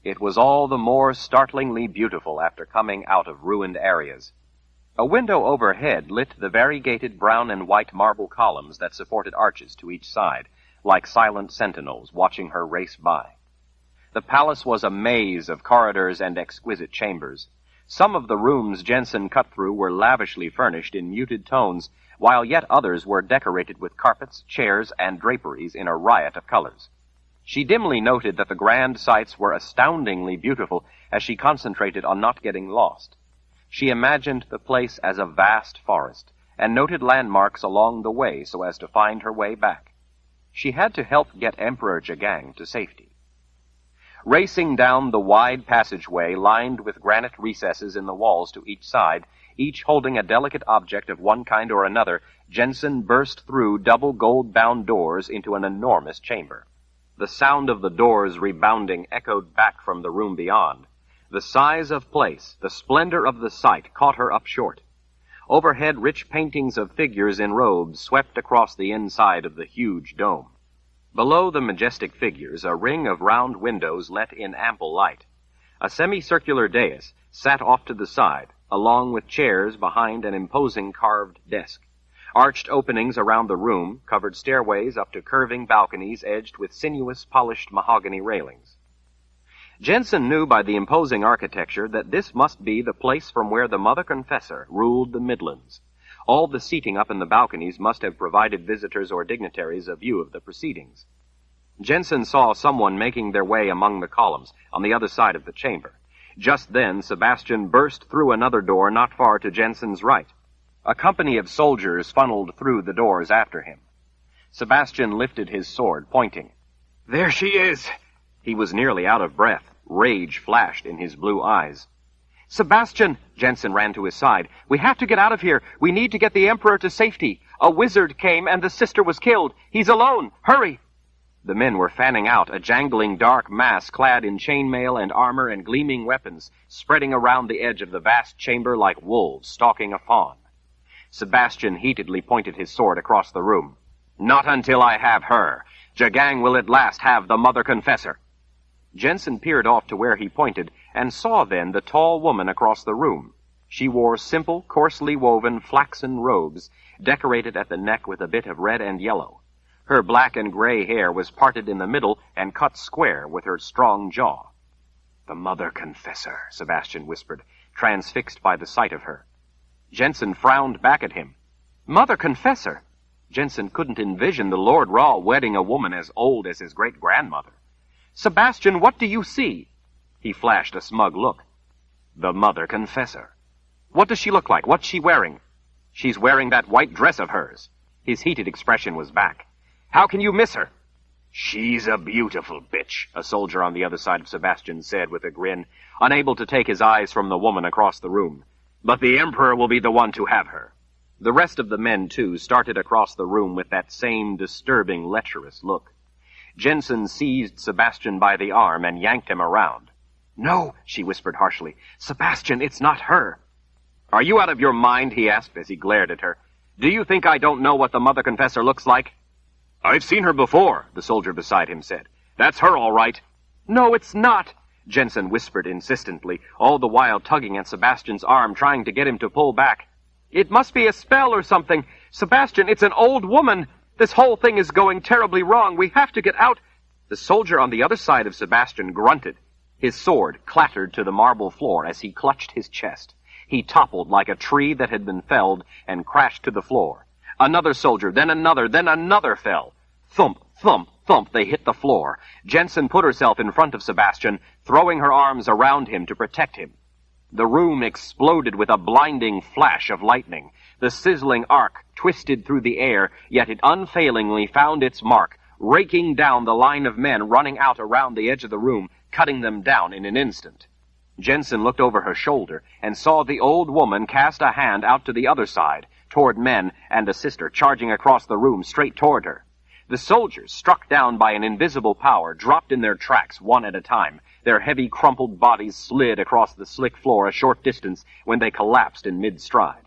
A: It was all the more startlingly beautiful after coming out of ruined areas. A window overhead lit the variegated brown and white marble columns that supported arches to each side, like silent sentinels watching her race by. The palace was a maze of corridors and exquisite chambers. Some of the rooms Jensen cut through were lavishly furnished in muted tones, while yet others were decorated with carpets, chairs, and draperies in a riot of colors. She dimly noted that the grand sights were astoundingly beautiful as she concentrated on not getting lost. She imagined the place as a vast forest, and noted landmarks along the way so as to find her way back. She had to help get Emperor Jagang to safety. Racing down the wide passageway lined with granite recesses in the walls to each side, each holding a delicate object of one kind or another, Jensen burst through double gold-bound doors into an enormous chamber. The sound of the doors rebounding echoed back from the room beyond. The size of place, the splendor of the sight caught her up short. Overhead, rich paintings of figures in robes swept across the inside of the huge dome. Below the majestic figures, a ring of round windows let in ample light. A semicircular dais sat off to the side, along with chairs behind an imposing carved desk. Arched openings around the room covered stairways up to curving balconies edged with sinuous, polished mahogany railings. Jensen knew by the imposing architecture that this must be the place from where the Mother Confessor ruled the Midlands. All the seating up in the balconies must have provided visitors or dignitaries a view of the proceedings. Jensen saw someone making their way among the columns on the other side of the chamber. Just then, Sebastian burst through another door not far to Jensen's right. A company of soldiers funneled through the doors after him. Sebastian lifted his sword, pointing. "There she is!" He was nearly out of breath. Rage flashed in his blue eyes. "Sebastian!" Jensen ran to his side. "We have to get out of here. We need to get the Emperor to safety. A wizard came and the sister was killed. He's alone. Hurry!" The men were fanning out, a jangling dark mass clad in chainmail and armor and gleaming weapons, spreading around the edge of the vast chamber like wolves stalking a fawn.
B: Sebastian heatedly pointed his sword across the room. "Not until I have her. Jagang will at last have the Mother Confessor." Jensen peered off to where he pointed, and saw then the tall woman across the room. She wore simple, coarsely woven flaxen robes, decorated at the neck with a bit of red and yellow. Her black and gray hair was parted in the middle and cut square with her strong jaw. "The Mother Confessor," Sebastian whispered, transfixed by the sight of her. Jensen frowned back at him. "Mother Confessor?" Jensen couldn't envision the Lord Ra wedding a woman as old as his great-grandmother. "Sebastian, what do you see?" He flashed a smug look. "The Mother Confessor." "What does she look like? What's she wearing?" "She's wearing that white dress of hers." His heated expression was back. "How can you miss her?" "She's a beautiful bitch," a soldier on the other side of Sebastian said with a grin, unable to take his eyes from the woman across the room. "But the Emperor will be the one to have her." The rest of the men, too, started across the room with that same disturbing, lecherous look. Jensen seized Sebastian by the arm and yanked him around. "No," she whispered harshly. "Sebastian, it's not her." "Are you out of your mind?" he asked as he glared at her. "Do you think I don't know what the Mother Confessor looks like?" "I've seen her before," the soldier beside him said. "That's her, all right." "No, it's not," Jensen whispered insistently, all the while tugging at Sebastian's arm, trying to get him to pull back. "It must be a spell or something. Sebastian, it's an old woman. This whole thing is going terribly wrong. We have to get out." The soldier on the other side of Sebastian grunted. His sword clattered to the marble floor as he clutched his chest. He toppled like a tree that had been felled and crashed to the floor. Another soldier, then another fell. Thump, thump, thump, they hit the floor. Jensen put herself in front of Sebastian, throwing her arms around him to protect him. The room exploded with a blinding flash of lightning. The sizzling arc twisted through the air, yet it unfailingly found its mark, raking down the line of men running out around the edge of the room, cutting them down in an instant. Jensen looked over her shoulder and saw the old woman cast a hand out to the other side, toward men and a sister charging across the room straight toward her. The soldiers, struck down by an invisible power, dropped in their tracks one at a time. Their heavy, crumpled bodies slid across the slick floor a short distance when they collapsed in mid-stride.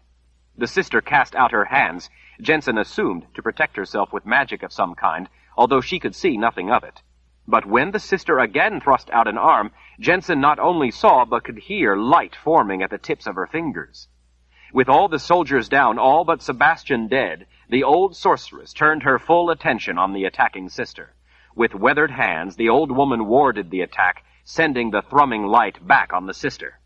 B: The sister cast out her hands, Jensen assumed to protect herself with magic of some kind, although she could see nothing of it. But when the sister again thrust out an arm, Jensen not only saw but could hear light forming at the tips of her fingers. With all the soldiers down, all but Sebastian dead, the old sorceress turned her full attention on the attacking sister. With weathered hands, the old woman warded the attack, sending the thrumming light back on the sister.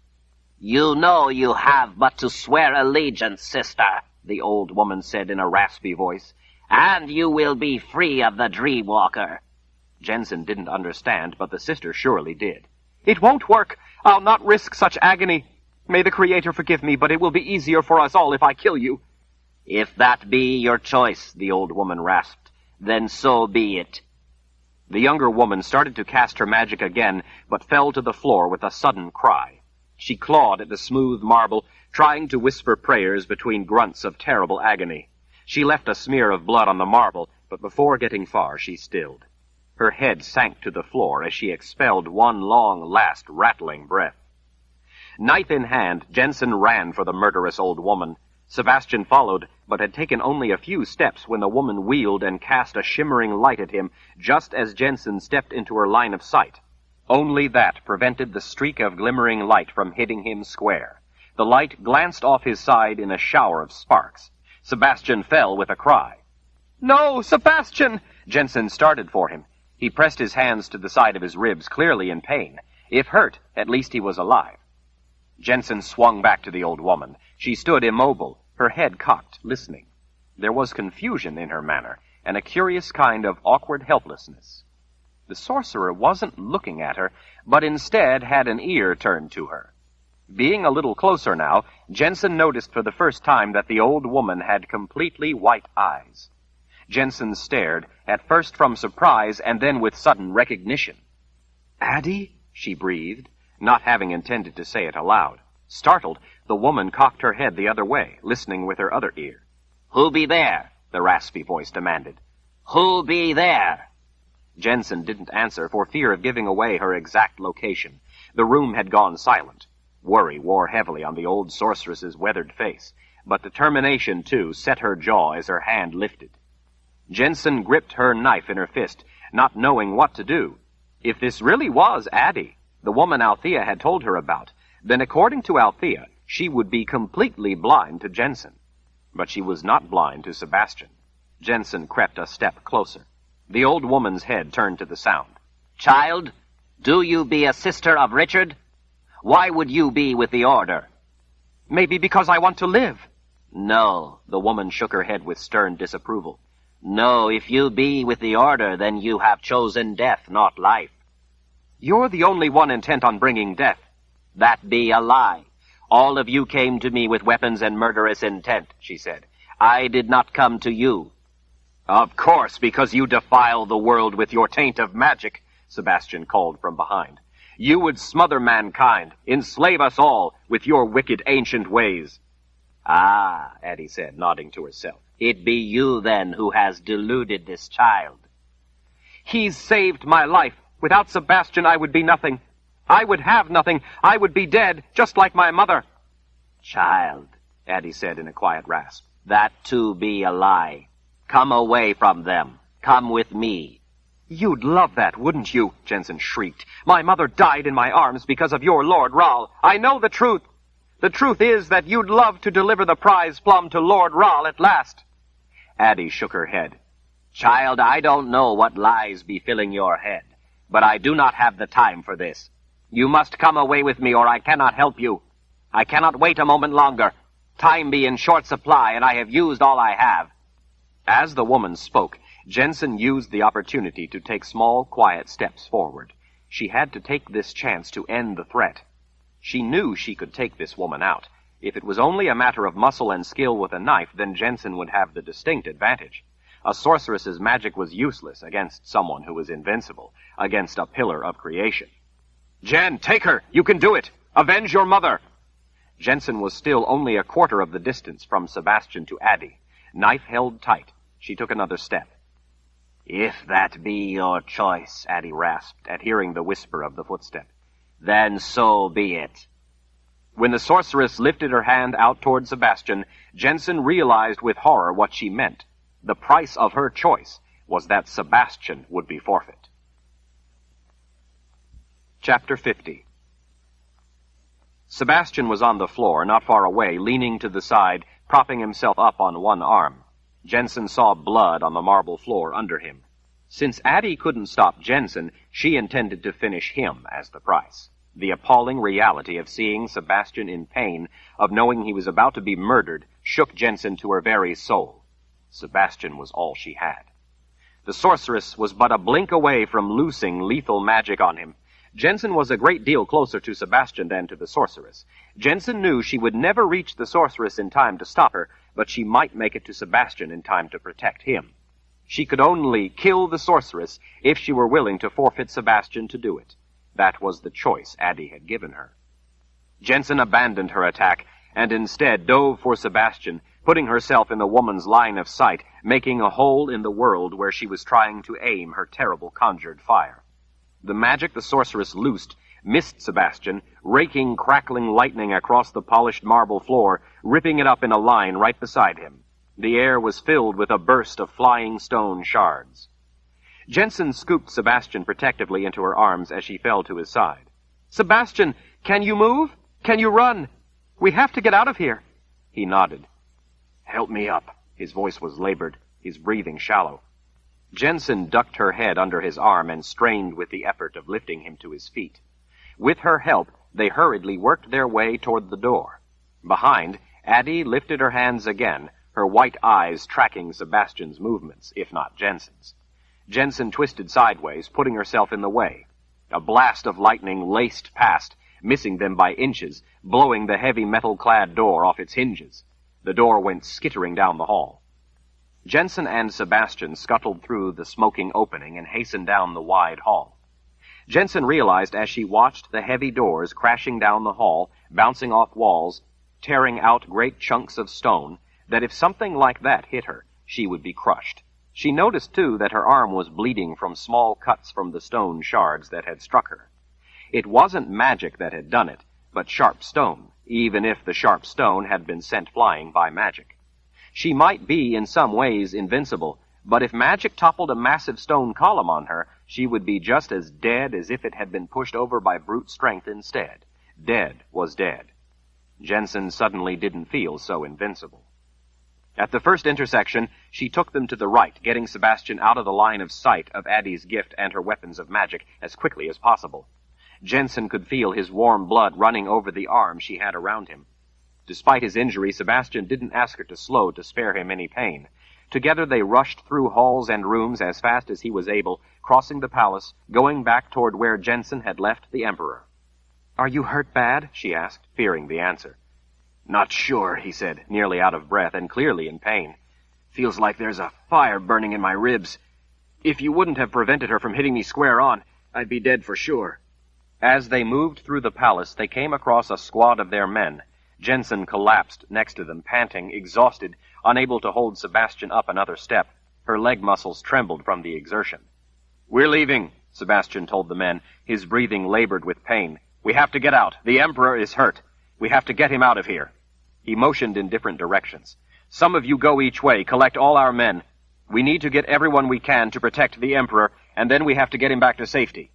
D: "You know you have but to swear allegiance, sister," the old woman said in a raspy voice, "and you will be free of the Dreamwalker."
B: Jensen didn't understand, but the sister surely did. "It won't work. I'll not risk such agony. May the Creator forgive me, but it will be easier for us all if I kill you."
D: "If that be your choice," the old woman rasped, "then so be it."
B: The younger woman started to cast her magic again, but fell to the floor with a sudden cry. She clawed at the smooth marble, trying to whisper prayers between grunts of terrible agony. She left a smear of blood on the marble, but before getting far, she stilled. Her head sank to the floor as she expelled one long, last, rattling breath. Knife in hand, Jensen ran for the murderous old woman. Sebastian followed, but had taken only a few steps when the woman wheeled and cast a shimmering light at him just as Jensen stepped into her line of sight. Only that prevented the streak of glimmering light from hitting him square. The light glanced off his side in a shower of sparks. Sebastian fell with a cry. "No, Sebastian!" Jensen started for him. He pressed his hands to the side of his ribs, clearly in pain. If hurt, at least he was alive. Jensen swung back to the old woman. She stood immobile, her head cocked, listening. There was confusion in her manner, and a curious kind of awkward helplessness. The sorcerer wasn't looking at her, but instead had an ear turned to her. Being a little closer now, Jensen noticed for the first time that the old woman had completely white eyes. Jensen stared, at first from surprise and then with sudden recognition. "Addie?" she breathed, not having intended to say it aloud. Startled, the woman cocked her head the other way, listening with her other ear.
D: "Who be there?"
B: the raspy voice demanded.
D: "Who be there?"
B: Jensen didn't answer for fear of giving away her exact location. The room had gone silent. Worry wore heavily on the old sorceress's weathered face.
A: but determination, too, set her jaw as her hand lifted. Jensen gripped her knife in her fist, not knowing what to do. If this really was Addie, the woman Althea had told her about, then according to Althea, she would be completely blind to Jensen. But she was not blind to Sebastian. Jensen crept a step closer. The old woman's head turned to the sound.
D: Child, do you be a sister of Richard? Why would you be with the Order?
A: Maybe because I want to live.
D: No, the woman shook her head with stern disapproval. No, if you be with the Order, then you have chosen death, not life.
A: You're the only one intent on bringing death.
D: That be a lie. All of you came to me with weapons and murderous intent, she said. I did not come to you.
A: Of course, because you defile the world with your taint of magic, Sebastian called from behind. You would smother mankind, enslave us all with your wicked ancient ways.
D: Ah, Addie said, nodding to herself. It be you, then, who has deluded this child.
A: He's saved my life. Without Sebastian, I would be nothing. I would have nothing. I would be dead, just like my mother.
D: Child, Addie said in a quiet rasp, that too be a lie. Come away from them. Come with me.
A: You'd love that, wouldn't you? Jensen shrieked. My mother died in my arms because of your Lord Ral. I know the truth. The truth is that you'd love to deliver the prize plum to Lord Ral at last.
D: Addie shook her head. Child, I don't know what lies be filling your head, but I do not have the time for this. You must come away with me, or I cannot help you. I cannot wait a moment longer. Time be in short supply, and I have used all I have.
A: As the woman spoke, Jensen used the opportunity to take small, quiet steps forward. She had to take this chance to end the threat. She knew she could take this woman out. If it was only a matter of muscle and skill with a knife, then Jensen would have the distinct advantage. A sorceress's magic was useless against someone who was invincible, against a pillar of creation. Jen, take her! You can do it! Avenge your mother! Jensen was still only a quarter of the distance from Sebastian to Addie. Knife held tight. She took another step.
D: If that be your choice, Addie rasped at hearing the whisper of the footstep, then so be it.
A: When the sorceress lifted her hand out toward Sebastian, Jensen realized with horror what she meant. The price of her choice was that Sebastian would be forfeit. Chapter 50. Sebastian was on the floor, not far away, leaning to the side, propping himself up on one arm. Jensen saw blood on the marble floor under him. Since Addie couldn't stop Jensen, she intended to finish him as the price. The appalling reality of seeing Sebastian in pain, of knowing he was about to be murdered, shook Jensen to her very soul. Sebastian was all she had. The sorceress was but a blink away from loosing lethal magic on him. Jensen was a great deal closer to Sebastian than to the sorceress. Jensen knew she would never reach the sorceress in time to stop her, but she might make it to Sebastian in time to protect him. She could only kill the sorceress if she were willing to forfeit Sebastian to do it. That was the choice Addie had given her. Jensen abandoned her attack, and instead dove for Sebastian, putting herself in the woman's line of sight, making a hole in the world where she was trying to aim her terrible conjured fire. The magic the sorceress loosed missed Sebastian, raking crackling lightning across the polished marble floor, ripping it up in a line right beside him. The air was filled with a burst of flying stone shards. Jensen scooped Sebastian protectively into her arms as she fell to his side. "Sebastian, can you move? Can you run? We have to get out of here." He nodded. "Help me up." His voice was labored, his breathing shallow. Jensen ducked her head under his arm and strained with the effort of lifting him to his feet. With her help, they hurriedly worked their way toward the door. Behind, Addie lifted her hands again, her white eyes tracking Sebastian's movements, if not Jensen's. Jensen twisted sideways, putting herself in the way. A blast of lightning laced past, missing them by inches, blowing the heavy metal-clad door off its hinges. The door went skittering down the hall. Jensen and Sebastian scuttled through the smoking opening and hastened down the wide hall. Jensen realized as she watched the heavy doors crashing down the hall, bouncing off walls, tearing out great chunks of stone, that if something like that hit her, she would be crushed. She noticed, too, that her arm was bleeding from small cuts from the stone shards that had struck her. It wasn't magic that had done it, but sharp stone,
D: even if the sharp stone had been sent flying by magic. She might be in some ways invincible, but if magic toppled a massive stone column on her, she would be just as dead as if it had been pushed over by brute strength instead. Dead was dead. Jensen suddenly didn't feel so invincible. At the first intersection, she took them to the right, getting Sebastian out of the line of sight of Addie's gift and her weapons of magic as quickly as possible. Jensen could feel his warm blood running over the arm she had around him. Despite his injury, Sebastian didn't ask her to slow to spare him any pain. Together they rushed through halls and rooms as fast as he was able, crossing the palace, going back toward where Jensen had left the Emperor. "Are you hurt bad?" she asked, fearing the answer. "Not sure," he said, nearly out of breath and clearly in pain. "Feels like there's a fire burning in my ribs. If you wouldn't have prevented her from hitting me square on, I'd be dead for sure." As they moved through the palace, they came across a squad of their men. Jensen collapsed next to them, panting, exhausted, unable to hold Sebastian up another step. Her leg muscles trembled from the exertion. "We're leaving," Sebastian told the men. His breathing labored with pain. "We have to get out. The Emperor is hurt. We have to get him out of here." He motioned in different directions. "Some of you go each way, collect all our men. We need to get everyone we can to protect the Emperor, and then we have to get him back to safety.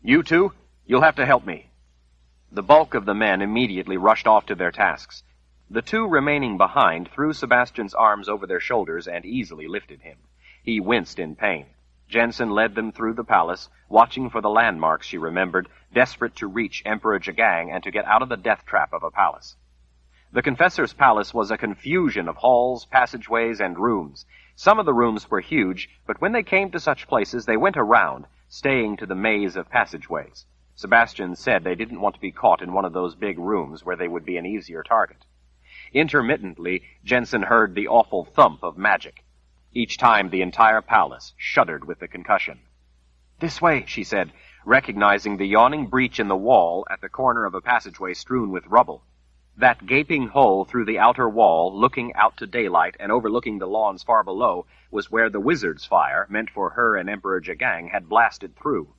D: You two, you'll have to help me." The bulk of the men immediately rushed off to their tasks. The two remaining behind threw Sebastian's arms over their shoulders and easily lifted him. He winced in pain. Jensen led them through the palace, watching for the landmarks she remembered, desperate to reach Emperor Jagang and to get out of the death trap of a palace. The confessor's palace was a confusion of halls, passageways, and rooms. Some of the rooms were huge, but when they came to such places, they went around, staying to the maze of passageways. Sebastian said they didn't want to be caught in one of those big rooms where they would be an easier target. Intermittently, Jensen heard the awful thump of magic. Each time the entire palace shuddered with the concussion. "This way," she said, recognizing the yawning breach in the wall at the corner of a passageway strewn with rubble. That gaping hole through the outer wall, looking out to daylight and overlooking the lawns far below, was where the wizard's fire, meant for her and Emperor Jagang, had blasted through.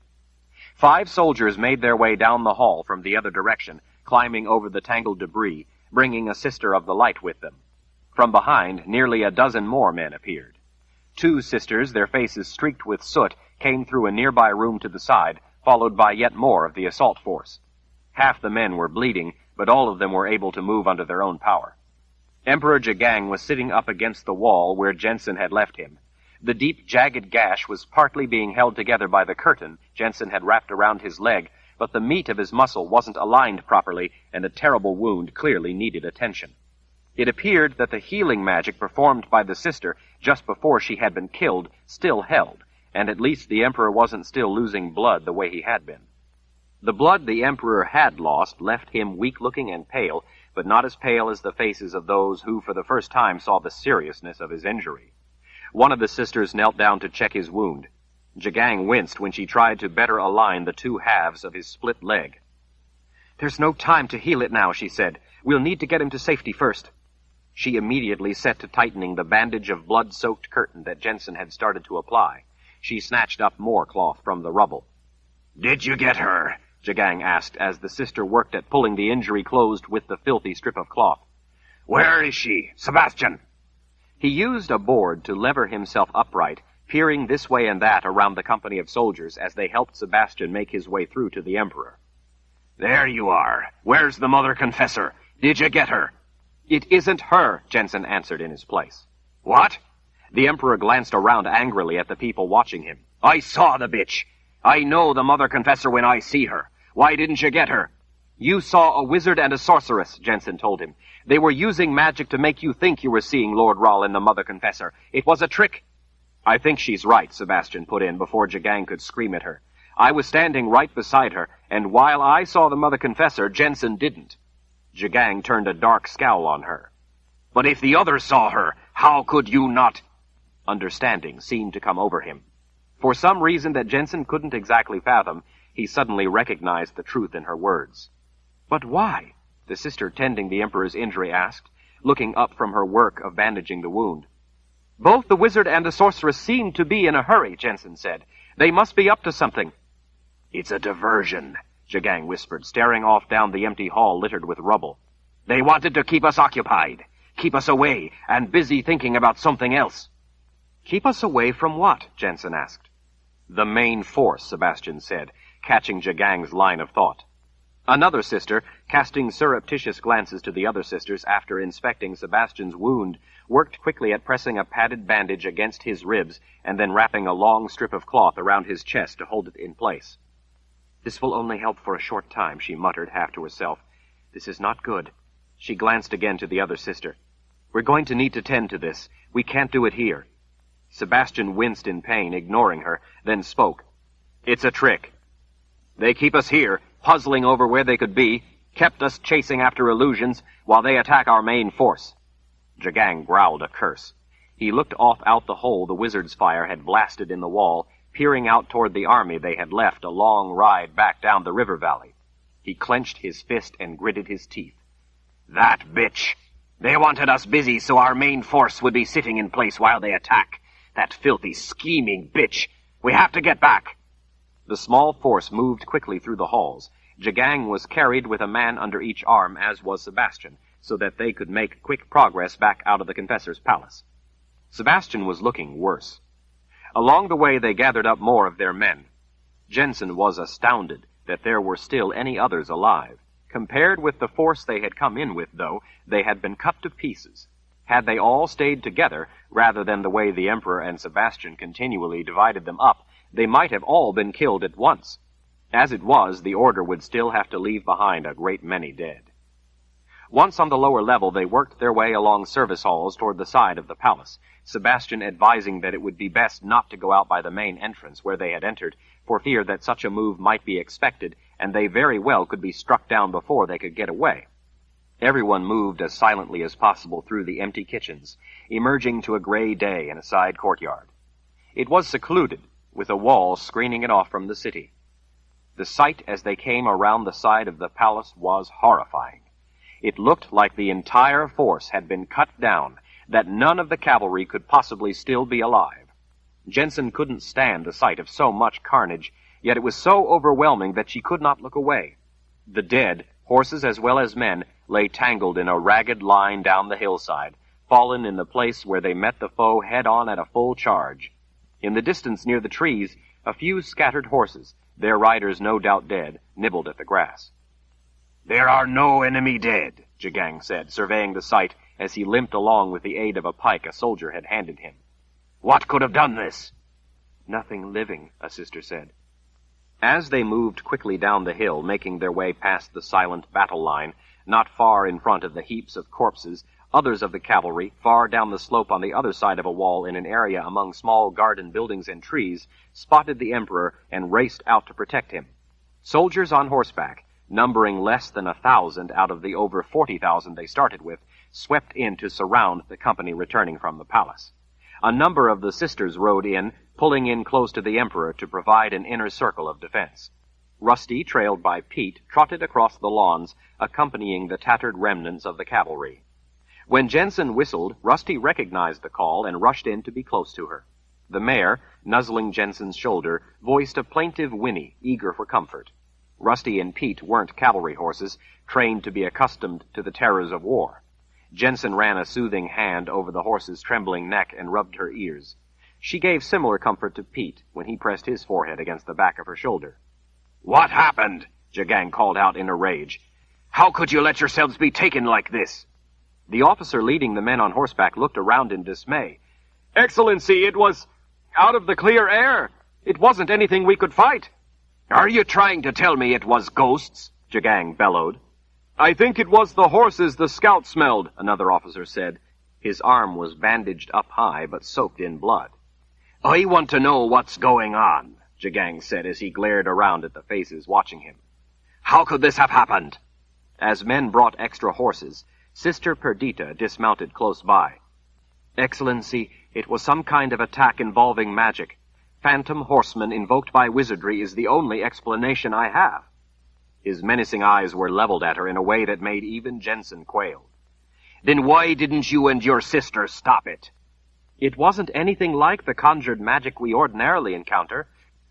D: 5 soldiers made their way down the hall from the other direction, climbing over the tangled debris, bringing a sister of the light with them. From behind, nearly a dozen more men appeared. 2 sisters, their faces streaked with soot, came through a nearby room to the side, followed by yet more of the assault force. Half the men were bleeding, but all of them were able to move under their own power. Emperor Jagang was sitting up against the wall where Jensen had left him. The deep, jagged gash was partly being held together by the curtain Jensen had wrapped around his leg, but the meat of his muscle wasn't aligned properly, and a terrible wound clearly needed attention. It appeared that the healing magic performed by the sister just before she had been killed still held, and at least the Emperor wasn't still losing blood the way he had been. The blood the Emperor had lost left him weak-looking and pale, but not as pale as the faces of those who for the first time saw the seriousness of his injury. One of the sisters knelt down to check his wound. Jagang winced when she tried to better align the 2 halves of his split leg. "There's no time to heal it now," she said. "We'll need to get him to safety first." She immediately set to tightening the bandage of blood-soaked curtain that Jensen had started to apply. She snatched up more cloth from the rubble. "Did you get her?" Jagang asked as the sister worked at pulling the injury closed with the filthy strip of cloth. "Where is she? Sebastian!" He used a board to lever himself upright, peering this way and that around the company of soldiers as they helped Sebastian make his way through to the Emperor. "There you are. Where's the Mother Confessor? Did you get her?" "It isn't her," Jensen answered in his place. "What?" The Emperor glanced around angrily at the people watching him. "I saw the bitch. I know the Mother Confessor when I see her. Why didn't you get her?" "You saw a wizard and a sorceress," Jensen told him. "They were using magic to make you think you were seeing Lord Rahl and the Mother Confessor. It was a trick." "I think she's right," Sebastian put in before Jagang could scream at her. "I was standing right beside her, and while I saw the Mother Confessor, Jensen didn't." Jagang turned a dark scowl on her. "But if the others saw her, how could you not?" Understanding seemed to come over him. For some reason that Jensen couldn't exactly fathom, he suddenly recognized the truth in her words. "But why?" the sister tending the Emperor's injury asked, looking up from her work of bandaging the wound. "Both the wizard and the sorceress seem to be in a hurry," Jensen said. "They must be up to something." "It's a diversion," Jagang whispered, staring off down the empty hall littered with rubble. They wanted to keep us occupied, keep us away, and busy thinking about something else.
C: Keep us away from what? Jensen asked. The main force, Sebastian said, catching Jagang's line of thought. Another sister, casting surreptitious glances to the other sisters after inspecting Sebastian's wound, worked quickly at pressing a padded bandage against his ribs and then wrapping a long strip of cloth around his chest to hold it in place. This will only help for a short time, she muttered half to herself. This is not good. She glanced again to the other sister. We're going to need to tend to this. We can't do it here. Sebastian winced in pain, ignoring her, then spoke. It's a trick. They keep us here, puzzling over where they could be, kept us chasing after illusions, while they attack our main force. Jagang growled a curse. He looked off out the hole the wizard's fire had blasted in the wall, peering out toward the army they had left a long ride back down the river valley. He clenched his fist and gritted his teeth. That bitch! They wanted us busy so our main force would be sitting in place while they attack. That filthy, scheming bitch! We have to get back! The small force moved quickly through the halls. Jagang was carried with a man under each arm, as was Sebastian, so that they could make quick progress back out of the Confessor's palace. Sebastian was looking worse. Along the way they gathered up more of their men. Jensen was astounded that there were still any others alive. Compared with the force they had come in with, though, they had been cut to pieces. Had they all stayed together, rather than the way the Emperor and Sebastian continually divided them up, they might have all been killed at once. As it was, the Order would still have to leave behind a great many dead. Once on the lower level, they worked their way along service halls toward the side of the palace, Sebastian advising that it would be best not to go out by the main entrance where they had entered, for fear that such a move might be expected, and they very well could be struck down before they could get away. Everyone moved as silently as possible through the empty kitchens, emerging to a gray day in a side courtyard. It was secluded, with a wall screening it off from the city. The sight as they came around the side of the palace was horrifying. It looked like the entire force had been cut down, that none of the cavalry could possibly still be alive. Jensen couldn't stand the sight of so much carnage, yet it was so overwhelming that she could not look away. The dead, horses as well as men, lay tangled in a ragged line down the hillside, fallen in the place where they met the foe head-on at a full charge. In the distance near the trees, a few scattered horses, their riders no doubt dead, nibbled at the grass. There are no enemy dead, Jagang said, surveying the sight as he limped along with the aid of a pike a soldier had handed him. What could have done this? Nothing living, a sister said. As they moved quickly down the hill, making their way past the silent battle line, not far in front of the heaps of corpses, others of the cavalry, far down the slope on the other side of a wall in an area among small garden buildings and trees, spotted the Emperor and raced out to protect him. Soldiers on horseback, numbering less than 1,000 out of the over 40,000 they started with, swept in to surround the company returning from the palace. A number of the sisters rode in, pulling in close to the Emperor to provide an inner circle of defense. Rusty, trailed by Pete, trotted across the lawns, accompanying the tattered remnants of the cavalry. When Jensen whistled, Rusty recognized the call and rushed in to be close to her. The mare, nuzzling Jensen's shoulder, voiced a plaintive whinny, eager for comfort. Rusty and Pete weren't cavalry horses, trained to be accustomed to the terrors of war. Jensen ran a soothing hand over the horse's trembling neck and rubbed her ears. She gave similar comfort to Pete when he pressed his forehead against the back of her shoulder. What happened? Jagang called out in a rage. How could you let yourselves be taken like this? The officer leading the men on horseback looked around in dismay. Excellency, it was out of the clear air. It wasn't anything we could fight. Are you trying to tell me it was ghosts? Jagang bellowed. I think it was the horses the scout smelled, another officer said. His arm was bandaged up high but soaked in blood. I want to know what's going on, Jagang said as he glared around at the faces watching him. How could this have happened? As men brought extra horses, Sister Perdita dismounted close by. Excellency, it was some kind of attack involving magic. Phantom horsemen invoked by wizardry is the only explanation I have. His menacing eyes were leveled at her in a way that made even Jensen quail. Then why didn't you and your sister stop it? It wasn't anything like the conjured magic we ordinarily encounter.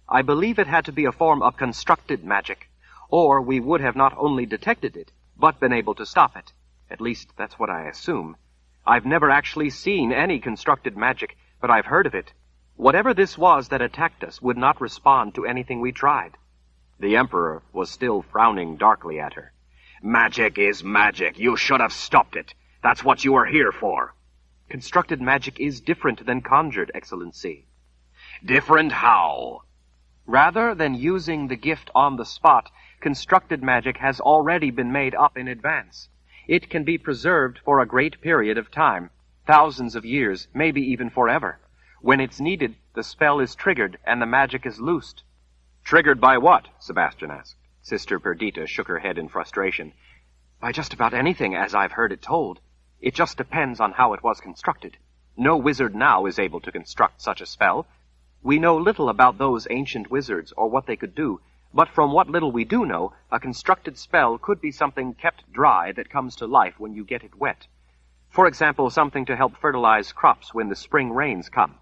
C: I believe it had to be a form of constructed magic, or we would have not only detected it, but been able to stop it.
D: At least, that's what I assume. I've never actually seen any constructed magic, but I've heard of it. Whatever this was that attacked us would not respond to anything we tried. The Emperor was still frowning darkly at her.
C: Magic is magic. You should have stopped it. That's what you were here for.
D: Constructed magic is different than conjured, Excellency.
C: Different how?
D: Rather than using the gift on the spot, constructed magic has already been made up in advance. It can be preserved for a great period of time, thousands of years, maybe even forever. When it's needed, the spell is triggered and the magic is loosed.
C: Triggered by what? Sebastian asked.
D: Sister Perdita shook her head in frustration. By just about anything, as I've heard it told. It just depends on how it was constructed. No wizard now is able to construct such a spell. We know little about those ancient wizards or what they could do, but from what little we do know, a constructed spell could be something kept dry that comes to life when you get it wet. For example, something to help fertilize crops when the spring rains come.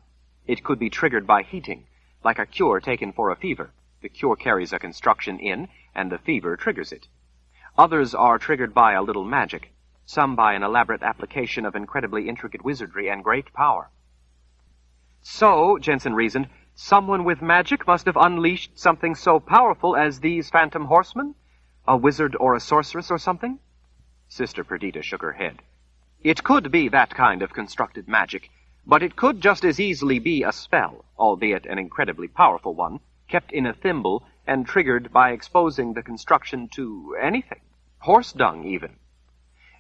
D: It could be triggered by heating, like a cure taken for a fever. The cure carries a construction in, and the fever triggers it. Others are triggered by a little magic, some by an elaborate application of incredibly intricate wizardry and great power. So, Jensen reasoned, someone with magic must have unleashed something so powerful as these phantom horsemen? A wizard or a sorceress or something? Sister Perdita shook her head. It could be that kind of constructed magic, but it could just as easily be a spell, albeit an incredibly powerful one, kept in a thimble and triggered by exposing the construction to anything. Horse dung, even.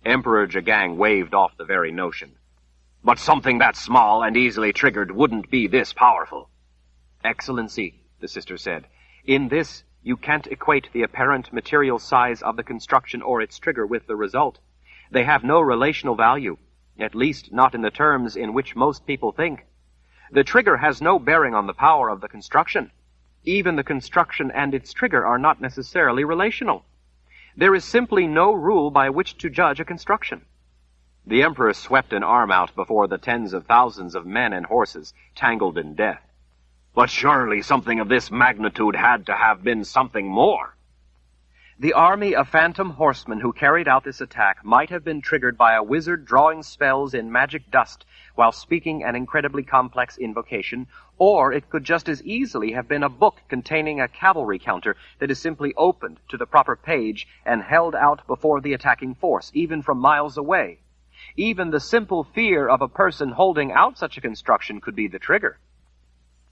C: Emperor Jagang waved off the very notion. But something that small and easily triggered wouldn't be this powerful.
D: Excellency, the sister said, in this you can't equate the apparent material size of the construction or its trigger with the result. They have no relational value, at least not in the terms in which most people think. The trigger has no bearing on the power of the construction. Even the construction and its trigger are not necessarily relational. There is simply no rule by which to judge a construction. The Emperor swept an arm out before the tens of thousands of men and horses tangled in death.
C: But surely something of this magnitude had to have been something more.
D: The army of phantom horsemen who carried out this attack might have been triggered by a wizard drawing spells in magic dust while speaking an incredibly complex invocation, or it could just as easily have been a book containing a cavalry counter that is simply opened to the proper page and held out before the attacking force, even from miles away. Even the simple fear of a person holding out such a construction could be the trigger.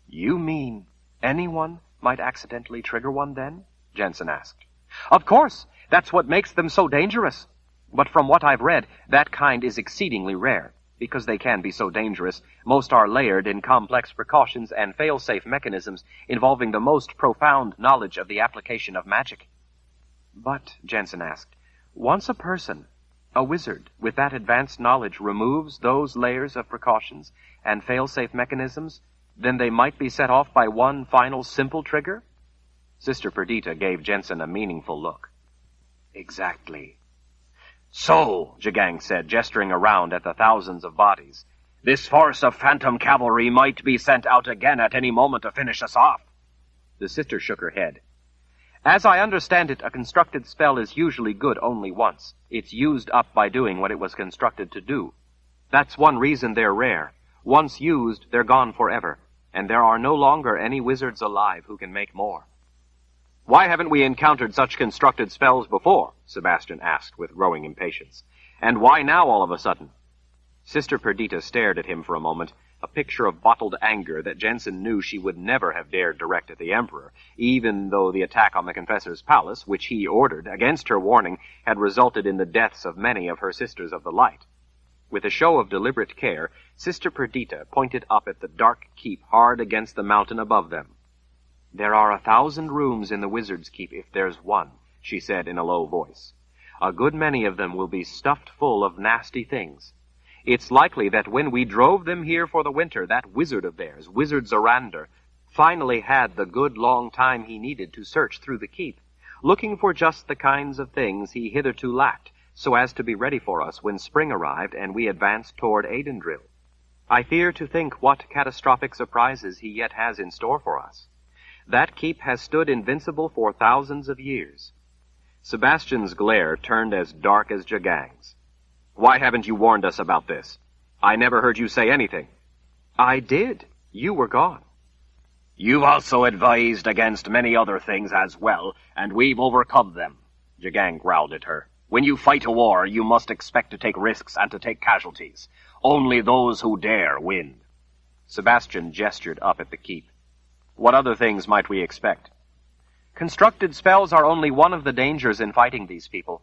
D: You mean anyone might accidentally trigger one then? Jensen asked. Of course, that's what makes them so dangerous. But from what I've read, that kind is exceedingly rare. Because they can be so dangerous, most are layered in complex precautions and fail-safe mechanisms involving the most profound knowledge of the application of magic. But, Jensen asked, once a person, a wizard, with that advanced knowledge removes those layers of precautions and fail-safe mechanisms, then they might be set off by one final simple trigger? Sister Perdita gave Jensen a meaningful look. Exactly.
C: So, Jagang said, gesturing around at the thousands of bodies, this force of phantom cavalry might be sent out again at any moment to finish us off.
D: The sister shook her head. As I understand it, a constructed spell is usually good only once. It's used up by doing what it was constructed to do. That's one reason they're rare. Once used, they're gone forever, and there are no longer any wizards alive who can make more.
C: Why haven't we encountered such constructed spells before? Sebastian asked with growing impatience. And why now all of a sudden?
D: Sister Perdita stared at him for a moment, a picture of bottled anger that Jensen knew she would never have dared direct at the Emperor, even though the attack on the Confessor's palace, which he ordered, against her warning, had resulted in the deaths of many of her Sisters of the Light. With a show of deliberate care, Sister Perdita pointed up at the dark keep hard against the mountain above them. There are 1,000 rooms in the Wizard's Keep if there's one, she said in a low voice. A good many of them will be stuffed full of nasty things. It's likely that when we drove them here for the winter, that wizard of theirs, Wizard Zorander, finally had the good long time he needed to search through the keep, looking for just the kinds of things he hitherto lacked, so as to be ready for us when spring arrived and we advanced toward Aidendrill. I fear to think what catastrophic surprises he yet has in store for us. That keep has stood invincible for thousands of years. Sebastian's glare turned as dark as Jagang's.
C: Why haven't you warned us about this? I never heard you say anything.
D: I did. You were gone.
C: You've also advised against many other things as well, and we've overcome them, Jagang growled at her. When you fight a war, you must expect to take risks and to take casualties. Only those who dare win.
A: Sebastian gestured up at the keep. What other things might we expect? Constructed spells are only one of the dangers in fighting these people.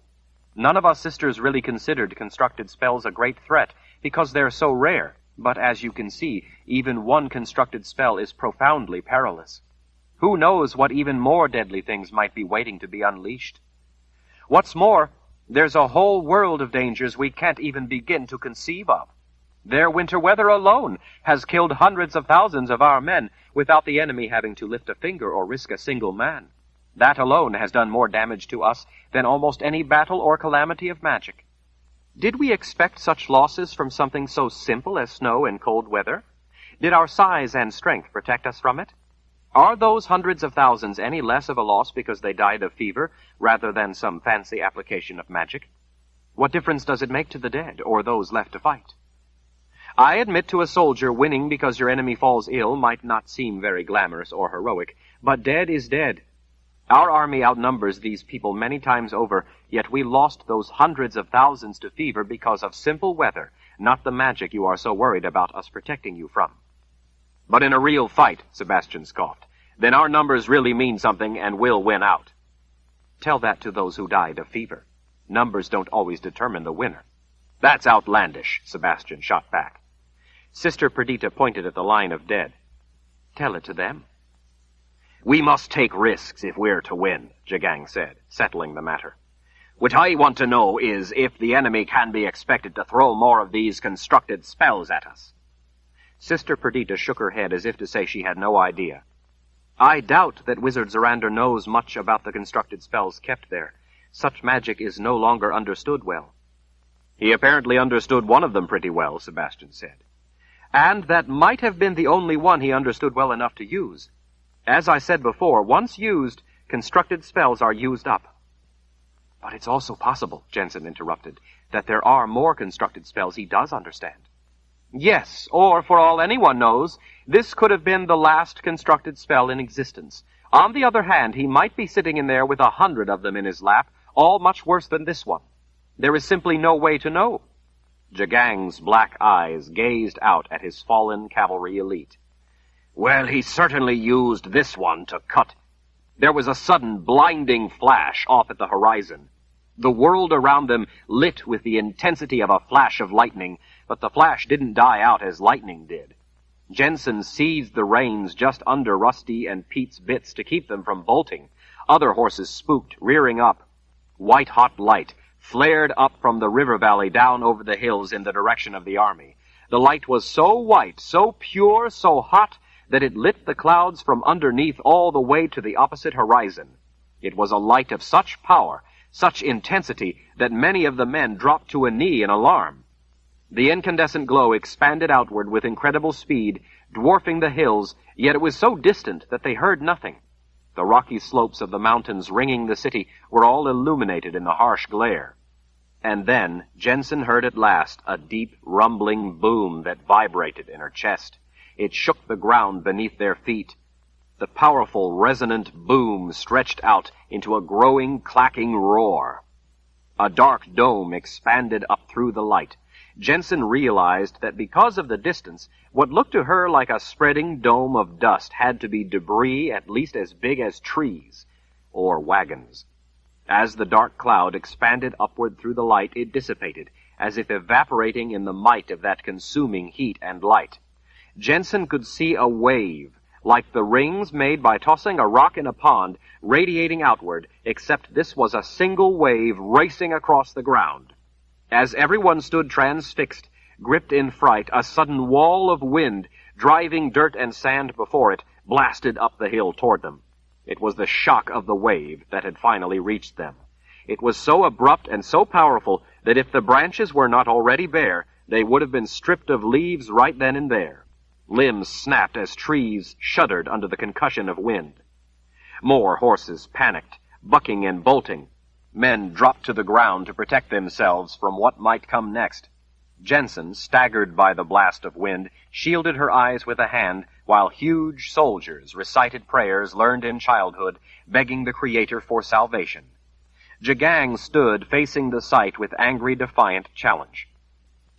A: None of us sisters really considered constructed spells a great threat because they're so rare, but as you can see, even one constructed spell is profoundly perilous. Who knows what even more deadly things might be waiting to be unleashed? What's more, there's a whole world of dangers we can't even begin to conceive of. Their winter weather alone has killed hundreds of thousands of our men without the enemy having to lift a finger or risk a single man. That alone has done more damage to us than almost any battle or calamity of magic. Did we expect such losses from something so simple as snow and cold weather? Did our size and strength protect us from it? Are those hundreds of thousands any less of a loss because they died of fever rather than some fancy application of magic? What difference does it make to the dead or those left to fight? I admit to a soldier winning because your enemy falls ill might not seem very glamorous or heroic, but dead is dead. Our army outnumbers these people many times over, yet we lost those hundreds of thousands to fever because of simple weather, not the magic you are so worried about us protecting you from.
C: But in a real fight, Sebastian scoffed, then our numbers really mean something and will win out.
A: Tell that to those who died of fever. Numbers don't always determine the winner.
C: That's outlandish, Sebastian shot back.
A: Sister Perdita pointed at the line of dead. Tell it to them.
C: We must take risks if we're to win, Jagang said, settling the matter. What I want to know is if the enemy can be expected to throw more of these constructed spells at us.
A: Sister Perdita shook her head as if to say she had no idea. I doubt that Wizard Zorander knows much about the constructed spells kept there. Such magic is no longer understood well.
C: He apparently understood one of them pretty well, Sebastian said.
A: And that might have been the only one he understood well enough to use. As I said before, once used, constructed spells are used up. But it's also possible, Jensen interrupted, that there are more constructed spells he does understand. Yes, or for all anyone knows, this could have been the last constructed spell in existence. On the other hand, he might be sitting in there with 100 of them in his lap, all much worse than this one. There is simply no way to know.
C: Jagang's black eyes gazed out at his fallen cavalry elite. Well, he certainly used this one to cut. There was a sudden blinding flash off at the horizon. The world around them lit with the intensity of a flash of lightning, but the flash didn't die out as lightning did. Jensen seized the reins just under Rusty and Pete's bits to keep them from bolting. Other horses spooked, rearing up. White-hot light flared up from the river valley down over the hills in the direction of the army. The light was so white, so pure, so hot, that it lit the clouds from underneath all the way to the opposite horizon. It was a light of such power, such intensity, that many of the men dropped to a knee in alarm. The incandescent glow expanded outward with incredible speed, dwarfing the hills, yet it was so distant that they heard nothing. The rocky slopes of the mountains ringing the city were all illuminated in the harsh glare. And then Jensen heard at last a deep, rumbling boom that vibrated in her chest. It shook the ground beneath their feet. The powerful, resonant boom stretched out into a growing, clacking roar. A dark dome expanded up through the light. Jensen realized that because of the distance, what looked to her like a spreading dome of dust had to be debris at least as big as trees, or wagons. As the dark cloud expanded upward through the light, it dissipated, as if evaporating in the might of that consuming heat and light. Jensen could see a wave, like the rings made by tossing a rock in a pond, radiating outward, except this was a single wave racing across the ground. As everyone stood transfixed, gripped in fright, a sudden wall of wind, driving dirt and sand before it, blasted up the hill toward them. It was the shock of the wave that had finally reached them. It was so abrupt and so powerful that if the branches were not already bare, they would have been stripped of leaves right then and there. Limbs snapped as trees shuddered under the concussion of wind. More horses panicked, bucking and bolting.
D: Men dropped to the ground to protect themselves from what might come next. Jensen, staggered by the blast of wind, shielded her eyes with a hand, while huge soldiers recited prayers learned in childhood, begging the Creator for salvation. Jagang stood facing the sight with angry, defiant challenge.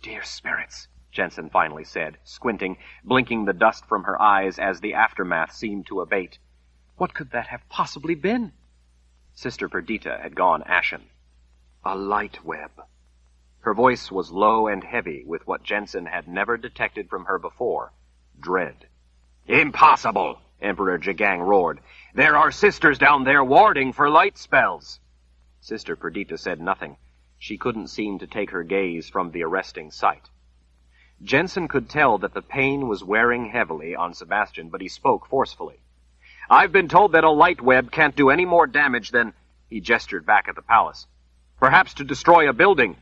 D: "Dear spirits," Jensen finally said, squinting, blinking the dust from her eyes as the aftermath seemed to abate. "What could that have possibly been?" Sister Perdita had gone ashen. "A light web." Her voice was low and heavy with what Jensen had never detected from her before, dread. "Impossible!" Emperor Jagang roared. "There are sisters down there warding for light spells." Sister Perdita said nothing. She couldn't seem to take her gaze from the arresting sight. Jensen could tell that the pain was wearing heavily on Sebastian, but he spoke forcefully. "I've been told that a light web can't do any more damage than—" He gestured back at the palace. "Perhaps to destroy a building."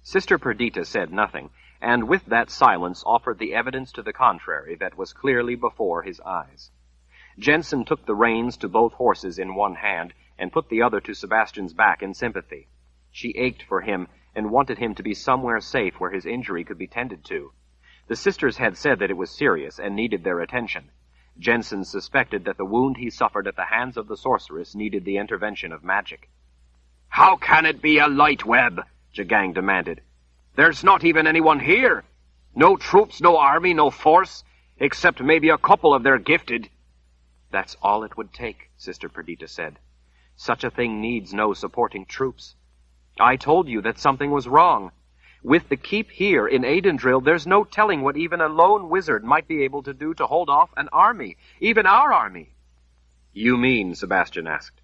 D: Sister Perdita said nothing, and with that silence offered the evidence to the contrary that was clearly before his eyes. Jensen took the reins to both horses in one hand and put the other to Sebastian's back in sympathy. She ached for him and wanted him to be somewhere safe where his injury could be tended to. The sisters had said that it was serious and needed their attention. Jensen suspected that the wound he suffered at the hands of the sorceress needed the intervention of magic. "How can it be a light web?" Jagang demanded. "There's not even anyone here. No troops, no army, no force, except maybe a couple of their gifted." "That's all it would take," Sister Perdita said. "Such a thing needs no supporting troops. I told you that something was wrong. With the keep here in Aidendrill, there's no telling what even a lone wizard might be able to do to hold off an army, even our army." "You mean," Sebastian asked,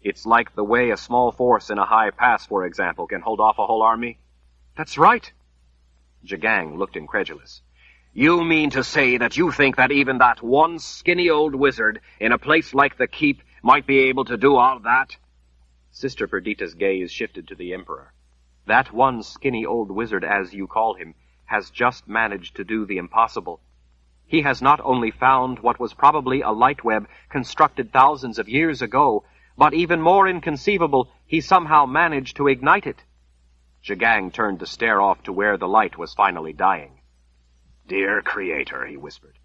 D: "it's like the way a small force in a high pass, for example, can hold off a whole army?" "That's right." Jagang looked incredulous. "You mean to say that you think that even that one skinny old wizard in a place like the keep might be able to do all that?" Sister Perdita's gaze shifted to the Emperor. "That one skinny old wizard, as you call him, has just managed to do the impossible. He has not only found what was probably a light web constructed thousands of years ago, but even more inconceivable, he somehow managed to ignite it." Jagang turned to stare off to where the light was finally dying. "Dear Creator," he whispered,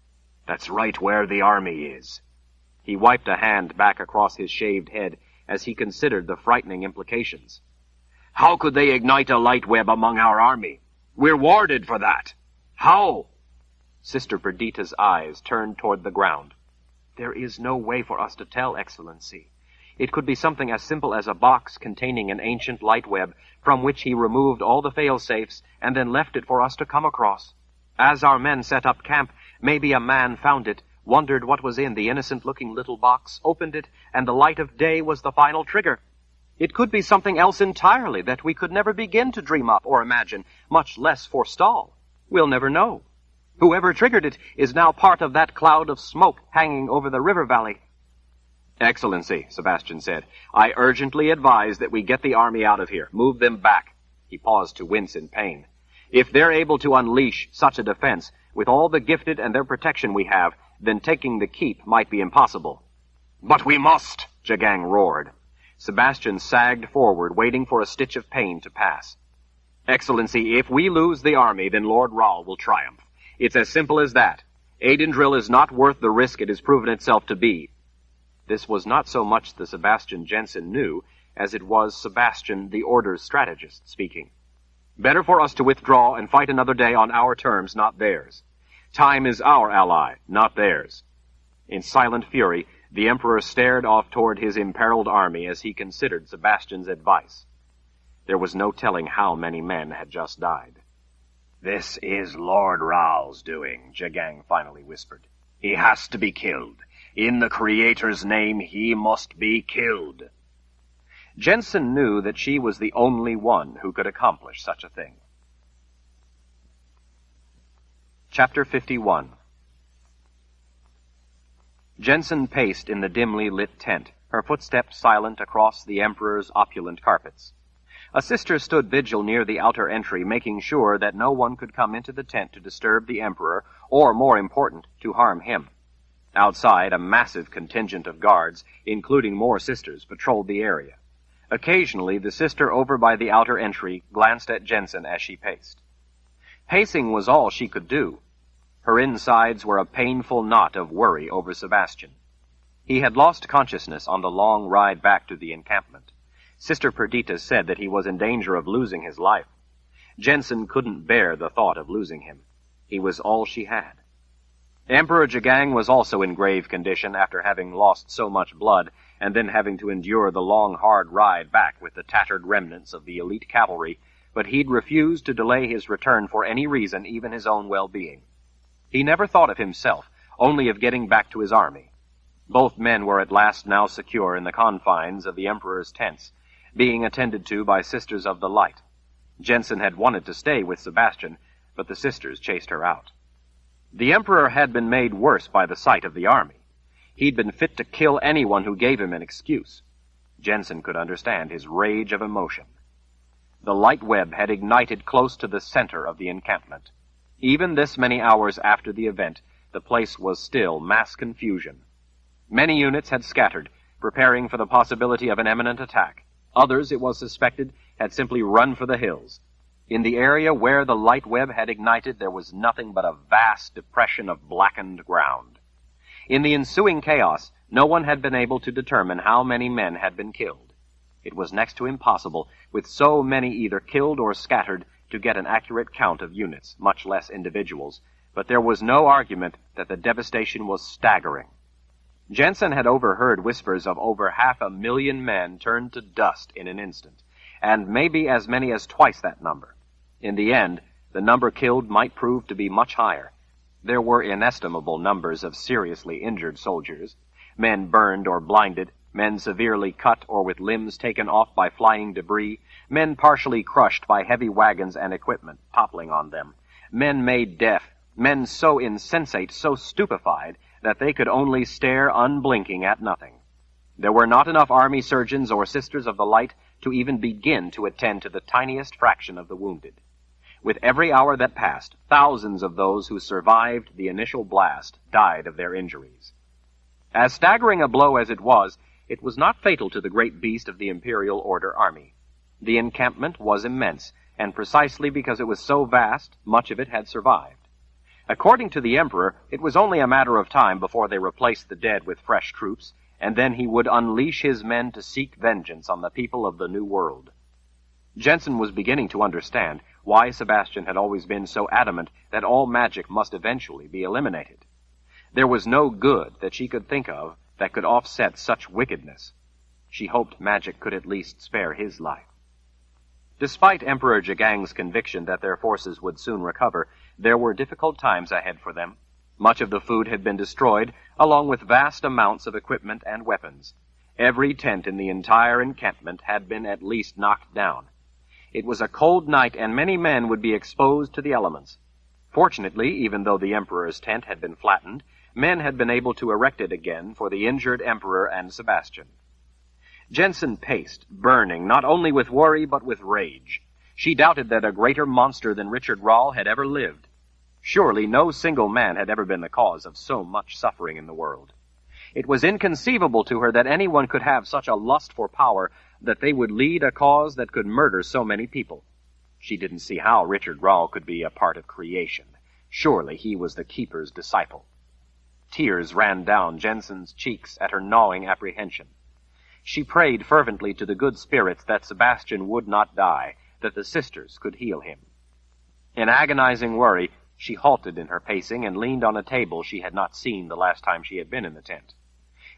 D: "that's right where the army is." He wiped a hand back across his shaved head as he considered the frightening implications. "How could they ignite a light web among our army? We're warded for that. How?" Sister Perdita's eyes turned toward the ground. "There is no way for us to tell, Excellency. It could be something as simple as a box containing an ancient light web from which he removed all the fail-safes and then left it for us to come across. As our men set up camp, maybe a man found it, wondered what was in the innocent-looking little box, opened it, and the light of day was the final trigger. It could be something else entirely that we could never begin to dream up or imagine, much less forestall. We'll never know. Whoever triggered it is now part of that cloud of smoke hanging over the river valley." "Excellency," Sebastian said, "I urgently advise that we get the army out of here, move them back." He paused to wince in pain. "If they're able to unleash such a defense, with all the gifted and their protection we have, then taking the keep might be impossible." "But we must!" Jagang roared. Sebastian sagged forward, waiting for a stitch of pain to pass. "Excellency, if we lose the army, then Lord Rahl will triumph. It's as simple as that. Aidendrill is not worth the risk it has proven itself to be." This was not so much the Sebastian Jensen knew, as it was Sebastian, the Order's strategist, speaking. "Better for us to withdraw and fight another day on our terms, not theirs. Time is our ally, not theirs." In silent fury, the Emperor stared off toward his imperiled army as he considered Sebastian's advice. There was no telling how many men had just died. "This is Lord Rahl's doing," Jagang finally whispered. "He has to be killed. In the Creator's name, he must be killed." Jensen knew that she was the only one who could accomplish such a thing. Chapter 51. Jensen paced in the dimly lit tent, her footsteps silent across the Emperor's opulent carpets. A sister stood vigil near the outer entry, making sure that no one could come into the tent to disturb the Emperor, or, more important, to harm him. Outside, a massive contingent of guards, including more sisters, patrolled the area.
A: Occasionally, the sister over by the outer entry glanced at Jensen as she paced. Pacing was all she could do. Her insides were a painful knot of worry over Sebastian. He had lost consciousness on the long ride back to the encampment. Sister Perdita said that he was in danger of losing his life. Jensen couldn't bear the thought of losing him. He was all she had. Emperor Jagang was also in grave condition after having lost so much blood and then having to endure the long, hard ride back with the tattered remnants of the elite cavalry, but he'd refused to delay his return for any reason, even his own well-being. He never thought of himself, only of getting back to his army. Both men were at last now secure in the confines of the Emperor's tents, being attended to by Sisters of the Light. Jensen had wanted to stay with Sebastian, but the sisters chased her out. The Emperor had been made worse by the sight of the army. He'd been fit to kill anyone who gave him an excuse. Jensen could understand his rage of emotion. The light web had ignited close to the center of the encampment. Even this many hours after the event, the place was still mass confusion. Many units had scattered, preparing for the possibility of an imminent attack. Others, it was suspected, had simply run for the hills. In the area where the light web had ignited, there was nothing but a vast depression of blackened ground. In the ensuing chaos, no one had been able to determine how many men had been killed. It was next to impossible, with so many either killed or scattered, to get an accurate count of units, much less individuals, but there was no argument that the devastation was staggering. Jensen had overheard whispers of over 500,000 men turned to dust in an instant, and maybe as many as twice that number. In the end, the number killed might prove to be much higher. There were inestimable numbers of seriously injured soldiers, men burned or blinded, men severely cut or with limbs taken off by flying debris, men partially crushed by heavy wagons and equipment toppling on them, men made deaf, men so insensate, so stupefied, that they could only stare unblinking at nothing. There were not enough army surgeons or Sisters of the Light to even begin to attend to the tiniest fraction of the wounded. With every hour that passed, thousands of those who survived the initial blast died of their injuries. As staggering a blow as it was not fatal to the great beast of the Imperial Order Army. The encampment was immense, and precisely because it was so vast, much of it had survived. According to the Emperor, it was only a matter of time before they replaced the dead with fresh troops, and then he would unleash his men to seek vengeance on the people of the New World. Jensen was beginning to understand why Sebastian had always been so adamant that all magic must eventually be eliminated. There was no good that she could think of that could offset such wickedness. She hoped magic could at least spare his life. Despite Emperor Jagang's conviction that their forces would soon recover, there were difficult times ahead for them. Much of the food had been destroyed, along with vast amounts of equipment and weapons. Every tent in the entire encampment had been at least knocked down. It was a cold night, and many men would be exposed to the elements. Fortunately, even though the Emperor's tent had been flattened, men had been able to erect it again for the injured Emperor and Sebastian. Jensen paced, burning not only with worry but with rage. She doubted that a greater monster than Richard Rahl had ever lived. Surely no single man had ever been the cause of so much suffering in the world. It was inconceivable to her that anyone could have such a lust for power that they would lead a cause that could murder so many people. She didn't see how Richard Rahl could be a part of creation. Surely he was the Keeper's disciple. Tears ran down Jensen's cheeks at her gnawing apprehension. She prayed fervently to the good spirits that Sebastian would not die, that the sisters could heal him. In agonizing worry, she halted in her pacing and leaned on a table she had not seen the last time she had been in the tent.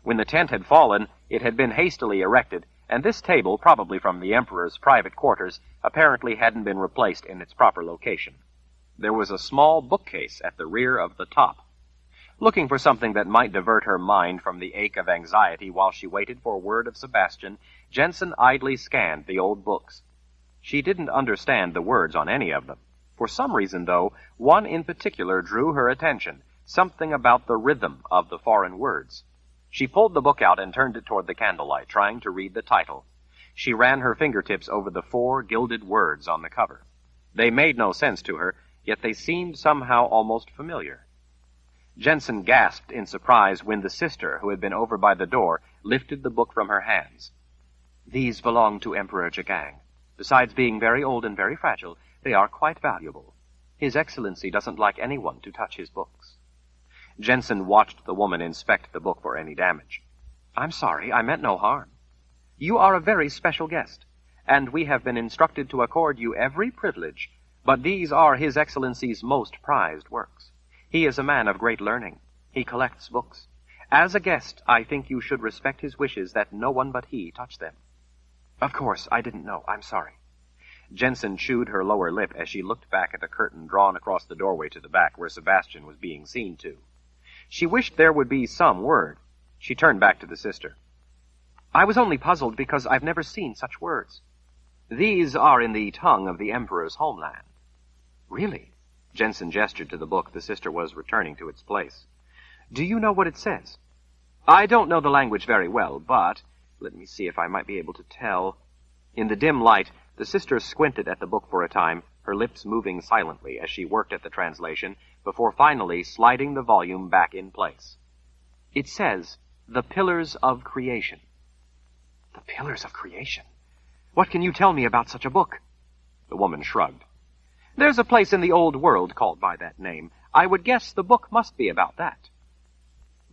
A: When the tent had fallen, it had been hastily erected, and this table, probably from the Emperor's private quarters, apparently hadn't been replaced in its proper location. There was a small bookcase at the rear of the top. Looking for something that might divert her mind from the ache of anxiety while she waited for word of Sebastian, Jensen idly scanned the old books. She didn't understand the words on any of them. For some reason, though, one in particular drew her attention, something about the rhythm of the foreign words. She pulled the book out and turned it toward the candlelight, trying to read the title. She ran her fingertips over the 4 gilded words on the cover. They made no sense to her, yet they seemed somehow almost familiar. Jensen gasped in surprise when the sister, who had been over by the door, lifted the book from her hands.
D: These belong to Emperor Jagang. Besides being very old and very fragile, they are quite valuable. His Excellency doesn't like anyone to touch his books. Jensen watched the woman inspect the book for any damage. I'm sorry, I meant no harm. You are a very special guest, and we have been instructed to accord you every privilege, but these are His Excellency's most prized works. He is a man of great learning. He collects books. As a guest, I think you should respect his wishes that no one but he touch them. Of course, I didn't know. I'm sorry. Jensen chewed her lower lip as she looked back at the curtain drawn across the doorway to the back where Sebastian was being seen to. She wished there would be some word. She turned back to the sister. I was only puzzled because I've never seen such words. These are in the tongue of the Emperor's homeland. Really? Jensen gestured to the book the sister was returning to its place. Do you know what it says? I don't know the language very well, but let me see if I might be able to tell. In the dim light, the sister squinted at the book for a time, her lips moving silently as she worked at the translation, before finally sliding the volume back in place. It says, The Pillars of Creation. The Pillars of Creation? What can you tell me about such a book? The woman shrugged. There's a place in the old world called by that name. I would guess the book must be about that.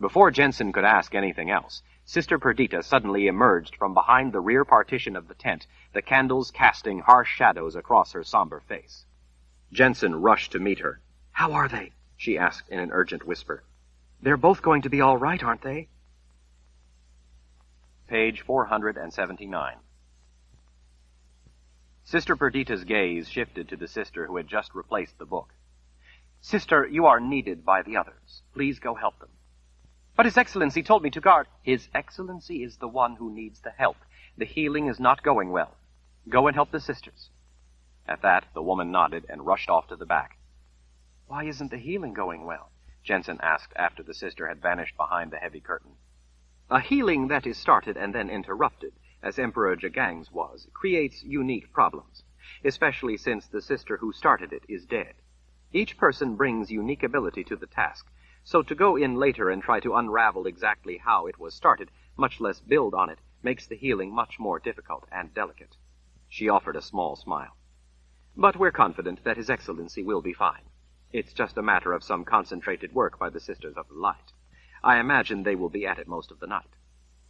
D: Before Jensen could ask anything else, Sister Perdita suddenly emerged from behind the rear partition of the tent, the candles casting harsh shadows across her somber face. Jensen rushed to meet her. How are they? She asked in an urgent whisper. They're both going to be all right, aren't they? Page 479. Sister Perdita's gaze shifted to the sister who had just replaced the book. Sister, you are needed by the others. Please go help them. But His Excellency told me to guard. His Excellency is the one who needs the help. The healing is not going well. Go and help the sisters. At that, the woman nodded and rushed off to the back. Why isn't the healing going well? Jensen asked after the sister had vanished behind the heavy curtain. A healing that is started and then interrupted, as Emperor Jagang's was, creates unique problems, especially since the sister who started it is dead. Each person brings unique ability to the task, so to go in later and try to unravel exactly how it was started, much less build on it, makes the healing much more difficult and delicate. She offered a small smile. But we're confident that His Excellency will be fine. It's just a matter of some concentrated work by the Sisters of the Light. I imagine they will be at it most of the night.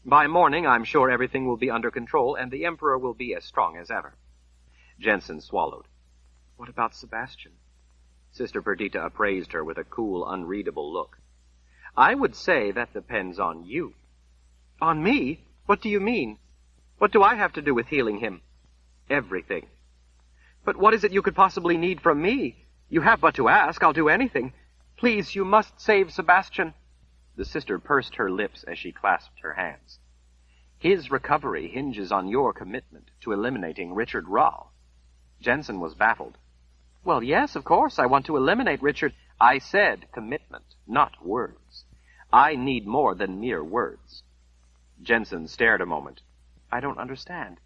D: By morning, I'm sure everything will be under control, and the Emperor will be as strong as ever. Jensen swallowed. What about Sebastian? Sister Perdita appraised her with a cool, unreadable look. I would say that depends on you. On me? What do you mean? What do I have to do with healing him? Everything. But what is it you could possibly need from me? You have but to ask. I'll do anything. Please, you must save Sebastian. The sister pursed her lips as she clasped her hands. His recovery hinges on your commitment to eliminating Richard Rall. Jensen was baffled. Well, yes, of course, I want to eliminate Richard. I said commitment, not words. I need more than mere words. Jensen stared a moment. I don't understand.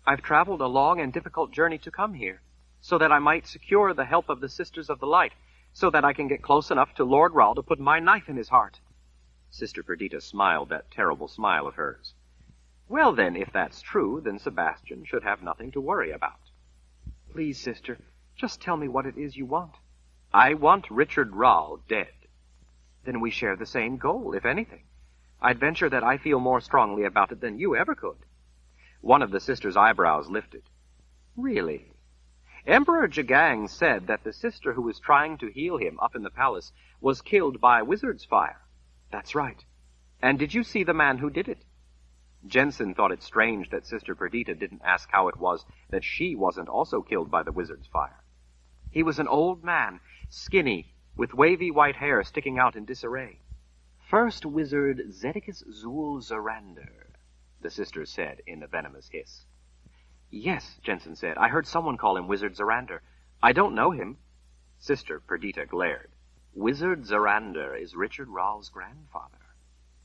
D: I've traveled a long and difficult journey to come here, so that I might secure the help of the Sisters of the Light, so that I can get close enough to Lord Rall to put my knife in his heart. Sister Perdita smiled that terrible smile of hers. Well, then, if that's true, then Sebastian should have nothing to worry about. Please, sister, just tell me what it is you want. I want Richard Rall dead. Then we share the same goal, if anything. I'd venture that I feel more strongly about it than you ever could. One of the sisters' eyebrows lifted. Really? Emperor Jagang said that the sister who was trying to heal him up in the palace was killed by wizard's fire. That's right. And did you see the man who did it? Jensen thought it strange that Sister Perdita didn't ask how it was that she wasn't also killed by the wizard's fire. He was an old man, skinny, with wavy white hair sticking out in disarray. First Wizard Zedicus Zul Zorander, the sister said in a venomous hiss. Yes, Jensen said. I heard someone call him Wizard Zorander. I don't know him. Sister Perdita glared. Wizard Zorander is Richard Rall's grandfather.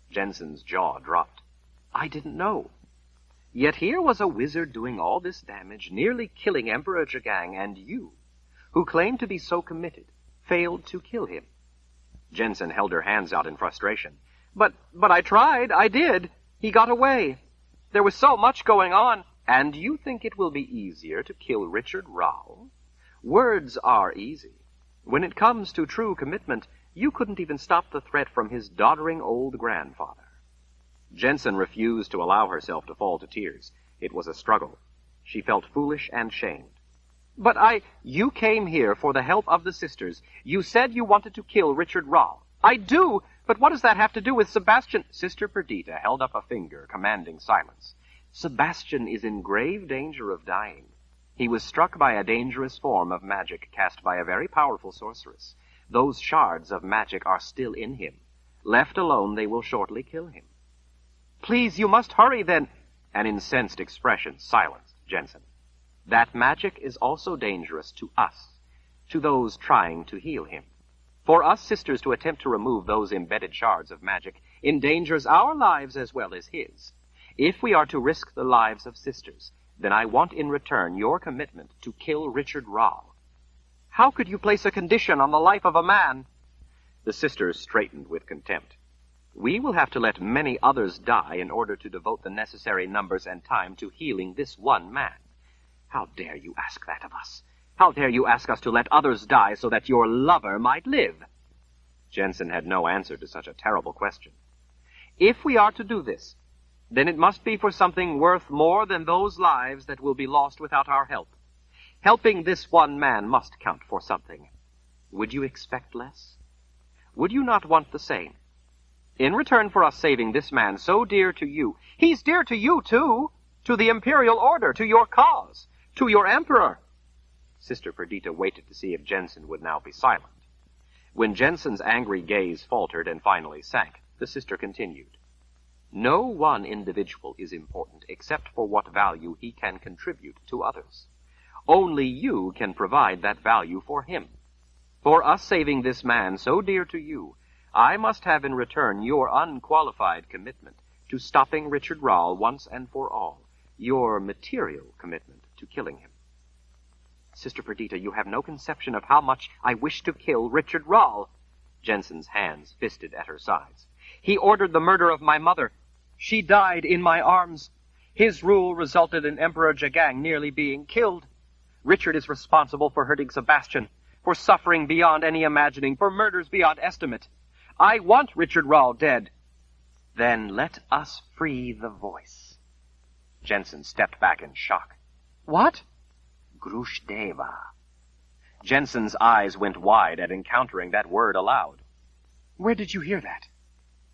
D: Jensen's jaw dropped. I didn't know. Yet here was a wizard doing all this damage, nearly killing Emperor Jagang, and you, who claimed to be so committed, failed to kill him. Jensen held her hands out in frustration. But I tried. I did. He got away. There was so much going on. And you think it will be easier to kill Richard Rowell? Words are easy. When it comes to true commitment, you couldn't even stop the threat from his doddering old grandfather. Jensen refused to allow herself to fall to tears. It was a struggle. She felt foolish and shamed. But you came here for the help of the sisters. You said you wanted to kill Richard Rowell. I do, but what does that have to do with Sebastian? Sister Perdita held up a finger, commanding silence. Sebastian is in grave danger of dying. He was struck by a dangerous form of magic cast by a very powerful sorceress. Those shards of magic are still in him. Left alone, they will shortly kill him. Please, you must hurry then. An incensed expression silenced Jensen. That magic is also dangerous to us, to those trying to heal him. For us sisters to attempt to remove those embedded shards of magic endangers our lives as well as his. If we are to risk the lives of sisters, then I want in return your commitment to kill Richard Rowell. How could you place a condition on the life of a man? The sisters straightened with contempt. We will have to let many others die in order to devote the necessary numbers and time to healing this one man. How dare you ask that of us? How dare you ask us to let others die so that your lover might live? Jensen had no answer to such a terrible question. If we are to do this, then it must be for something worth more than those lives that will be lost without our help. Helping this one man must count for something. Would you expect less? Would you not want the same? In return for us saving this man so dear to you, he's dear to you too, to the imperial order, to your cause, to your emperor. Sister Perdita waited to see if Jensen would now be silent. When Jensen's angry gaze faltered and finally sank, the sister continued. No one individual is important except for what value he can contribute to others. Only you can provide that value for him. For us saving this man so dear to you, I must have in return your unqualified commitment to stopping Richard Rowell once and for all, your material commitment to killing him. Sister Perdita, you have no conception of how much I wish to kill Richard Rowell. Jensen's hands fisted at her sides. He ordered the murder of my mother. She died in my arms. His rule resulted in Emperor Jagang nearly being killed. Richard is responsible for hurting Sebastian, for suffering beyond any imagining, for murders beyond estimate. I want Richard Rowell dead. Then let us free the voice. Jensen stepped back in shock. What? Grushdeva. Jensen's eyes went wide at encountering that word aloud. Where did you hear that?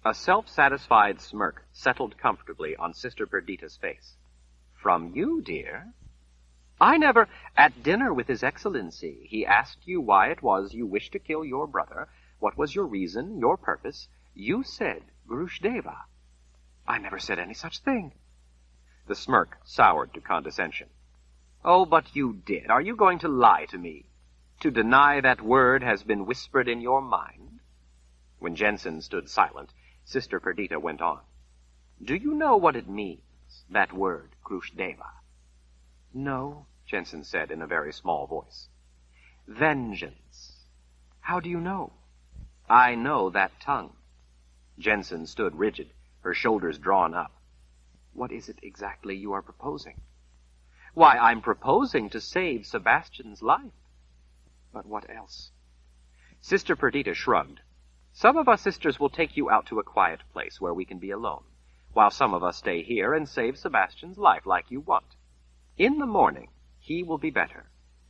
D: A self-satisfied smirk settled comfortably on Sister Perdita's face. From you, dear? I never... At dinner with His Excellency, he asked you why it was you wished to kill your brother. What was your reason, your purpose? You said Grushdeva. I never said any such thing. The smirk soured to condescension. Oh, but you did. Are you going to lie to me? To deny that word has been whispered in your mind? When Jensen stood silent, Sister Perdita went on. Do you know what it means, that word, Grushdeva? No, Jensen said in a very small voice. Vengeance. How do you know? I know that tongue. Jensen stood rigid, her shoulders drawn up. What is it exactly you are proposing? Why, I'm proposing to save Sebastian's life. But what else? Sister Perdita shrugged. Some of us sisters will take you out to a quiet place where we can be alone, while some of us stay here and save Sebastian's life like you want. In the morning, he will be better,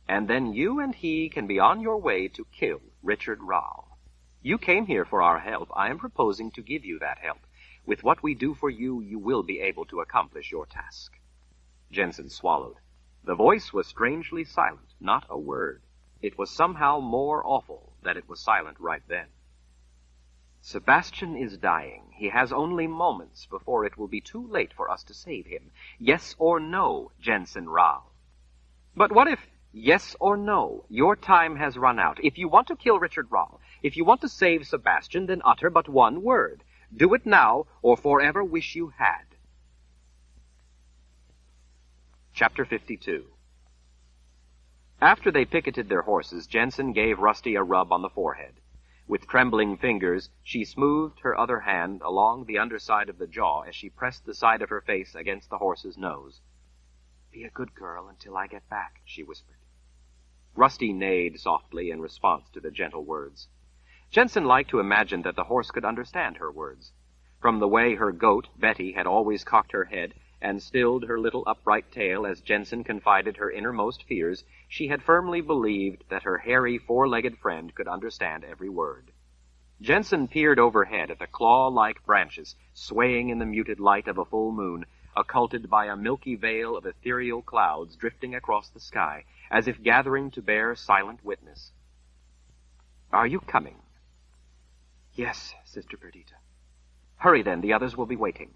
D: and then you and he can be on your way to kill Richard Rowell. You came here for our help. I am proposing to give you that help. With what we do for you, you will be able to accomplish your task. Jensen swallowed. The voice was strangely silent, not a word. It was somehow more awful that it was silent right then. Sebastian is dying. He has only moments before it will be too late for us to save him. Yes or no, Jensen Rowell? But what if, yes or no, your time has run out? If you want to kill Richard Rowell, if you want to save Sebastian, then utter but one word. Do it now, or forever wish you had. Chapter 52. After they picketed their horses, Jensen gave Rusty a rub on the forehead. With trembling fingers, she smoothed her other hand along the underside of the jaw as she pressed the side of her face against the horse's nose. "Be a good girl until I get back," she whispered. Rusty neighed softly in response to the gentle words. Jensen liked to imagine that the horse could understand her words. From the way her goat, Betty, had always cocked her head and stilled her little upright tail as Jensen confided her innermost fears, she had firmly believed that her hairy, four-legged friend could understand every word. Jensen peered overhead at the claw-like branches swaying in the muted light of a full moon, occulted by a milky veil of ethereal clouds drifting across the sky, as if gathering to bear silent witness. "Are you coming?" "Yes, Sister Perdita." "Hurry then, the others will be waiting."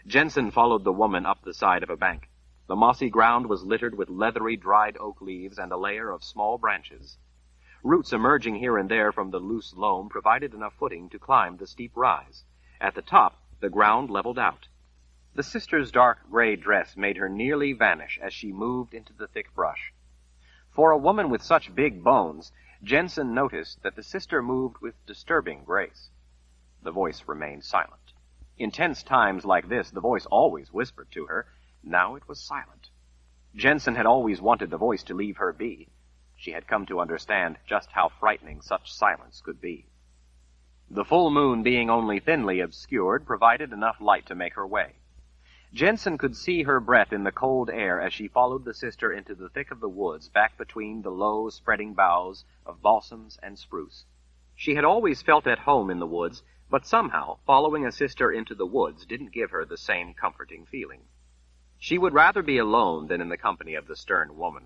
D: Jensen followed the woman up the side of a bank. The mossy ground was littered with leathery dried oak leaves and a layer of small branches. Roots emerging here and there from the loose loam provided enough footing to climb the steep rise. At the top, the ground leveled out. The sister's dark gray dress made her nearly vanish as she moved into the thick brush. For a woman with such big bones, Jensen noticed that the sister moved with disturbing grace. The voice remained silent. In tense times like this, the voice always whispered to her. Now it was silent. Jensen had always wanted the voice to leave her be. She had come to understand just how frightening such silence could be. The full moon, being only thinly obscured, provided enough light to make her way. Jensen could see her breath in the cold air as she followed the sister into the thick of the woods back between the low, spreading boughs of balsams and spruce. She had always felt at home in the woods, but somehow following a sister into the woods didn't give her the same comforting feeling. She would rather be alone than in the company of the stern woman.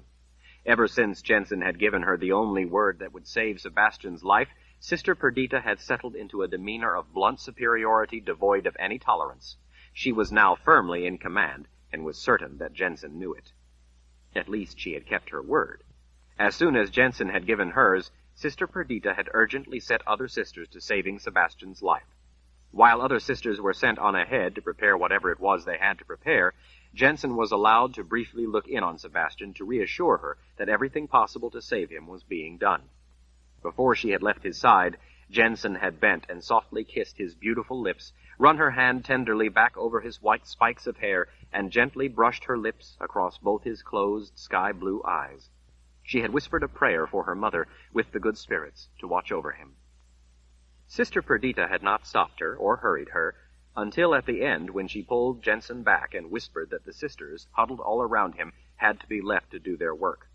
D: Ever since Jensen had given her the only word that would save Sebastian's life, Sister Perdita had settled into a demeanor of blunt superiority devoid of any tolerance. She was now firmly in command, and was certain that Jensen knew it. At least she had kept her word. As soon as Jensen had given hers, Sister Perdita had urgently set other sisters to saving Sebastian's life. While other sisters were sent on ahead to prepare whatever it was they had to prepare, Jensen was allowed to briefly look in on Sebastian to reassure her that everything possible to save him was being done. Before she had left his side, Jensen had bent and softly kissed his beautiful lips, run her hand tenderly back over his white spikes of hair, and gently brushed her lips across both his closed sky-blue eyes. She had whispered a prayer for her mother, with the good spirits, to watch over him. Sister Perdita had not stopped her or hurried her, until at the end when she pulled Jensen back and whispered that the sisters, huddled all around him, had to be left to do their work.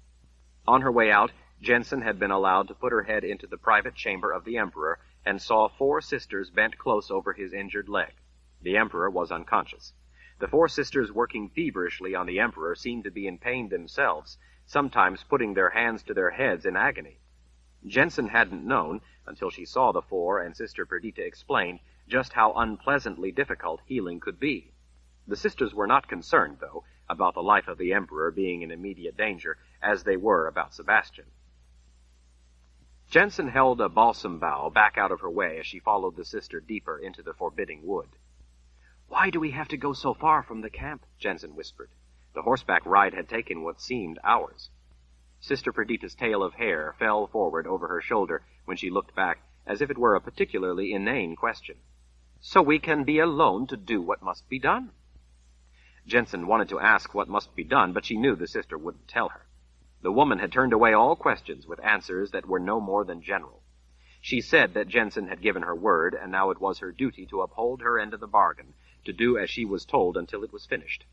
D: On her way out, Jensen had been allowed to put her head into the private chamber of the Emperor, and saw 4 sisters bent close over his injured leg. The Emperor was unconscious. The 4 sisters working feverishly on the Emperor seemed to be in pain themselves, sometimes putting their hands to their heads in agony. Jensen hadn't known, until she saw the 4 and Sister Perdita explained, just how unpleasantly difficult healing could be. The sisters were not concerned, though, about the life of the Emperor being in immediate danger, as they were about Sebastian. Jensen held a balsam bough back out of her way as she followed the sister deeper into the forbidding wood. "Why do we have to go so far from the camp?" Jensen whispered. The horseback ride had taken what seemed hours. Sister Perdita's tail of hair fell forward over her shoulder when she looked back, as if it were a particularly inane question. "So we can be alone to do what must be done." Jensen wanted to ask what must be done, but she knew the sister wouldn't tell her. The woman had turned away all questions with answers that were no more than general. She said that Jensen had given her word, and now it was her duty to uphold her end of the bargain, to do as she was told until it was finished.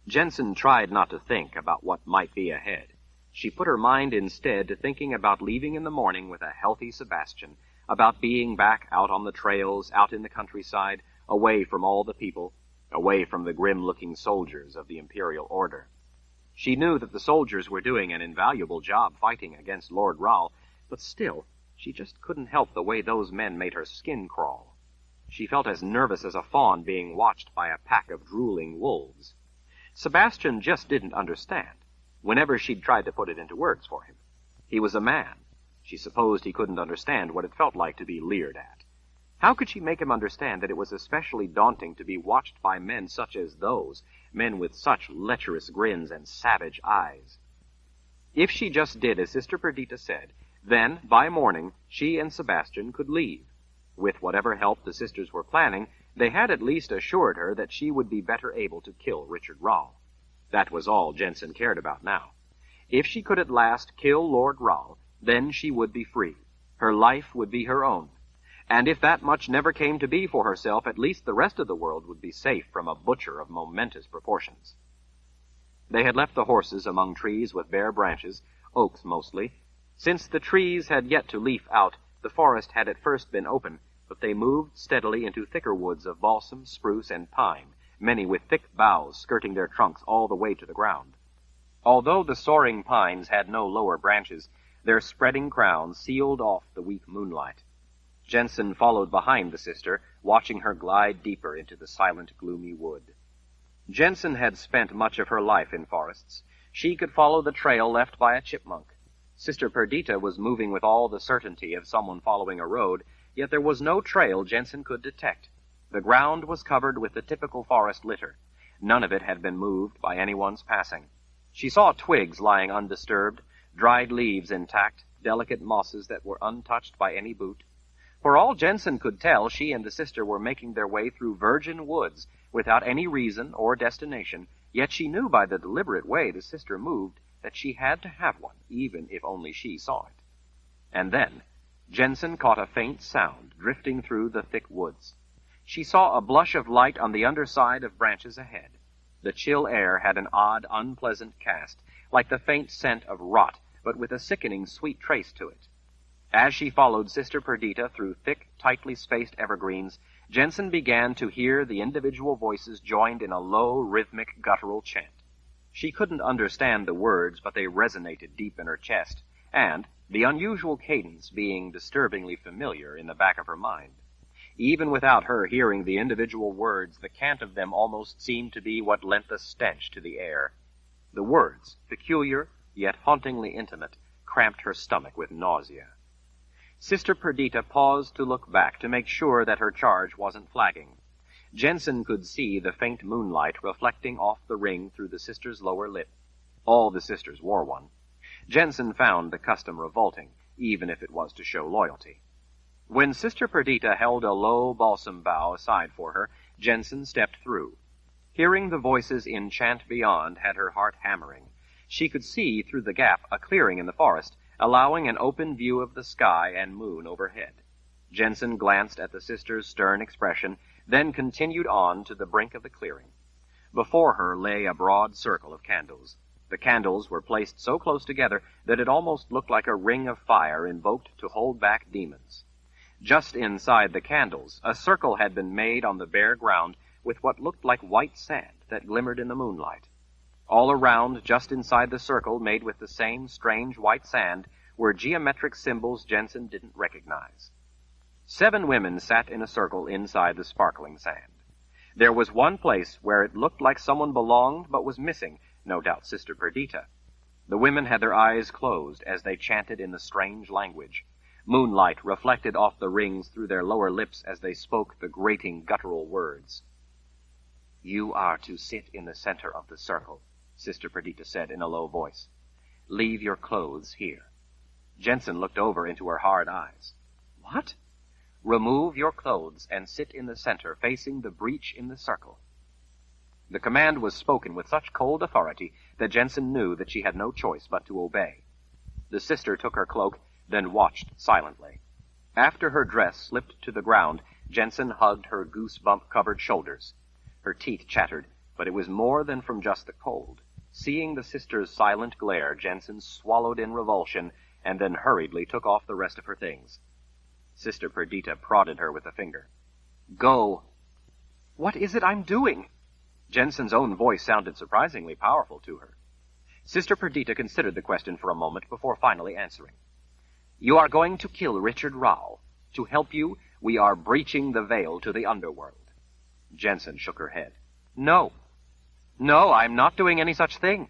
D: Jensen tried not to think about what might be ahead. She put her mind instead to thinking about leaving in the morning with a healthy Sebastian, about being back out on the trails, out in the countryside, away from all the people, away from the grim-looking soldiers of the Imperial Order. She knew that the soldiers were doing an invaluable job fighting against Lord Rahl, but still, she just couldn't help the way those men made her skin crawl. She felt as nervous as a fawn being watched by a pack of drooling wolves. Sebastian just didn't understand, whenever she'd tried to put it into words for him. He was a man. She supposed he couldn't understand what it felt like to be leered at. How could she make him understand that it was especially daunting to be watched by men such as those, men with such lecherous grins and savage eyes? If she just did as Sister Perdita said, Then, by morning, she and Sebastian could leave. With whatever help the sisters were planning, they had at least assured her that she would be better able to kill Richard Rall. That was all Jensen cared about now. If she could at last kill Lord Rall, then she would be free. Her life would be her own. And if that much never came to be for herself, at least the rest of the world would be safe from a butcher of momentous proportions. They had left the horses among trees with bare branches, oaks mostly. Since the trees had yet to leaf out, the forest had at first been open, but they moved steadily into thicker woods of balsam, spruce, and pine, many with thick boughs skirting their trunks all the way to the ground. Although the soaring pines had no lower branches, their spreading crowns sealed off the weak moonlight. Jensen followed behind the sister, watching her glide deeper into the silent, gloomy wood. Jensen had spent much of her life in forests. She could follow the trail left by a chipmunk. Sister Perdita was moving with all the certainty of someone following a road, yet there was no trail Jensen could detect. The ground was covered with the typical forest litter. None of it had been moved by anyone's passing. She saw twigs lying undisturbed, dried leaves intact, delicate mosses that were untouched by any boot. For all Jensen could tell, she and the sister were making their way through virgin woods without any reason or destination, yet she knew by the deliberate way the sister moved that she had to have one, even if only she saw it. And then Jensen caught a faint sound drifting through the thick woods. She saw a blush of light on the underside of branches ahead. The chill air had an odd, unpleasant cast, like the faint scent of rot, but with a sickening sweet trace to it. As she followed Sister Perdita through thick, tightly spaced evergreens, Jensen began to hear the individual voices joined in a low, rhythmic, guttural chant. She couldn't understand the words, but they resonated deep in her chest, and, the unusual cadence being disturbingly familiar in the back of her mind. Even without her hearing the individual words, the cant of them almost seemed to be what lent the stench to the air. The words, peculiar, yet hauntingly intimate, cramped her stomach with nausea. Sister Perdita paused to look back to make sure that her charge wasn't flagging. Jensen could see the faint moonlight reflecting off the ring through the sister's lower lip. All the sisters wore one. Jensen found the custom revolting, even if it was to show loyalty. When Sister Perdita held a low balsam bough aside for her, Jensen stepped through. Hearing the voices in chant beyond had her heart hammering. She could see through the gap a clearing in the forest, allowing an open view of the sky and moon overhead. Jensen glanced at the sister's stern expression, then continued on to the brink of the clearing. Before her lay a broad circle of candles. The candles were placed so close together that it almost looked like a ring of fire invoked to hold back demons. Just inside the candles, a circle had been made on the bare ground with what looked like white sand that glimmered in the moonlight. All around, just inside the circle made with the same strange white sand, were geometric symbols Jensen didn't recognize. 7 women sat in a circle inside the sparkling sand. There was one place where it looked like someone belonged but was missing, no doubt Sister Perdita. The women had their eyes closed as they chanted in the strange language. Moonlight reflected off the rings through their lower lips as they spoke the grating guttural words. "You are to sit in the center of the circle," Sister Perdita said in a low voice. "Leave your clothes here." Jensen looked over into her hard eyes. "What?" "Remove your clothes and sit in the center, facing the breach in the circle." The command was spoken with such cold authority that Jensen knew that she had no choice but to obey. The sister took her cloak, then watched silently. After her dress slipped to the ground, Jensen hugged her goosebump-covered shoulders. Her teeth chattered, but it was more than from just the cold. Seeing the sister's silent glare, Jensen swallowed in revulsion and then hurriedly took off the rest of her things. Sister Perdita prodded her with a finger. "Go." "What is it I'm doing?" Jensen's own voice sounded surprisingly powerful to her. Sister Perdita considered the question for a moment before finally answering. "You are going to kill Richard Rall. To help you, we are breaching the veil to the underworld." Jensen shook her head. No, I'm not doing any such thing.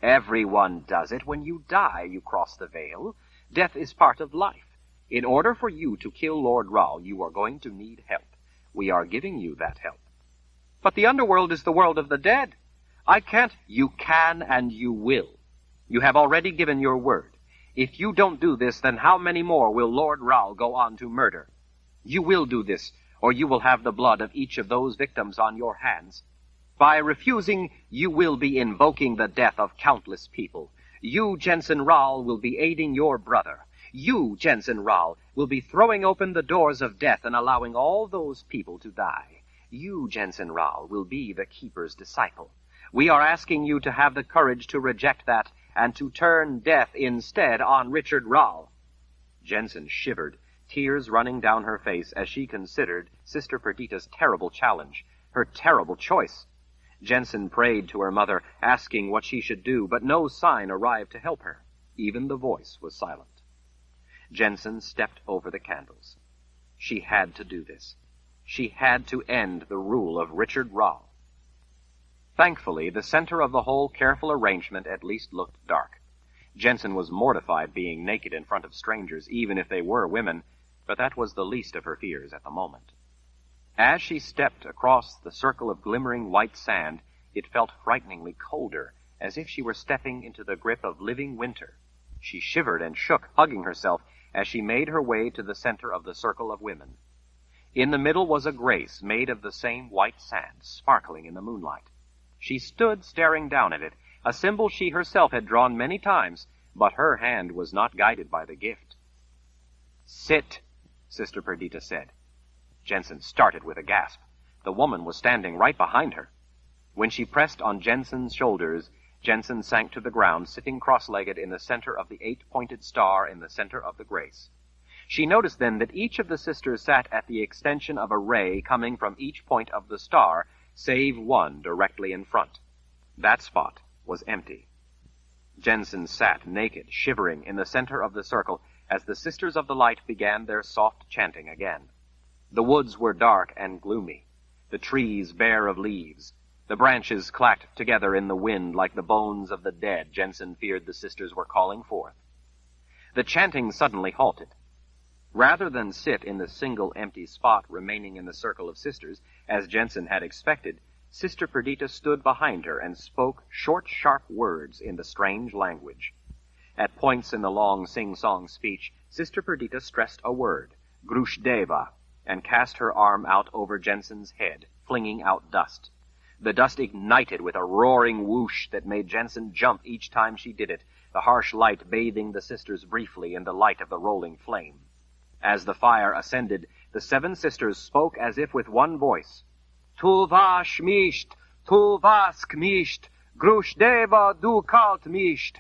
D: Everyone does it. When you die, you cross the veil. Death is part of life. In order for you to kill Lord Rall, you are going to need help. We are giving you that help." "But the underworld is the world of the dead. I can't." "You can and you will. You have already given your word. If you don't do this, then how many more will Lord Raoul go on to murder? You will do this, or you will have the blood of each of those victims on your hands. By refusing, you will be invoking the death of countless people. You, Jensen Raoul, will be aiding your brother. You, Jensen Raoul, will be throwing open the doors of death and allowing all those people to die. You, Jensen Raoul, will be the Keeper's disciple. We are asking you to have the courage to reject that and to turn death instead on Richard Raoul. Jensen shivered, tears running down her face as she considered Sister Perdita's terrible challenge, her terrible choice. Jensen prayed to her mother, asking what she should do, but no sign arrived to help her. Even the voice was silent. Jensen stepped over the candles. She had to do this. She had to end the rule of Richard Raoul. Thankfully, the center of the whole careful arrangement at least looked dark. Jensen was mortified being naked in front of strangers, even if they were women, but that was the least of her fears at the moment. As she stepped across the circle of glimmering white sand, it felt frighteningly colder, as if she were stepping into the grip of living winter. She shivered and shook, hugging herself, as she made her way to the center of the circle of women. In the middle was a grace made of the same white sand, sparkling in the moonlight. She stood staring down at it, a symbol she herself had drawn many times, but her hand was not guided by the gift. "Sit," Sister Perdita said. Jensen started with a gasp. The woman was standing right behind her. When she pressed on Jensen's shoulders, Jensen sank to the ground, sitting cross-legged in the center of the 8-pointed star in the center of the grace. She noticed then that each of the sisters sat at the extension of a ray coming from each point of the star, save one directly in front. That spot was empty. Jensen sat naked, shivering, in the center of the circle as the Sisters of the Light began their soft chanting again. The woods were dark and gloomy, the trees bare of leaves. The branches clacked together in the wind like the bones of the dead Jensen feared the sisters were calling forth. The chanting suddenly halted. Rather than sit in the single empty spot remaining in the circle of sisters, as Jensen had expected, Sister Perdita stood behind her and spoke short, sharp words in the strange language. At points in the long sing-song speech, Sister Perdita stressed a word, Grushdeva, and cast her arm out over Jensen's head, flinging out dust. The dust ignited with a roaring whoosh that made Jensen jump each time she did it, the harsh light bathing the sisters briefly in the light of the rolling flame. As the fire ascended, the 7 sisters spoke as if with one voice. Tu vas misht, tu vas kmisht, Grushdeva du kalt misht.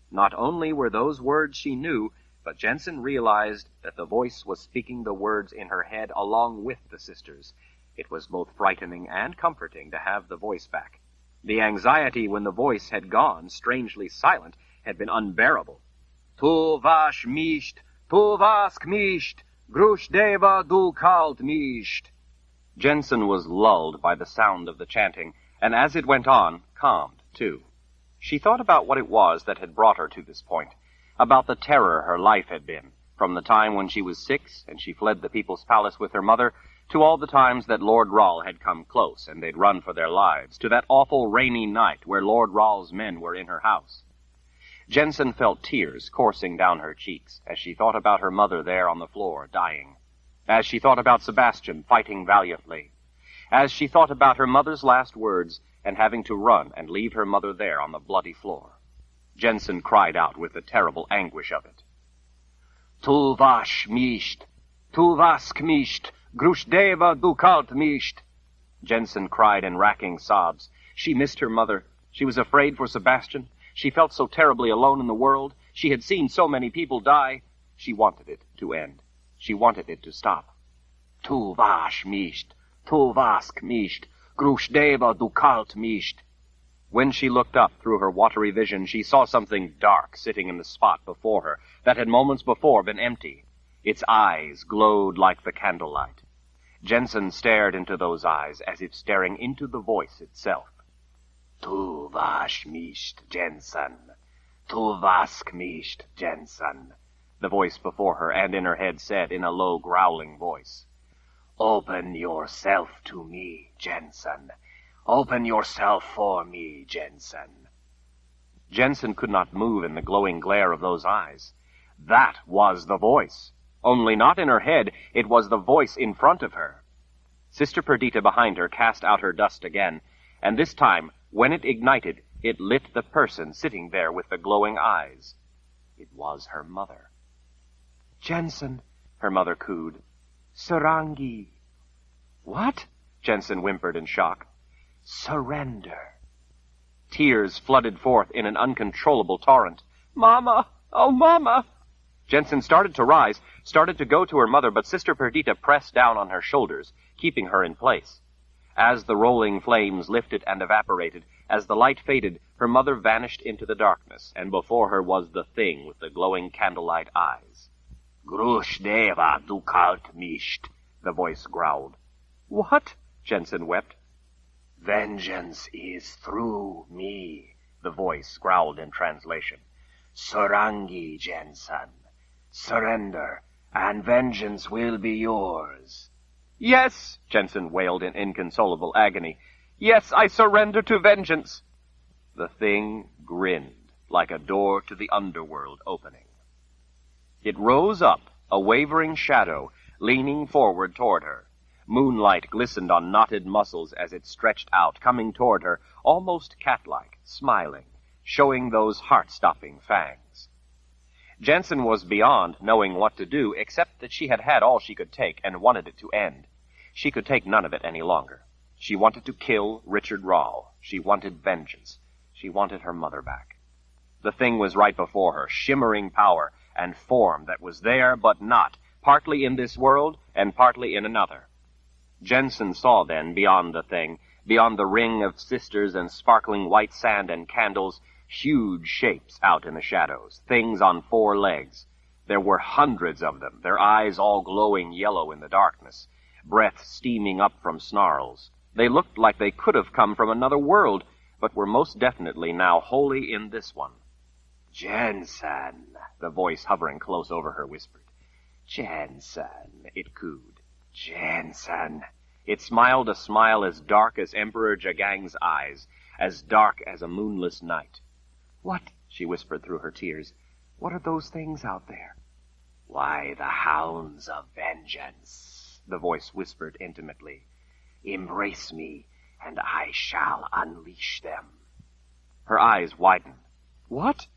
D: Not only were those words she knew, but Jensen realized that the voice was speaking the words in her head along with the sisters. It was both frightening and comforting to have the voice back. The anxiety when the voice had gone, strangely silent, had been unbearable. Tu vas misht, tu vas kmisht, Grushdeva du kalt misht. Jensen was lulled by the sound of the chanting, and as it went on, calmed, too. She thought about what it was that had brought her to this point, about the terror her life had been, from the time when she was 6 and she fled the People's Palace with her mother, to all the times that Lord Raoul had come close and they'd run for their lives, to that awful rainy night where Lord Raoul's men were in her house. Jensen felt tears coursing down her cheeks as she thought about her mother there on the floor, dying, as she thought about Sebastian fighting valiantly, as she thought about her mother's last words and having to run and leave her mother there on the bloody floor. Jensen cried out with the terrible anguish of it. Tu vas misht, tu vas kmisht, Grushdeva du kalt misht. Jensen cried in racking sobs. She missed her mother. She was afraid for Sebastian. She felt so terribly alone in the world. She had seen so many people die. She wanted it to end. She wanted it to stop. Tu vas misht, tu vas kmisht, Grushdeva du kalt misht. When she looked up through her watery vision, she saw something dark sitting in the spot before her that had moments before been empty. Its eyes glowed like the candlelight. Jensen stared into those eyes as if staring into the voice itself. Tu vas misht, Jensen. Tu vas kmisht, Jensen. The voice before her and in her head said in a low, growling voice. Open yourself to me, Jensen. Open yourself for me, Jensen.
C: Jensen could not move in the glowing glare of those eyes. That was the voice. Only not in her head, it was the voice in front of her. Sister Perdita behind her cast out her dust again, and this time, when it ignited, it lit the person sitting there with the glowing eyes. It was her mother. "Jensen," her mother cooed. "Sarangi." "What?" Jensen whimpered in shock. "Surrender." Tears flooded forth in an uncontrollable torrent. "Mama! Oh, Mama!" Jensen started to rise, started to go to her mother, but Sister Perdita pressed down on her shoulders, keeping her in place. As the rolling flames lifted and evaporated, as the light faded, her mother vanished into the darkness, and before her was the thing with the glowing candlelight eyes. "Grush deva du kalt mischt," the voice growled. "What?" Jensen wept. "Vengeance is through me," the voice growled in translation. "Sarangi, Jensen. Surrender, and vengeance will be yours." "Yes," Jensen wailed in inconsolable agony. "Yes, I surrender to vengeance." The thing grinned, like a door to the underworld opening. It rose up, a wavering shadow, leaning forward toward her. Moonlight glistened on knotted muscles as it stretched out, coming toward her, almost cat-like, smiling, showing those heart-stopping fangs. Jensen was beyond knowing what to do, except that she had had all she could take and wanted it to end. She could take none of it any longer. She wanted to kill Richard Rahl. She wanted vengeance. She wanted her mother back. The thing was right before her, shimmering power and form that was there but not, partly in this world and partly in another. Jensen saw then, beyond the thing, beyond the ring of sisters and sparkling white sand and candles, huge shapes out in the shadows, things on 4 legs. There were hundreds of them, their eyes all glowing yellow in the darkness, breath steaming up from snarls. They looked like they could have come from another world, but were most definitely now wholly in this one. "Jensen," the voice hovering close over her whispered. "Jensen," it cooed. "Jensen." It smiled a smile as dark as Emperor Jagang's eyes, as dark as a moonless night. "What?" she whispered through her tears. "What are those things out there?" "Why, the hounds of vengeance," the voice whispered intimately. "Embrace me, and I shall unleash them." Her eyes widened. "What?"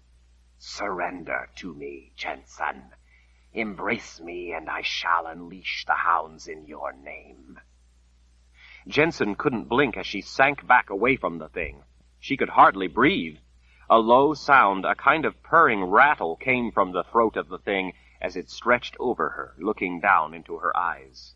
C: "Surrender to me, Jensen. Embrace me, and I shall unleash the hounds in your name." Jensen couldn't blink as she sank back away from the thing. She could hardly breathe. A low sound, a kind of purring rattle, came from the throat of the thing as it stretched over her, looking down into her eyes.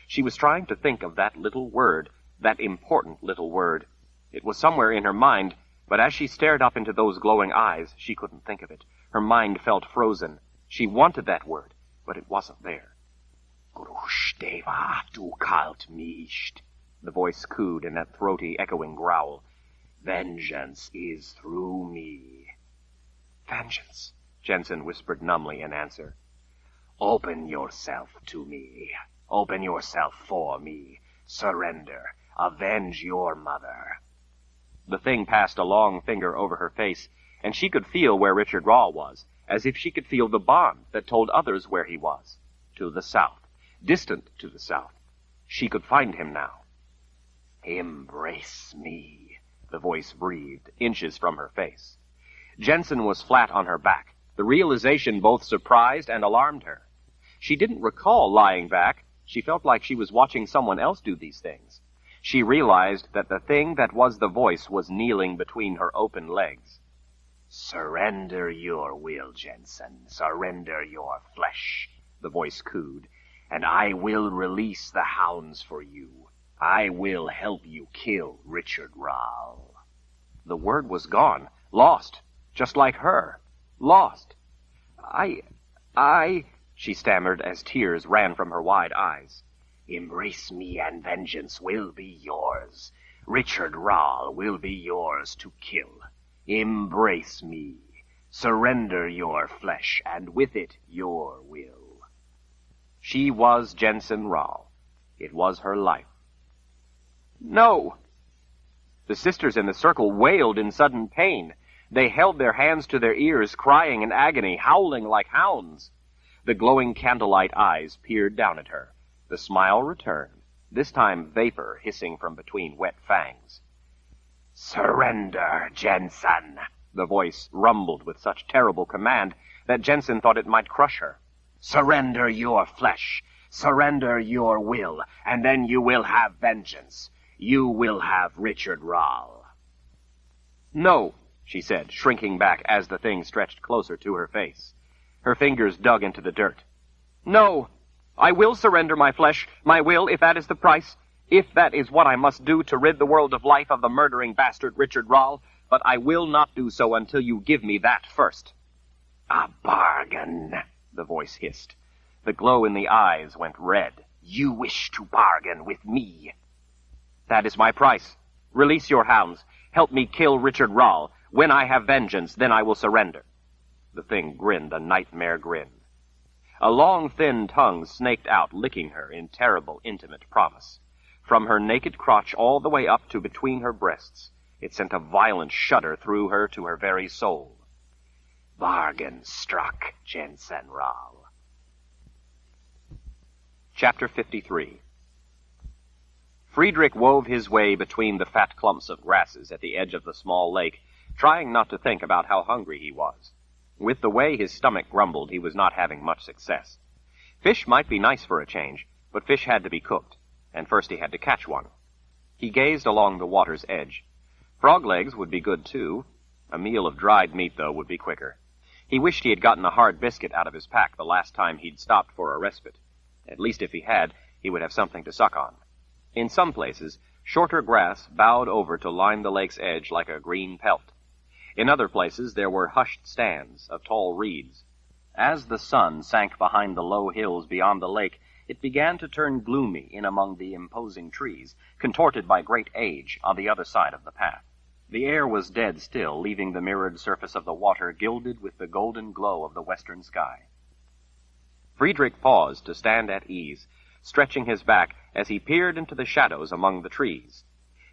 C: She was trying to think of that little word, that important little word. It was somewhere in her mind, but as she stared up into those glowing eyes, she couldn't think of it. Her mind felt frozen. She wanted that word, but it wasn't there. "Grush deva du kalt mischt," the voice cooed in that throaty, echoing growl. "Vengeance is through me." "Vengeance," Jensen whispered numbly in answer. "Open yourself to me. Open yourself for me. Surrender. Avenge your mother." The thing passed a long finger over her face, and she could feel where Richard Rahl was, as if she could feel the bond that told others where he was. To the south. Distant to the south. She could find him now. "Embrace me," the voice breathed, inches from her face. Jensen was flat on her back. The realization both surprised and alarmed her. She didn't recall lying back. She felt like she was watching someone else do these things. She realized that the thing that was the voice was kneeling between her open legs. "Surrender your will, Jensen. Surrender your flesh," the voice cooed, "and I will release the hounds for you. I will help you kill Richard Rahl." The word was gone. Lost. Just like her. Lost. I, she stammered as tears ran from her wide eyes. "Embrace me and vengeance will be yours. Richard Rahl will be yours to kill. Embrace me. Surrender your flesh, and with it your will." She was Jensen Rahl. It was her life. "No!" The sisters in the circle wailed in sudden pain.
D: They held their hands to their ears, crying in agony, howling like hounds. The glowing candlelight eyes peered down at her. The smile returned, this time vapor hissing from between wet fangs. "Surrender, Jensen," the voice rumbled with such terrible command that Jensen thought it might crush her. "Surrender your flesh, surrender your will, and then you will have vengeance. You will have Richard Rall." "No," she said, shrinking back as the thing stretched closer to her face. Her fingers dug into the dirt. "No, I will surrender my flesh, my will, if that is the price, if that is what I must do to rid the world of life of the murdering bastard Richard Rall, but I will not do so until you give me that first." "A bargain," the voice hissed. The glow in the eyes went red. "You wish to bargain with me?" "That is my price. Release your hounds. Help me kill Richard Rall. When I have vengeance, then I will surrender." The thing grinned a nightmare grin. A long, thin tongue snaked out, licking her in terrible, intimate promise. From her naked crotch all the way up to between her breasts, it sent a violent shudder through her to her very soul. Bargain struck, Jensen Rall. Chapter 53. Friedrich wove his way between the fat clumps of grasses at the edge of the small lake, trying not to think about how hungry he was. With the way his stomach grumbled, he was not having much success. Fish might be nice for a change, but fish had to be cooked, and first he had to catch one. He gazed along the water's edge. Frog legs would be good, too. A meal of dried meat, though, would be quicker. He wished he had gotten a hard biscuit out of his pack the last time he'd stopped for a respite. At least if he had, he would have something to suck on. In some places, shorter grass bowed over to line the lake's edge like a green pelt. In other places there were hushed stands of tall reeds. As the sun sank behind the low hills beyond the lake, it began to turn gloomy in among the imposing trees, contorted by great age, on the other side of the path. The air was dead still, leaving the mirrored surface of the water gilded with the golden glow of the western sky. Friedrich paused to stand at ease, stretching his back as he peered into the shadows among the trees.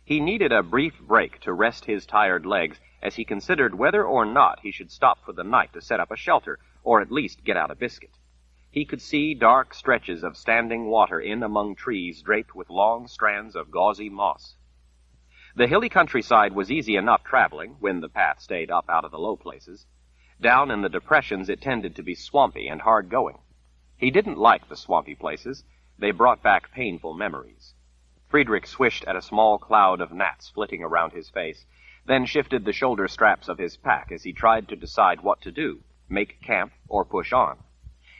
D: He needed a brief break to rest his tired legs as he considered whether or not he should stop for the night to set up a shelter, or at least get out a biscuit. He could see dark stretches of standing water in among trees draped with long strands of gauzy moss. The hilly countryside was easy enough traveling when the path stayed up out of the low places. Down in the depressions it tended to be swampy and hard going. He didn't like the swampy places. They brought back painful memories. Friedrich swished at a small cloud of gnats flitting around his face, then shifted the shoulder straps of his pack as he tried to decide what to do, make camp or push on.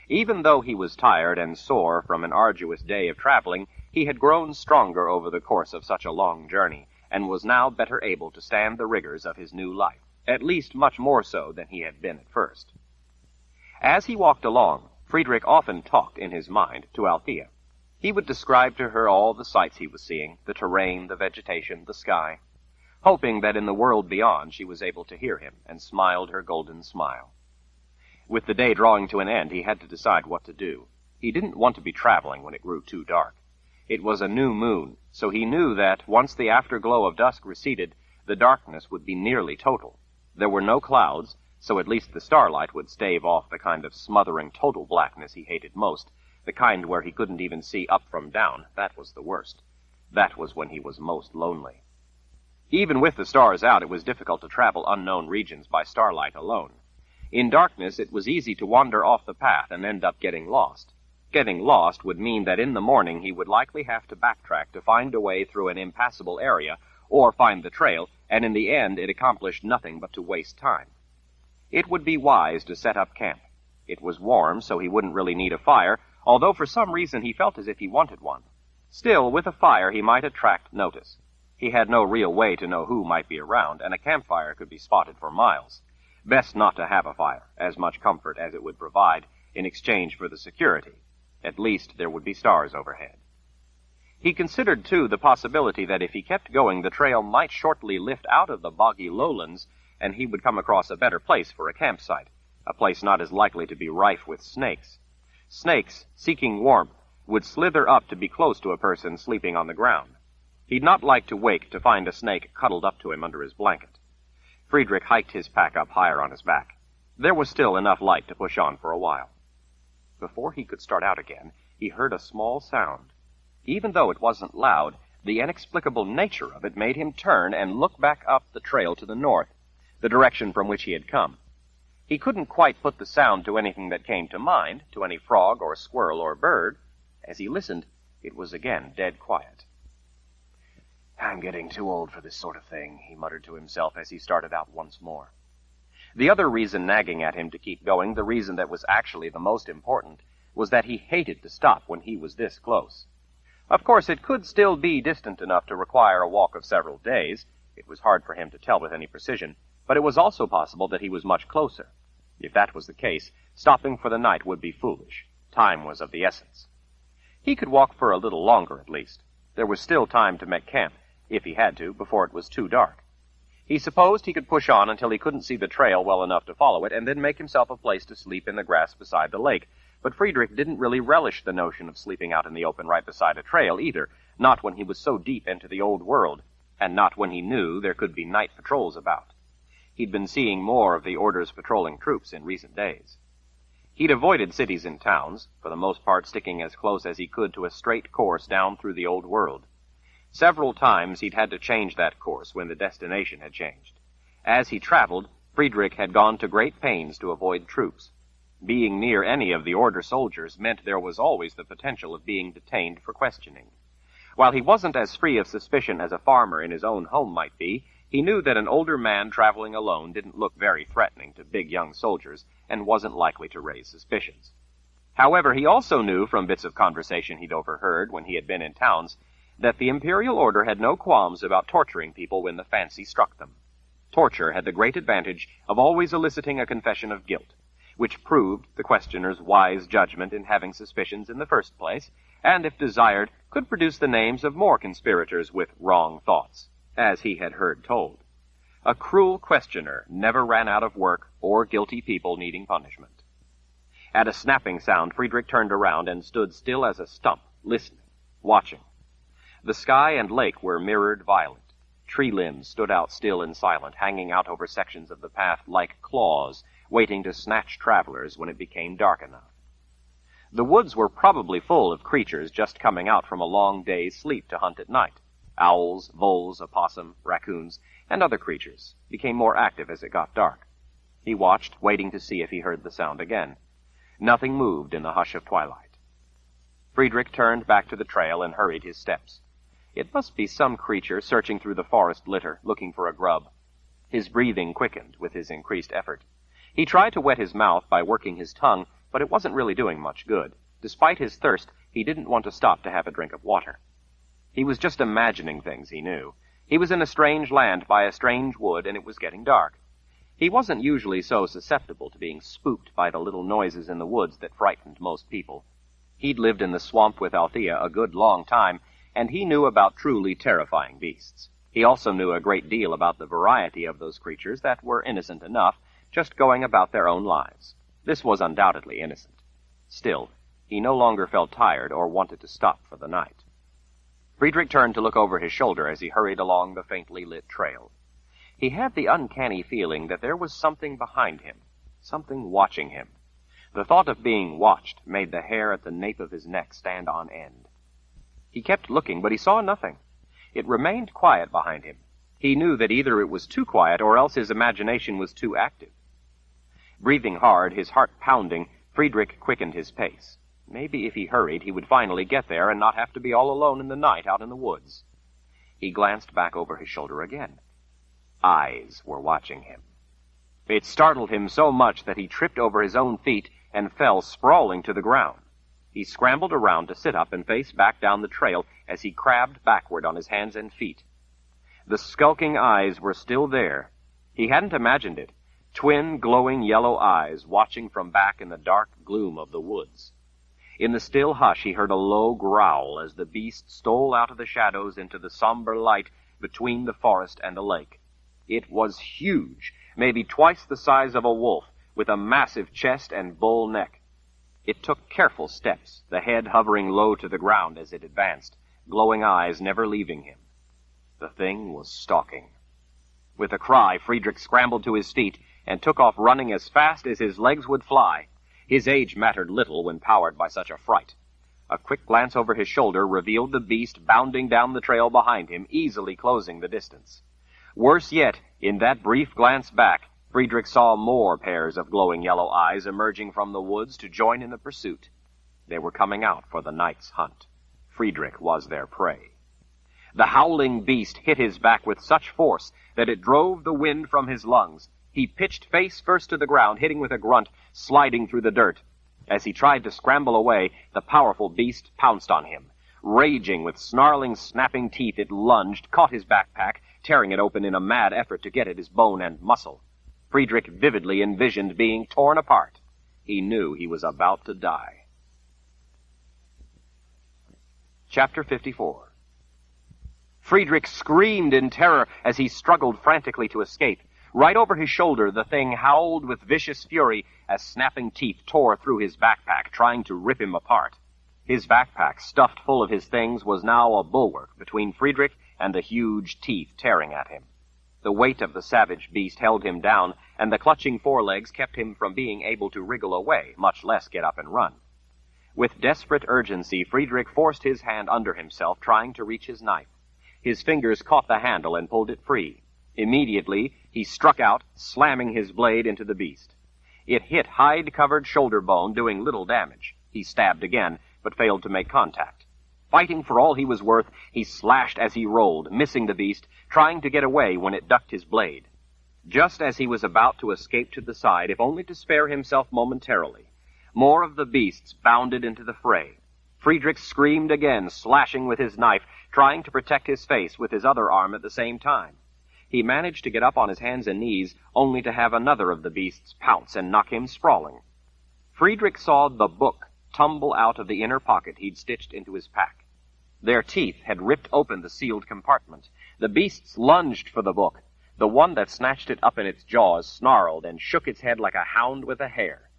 D: Even though he was tired and sore from an arduous day of traveling, he had grown stronger over the course of such a long journey, and was now better able to stand the rigors of his new life, at least much more so than he had been at first. As he walked along, Friedrich often talked in his mind to Althea. He would describe to her all the sights he was seeing, the terrain, the vegetation, the sky, hoping that in the world beyond she was able to hear him, and smiled her golden smile. With the day drawing to an end, he had to decide what to do. He didn't want to be traveling when it grew too dark. It was a new moon, so he knew that, once the afterglow of dusk receded, the darkness would be nearly total. There were no clouds, so at least the starlight would stave off the kind of smothering total blackness he hated most, the kind where he couldn't even see up from down. That was the worst. That was when he was most lonely. Even with the stars out, it was difficult to travel unknown regions by starlight alone. In darkness, it was easy to wander off the path and end up getting lost. Getting lost would mean that in the morning he would likely have to backtrack to find a way through an impassable area, or find the trail, and in the end it accomplished nothing but to waste time. It would be wise to set up camp. It was warm, so he wouldn't really need a fire, although for some reason he felt as if he wanted one. Still, with a fire he might attract notice. He had no real way to know who might be around, and a campfire could be spotted for miles. Best not to have a fire, as much comfort as it would provide, in exchange for the security. At least there would be stars overhead. He considered, too, the possibility that if he kept going, the trail might shortly lift out of the boggy lowlands, and he would come across a better place for a campsite, a place not as likely to be rife with snakes. Snakes, seeking warmth, would slither up to be close to a person sleeping on the ground. He'd not like to wake to find a snake cuddled up to him under his blanket.
A: Friedrich hiked his pack up higher on his back. There was still enough light to push on for a while. Before he could start out again, he heard a small sound. Even though it wasn't loud, the inexplicable nature of it made him turn and look back up the trail to the north, the direction from which he had come. He couldn't quite put the sound to anything that came to mind, to any frog or squirrel or bird. As he listened, it was again dead quiet. "I'm getting too old for this sort of thing," he muttered to himself as he started out once more. The other reason nagging at him to keep going, the reason that was actually the most important, was that he hated to stop when he was this close. Of course, it could still be distant enough to require a walk of several days. It was hard for him to tell with any precision, but it was also possible that he was much closer. If that was the case, stopping for the night would be foolish. Time was of the essence. He could walk for a little longer, at least. There was still time to make camp, if he had to, before it was too dark. He supposed he could push on until he couldn't see the trail well enough to follow it, and then make himself a place to sleep in the grass beside the lake. But Friedrich didn't really relish the notion of sleeping out in the open right beside a trail, either, not when he was so deep into the old world, and not when he knew there could be night patrols about. He'd been seeing more of the Order's patrolling troops in recent days. He'd avoided cities and towns, for the most part sticking as close as he could to a straight course down through the old world. Several times he'd had to change that course when the destination had changed. As he traveled, Friedrich had gone to great pains to avoid troops. Being near any of the Order soldiers meant there was always the potential of being detained for questioning. While he wasn't as free of suspicion as a farmer in his own home might be, he knew that an older man traveling alone didn't look very threatening to big young soldiers and wasn't likely to raise suspicions. However, he also knew from bits of conversation he'd overheard when he had been in towns that the Imperial Order had no qualms about torturing people when the fancy struck them. Torture had the great advantage of always eliciting a confession of guilt, which proved the questioner's wise judgment in having suspicions in the first place, and, if desired, could produce the names of more conspirators with wrong thoughts, as he had heard told. A cruel questioner never ran out of work or guilty people needing punishment. At a snapping sound, Friedrich turned around and stood still as a stump, listening, watching. The sky and lake were mirrored violet. Tree limbs stood out still and silent, hanging out over sections of the path like claws, waiting to snatch travelers when it became dark enough. The woods were probably full of creatures just coming out from a long day's sleep to hunt at night. Owls, voles, opossum, raccoons, and other creatures became more active as it got dark. He watched, waiting to see if he heard the sound again. Nothing moved in the hush of twilight. Friedrich turned back to the trail and hurried his steps. It must be some creature searching through the forest litter, looking for a grub. His breathing quickened with his increased effort. He tried to wet his mouth by working his tongue, but it wasn't really doing much good. Despite his thirst, he didn't want to stop to have a drink of water. He was just imagining things, he knew. He was in a strange land by a strange wood, and it was getting dark. He wasn't usually so susceptible to being spooked by the little noises in the woods that frightened most people. He'd lived in the swamp with Althea a good long time, and he knew about truly terrifying beasts. He also knew a great deal about the variety of those creatures that were innocent enough, just going about their own lives. This was undoubtedly innocent. Still, he no longer felt tired or wanted to stop for the night. Friedrich turned to look over his shoulder as he hurried along the faintly lit trail. He had the uncanny feeling that there was something behind him, something watching him. The thought of being watched made the hair at the nape of his neck stand on end. He kept looking, but he saw nothing. It remained quiet behind him. He knew that either it was too quiet or else his imagination was too active. Breathing hard, his heart pounding, Friedrich quickened his pace. Maybe if he hurried, he would finally get there and not have to be all alone in the night out in the woods. He glanced back over his shoulder again. Eyes were watching him. It startled him so much that he tripped over his own feet and fell sprawling to the ground. He scrambled around to sit up and face back down the trail as he crabbed backward on his hands and feet. The skulking eyes were still there. He hadn't imagined it. Twin, glowing yellow eyes watching from back in the dark gloom of the woods. In the still hush, he heard a low growl as the beast stole out of the shadows into the somber light between the forest and the lake. It was huge, maybe twice the size of a wolf, with a massive chest and bull neck. It took careful steps, the head hovering low to the ground as it advanced, glowing eyes never leaving him. The thing was stalking.
D: With a cry, Friedrich scrambled to his feet and took off running as fast as his legs would fly. His age mattered little when powered by such a fright. A quick glance over his shoulder revealed the beast bounding down the trail behind him, easily closing the distance. Worse yet, in that brief glance back, Friedrich saw more pairs of glowing yellow eyes emerging from the woods to join in the pursuit. They were coming out for the night's hunt. Friedrich was their prey. The howling beast hit his back with such force that it drove the wind from his lungs. He pitched face first to the ground, hitting with a grunt, sliding through the dirt. As he tried to scramble away, the powerful beast pounced on him. Raging with snarling, snapping teeth, it lunged, caught his backpack, tearing it open in a mad effort to get at his bone and muscle. Friedrich vividly envisioned being torn apart. He knew he was about to die. Chapter 54. Friedrich screamed in terror as he struggled frantically to escape. Right over his shoulder, the thing howled with vicious fury as snapping teeth tore through his backpack, trying to rip him apart. His backpack, stuffed full of his things, was now a bulwark between Friedrich and the huge teeth tearing at him. The weight of the savage beast held him down, and the clutching forelegs kept him from being able to wriggle away, much less get up and run. With desperate urgency, Friedrich forced his hand under himself, trying to reach his knife. His fingers caught the handle and pulled it free. Immediately, he struck out, slamming his blade into the beast. It hit hide-covered shoulder bone, doing little damage. He stabbed again, but failed to make contact. Fighting for all he was worth, he slashed as he rolled, missing the beast, trying to get away when it ducked his blade. Just as he was about to escape to the side, if only to spare himself momentarily, more of the beasts bounded into the fray. Friedrich screamed again, slashing with his knife, trying to protect his face with his other arm at the same time. He managed to get up on his hands and knees, only to have another of the beasts pounce and knock him sprawling. Friedrich saw the book tumble out of the inner pocket he'd stitched into his pack. Their teeth had ripped open the sealed compartment. The beasts lunged for the book. The one that snatched it up in its jaws snarled and shook its head like a hound with a hare.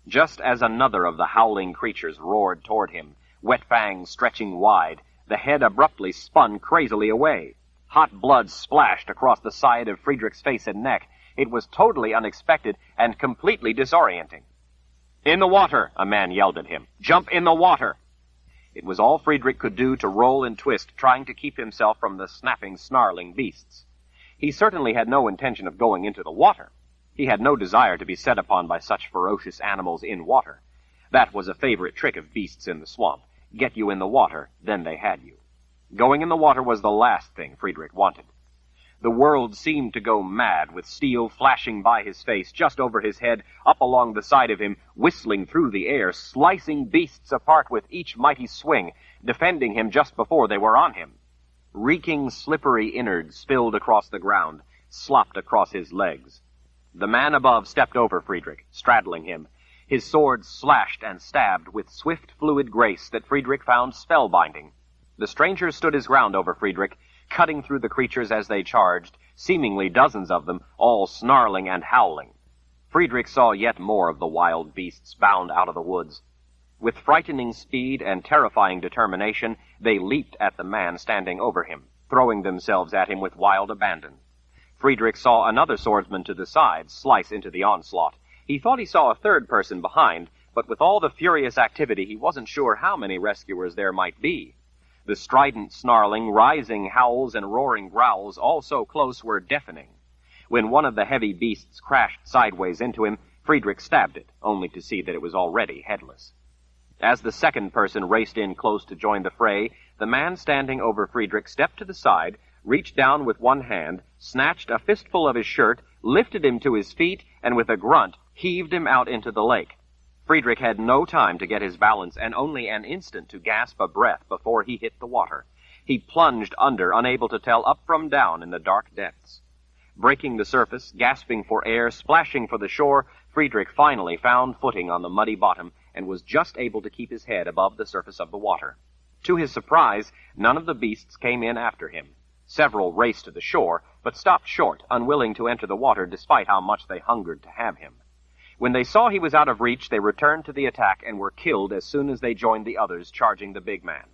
D: Just as another of the howling creatures roared toward him, wet fangs stretching wide, the head abruptly spun crazily away. Hot blood splashed across the side of Friedrich's face and neck. It was totally unexpected and completely disorienting. "In the water!" a man yelled at him. "Jump in the water!" It was all Friedrich could do to roll and twist, trying to keep himself from the snapping, snarling beasts. He certainly had no intention of going into the water. He had no desire to be set upon by such ferocious animals in water. That was a favorite trick of beasts in the swamp. Get you in the water, then they had you. Going in the water was the last thing Friedrich wanted. The world seemed to go mad, with steel flashing by his face, just over his head, up along the side of him, whistling through the air, slicing beasts apart with each mighty swing, defending him just before they were on him. Reeking, slippery innards spilled across the ground, slopped across his legs. The man above stepped over Friedrich, straddling him. His sword slashed and stabbed with swift, fluid grace that Friedrich found spellbinding. The stranger stood his ground over Friedrich, cutting through the creatures as they charged, seemingly dozens of them, all snarling and howling. Friedrich saw yet more of the wild beasts bound out of the woods. With frightening speed and terrifying determination, they leaped at the man standing over him, throwing themselves at him with wild abandon. Friedrich saw another swordsman to the side slice into the onslaught. He thought he saw a third person behind, but with all the furious activity, he wasn't sure how many rescuers there might be. The strident snarling, rising howls, and roaring growls, all so close, were deafening. When one of the heavy beasts crashed sideways into him, Friedrich stabbed it, only to see that it was already headless. As the second person raced in close to join the fray, the man standing over Friedrich stepped to the side, reached down with one hand, snatched a fistful of his shirt, lifted him to his feet, and with a grunt, heaved him out into the lake. Friedrich had no time to get his balance and only an instant to gasp a breath before he hit the water. He plunged under, unable to tell up from down in the dark depths. Breaking the surface, gasping for air, splashing for the shore, Friedrich finally found footing on the muddy bottom and was just able to keep his head above the surface of the water. To his surprise, none of the beasts came in after him. Several raced to the shore, but stopped short, unwilling to enter the water despite how much they hungered to have him. When they saw he was out of reach, they returned to the attack and were killed as soon as they joined the others charging the big man.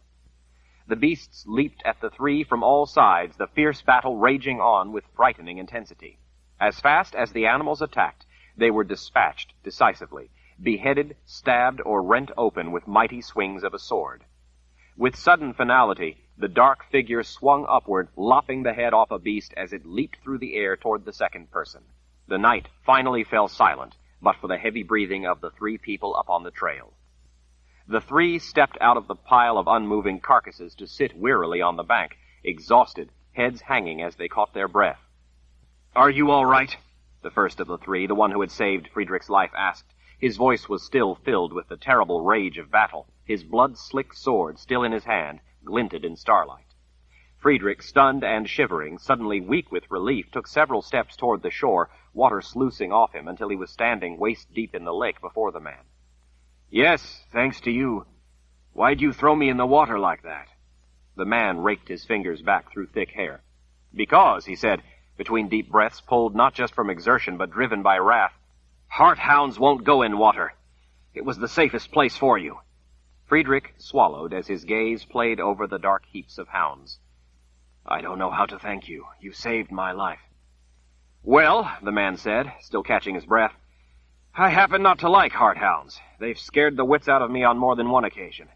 A: The beasts leaped at the three from all sides, the fierce battle raging on with frightening intensity. As fast as the animals attacked, they were dispatched decisively, beheaded, stabbed, or rent open with mighty swings of a sword. With sudden finality, the dark figure swung upward, lopping the head off a beast as it leaped through the air toward the second person. The night finally fell silent, but for the heavy breathing of the three people up on the trail. The three stepped out of the pile of unmoving carcasses to sit wearily on the bank, exhausted, heads hanging as they caught their breath. "Are you all right?" the first of the three, the one who had saved Friedrich's life, asked. His voice was still filled with the terrible rage of battle. His blood-slicked sword, still in his hand, glinted in starlight. Friedrich, stunned and shivering, suddenly weak with relief, took several steps toward the shore, water sluicing off him until he was standing waist-deep in the lake before the man. "Yes, thanks to you. Why'd you throw me in the water like that?" The man raked his fingers back through thick hair. "Because," he said, between deep breaths pulled not just from exertion but driven by wrath, "Hearthounds won't go in water. It was the safest place for you." Friedrich swallowed as his gaze played over the dark heaps of hounds. "I don't know how to thank you. You saved my life." "Well," the man said, still catching his breath, "I happen not to like hearthounds. They've scared the wits out of me on more than one occasion."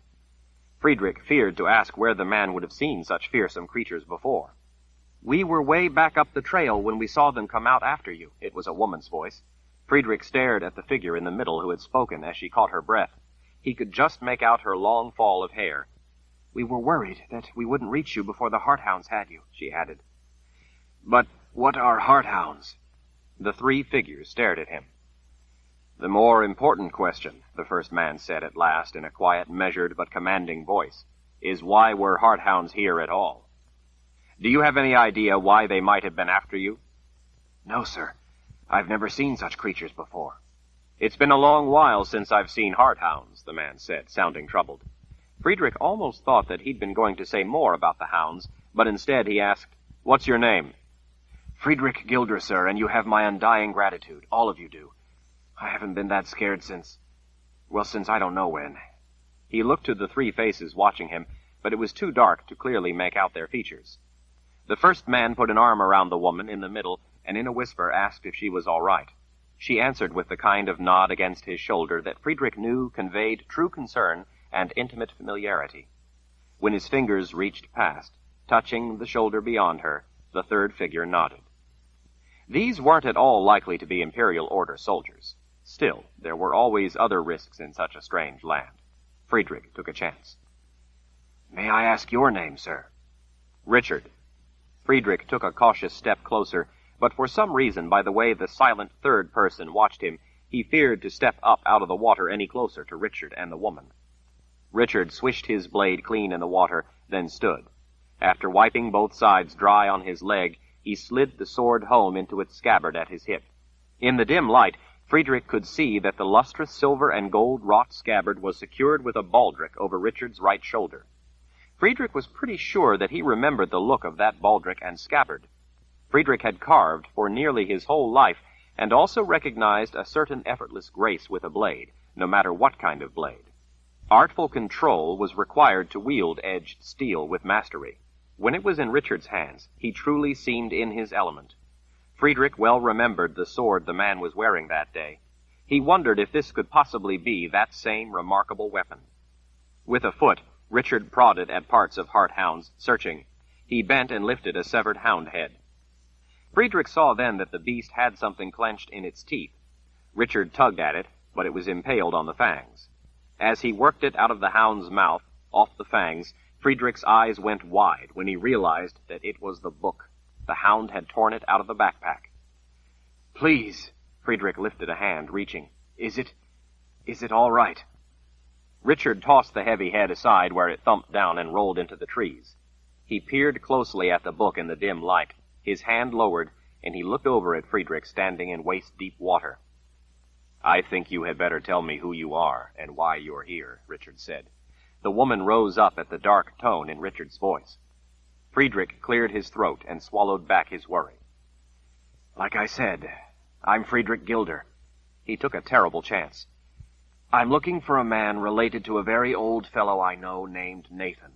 A: Friedrich feared to ask where the man would have seen such fearsome creatures before. "We were way back up the trail when we saw them come out after you." It was a woman's voice. Friedrich stared at the figure in the middle who had spoken as she caught her breath. He could just make out her long fall of hair. "We were worried that we wouldn't reach you before the hearthounds had you," she added. "But what are hearthounds?" The three figures stared at him. "The more important question," the first man said at last in a quiet, measured, but commanding voice, "is why were hearthounds here at all? Do you have any idea why they might have been after you?" "No, sir. I've never seen such creatures before." "It's been a long while since I've seen hearthounds," the man said, sounding troubled. Friedrich almost thought that he'd been going to say more about the hounds, but instead he asked, "What's your name?" "Friedrich Gilder, sir, and you have my undying gratitude. All of you do. I haven't been that scared since I don't know when." He looked to the three faces watching him, but it was too dark to clearly make out their features. The first man put an arm around the woman in the middle and in a whisper asked if she was all right. She answered with the kind of nod against his shoulder that Friedrich knew conveyed true concern and intimate familiarity. When his fingers reached past, touching the shoulder beyond her, the third figure nodded. These weren't at all likely to be Imperial Order soldiers. Still, there were always other risks in such a strange land. Friedrich took a chance. "May I ask your name, sir?" "Richard." Friedrich took a cautious step closer, but for some reason, by the way the silent third person watched him, he feared to step up out of the water any closer to Richard and the woman. Richard swished his blade clean in the water, then stood. After wiping both sides dry on his leg, he slid the sword home into its scabbard at his hip. In the dim light, Friedrich could see that the lustrous silver and gold wrought scabbard was secured with a baldric over Richard's right shoulder. Friedrich was pretty sure that he remembered the look of that baldric and scabbard. Friedrich had carved for nearly his whole life, and also recognized a certain effortless grace with a blade, no matter what kind of blade. Artful control was required to wield edged steel with mastery. When it was in Richard's hands, he truly seemed in his element. Friedrich well remembered the sword the man was wearing that day. He wondered if this could possibly be that same remarkable weapon. With a foot, Richard prodded at parts of Hearthound's, searching. He bent and lifted a severed hound head. Friedrich saw then that the beast had something clenched in its teeth. Richard tugged at it, but it was impaled on the fangs. As he worked it out of the hound's mouth, off the fangs, Friedrich's eyes went wide when he realized that it was the book. The hound had torn it out of the backpack. "Please," Friedrich lifted a hand, reaching. Is it all right?" Richard tossed the heavy head aside where it thumped down and rolled into the trees. He peered closely at the book in the dim light, his hand lowered, and he looked over at Friedrich standing in waist-deep water. "I think you had better tell me who you are and why you're here," Richard said. The woman rose up at the dark tone in Richard's voice. Friedrich cleared his throat and swallowed back his worry. "Like I said, I'm Friedrich Gilder." He took a terrible chance. "I'm looking for a man related to a very old fellow I know named Nathan."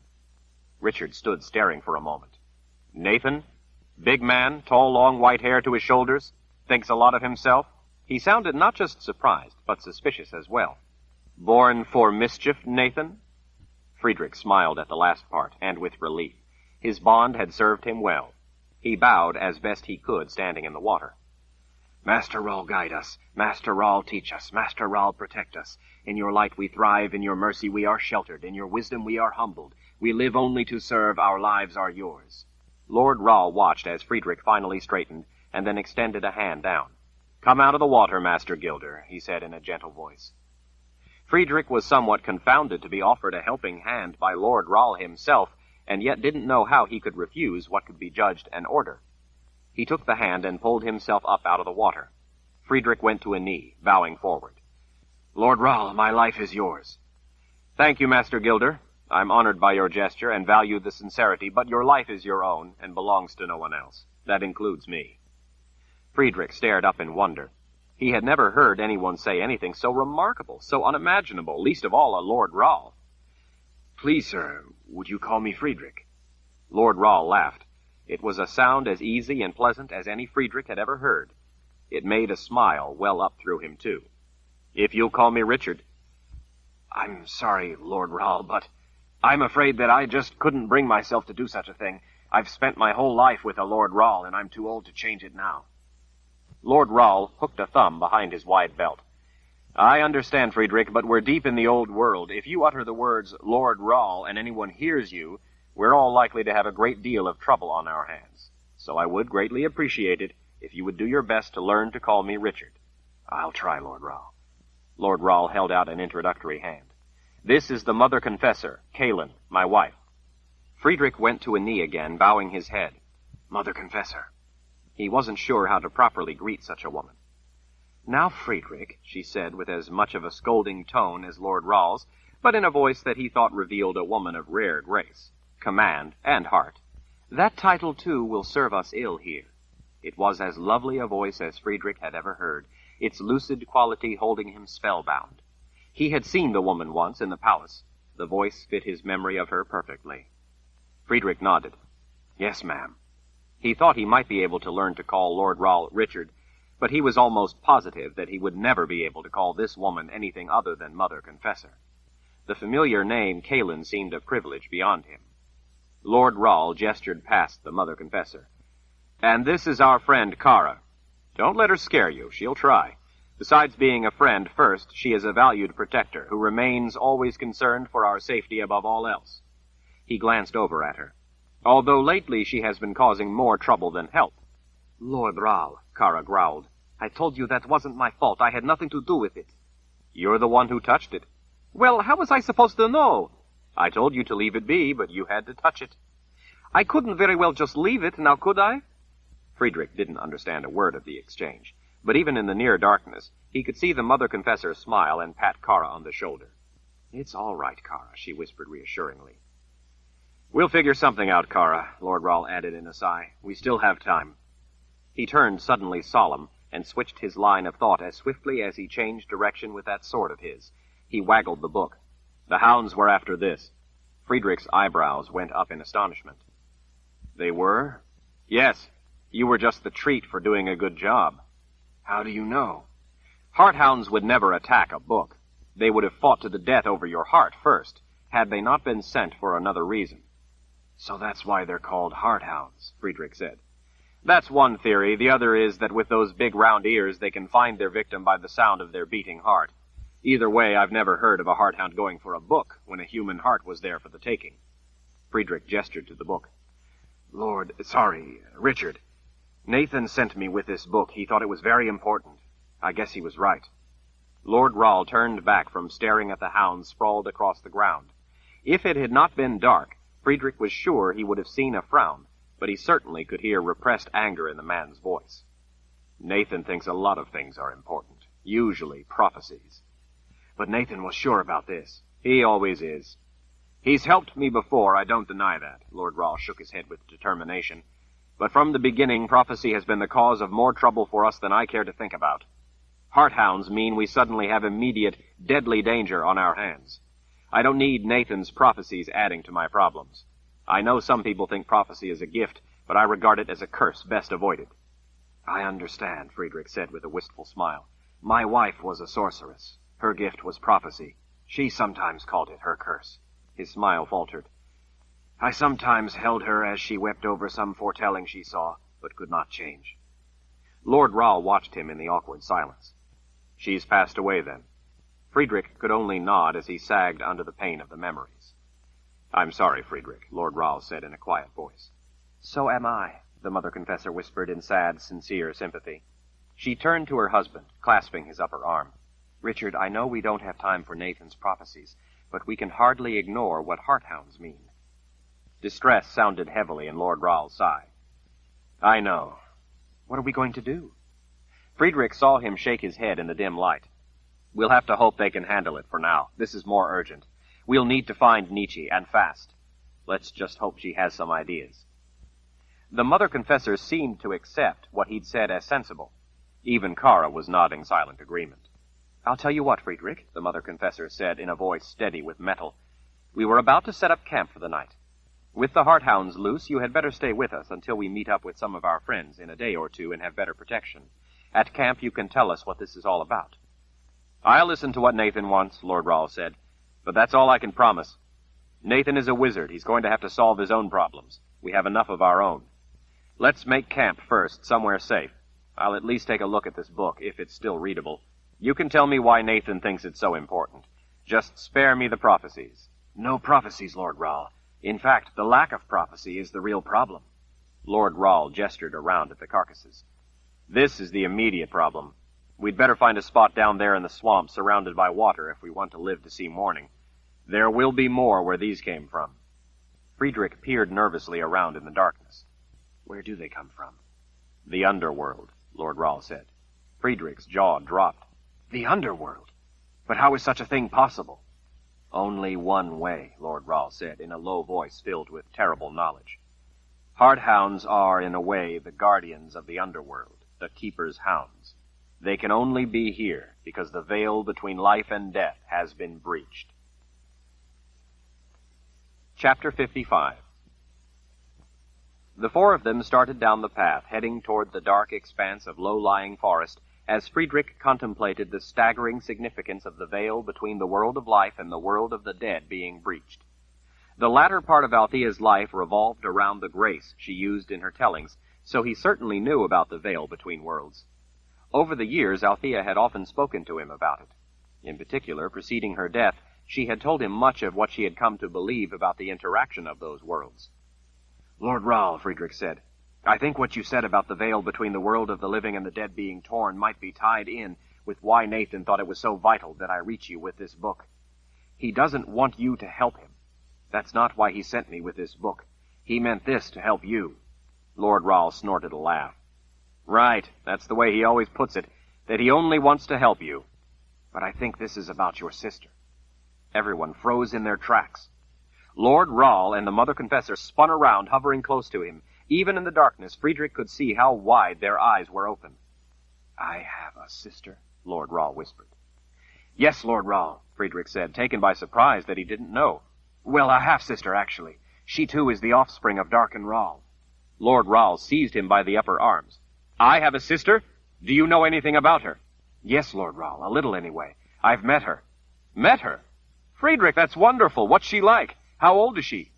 B: Richard stood staring for a moment. Nathan? Big man, tall, long white hair to his shoulders, thinks a lot of himself? He sounded not just surprised, but suspicious as well. Born for mischief, Nathan? Friedrich smiled at the last part, and with relief. His bond had served him well. He bowed as best he could, standing in the water. Master Rahl, guide us. Master Rahl, teach us. Master Rahl, protect us. In your light we thrive. In your mercy we are sheltered. In your wisdom we are humbled. We live only to serve. Our lives are yours. Lord Rahl watched as Friedrich finally straightened, and then extended a hand down. Come out of the water, Master Gilder, he said in a gentle voice. Friedrich was somewhat confounded to be offered a helping hand by Lord Rahl himself, and yet didn't know how he could refuse what could be judged an order. He took the hand and pulled himself up out of the water. Friedrich went to a knee, bowing forward. Lord Rahl, my life is yours. Thank you, Master Gilder. I'm honored by your gesture and value the sincerity, but your life is your own and belongs to no one else. That includes me. Friedrich stared up in wonder. He had never heard anyone say anything so remarkable, so unimaginable, least of all a Lord Rahl. Please, sir, would you call me Friedrich? Lord Rahl laughed. It was a sound as easy and pleasant as any Friedrich had ever heard. It made a smile well up through him, too. If you'll call me Richard. I'm sorry, Lord Rahl, but I'm afraid that I just couldn't bring myself to do such a thing. I've spent my whole life with a Lord Rahl, and I'm too old to change it now. Lord Rahl hooked a thumb behind his wide belt. I understand, Friedrich, but we're deep in the old world. If you utter the words Lord Rahl and anyone hears you, we're all likely to have a great deal of trouble on our hands. So I would greatly appreciate it if you would do your best to learn to call me Richard. I'll try, Lord Rahl. Lord Rahl held out an introductory hand. This is the Mother Confessor, Kaelin, my wife. Friedrich went to a knee again, bowing his head. Mother Confessor. He wasn't sure how to properly greet such a woman. Now, Friedrich, she said with as much of a scolding tone as Lord Rahl's, but in a voice that he thought revealed a woman of rare grace, command, and heart. That title, too, will serve us ill here. It was as lovely a voice as Friedrich had ever heard, its lucid quality holding him spellbound. He had seen the woman once in the palace. The voice fit his memory of her perfectly. Friedrich nodded. Yes, ma'am. He thought he might be able to learn to call Lord Rahl Richard, but he was almost positive that he would never be able to call this woman anything other than Mother Confessor. The familiar name Kaelin seemed a privilege beyond him. Lord Rahl gestured past the Mother Confessor. And this is our friend Kara. Don't let her scare you. She'll try. Besides being a friend first, she is a valued protector who remains always concerned for our safety above all else. He glanced over at her. Although lately she has been causing more trouble than help. Lord Rahl, Kara growled. I told you that wasn't my fault. I had nothing to do with it. You're the one who touched it. Well, how was I supposed to know? I told you to leave it be, but you had to touch it. I couldn't very well just leave it, now could I? Friedrich didn't understand a word of the exchange, but even in the near darkness, he could see the Mother Confessor smile and pat Kara on the shoulder. It's all right, Kara, she whispered reassuringly. We'll figure something out, Kara, Lord Rahl added in a sigh. We still have time. He turned suddenly solemn and switched his line of thought as swiftly as he changed direction with that sword of his. He waggled the book. The hounds were after this. Friedrich's eyebrows went up in astonishment. They were? Yes. You were just the treat for doing a good job. How do you know? Hearthounds would never attack a book. They would have fought to the death over your heart first, had they not been sent for another reason. So that's why they're called hearthounds, Friedrich said. That's one theory. The other is that with those big round ears, they can find their victim by the sound of their beating heart. Either way, I've never heard of a hearthound going for a book when a human heart was there for the taking. Friedrich gestured to the book. Richard. Nathan sent me with this book. He thought it was very important. I guess he was right. Lord Rahl turned back from staring at the hounds sprawled across the ground. If it had not been dark, Friedrich was sure he would have seen a frown, but he certainly could hear repressed anger in the man's voice. Nathan thinks a lot of things are important, usually prophecies. But Nathan was sure about this. He always is. He's helped me before, I don't deny that. Lord Rahl shook his head with determination. But from the beginning, prophecy has been the cause of more trouble for us than I care to think about. Hearthounds mean we suddenly have immediate, deadly danger on our hands. I don't need Nathan's prophecies adding to my problems.
C: I know some people think prophecy is a gift, but I regard it as a curse best avoided.
D: I understand, Friedrich said with a wistful smile. My wife was a sorceress. Her gift was prophecy. She sometimes called it her curse. His smile faltered. I sometimes held her as she wept over some foretelling she saw, but could not change.
C: Lord Rahl watched him in the awkward silence. She's passed away, then. Friedrich could only nod as he sagged under the pain of the memories. I'm sorry, Friedrich, Lord Rahl said in a quiet voice.
A: So am I, the Mother Confessor whispered in sad, sincere sympathy. She turned to her husband, clasping his upper arm. Richard, I know we don't have time for Nathan's prophecies, but we can hardly ignore what hearthounds mean. Distress sounded heavily in Lord Rahl's sigh. I know. What are we going to do? Friedrich saw him shake his head in the dim light. We'll have to hope they can handle it for now. This is more urgent. We'll need to find Nietzsche, and fast. Let's just hope she has some ideas. The Mother Confessor seemed to accept what he'd said as sensible. Even Kara was nodding silent agreement. I'll tell you what, Friedrich, the Mother Confessor said in a voice steady with metal. We were about to set up camp for the night. With the Hearthounds loose, you had better stay with us until we meet up with some of our friends in a day or two and have better protection. At camp, you can tell us what this is all about. I'll listen to what Nathan wants, Lord Rahl said, but that's all I can promise. Nathan is a wizard. He's going to have to solve his own problems. We have enough of our own. Let's make camp first, somewhere safe. I'll at least take a look at this book, if it's still readable. You can tell me why Nathan thinks it's so important. Just spare me the prophecies.
D: No prophecies, Lord Rahl. In fact, the lack of prophecy is the real problem.
A: Lord Rahl gestured around at the carcasses. This is the immediate problem. We'd better find a spot down there in the swamp surrounded by water if we want to live to see morning. There will be more where these came from. Friedrich peered nervously around in the darkness.
D: Where do they come from?
A: The underworld, Lord Rahl said. Friedrich's jaw dropped.
D: The underworld? But how is such a thing possible?
A: Only one way, Lord Rahl said in a low voice filled with terrible knowledge. Hearthounds are, in a way, the guardians of the underworld, the keeper's hounds. They can only be here because the veil between life and death has been breached. Chapter 55. The four of them started down the path, heading toward the dark expanse of low-lying forest, as Friedrich contemplated the staggering significance of the veil between the world of life and the world of the dead being breached. The latter part of Althea's life revolved around the grace she used in her tellings, so he certainly knew about the veil between worlds. Over the years, Althea had often spoken to him about it. In particular, preceding her death, she had told him much of what she had come to believe about the interaction of those worlds.
D: Lord Rahl, Friedrich said, I think what you said about the veil between the world of the living and the dead being torn might be tied in with why Nathan thought it was so vital that I reach you with this book. He doesn't want you to help him. That's not why he sent me with this book. He meant this to help you.
A: Lord Rahl snorted a laugh. Right, that's the way he always puts it, that he only wants to help you.
D: But I think this is about your sister.
A: Everyone froze in their tracks. Lord Rahl and the Mother Confessor spun around, hovering close to him. Even in the darkness, Friedrich could see how wide their eyes were open.
D: I have a sister,
A: Lord Rahl whispered.
D: Yes, Lord Rahl,
A: Friedrich said, taken by surprise that he didn't know.
D: Well, a half-sister, actually. She, too, is the offspring of Darken Rahl.
A: Lord Rahl seized him by the upper arms. I have a sister? Do you know anything about her?
D: Yes, Lord Rahl, a little anyway. I've met her.
A: Met her? Friedrich, that's wonderful. What's she like? How old is she?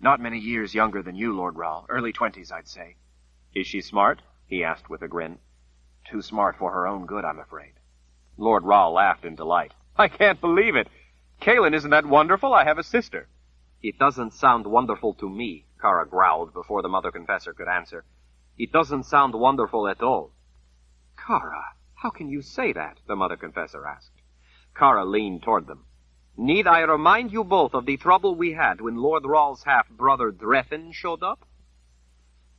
D: Not many years younger than you, Lord Rahl. Early 20s, I'd say.
A: Is she smart? He asked with a grin.
D: Too smart for her own good, I'm afraid.
A: Lord Rahl laughed in delight. I can't believe it. Kaelin, isn't that wonderful? I have a sister. It doesn't sound wonderful to me, Kara growled before the Mother Confessor could answer. It doesn't sound wonderful at all. Kara, how can you say that? The Mother Confessor asked. Kara leaned toward them. Need I remind you both of the trouble we had when Lord Rahl's half-brother Drethen showed up?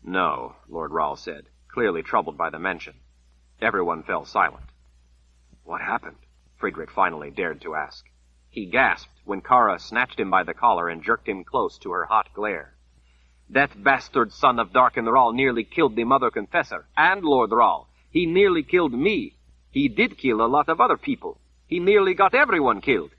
A: No, Lord Rahl said, clearly troubled by the mention. Everyone fell silent. What happened? Friedrich finally dared to ask. He gasped when Kara snatched him by the collar and jerked him close to her hot glare. That bastard son of Darken Rahl nearly killed the Mother Confessor and Lord Rahl. He nearly killed me. He did kill a lot of other people. He nearly got everyone killed.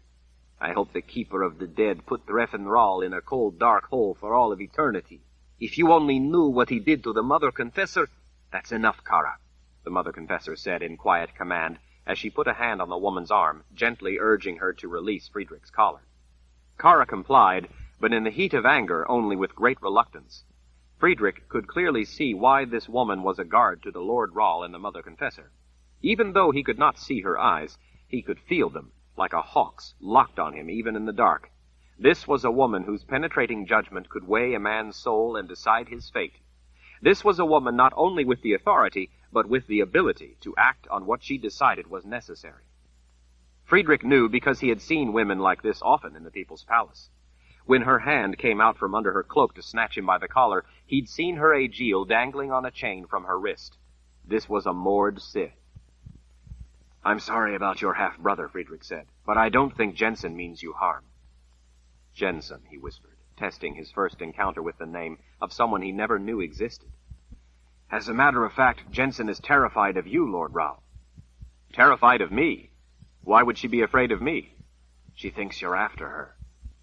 D: I hope the keeper of the dead put Threfenral in a cold, dark hole for all of eternity. If you only knew what he did to the Mother Confessor, that's enough, Kara, the Mother Confessor said in quiet command as she put a hand on the woman's arm, gently urging her to release Friedrich's collar. Kara complied, but in the heat of anger only with great reluctance. Friedrich could clearly see why this woman was a guard to the Lord Rahl and the Mother Confessor. Even though he could not see her eyes, he could feel them, like a hawk's, locked on him even in the dark. This was a woman whose penetrating judgment could weigh a man's soul and decide his fate. This was a woman not only with the authority, but with the ability to act on what she decided was necessary. Friedrich knew because he had seen women like this often in the people's palace. When her hand came out from under her cloak to snatch him by the collar, he'd seen her Aegil dangling on a chain from her wrist. This was a moored Sith. I'm sorry about your half-brother, Friedrich said, but I don't think Jensen means you harm. Jensen, he whispered, testing his first encounter with the name of someone he never knew existed. As a matter of fact, Jensen is terrified of you, Lord Rahl. Terrified of me? Why would she be afraid of me? She thinks you're after her.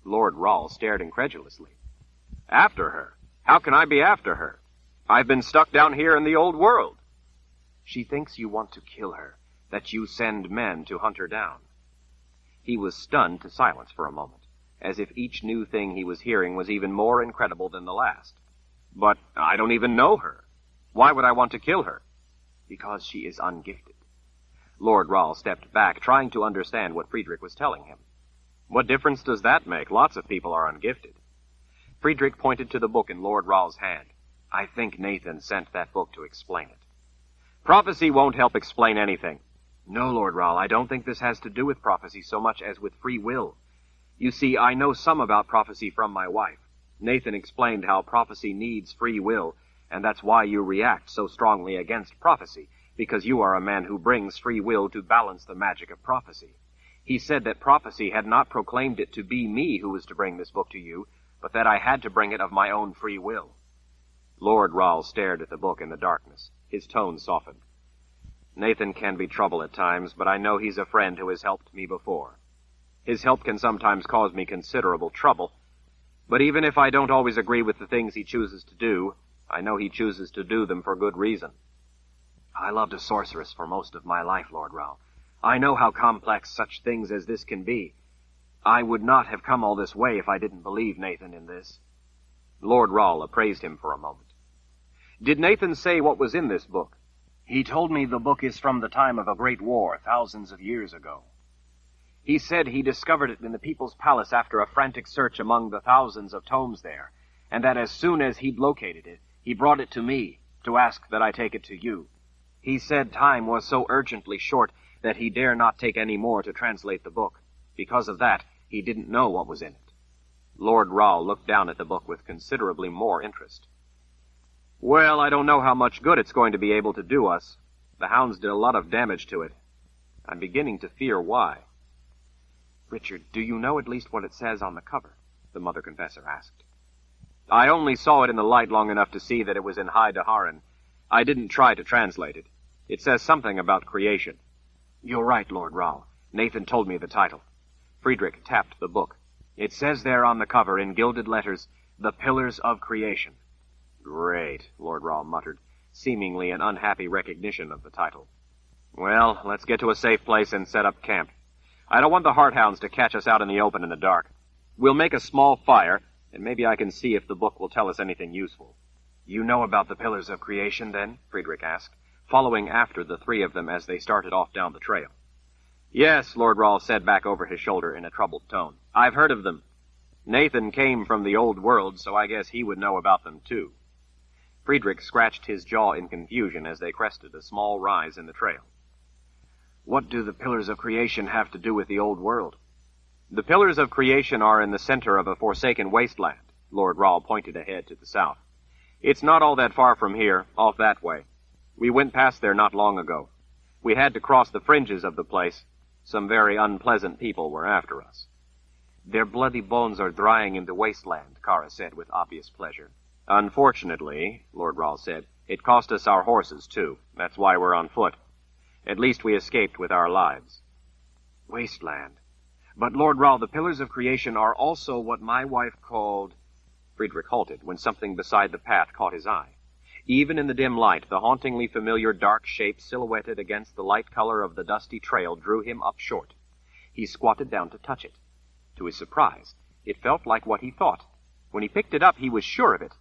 D: Lord Rahl stared incredulously. After her? How can I be after her? I've been stuck down here in the old world. She thinks you want to kill her, that you send men to hunt her down. He was stunned to silence for a moment, as if each new thing he was hearing was even more incredible than the last. But I don't even know her. Why would I want to kill her? Because she is ungifted. Lord Rahl stepped back, trying to understand what Friedrich was telling him. What difference does that make? Lots of people are ungifted. Friedrich pointed to the book in Lord Rahl's hand. I think Nathan sent that book to explain it. Prophecy won't help explain anything. No, Lord Rahl, I don't think this has to do with prophecy so much as with free will. You see, I know some about prophecy from my wife. Nathan explained how prophecy needs free will, and that's why you react so strongly against prophecy, because you are a man who brings free will to balance the magic of prophecy. He said that prophecy had not proclaimed it to be me who was to bring this book to you, but that I had to bring it of my own free will. Lord Rahl stared at the book in the darkness. His tone softened. Nathan can be trouble at times, but I know he's a friend who has helped me before. His help can sometimes cause me considerable trouble, but even if I don't always agree with the things he chooses to do, I know he chooses to do them for good reason. I loved a sorceress for most of my life, Lord Rahl. I know how complex such things as this can be. I would not have come all this way if I didn't believe Nathan in this. Lord Rahl appraised him for a moment. Did Nathan say what was in this book? He told me the book is from the time of a great war, thousands of years ago. He said he discovered it in the people's palace after a frantic search among the thousands of tomes there, and that as soon as he'd located it, he brought it to me to ask that I take it to you. He said time was so urgently short that he dare not take any more to translate the book. Because of that, he didn't know what was in it. Lord Rahl looked down at the book with considerably more interest. Well, I don't know how much good it's going to be able to do us. The hounds did a lot of damage to it. I'm beginning to fear why. Richard, do you know at least what it says on the cover? The Mother Confessor asked. I only saw it in the light long enough to see that it was in High Daharan. I didn't try to translate it. It says something about creation. You're right, Lord Rahl. Nathan told me the title. Friedrich tapped the book. It says there on the cover in gilded letters, The Pillars of Creation. Great, Lord Rahl muttered, seemingly an unhappy recognition of the title. Well, let's get to a safe place and set up camp. I don't want the Hearthounds to catch us out in the open in the dark. We'll make a small fire, and maybe I can see if the book will tell us anything useful. You know about the Pillars of Creation, then? Friedrich asked, following after the three of them as they started off down the trail. Yes, Lord Rahl said back over his shoulder in a troubled tone. I've heard of them. Nathan came from the old world, so I guess he would know about them, too. Friedrich scratched his jaw in confusion as they crested a small rise in the trail. What do the Pillars of Creation have to do with the old world? The Pillars of Creation are in the center of a forsaken wasteland. Lord Rahl pointed ahead to the south. It's not all that far from here, off that way. We went past there not long ago. We had to cross the fringes of the place. Some very unpleasant people were after us. Their bloody bones are drying in the wasteland, Kara said with obvious pleasure. Unfortunately, Lord Rahl said, it cost us our horses, too. That's why we're on foot. At least we escaped with our lives. Wasteland.
C: But, Lord Rahl, the pillars of creation are also what my wife called... Friedrich halted when something beside the path caught his eye. Even in the dim light, the hauntingly familiar dark shape silhouetted against the light color of the dusty trail drew him up short. He squatted down to touch it. To his surprise, it felt like what he thought. When he picked it up, he was sure of it.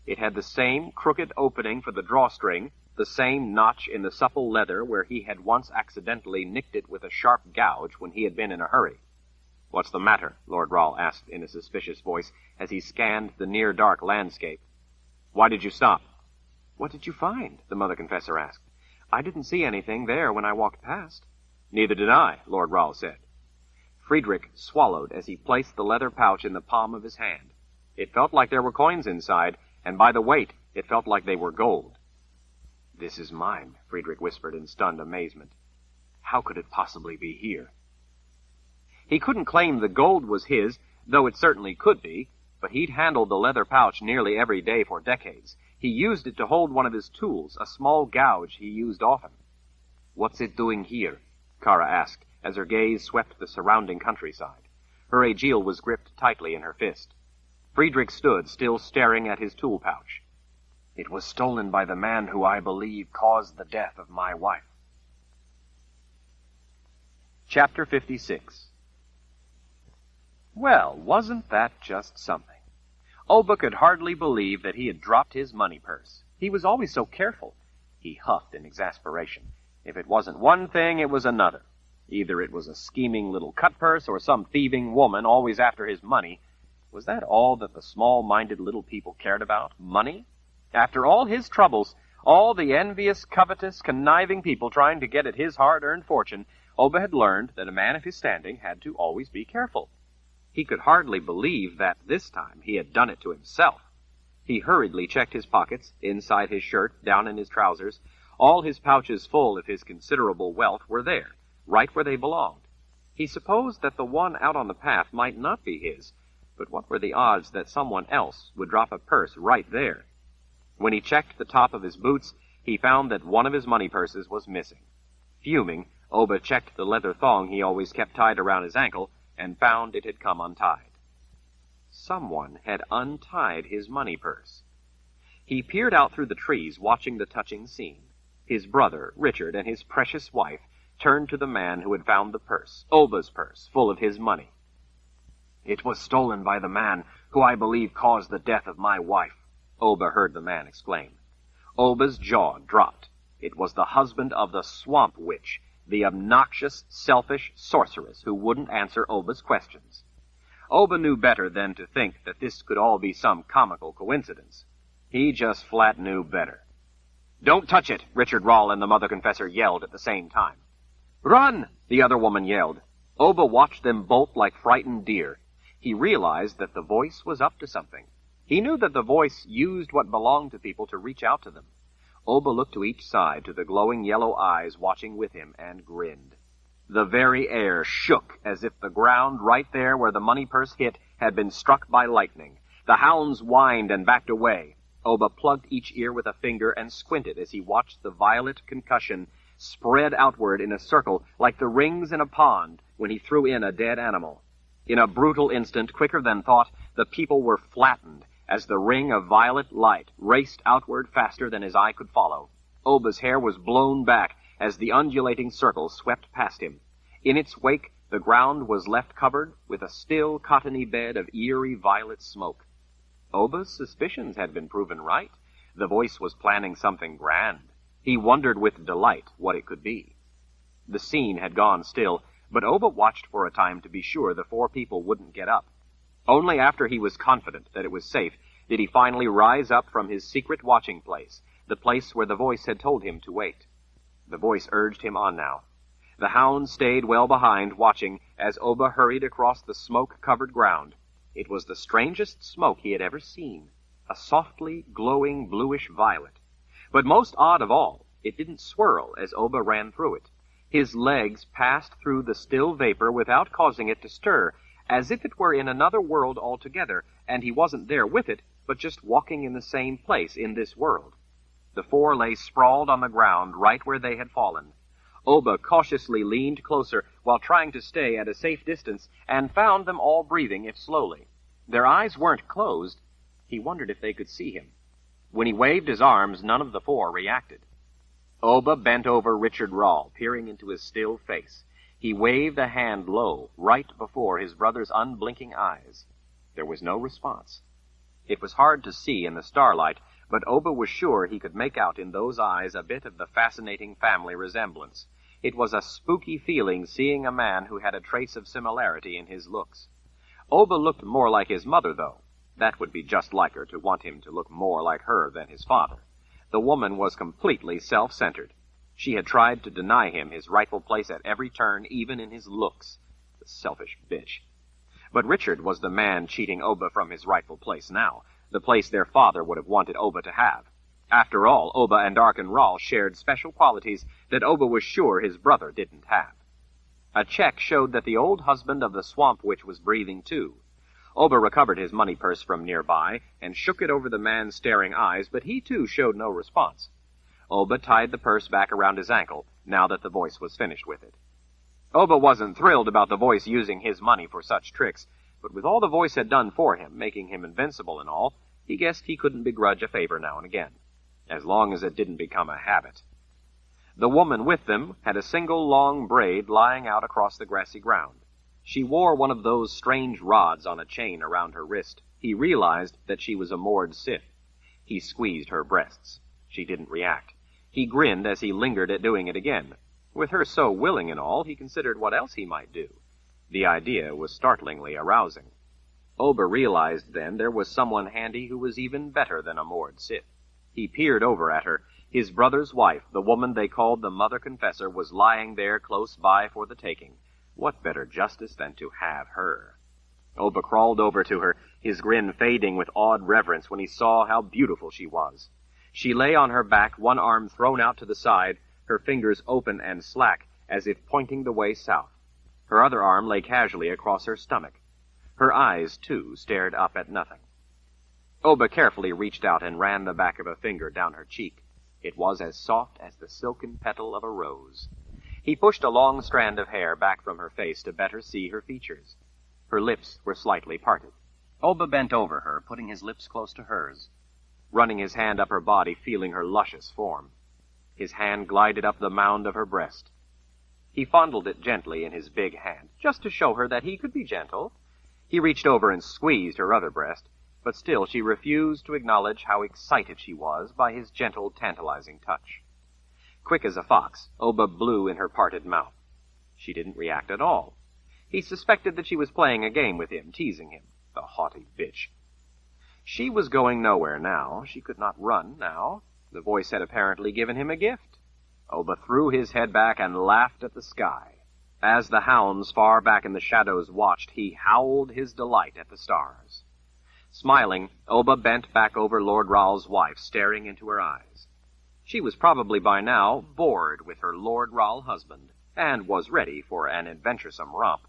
C: It had the same crooked opening for the drawstring, the same notch in the supple leather where he had once accidentally nicked it with a sharp gouge when he had been in a hurry. "What's the matter?" Lord Rahl asked in a suspicious voice as he scanned the near-dark landscape. "Why did you stop?" "What did you find?" the Mother Confessor asked. "I didn't see anything there when I walked past." "Neither did I," Lord Rahl said. Friedrich swallowed as he placed the leather pouch in the palm of his hand. It felt like there were coins inside, and by the weight, it felt like they were gold. "This is mine," Friedrich whispered in stunned amazement. "How could it possibly be here?" He couldn't claim the gold was his, though it certainly could be, but he'd handled the leather pouch nearly every day for decades. He used it to hold one of his tools, a small gouge he used often. "What's it doing here?" Kara asked, as her gaze swept the surrounding countryside. Her aegil was gripped tightly in her fist. Friedrich stood, still staring at his tool pouch. "It was stolen by the man who I believe caused the death of my wife." Chapter 56. Well, wasn't that just something? Oba could hardly believe that he had dropped his money purse. He was always so careful. He huffed in exasperation. If it wasn't one thing, it was another. Either it was a scheming little cut purse or some thieving woman always after his money. Was that all that the small-minded little people cared about? Money? After all his troubles, all the envious, covetous, conniving people trying to get at his hard-earned fortune, Oba had learned that a man of his standing had to always be careful. He could hardly believe that this time he had done it to himself. He hurriedly checked his pockets, inside his shirt, down in his trousers. All his pouches full of his considerable wealth were there, right where they belonged. He supposed that the one out on the path might not be his, but what were the odds that someone else would drop a purse right there? When he checked the top of his boots, he found that one of his money purses was missing. Fuming, Oba checked the leather thong he always kept tied around his ankle, and found it had come untied. Someone had untied his money purse. He peered out through the trees, watching the touching scene. His brother, Richard, and his precious wife turned to the man who had found the purse, Oba's purse, full of his money. "It was stolen by the man who I believe caused the death of my wife," Oba heard the man exclaim. Oba's jaw dropped. It was the husband of the swamp witch, the obnoxious, selfish sorceress who wouldn't answer Oba's questions. Oba knew better than to think that this could all be some comical coincidence. He just flat knew better. "Don't touch it!" Richard Rahl and the Mother Confessor yelled at the same time. "Run!" the other woman yelled. Oba watched them both like frightened deer. He realized that the voice was up to something. He knew that the voice used what belonged to people to reach out to them. Oba looked to each side, to the glowing yellow eyes watching with him, and grinned. The very air shook as if the ground right there where the money purse hit had been struck by lightning. The hounds whined and backed away. Oba plugged each ear with a finger and squinted as he watched the violet concussion spread outward in a circle like the rings in a pond when he threw in a dead animal. In a brutal instant, quicker than thought, the people were flattened as the ring of violet light raced outward faster than his eye could follow. Oba's hair was blown back as the undulating circle swept past him. In its wake, the ground was left covered with a still, cottony bed of eerie violet smoke. Oba's suspicions had been proven right. The voice was planning something grand. He wondered with delight what it could be. The scene had gone still, but Oba watched for a time to be sure the four people wouldn't get up. Only after he was confident that it was safe did he finally rise up from his secret watching place, the place where the voice had told him to wait. The voice urged him on now. The hound stayed well behind, watching as Oba hurried across the smoke-covered ground. It was the strangest smoke he had ever seen, a softly glowing bluish violet. But most odd of all, it didn't swirl as Oba ran through it. His legs passed through the still vapor without causing it to stir, as if it were in another world altogether, and he wasn't there with it, but just walking in the same place in this world. The four lay sprawled on the ground right where they had fallen.
A: Oba cautiously leaned closer while trying to stay at a safe distance and found them all breathing, if slowly. Their eyes weren't closed. He wondered if they could see him. When he waved his arms, none of the four reacted. Oba bent over Richard Rahl, peering into his still face. He waved a hand low, right before his brother's unblinking eyes. There was no response. It was hard to see in the starlight, but Oba was sure he could make out in those eyes a bit of the fascinating family resemblance. It was a spooky feeling seeing a man who had a trace of similarity in his looks. Oba looked more like his mother, though. That would be just like her to want him to look more like her than his father. The woman was completely self-centered. She had tried to deny him his rightful place at every turn, even in his looks. The selfish bitch. But Richard was the man cheating Oba from his rightful place now, the place their father would have wanted Oba to have. After all, Oba and Darken Rahl shared special qualities that Oba was sure his brother didn't have. A check showed that the old husband of the swamp witch was breathing too. Oba recovered his money purse from nearby and shook it over the man's staring eyes, but he too showed no response. Oba tied the purse back around his ankle, now that the voice was finished with it. Oba wasn't thrilled about the voice using his money for such tricks, but with all the voice had done for him, making him invincible and all, he guessed he couldn't begrudge a favor now and again, as long as it didn't become a habit. The woman with them had a single long braid lying out across the grassy ground. She wore one of those strange rods on a chain around her wrist. He realized that she was a moored Sith. He squeezed her breasts. She didn't react. He grinned as he lingered at doing it again. With her so willing and all, he considered what else he might do. The idea was startlingly arousing. Oba realized then there was someone handy who was even better than a moored Sith. He peered over at her. His brother's wife, the woman they called the Mother Confessor, was lying there close by for the taking. What better justice than to have her? Oba crawled over to her, his grin fading with awed reverence when he saw how beautiful she was. She lay on her back, one arm thrown out to the side, her fingers open and slack, as if pointing the way south. Her other arm lay casually across her stomach. Her eyes, too, stared up at nothing. Oba carefully reached out and ran the back of a finger down her cheek. It was as soft as the silken petal of a rose. He pushed a long strand of hair back from her face to better see her features. Her lips were slightly parted. Oba bent over her, putting his lips close to hers, running his hand up her body, feeling her luscious form. His hand glided up the mound of her breast. He fondled it gently in his big hand, just to show her that he could be gentle. He reached over and squeezed her other breast, but still she refused to acknowledge how excited she was by his gentle, tantalizing touch. Quick as a fox, Oba blew in her parted mouth. She didn't react at all. He suspected that she was playing a game with him, teasing him. The haughty bitch. She was going nowhere now. She could not run now. The voice had apparently given him a gift. Oba threw his head back and laughed at the sky. As the hounds far back in the shadows watched, he howled his delight at the stars. Smiling, Oba bent back over Lord Rahl's wife, staring into her eyes. She was probably by now bored with her Lord Rahl husband, and was ready for an adventuresome romp.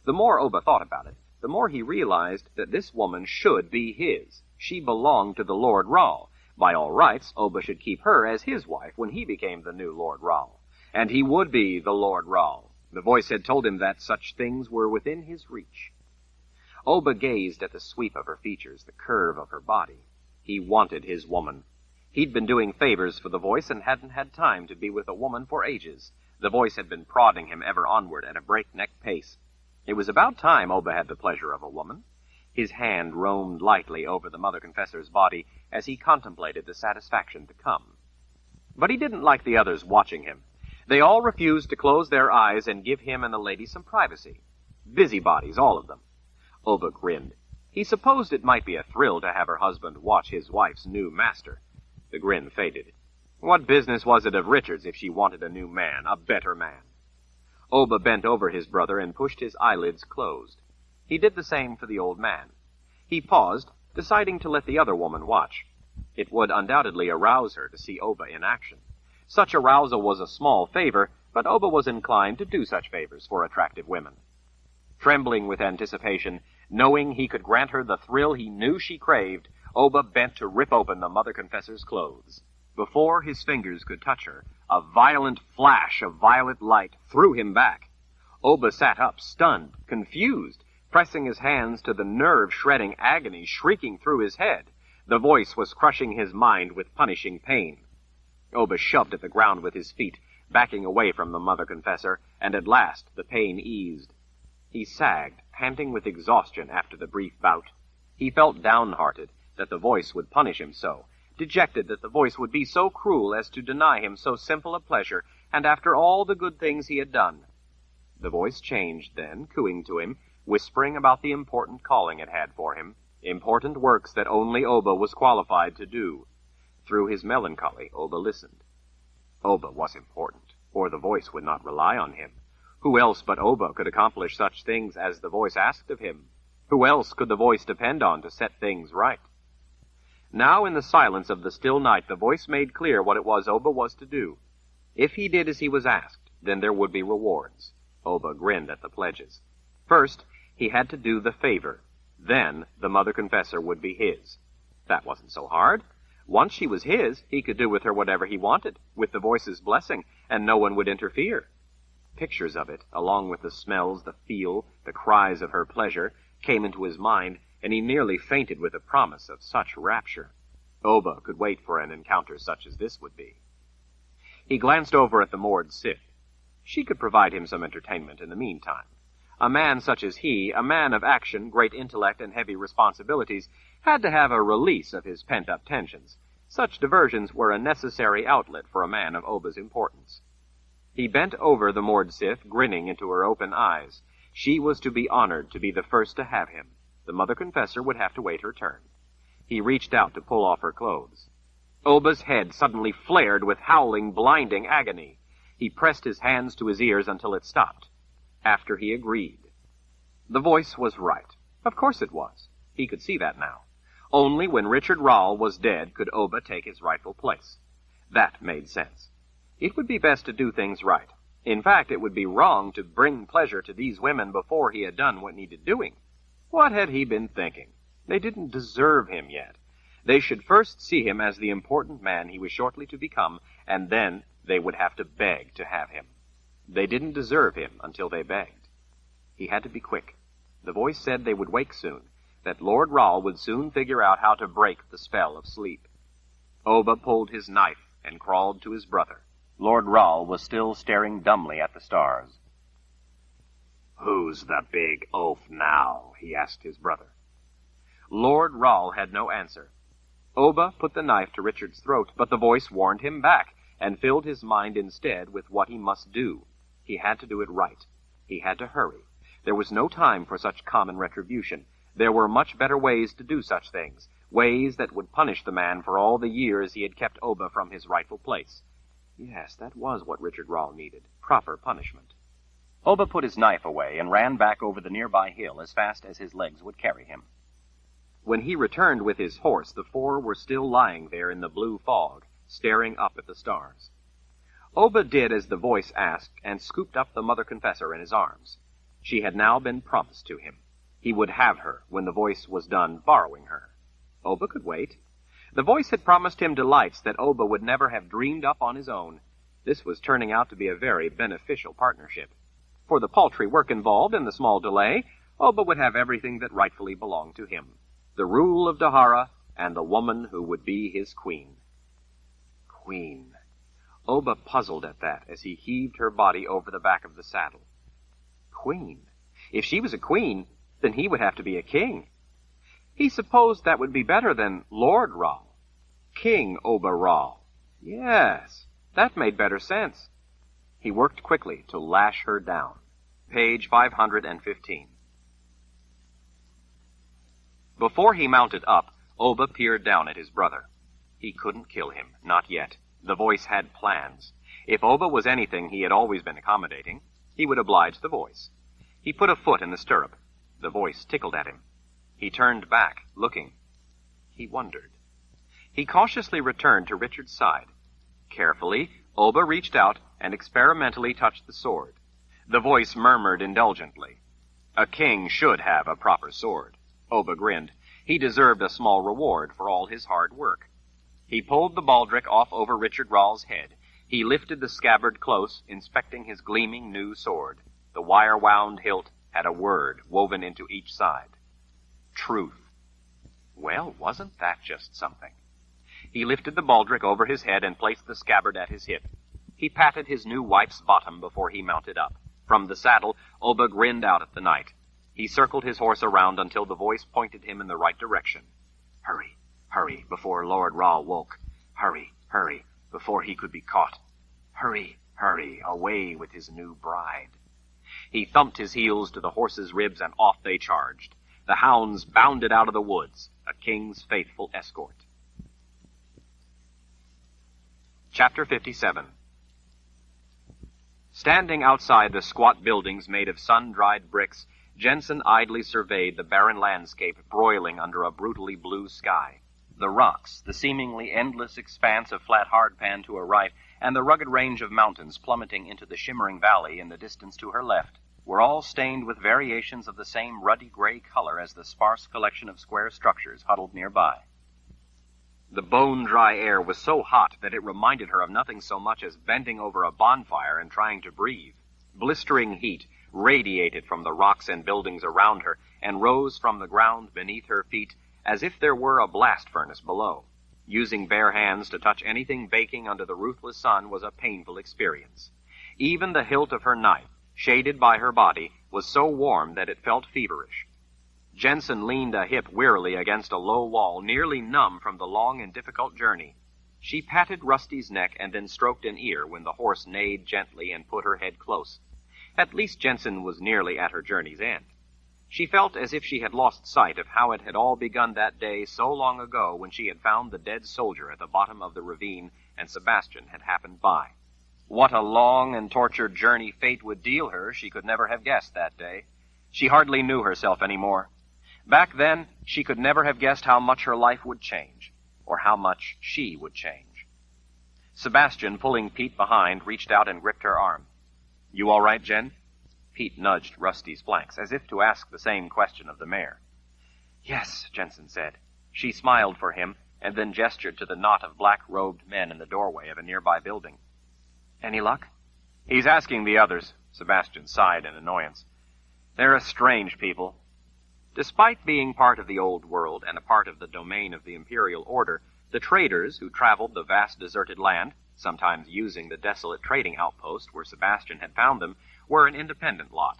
A: The more Oba thought about it, the more he realized that this woman should be his. She belonged to the Lord Rahl. By all rights, Oba should keep her as his wife when he became the new Lord Rahl. And he would be the Lord Rahl. The voice had told him that such things were within his reach. Oba gazed at the sweep of her features, the curve of her body. He wanted his woman. He'd been doing favors for the voice and hadn't had time to be with a woman for ages. The voice had been prodding him ever onward at a breakneck pace. It was about time Oba had the pleasure of a woman. His hand roamed lightly over the Mother Confessor's body as he contemplated the satisfaction to come. But he didn't like the others watching him. They all refused to close their eyes and give him and the lady some privacy. Busybodies, all of them. Oba grinned. He supposed it might be a thrill to have her husband watch his wife's new master. The grin faded. What business was it of Richard's if she wanted a new man, a better man? Oba bent over his brother and pushed his eyelids closed. He did the same for the old man. He paused, deciding to let the other woman watch. It would undoubtedly arouse her to see Oba in action. Such arousal was a small favor, but Oba was inclined to do such favors for attractive women. Trembling with anticipation, knowing he could grant her the thrill he knew she craved, Oba bent to rip open the Mother Confessor's clothes.
B: Before his fingers could touch her, a violent flash of violet light threw him back. Oba sat up, stunned, confused, pressing his hands to the nerve-shredding agony shrieking through his head. The voice was crushing his mind with punishing pain. Oba shoved at the ground with his feet, backing away from the Mother Confessor, and at last the pain eased. He sagged, panting with exhaustion after the brief bout. He felt downhearted that the voice would punish him so, dejected that the voice would be so cruel as to deny him so simple a pleasure, and after all the good things he had done. The voice changed then, cooing to him, whispering about the important calling it had for him, important works that only Oba was qualified to do. Through his melancholy, Oba listened. Oba was important, or the voice would not rely on him. Who else but Oba could accomplish such things as the voice asked of him? Who else could the voice depend on to set things right? Now, in the silence of the still night, the voice made clear what it was Oba was to do. If he did as he was asked, then there would be rewards. Oba grinned at the pledges. First, he had to do the favor. Then, the Mother Confessor would be his. That wasn't so hard. Once she was his, he could do with her whatever he wanted, with the voice's blessing, and no one would interfere. Pictures of it, along with the smells, the feel, the cries of her pleasure, came into his mind, and he nearly fainted with the promise of such rapture. Oba could wait for an encounter such as this would be. He glanced over at the moored Sif. She could provide him some entertainment in the meantime. A man such as he, a man of action, great intellect, and heavy responsibilities, had to have a release of his pent-up tensions. Such diversions were a necessary outlet for a man of Oba's importance. He bent over the moored Sif, grinning into her open eyes. She was to be honored to be the first to have him. The Mother Confessor would have to wait her turn. He reached out to pull off her clothes. Oba's head suddenly flared with howling, blinding agony. He pressed his hands to his ears until it stopped. After he agreed. The voice was right. Of course it was. He could see that now. Only when Richard Rall was dead could Oba take his rightful place. That made sense. It would be best to do things right. In fact, it would be wrong to bring pleasure to these women before he had done what needed doing. What had he been thinking? They didn't deserve him yet. They should first see him as the important man he was shortly to become, and then they would have to beg to have him. They didn't deserve him until they begged. He had to be quick. The voice said they would wake soon, that Lord Rall would soon figure out how to break the spell of sleep. Oba pulled his knife and crawled to his brother.
A: Lord Rall was still staring dumbly at the stars.
B: "Who's the big oaf now?" he asked his brother. Lord Rall had no answer. Oba put the knife to Richard's throat, but the voice warned him back, and filled his mind instead with what he must do. He had to do it right. He had to hurry. There was no time for such common retribution. There were much better ways to do such things, ways that would punish the man for all the years he had kept Oba from his rightful place. Yes, that was what Richard Rall needed, proper punishment.
A: Oba put his knife away and ran back over the nearby hill as fast as his legs would carry him.
B: When he returned with his horse, the four were still lying there in the blue fog, staring up at the stars. Oba did as the voice asked and scooped up the Mother Confessor in his arms. She had now been promised to him. He would have her when the voice was done borrowing her. Oba could wait. The voice had promised him delights that Oba would never have dreamed up on his own. This was turning out to be a very beneficial partnership. For the paltry work involved and the small delay, Oba would have everything that rightfully belonged to him. The rule of Dahara and the woman who would be his queen. Queen. Oba puzzled at that as he heaved her body over the back of the saddle. Queen. If she was a queen, then he would have to be a king. He supposed that would be better than Lord Rall. King Oba Rall. Yes, that made better sense. He worked quickly to lash her down. Page 515. Before he mounted up, Oba peered down at his brother. He couldn't kill him, not yet. The voice had plans. If Oba was anything he had always been accommodating, he would oblige the voice. He put a foot in the stirrup. The voice tickled at him. He turned back, looking. He wondered. He cautiously returned to Richard's side. Carefully, Oba reached out and experimentally touched the sword. The voice murmured indulgently. A king should have a proper sword. Oba grinned. He deserved a small reward for all his hard work. He pulled the baldric off over Richard Rawle's head. He lifted the scabbard close, inspecting his gleaming new sword. The wire-wound hilt had a word woven into each side. Truth. Well, wasn't that just something? He lifted the baldric over his head and placed the scabbard at his hip. He patted his new wife's bottom before he mounted up. From the saddle, Oba grinned out at the night. He circled his horse around until the voice pointed him in the right direction. Hurry, hurry, before Lord Rawle woke. Hurry, hurry, before he could be caught. Hurry, hurry, away with his new bride. He thumped his heels to the horse's ribs, and off they charged. The hounds bounded out of the woods, a king's faithful escort. Chapter 57. Standing outside the squat buildings made of sun-dried bricks, Jensen idly surveyed the barren landscape broiling under a brutally blue sky. The rocks, the seemingly endless expanse of flat hardpan to her right, and the rugged range of mountains plummeting into the shimmering valley in the distance to her left, were all stained with variations of the same ruddy gray color as the sparse collection of square structures huddled nearby. The bone-dry air was so hot that it reminded her of nothing so much as bending over a bonfire and trying to breathe. Blistering heat radiated from the rocks and buildings around her and rose from the ground beneath her feet as if there were a blast furnace below. Using bare hands to touch anything baking under the ruthless sun was a painful experience. Even the hilt of her knife, shaded by her body, was so warm that it felt feverish. Jensen leaned a hip wearily against a low wall, nearly numb from the long and difficult journey. She patted Rusty's neck and then stroked an ear when the horse neighed gently and put her head close. At least Jensen was nearly at her journey's end. She felt as if she had lost sight of how it had all begun that day so long ago when she had found the dead soldier at the bottom of the ravine and Sebastian had happened by. What a long and tortured journey fate would deal her she could never have guessed that day. She hardly knew herself anymore. Back then, she could never have guessed how much her life would change, or how much she would change. Sebastian, pulling Pete behind, reached out and gripped her arm. You all right, Jen? Pete nudged Rusty's flanks, as if to ask the same question of the mare. Yes, Jensen said. She smiled for him, and then gestured to the knot of black-robed men in the doorway of a nearby building. Any luck? He's asking the others, Sebastian sighed in annoyance. They're a strange people. Despite being part of the old world and a part of the domain of the imperial order, the traders who traveled the vast deserted land, sometimes using the desolate trading outpost where Sebastian had found them, were an independent lot.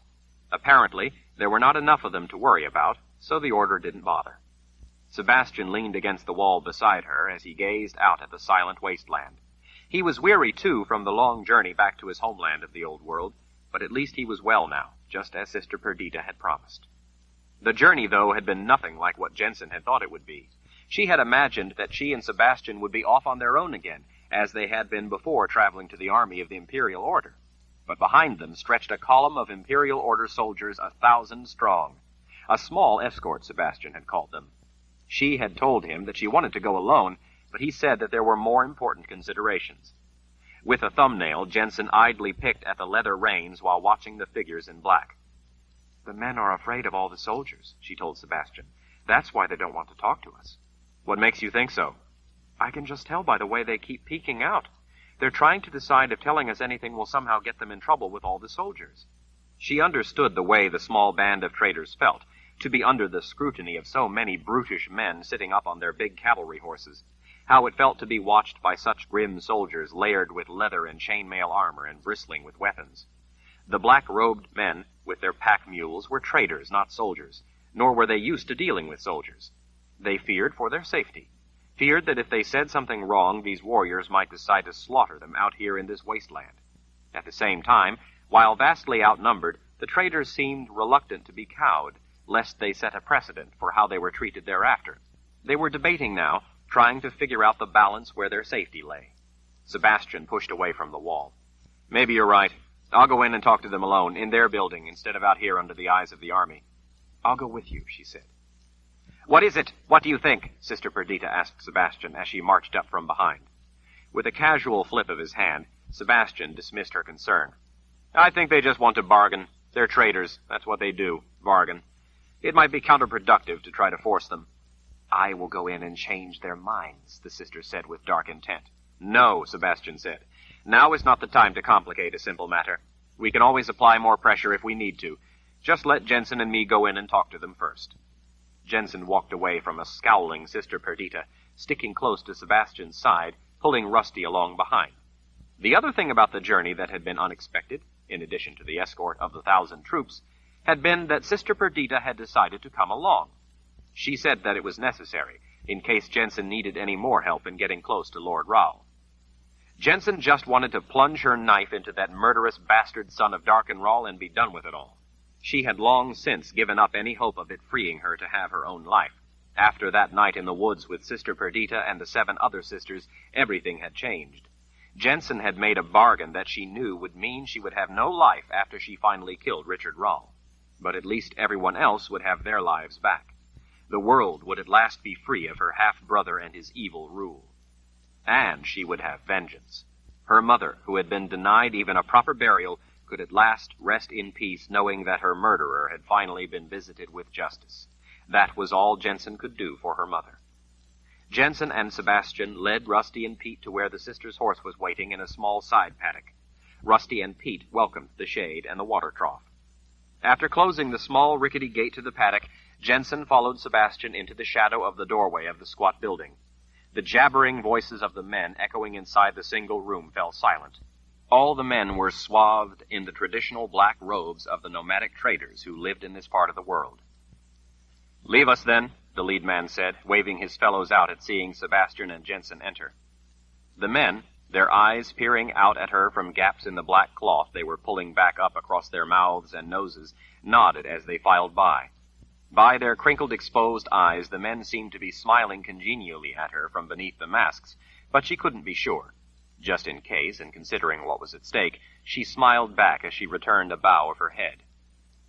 B: Apparently, there were not enough of them to worry about, so the order didn't bother. Sebastian leaned against the wall beside her as he gazed out at the silent wasteland. He was weary, too, from the long journey back to his homeland of the old world, but at least he was well now, just as Sister Perdita had promised. The journey, though, had been nothing like what Jensen had thought it would be. She had imagined that she and Sebastian would be off on their own again, as they had been before traveling to the army of the Imperial Order. But behind them stretched a column of Imperial Order soldiers 1,000 strong. A small escort, Sebastian had called them. She had told him that she wanted to go alone, but he said that there were more important considerations. With a thumbnail, Jensen idly picked at the leather reins while watching the figures in black. The men are afraid of all the soldiers, she told Sebastian. That's why they don't want to talk to us. What makes you think so? I can just tell by the way they keep peeking out. They're trying to decide if telling us anything will somehow get them in trouble with all the soldiers. She understood the way the small band of traders felt, to be under the scrutiny of so many brutish men sitting up on their big cavalry horses. How it felt to be watched by such grim soldiers layered with leather and chainmail armor and bristling with weapons. The black-robed men, with their pack mules, were traders, not soldiers, nor were they used to dealing with soldiers. They feared for their safety, feared that if they said something wrong, these warriors might decide to slaughter them out here in this wasteland. At the same time, while vastly outnumbered, the traders seemed reluctant to be cowed, lest they set a precedent for how they were treated thereafter. They were debating now, trying to figure out the balance where their safety lay. Sebastian pushed away from the wall. Maybe you're right. I'll go in and talk to them alone, in their building, instead of out here under the eyes of the army. I'll go with you, she said. What is it? What do you think? Sister Perdita asked Sebastian as she marched up from behind. With a casual flip of his hand, Sebastian dismissed her concern. I think they just want to bargain. They're traders. That's what they do, bargain. It might be counterproductive to try to force them. I will go in and change their minds, the sister said with dark intent. No, Sebastian said. Now is not the time to complicate a simple matter. We can always apply more pressure if we need to. Just let Jensen and me go in and talk to them first. Jensen walked away from a scowling Sister Perdita, sticking close to Sebastian's side, pulling Rusty along behind. The other thing about the journey that had been unexpected, in addition to the escort of the 1,000 troops, had been that Sister Perdita had decided to come along. She said that it was necessary, in case Jensen needed any more help in getting close to Lord Raoul. Jensen just wanted to plunge her knife into that murderous bastard son of Darkenrahl and be done with it all. She had long since given up any hope of it freeing her to have her own life. After that night in the woods with Sister Perdita and the 7 other sisters, everything had changed. Jensen had made a bargain that she knew would mean she would have no life after she finally killed Richard Rahl. But at least everyone else would have their lives back. The world would at last be free of her half-brother and his evil rule. And she would have vengeance. Her mother, who had been denied even a proper burial, could at last rest in peace knowing that her murderer had finally been visited with justice. That was all Jensen could do for her mother. Jensen and Sebastian led Rusty and Pete to where the sister's horse was waiting in a small side paddock. Rusty and Pete welcomed the shade and the water trough. After closing the small rickety gate to the paddock, Jensen followed Sebastian into the shadow of the doorway of the squat building. The jabbering voices of the men echoing inside the single room fell silent. All the men were swathed in the traditional black robes of the nomadic traders who lived in this part of the world. "Leave us, then," the lead man said, waving his fellows out at seeing Sebastian and Jensen enter. The men, their eyes peering out at her from gaps in the black cloth they were pulling back up across their mouths and noses, nodded as they filed by. By their crinkled, exposed eyes, the men seemed to be smiling congenially at her from beneath the masks, but she couldn't be sure. Just in case, and considering what was at stake, she smiled back as she returned a bow of her head.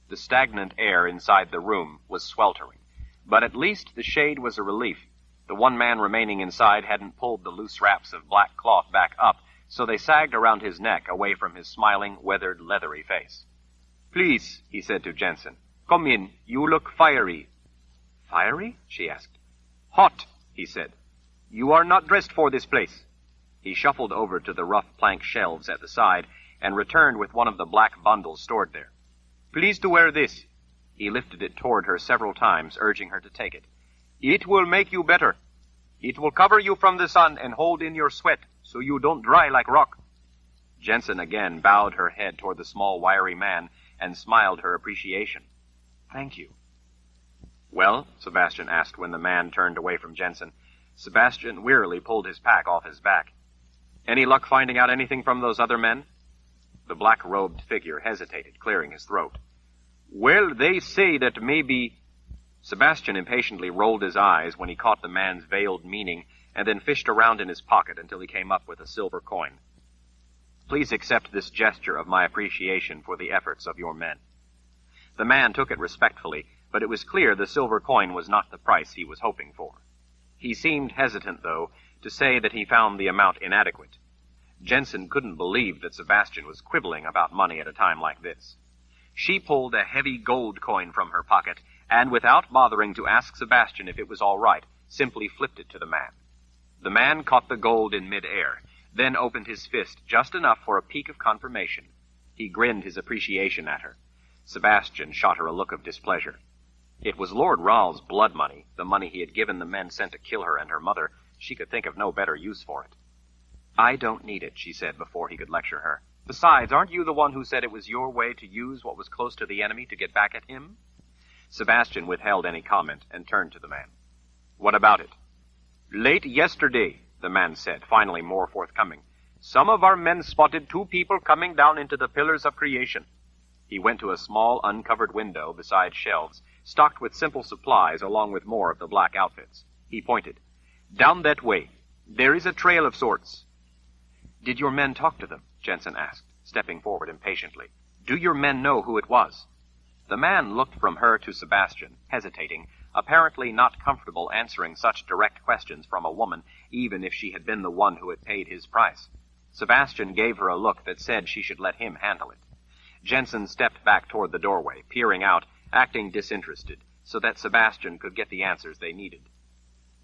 B: The stagnant air inside the room was sweltering, but at least the shade was a relief. The one man remaining inside hadn't pulled the loose wraps of black cloth back up, so they sagged around his neck away from his smiling, weathered, leathery face. "Please," he said to Jensen, "come in. You look fiery." "Fiery?" she asked. "Hot," he said. "You are not dressed for this place." He shuffled over to the rough plank shelves at the side and returned with one of the black bundles stored there. "Please to wear this." He lifted it toward her several times, urging her to take it. "It will make you better. It will cover you from the sun and hold in your sweat so you don't dry like rock." Jensen again bowed her head toward the small, wiry man and smiled her appreciation. "Thank you." "Well?" Sebastian asked when the man turned away from Jensen. Sebastian wearily pulled his pack off his back. "Any luck finding out anything from those other men?" The black-robed figure hesitated, clearing his throat. "Well, they say that maybe—" Sebastian impatiently rolled his eyes when he caught the man's veiled meaning and then fished around in his pocket until he came up with a silver coin. "Please accept this gesture of my appreciation for the efforts of your men." The man took it respectfully, but it was clear the silver coin was not the price he was hoping for. He seemed hesitant, though, to say that he found the amount inadequate. Jensen couldn't believe that Sebastian was quibbling about money at a time like this. She pulled a heavy gold coin from her pocket, and without bothering to ask Sebastian if it was all right, simply flipped it to the man. The man caught the gold in mid-air, then opened his fist just enough for a peek of confirmation. He grinned his appreciation at her. Sebastian shot her a look of displeasure. It was Lord Rahl's blood money, the money he had given the men sent to kill her and her mother. She could think of no better use for it. "I don't need it," she said before he could lecture her. "Besides, aren't you the one who said it was your way to use what was close to the enemy to get back at him?" Sebastian withheld any comment and turned to the man. "What about it?" "Late yesterday," the man said, finally more forthcoming, "some of our men spotted 2 people coming down into the pillars of creation." He went to a small uncovered window beside shelves, stocked with simple supplies along with more of the black outfits. He pointed. "Down that way. There is a trail of sorts." "Did your men talk to them?" Jensen asked, stepping forward impatiently. "Do your men know who it was?" The man looked from her to Sebastian, hesitating, apparently not comfortable answering such direct questions from a woman, even if she had been the one who had paid his price. Sebastian gave her a look that said she should let him handle it. Jensen stepped back toward the doorway, peering out, acting disinterested, so that Sebastian could get the answers they needed.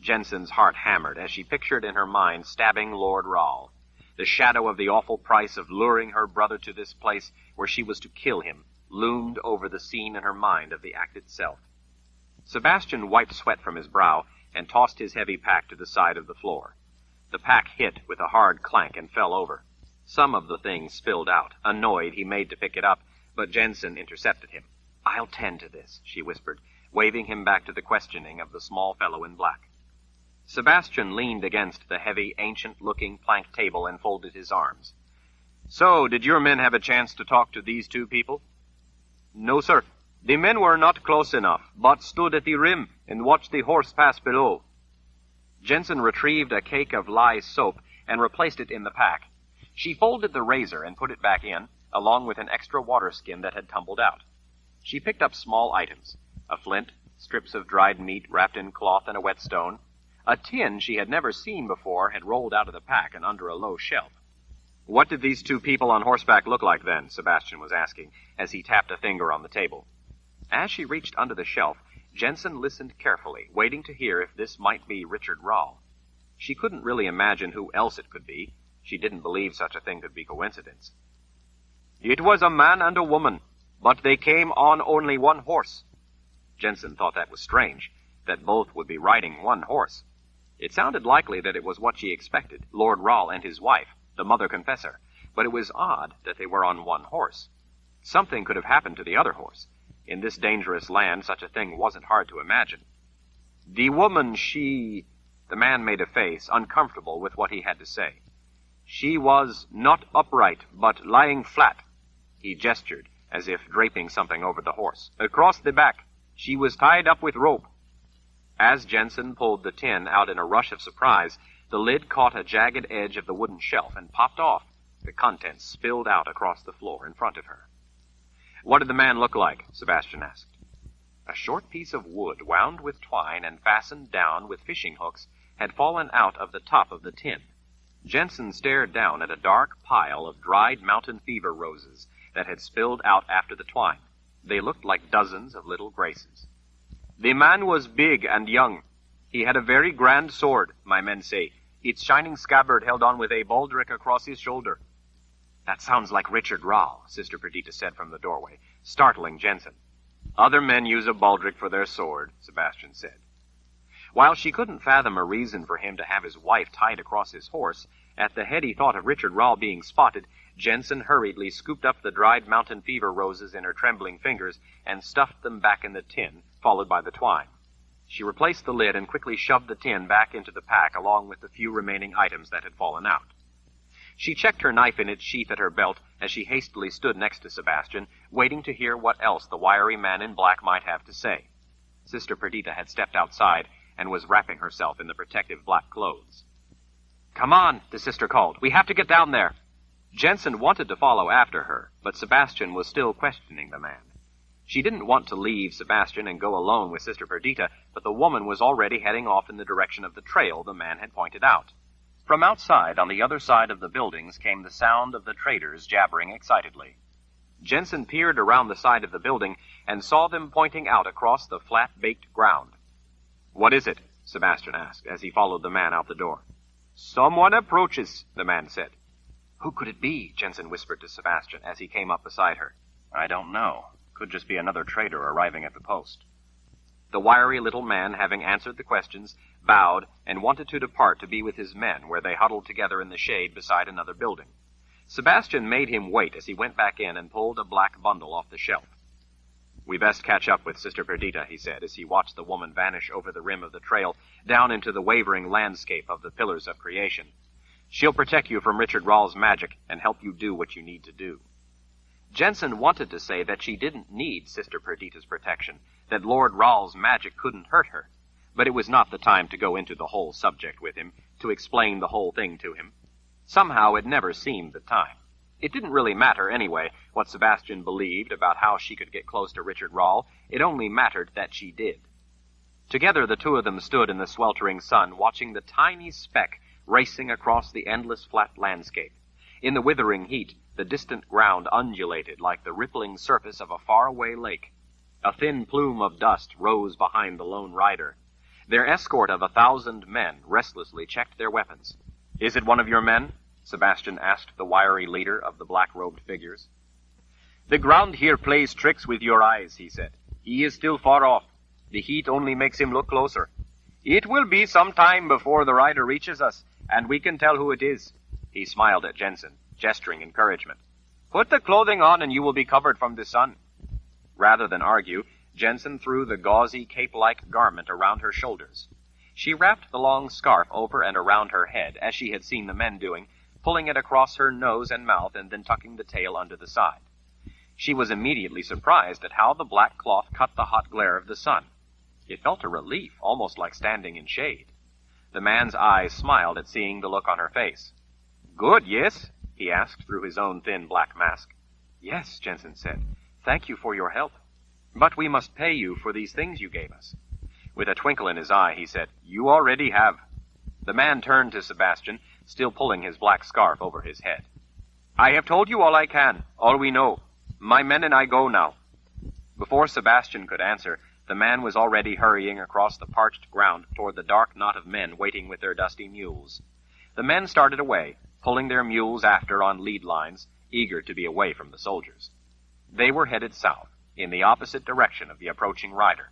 B: Jensen's heart hammered as she pictured in her mind stabbing Lord Rahl. The shadow of the awful price of luring her brother to this place where she was to kill him loomed over the scene in her mind of the act itself. Sebastian wiped sweat from his brow and tossed his heavy pack to the side of the floor. The pack hit with a hard clank and fell over. Some of the thing spilled out. Annoyed, he made to pick it up, but Jensen intercepted him. "I'll tend to this," she whispered, waving him back to the questioning of the small fellow in black. Sebastian leaned against the heavy, ancient-looking plank table and folded his arms. "So, did your men have a chance to talk to these two people?" "No, sir. The men were not close enough, but stood at the rim and watched the horse pass below." Jensen retrieved a cake of lye soap and replaced it in the pack. She folded the razor and put it back in, along with an extra water skin that had tumbled out. She picked up small items, a flint, strips of dried meat wrapped in cloth and a whetstone. A tin she had never seen before had rolled out of the pack and under a low shelf. "What did these two people on horseback look like then?" Sebastian was asking, as he tapped a finger on the table. As she reached under the shelf, Jensen listened carefully, waiting to hear if this might be Richard Rahl. She couldn't really imagine who else it could be. She didn't believe such a thing could be coincidence. "It was a man and a woman, but they came on only one horse." Jensen thought that was strange, that both would be riding one horse. It sounded likely that it was what she expected, Lord Rahl and his wife, the mother confessor, but it was odd that they were on one horse. Something could have happened to the other horse. In this dangerous land, such a thing wasn't hard to imagine. "The woman, she—" The man made a face, uncomfortable with what he had to say. "She was not upright, but lying flat." He gestured, as if draping something over the horse. "Across the back. She was tied up with rope." As Jensen pulled the tin out in a rush of surprise, the lid caught a jagged edge of the wooden shelf and popped off. The contents spilled out across the floor in front of her. "What did the man look like?" Sebastian asked. A short piece of wood, wound with twine and fastened down with fishing hooks, had fallen out of the top of the tin. Jensen stared down at a dark pile of dried mountain fever roses that had spilled out after the twine. They looked like dozens of little graces. "The man was big and young. He had a very grand sword, my men say. Its shining scabbard held on with a baldric across his shoulder." "That sounds like Richard Rahl," Sister Perdita said from the doorway, startling Jensen. "Other men use a baldric for their sword," Sebastian said. While she couldn't fathom a reason for him to have his wife tied across his horse, at the heady thought of Richard Rahl being spotted, Jensen hurriedly scooped up the dried mountain fever roses in her trembling fingers and stuffed them back in the tin, followed by the twine. She replaced the lid and quickly shoved the tin back into the pack along with the few remaining items that had fallen out. She checked her knife in its sheath at her belt as she hastily stood next to Sebastian, waiting to hear what else the wiry man in black might have to say. Sister Perdita had stepped outside and was wrapping herself in the protective black clothes. "Come on," the sister called. "We have to get down there." Jensen wanted to follow after her, but Sebastian was still questioning the man. She didn't want to leave Sebastian and go alone with Sister Perdita, but the woman was already heading off in the direction of the trail the man had pointed out. From outside, on the other side of the buildings, came the sound of the traders jabbering excitedly. Jensen peered around the side of the building and saw them pointing out across the flat-baked ground. "What is it?" Sebastian asked as he followed the man out the door. "Someone approaches," the man said. "Who could it be?" Jensen whispered to Sebastian as he came up beside her. "I don't know. Could just be another trader arriving at the post." The wiry little man, having answered the questions, bowed and wanted to depart to be with his men, where they huddled together in the shade beside another building. Sebastian made him wait as he went back in and pulled a black bundle off the shelf. "We best catch up with Sister Perdita," he said, as he watched the woman vanish over the rim of the trail, down into the wavering landscape of the pillars of creation. "She'll protect you from Richard Rahl's magic and help you do what you need to do." Jensen wanted to say that she didn't need Sister Perdita's protection, that Lord Rahl's magic couldn't hurt her, but it was not the time to go into the whole subject with him, to explain the whole thing to him. Somehow it never seemed the time. It didn't really matter, anyway, what Sebastian believed about how she could get close to Richard Rahl. It only mattered that she did. Together the two of them stood in the sweltering sun, watching the tiny speck racing across the endless flat landscape. In the withering heat, the distant ground undulated like the rippling surface of a faraway lake. A thin plume of dust rose behind the lone rider. Their escort of 1,000 men restlessly checked their weapons. "Is it one of your men?" Sebastian asked the wiry leader of the black-robed figures. "The ground here plays tricks with your eyes," he said. "He is still far off. The heat only makes him look closer. It will be some time before the rider reaches us, and we can tell who it is." He smiled at Jensen, gesturing encouragement. "Put the clothing on and you will be covered from the sun." Rather than argue, Jensen threw the gauzy cape-like garment around her shoulders. She wrapped the long scarf over and around her head, as she had seen the men doing, pulling it across her nose and mouth and then tucking the tail under the side. She was immediately surprised at how the black cloth cut the hot glare of the sun. It felt a relief, almost like standing in shade. The man's eyes smiled at seeing the look on her face. "Good, yes?" he asked through his own thin black mask. "Yes," Jensen said. "Thank you for your help. But we must pay you for these things you gave us." With a twinkle in his eye, he said, "You already have." The man turned to Sebastian, still pulling his black scarf over his head. "I have told you all I can, all we know. My men and I go now." Before Sebastian could answer, the man was already hurrying across the parched ground toward the dark knot of men waiting with their dusty mules. The men started away, pulling their mules after on lead lines, eager to be away from the soldiers. They were headed south, in the opposite direction of the approaching rider.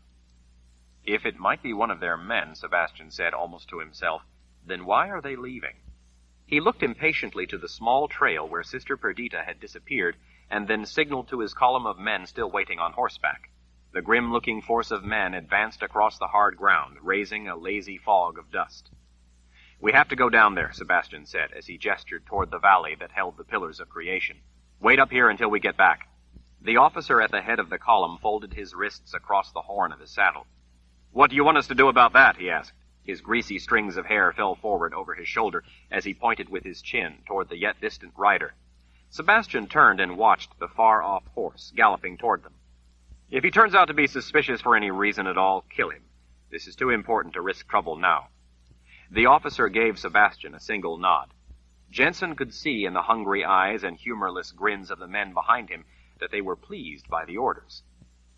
B: "If it might be one of their men," Sebastian said almost to himself, "then why are they leaving?" He looked impatiently to the small trail where Sister Perdita had disappeared, and then signaled to his column of men still waiting on horseback. The grim-looking force of men advanced across the hard ground, raising a lazy fog of dust. "We have to go down there," Sebastian said, as he gestured toward the valley that held the pillars of creation. "Wait up here until we get back." The officer at the head of the column folded his wrists across the horn of his saddle. "What do you want us to do about that?" he asked. His greasy strings of hair fell forward over his shoulder as he pointed with his chin toward the yet distant rider. Sebastian turned and watched the far-off horse galloping toward them. "If he turns out to be suspicious for any reason at all, kill him. This is too important to risk trouble now." The officer gave Sebastian a single nod. Jensen could see in the hungry eyes and humorless grins of the men behind him that they were pleased by the orders.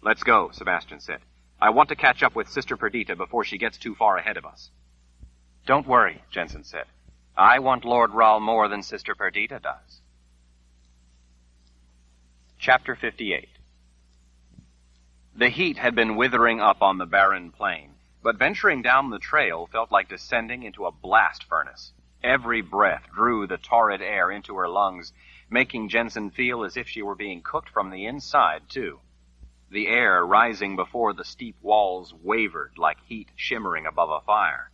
B: "Let's go," Sebastian said. "I want to catch up with Sister Perdita before she gets too far ahead of us." "Don't worry," Jensen said. "I want Lord Rahl more than Sister Perdita does." Chapter 58. The heat had been withering up on the barren plain, but venturing down the trail felt like descending into a blast furnace. Every breath drew the torrid air into her lungs, making Jensen feel as if she were being cooked from the inside, too. The air rising before the steep walls wavered like heat shimmering above a fire.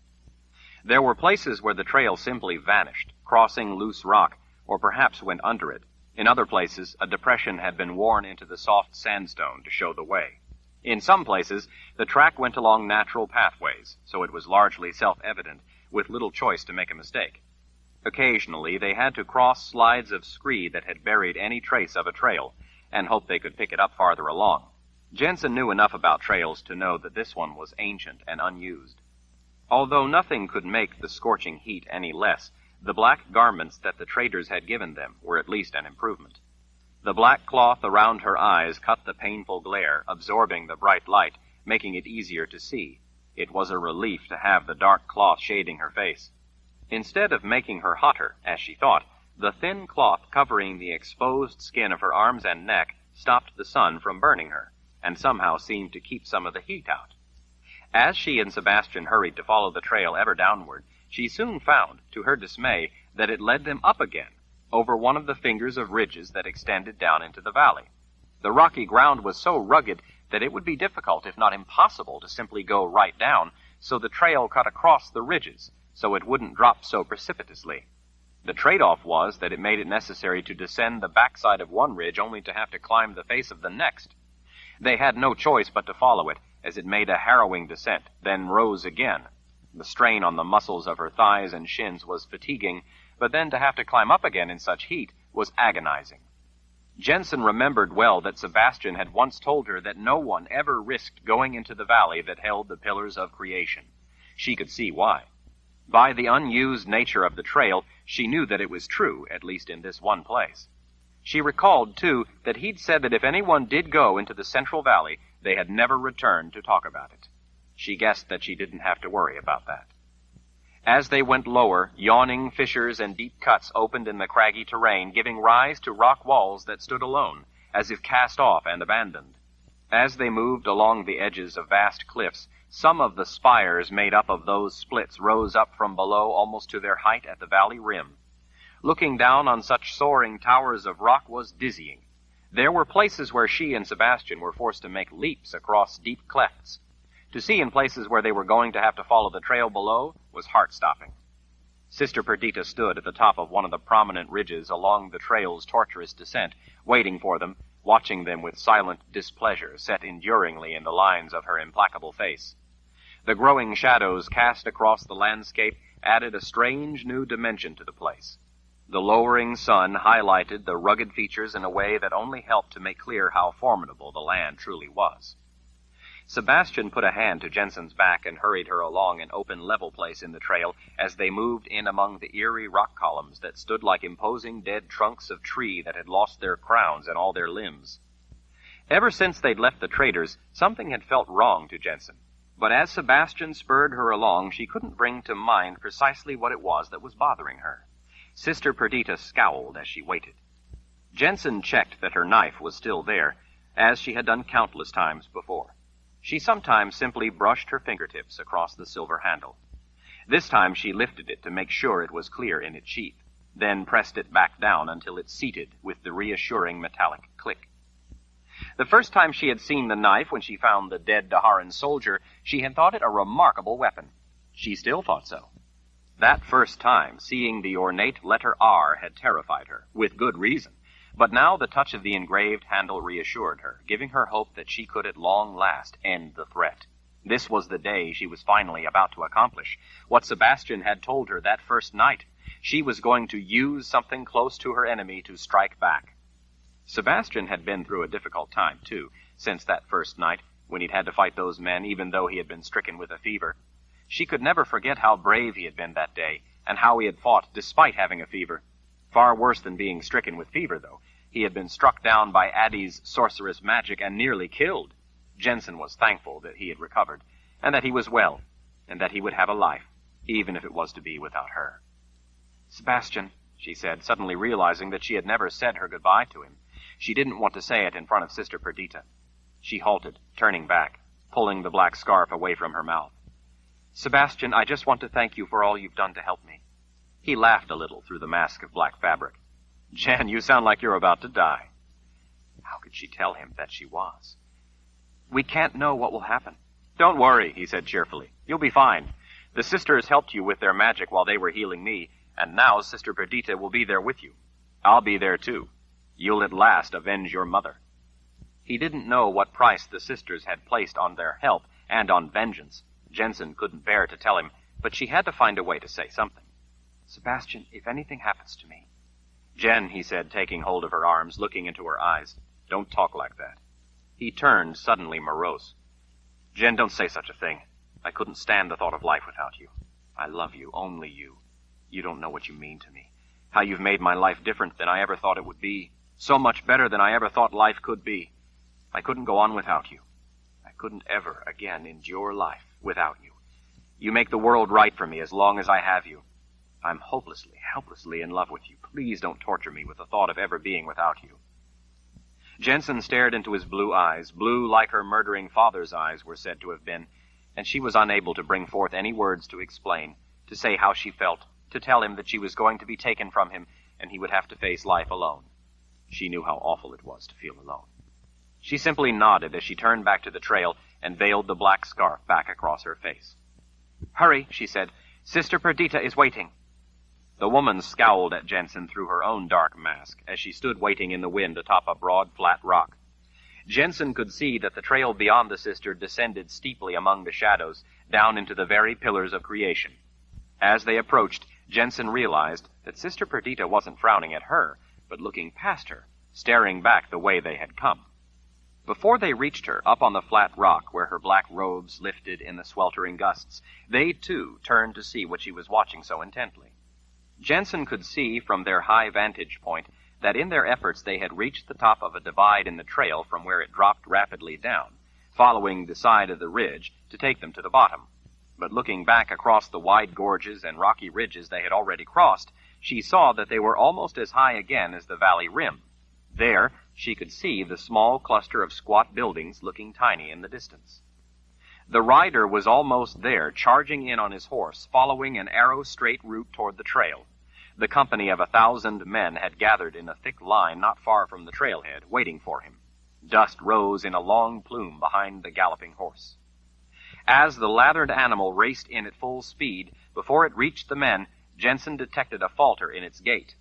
B: There were places where the trail simply vanished, crossing loose rock, or perhaps went under it. In other places, a depression had been worn into the soft sandstone to show the way. In some places, the track went along natural pathways, so it was largely self-evident, with little choice to make a mistake. Occasionally, they had to cross slides of scree that had buried any trace of a trail, and hope they could pick it up farther along. Jensen knew enough about trails to know that this one was ancient and unused. Although nothing could make the scorching heat any less, the black garments that the traders had given them were at least an improvement. The black cloth around her eyes cut the painful glare, absorbing the bright light, making it easier to see. It was a relief to have the dark cloth shading her face. Instead of making her hotter, as she thought, the thin cloth covering the exposed skin of her arms and neck stopped the sun from burning her, and somehow seemed to keep some of the heat out. As she and Sebastian hurried to follow the trail ever downward, she soon found, to her dismay, that it led them up again, over one of the fingers of ridges that extended down into the valley. The rocky ground was so rugged that it would be difficult, if not impossible, to simply go right down, so the trail cut across the ridges, so it wouldn't drop so precipitously. The trade-off was that it made it necessary to descend the backside of one ridge only to have to climb the face of the next. They had no choice but to follow it, as it made a harrowing descent, then rose again. The strain on the muscles of her thighs and shins was fatiguing, but then to have to climb up again in such heat was agonizing. Jensen remembered well that Sebastian had once told her that no one ever risked going into the valley that held the pillars of creation. She could see why. By the unused nature of the trail, she knew that it was true, at least in this one place. She recalled, too, that he'd said that if anyone did go into the Central Valley, they had never returned to talk about it. She guessed that she didn't have to worry about that. As they went lower, yawning fissures and deep cuts opened in the craggy terrain, giving rise to rock walls that stood alone, as if cast off and abandoned. As they moved along the edges of vast cliffs, some of the spires made up of those splits rose up from below almost to their height at the valley rim. Looking down on such soaring towers of rock was dizzying. There were places where she and Sebastian were forced to make leaps across deep clefts. To see in places where they were going to have to follow the trail below was heart-stopping. Sister Perdita stood at the top of one of the prominent ridges along the trail's tortuous descent, waiting for them, watching them with silent displeasure set enduringly in the lines of her implacable face. The growing shadows cast across the landscape added a strange new dimension to the place. The lowering sun highlighted the rugged features in a way that only helped to make clear how formidable the land truly was. Sebastian put a hand to Jensen's back and hurried her along an open level place in the trail as they moved in among the eerie rock columns that stood like imposing dead trunks of tree that had lost their crowns and all their limbs. Ever since they'd left the traders, something had felt wrong to Jensen. But as Sebastian spurred her along, she couldn't bring to mind precisely what it was that was bothering her. Sister Perdita scowled as she waited. Jensen checked that her knife was still there, as she had done countless times before. She sometimes simply brushed her fingertips across the silver handle. This time she lifted it to make sure it was clear in its sheath, then pressed it back down until it seated with the reassuring metallic click. The first time she had seen the knife, when she found the dead Daharan soldier, she had thought it a remarkable weapon. She still thought so. That first time, seeing the ornate letter R had terrified her, with good reason. But now the touch of the engraved handle reassured her, giving her hope that she could at long last end the threat. This was the day she was finally about to accomplish. What Sebastian had told her that first night. She was going to use something close to her enemy to strike back. Sebastian had been through a difficult time, too, since that first night, when he'd had to fight those men, even though he had been stricken with a fever. She could never forget how brave he had been that day, and how he had fought despite having a fever. Far worse than being stricken with fever, though. He had been struck down by Addie's sorceress magic and nearly killed. Jensen was thankful that he had recovered, and that he was well, and that he would have a life, even if it was to be without her. "Sebastian," she said, suddenly realizing that she had never said her goodbye to him. She didn't want to say it in front of Sister Perdita. She halted, turning back, pulling the black scarf away from her mouth. "Sebastian, I just want to thank you for all you've done to help me." He laughed a little through the mask of black fabric. "Jen, you sound like you're about to die." How could she tell him that she was? "We can't know what will happen." "Don't worry," he said cheerfully. "You'll be fine. The sisters helped you with their magic while they were healing me, and now Sister Perdita will be there with you. I'll be there, too. You'll at last avenge your mother." He didn't know what price the sisters had placed on their help and on vengeance. Jensen couldn't bear to tell him, but she had to find a way to say something. "Sebastian, if anything happens to me..." "Jen," he said, taking hold of her arms, looking into her eyes, "don't talk like that." He turned suddenly morose. "Jen, don't say such a thing. I couldn't stand the thought of life without you. I love you, only you. You don't know what you mean to me. How you've made my life different than I ever thought it would be. So much better than I ever thought life could be. I couldn't go on without you. I couldn't ever again endure life without you. You make the world right for me as long as I have you. I'm hopelessly, helplessly in love with you. Please don't torture me with the thought of ever being without you." Jensen stared into his blue eyes, blue like her murdering father's eyes were said to have been, and she was unable to bring forth any words to explain, to say how she felt, to tell him that she was going to be taken from him and he would have to face life alone. She knew how awful it was to feel alone. She simply nodded as she turned back to the trail and veiled the black scarf back across her face. "Hurry," she said. "Sister Perdita is waiting." The woman scowled at Jensen through her own dark mask as she stood waiting in the wind atop a broad, flat rock. Jensen could see that the trail beyond the sister descended steeply among the shadows, down into the very pillars of creation. As they approached, Jensen realized that Sister Perdita wasn't frowning at her, but looking past her, staring back the way they had come. Before they reached her, up on the flat rock where her black robes lifted in the sweltering gusts, they, too, turned to see what she was watching so intently. Jensen could see from their high vantage point that in their efforts they had reached the top of a divide in the trail from where it dropped rapidly down,
A: following the side of the ridge to take them to the bottom. But looking back across the wide gorges and rocky ridges they had already crossed, she saw that they were almost as high again as the valley rim. There, she could see the small cluster of squat buildings looking tiny in the distance. The rider was almost there, charging in on his horse, following an arrow-straight route toward the trail. The company of 1,000 men had gathered in a thick line not far from the trailhead, waiting for him. Dust rose in a long plume behind the galloping horse. As the lathered animal raced in at full speed, before it reached the men, Jensen detected a falter in its gait.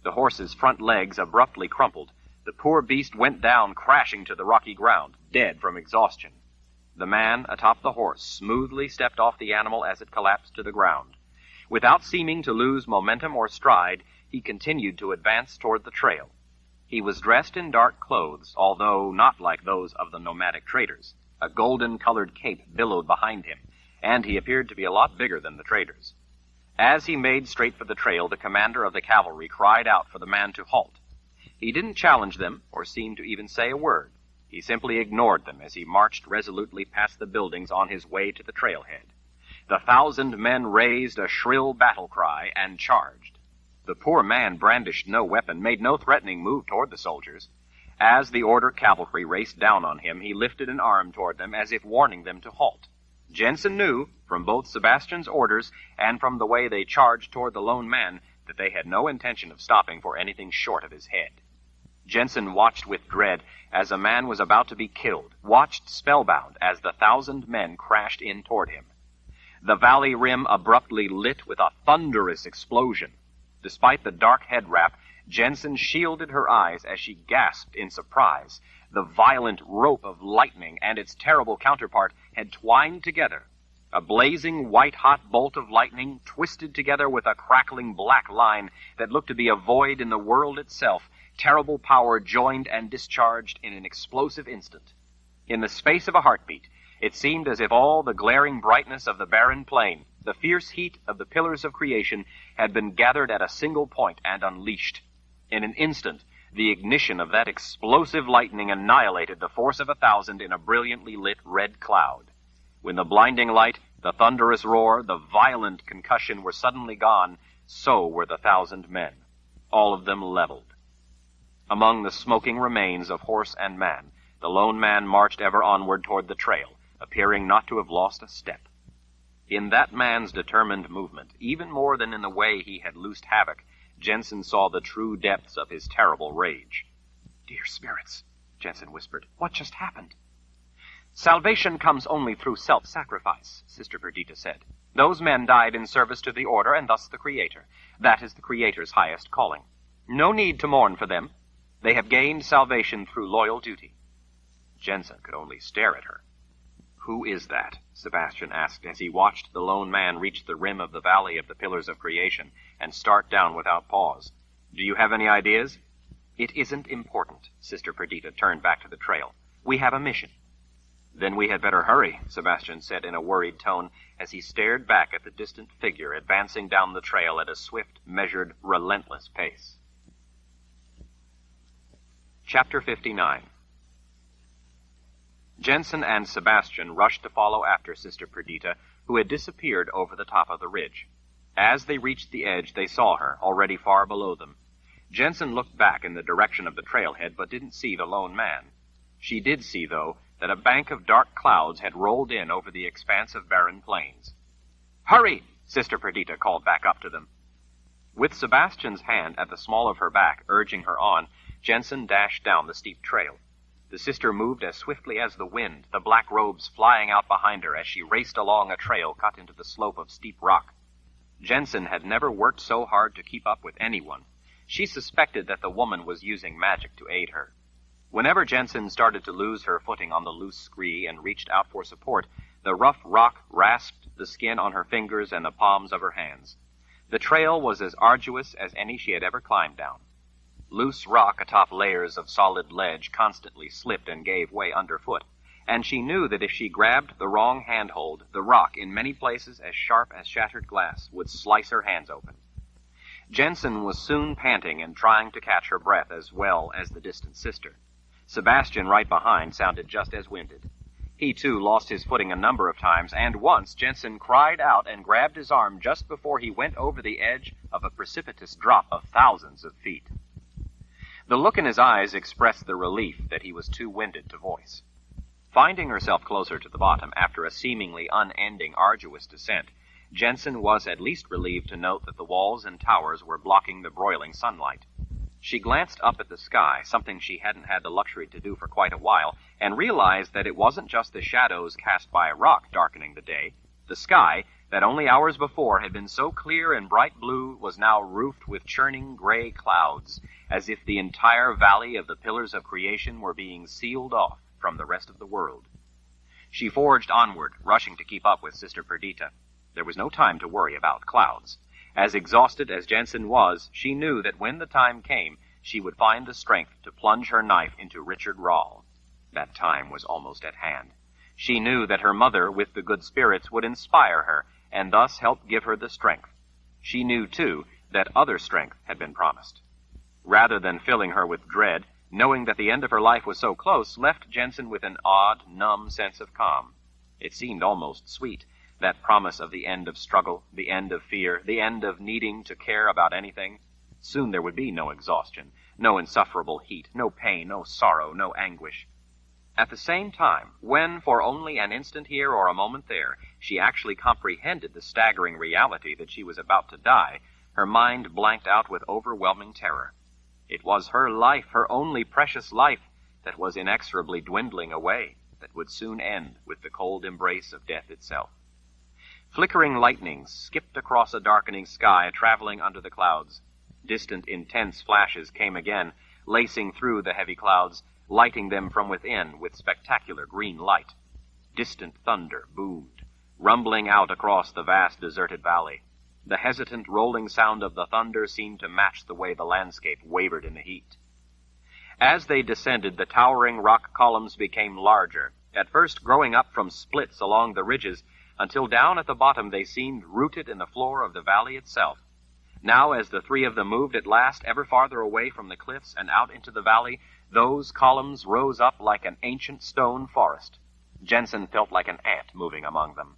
A: The horse's front legs abruptly crumpled. The poor beast went down, crashing to the rocky ground, dead from exhaustion. The man atop the horse smoothly stepped off the animal as it collapsed to the ground. Without seeming to lose momentum or stride, he continued to advance toward the trail. He was dressed in dark clothes, although not like those of the nomadic traders. A golden-colored cape billowed behind him, and he appeared to be a lot bigger than the traders. As he made straight for the trail, the commander of the cavalry cried out for the man to halt. He didn't challenge them or seem to even say a word. He simply ignored them as he marched resolutely past the buildings on his way to the trailhead. The 1,000 men raised a shrill battle cry and charged. The poor man brandished no weapon, made no threatening move toward the soldiers. As the order cavalry raced down on him, he lifted an arm toward them as if warning them to halt. Jensen knew, from both Sebastian's orders and from the way they charged toward the lone man, that they had no intention of stopping for anything short of his head. Jensen watched with dread as a man was about to be killed, watched spellbound as the 1,000 men crashed in toward him. The valley rim abruptly lit with a thunderous explosion. Despite the dark head wrap, Jensen shielded her eyes as she gasped in surprise. The violent rope of lightning and its terrible counterpart had twined together. A blazing white-hot bolt of lightning twisted together with a crackling black line that looked to be a void in the world itself. Terrible power joined and discharged in an explosive instant. In the space of a heartbeat, it seemed as if all the glaring brightness of the barren plain, the fierce heat of the pillars of creation, had been gathered at a single point and unleashed. In an instant, the ignition of that explosive lightning annihilated the force of 1,000 in a brilliantly lit red cloud. When the blinding light, the thunderous roar, the violent concussion were suddenly gone, so were the 1,000 men, all of them leveled. Among the smoking remains of horse and man, the lone man marched ever onward toward the trail, appearing not to have lost a step. In that man's determined movement, even more than in the way he had loosed havoc, Jensen saw the true depths of his terrible rage. "Dear spirits," Jensen whispered, "what just happened?" "Salvation comes only through self-sacrifice," Sister Perdita said. "Those men died in service to the Order and thus the Creator. That is the Creator's highest calling. No need to mourn for them. They have gained salvation through loyal duty." Jensen could only stare at her. "Who is that?" Sebastian asked as he watched the lone man reach the rim of the Valley of the Pillars of Creation and start down without pause. "Do you have any ideas?" "It isn't important." Sister Perdita turned back to the trail. "We have a mission." "Then we had better hurry," Sebastian said in a worried tone as he stared back at the distant figure advancing down the trail at a swift, measured, relentless pace. Chapter 59. Jensen and Sebastian rushed to follow after Sister Perdita, who had disappeared over the top of the ridge. As they reached the edge, they saw her, already far below them. Jensen looked back in the direction of the trailhead, but didn't see the lone man. She did see, though, that a bank of dark clouds had rolled in over the expanse of barren plains. "Hurry!" Sister Perdita called back up to them. With Sebastian's hand at the small of her back, urging her on, Jensen dashed down the steep trail. The sister moved as swiftly as the wind, the black robes flying out behind her as she raced along a trail cut into the slope of steep rock. Jensen had never worked so hard to keep up with anyone. She suspected that the woman was using magic to aid her. Whenever Jensen started to lose her footing on the loose scree and reached out for support, the rough rock rasped the skin on her fingers and the palms of her hands. The trail was as arduous as any she had ever climbed down. Loose rock atop layers of solid ledge constantly slipped and gave way underfoot, and she knew that if she grabbed the wrong handhold, the rock, in many places as sharp as shattered glass, would slice her hands open. Jensen was soon panting and trying to catch her breath as well as the distant sister. Sebastian, right behind, sounded just as winded. He, too, lost his footing a number of times, and once Jensen cried out and grabbed his arm just before he went over the edge of a precipitous drop of thousands of feet. The look in his eyes expressed the relief that he was too winded to voice. Finding herself closer to the bottom after a seemingly unending, arduous descent, Jensen was at least relieved to note that the walls and towers were blocking the broiling sunlight. She glanced up at the sky, something she hadn't had the luxury to do for quite a while, and realized that it wasn't just the shadows cast by a rock darkening the day. The sky, that only hours before had been so clear and bright blue, was now roofed with churning gray clouds, as if the entire valley of the pillars of creation were being sealed off from the rest of the world. She forged onward, rushing to keep up with Sister Perdita. There was no time to worry about clouds. As exhausted as Jensen was, she knew that when the time came, she would find the strength to plunge her knife into Richard Rahl. That time was almost at hand. She knew that her mother, with the good spirits, would inspire her, and thus help give her the strength. She knew, too, that other strength had been promised. Rather than filling her with dread, knowing that the end of her life was so close left Jensen with an odd, numb sense of calm. It seemed almost sweet, that promise of the end of struggle, the end of fear, the end of needing to care about anything. Soon there would be no exhaustion, no insufferable heat, no pain, no sorrow, no anguish. At the same time, when, for only an instant here or a moment there, she actually comprehended the staggering reality that she was about to die, her mind blanked out with overwhelming terror. It was her life, her only precious life, that was inexorably dwindling away, that would soon end with the cold embrace of death itself. Flickering lightnings skipped across a darkening sky, traveling under the clouds. Distant, intense flashes came again, lacing through the heavy clouds, lighting them from within with spectacular green light. Distant thunder boomed, rumbling out across the vast deserted valley. The hesitant rolling sound of the thunder seemed to match the way the landscape wavered in the heat. As they descended, the towering rock columns became larger, at first growing up from splits along the ridges, until down at the bottom they seemed rooted in the floor of the valley itself. Now, as the three of them moved at last ever farther away from the cliffs and out into the valley, those columns rose up like an ancient stone forest. Jensen felt like an ant moving among them.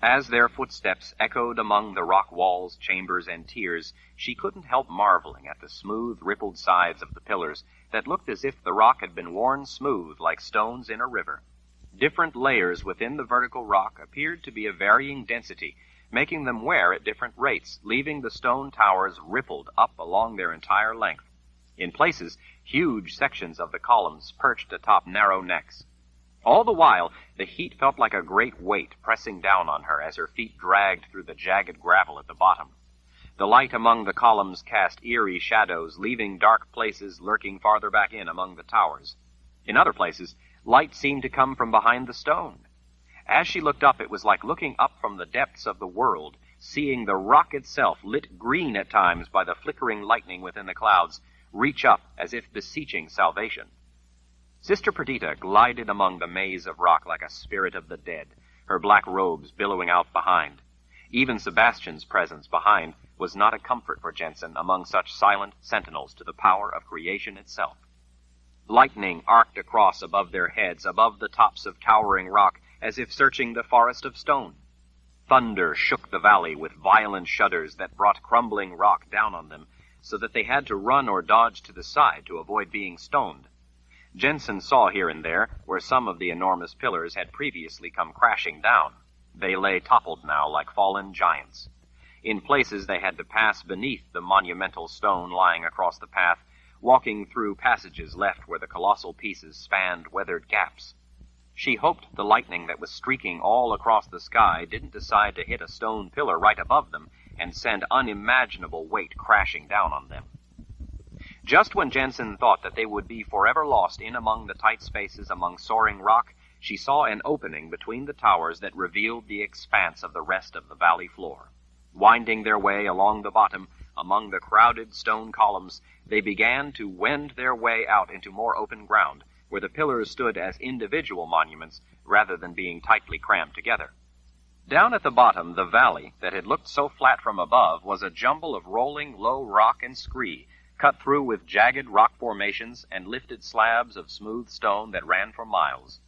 A: As their footsteps echoed among the rock walls, chambers, and tiers, she couldn't help marveling at the smooth, rippled sides of the pillars that looked as if the rock had been worn smooth like stones in a river. Different layers within the vertical rock appeared to be of varying density, making them wear at different rates, leaving the stone towers rippled up along their entire length. In places, huge sections of the columns perched atop narrow necks. All the while, the heat felt like a great weight pressing down on her as her feet dragged through the jagged gravel at the bottom. The light among the columns cast eerie shadows, leaving dark places lurking farther back in among the towers. In other places, light seemed to come from behind the stone. As she looked up, it was like looking up from the depths of the world, seeing the rock itself, lit green at times by the flickering lightning within the clouds, reach up as if beseeching salvation. Sister Perdita glided among the maze of rock like a spirit of the dead, her black robes billowing out behind. Even Sebastian's presence behind was not a comfort for Jensen among such silent sentinels to the power of creation itself. Lightning arced across above their heads, above the tops of towering rock, as if searching the forest of stone. Thunder shook the valley with violent shudders that brought crumbling rock down on them, so that they had to run or dodge to the side to avoid being stoned. Jensen saw here and there where some of the enormous pillars had previously come crashing down. They lay toppled now like fallen giants. In places they had to pass beneath the monumental stone lying across the path, walking through passages left where the colossal pieces spanned weathered gaps. She hoped the lightning that was streaking all across the sky didn't decide to hit a stone pillar right above them and send unimaginable weight crashing down on them. Just when Jensen thought that they would be forever lost in among the tight spaces among soaring rock, she saw an opening between the towers that revealed the expanse of the rest of the valley floor. Winding their way along the bottom, among the crowded stone columns, they began to wend their way out into more open ground, where the pillars stood as individual monuments rather than being tightly crammed together. Down at the bottom, the valley, that had looked so flat from above, was a jumble of rolling low rock and scree, cut through with jagged rock formations and lifted slabs of smooth stone that ran for miles.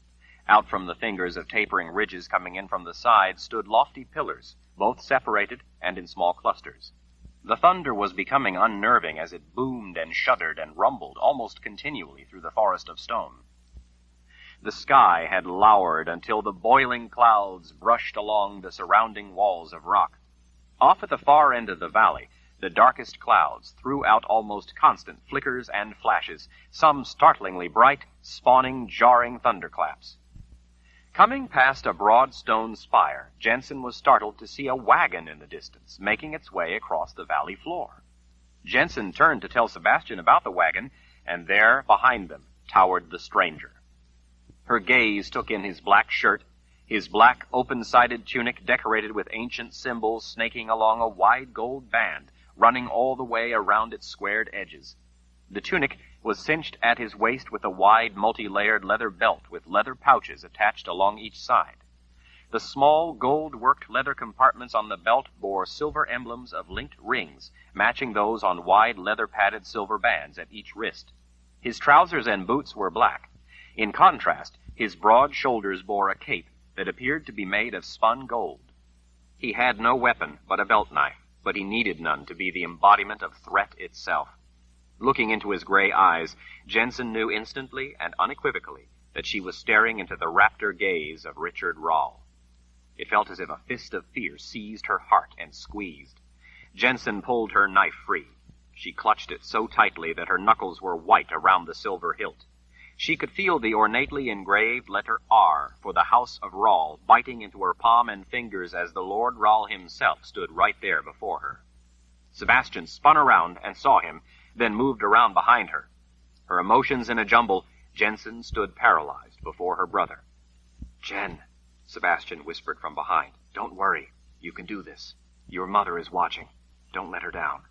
A: Out from the fingers of tapering ridges coming in from the side stood lofty pillars, both separated and in small clusters. The thunder was becoming unnerving as it boomed and shuddered and rumbled almost continually through the forest of stone. The sky had lowered until the boiling clouds brushed along the surrounding walls of rock. Off at the far end of the valley, the darkest clouds threw out almost constant flickers and flashes, some startlingly bright, spawning jarring thunderclaps. Coming past a broad stone spire, Jensen was startled to see a wagon in the distance, making its way across the valley floor. Jensen turned to tell Sebastian about the wagon, and there, behind them, towered the stranger. Her gaze took in his black shirt, his black open-sided tunic decorated with ancient symbols snaking along a wide gold band, running all the way around its squared edges. The tunic was cinched at his waist with a wide, multi-layered leather belt with leather pouches attached along each side. The small, gold-worked leather compartments on the belt bore silver emblems of linked rings, matching those on wide, leather-padded silver bands at each wrist. His trousers and boots were black. In contrast, his broad shoulders bore a cape that appeared to be made of spun gold. He had no weapon but a belt knife, but he needed none to be the embodiment of threat itself. Looking into his gray eyes, Jensen knew instantly and unequivocally that she was staring into the raptor gaze of Richard Rahl. It felt as if a fist of fear seized her heart and squeezed. Jensen pulled her knife free. She clutched it so tightly that her knuckles were white around the silver hilt. She could feel the ornately engraved letter R for the House of Rahl biting into her palm and fingers as the Lord Rahl himself stood right there before her. Sebastian spun around and saw him, then moved around behind her. Her emotions in a jumble, Jensen stood paralyzed before her brother. "Jen," Sebastian whispered from behind, "don't worry. You can do this. Your mother is watching. Don't let her down."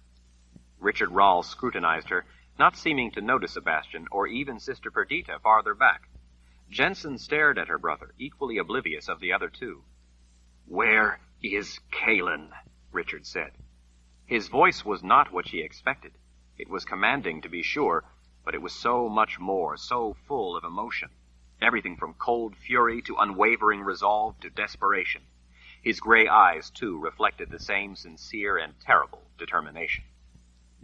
A: Richard Rahl scrutinized her, not seeming to notice Sebastian or even Sister Perdita farther back. Jensen stared at her brother, equally oblivious of the other two. "Where is Kalen?" Richard said. His voice was not what she expected. It was commanding, to be sure, but it was so much more, so full of emotion. Everything from cold fury to unwavering resolve to desperation. His gray eyes, too, reflected the same sincere and terrible determination.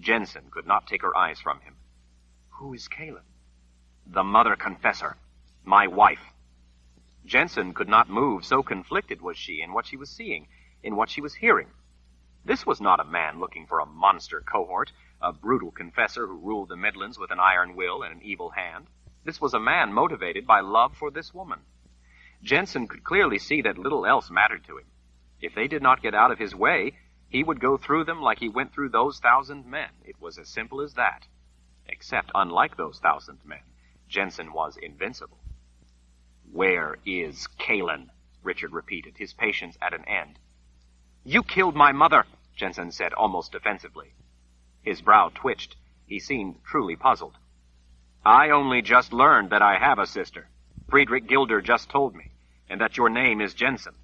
A: Jensen could not take her eyes from him. "Who is Kalen?" "The mother confessor. My wife." Jensen could not move, so conflicted was she in what she was seeing, in what she was hearing. This was not a man looking for a monster cohort, a brutal confessor who ruled the Midlands with an iron will and an evil hand. This was a man motivated by love for this woman. Jensen could clearly see that little else mattered to him. If they did not get out of his way, he would go through them like he went through those 1,000 men. It was as simple as that. Except, unlike those 1,000 men, Jensen was invincible. "Where is Kalen?" Richard repeated, his patience at an end. "You killed my mother," Jensen said almost defensively. His brow twitched. He seemed truly puzzled. "I only just learned that I have a sister. Friedrich Gilder just told me, and that your name is Jensen."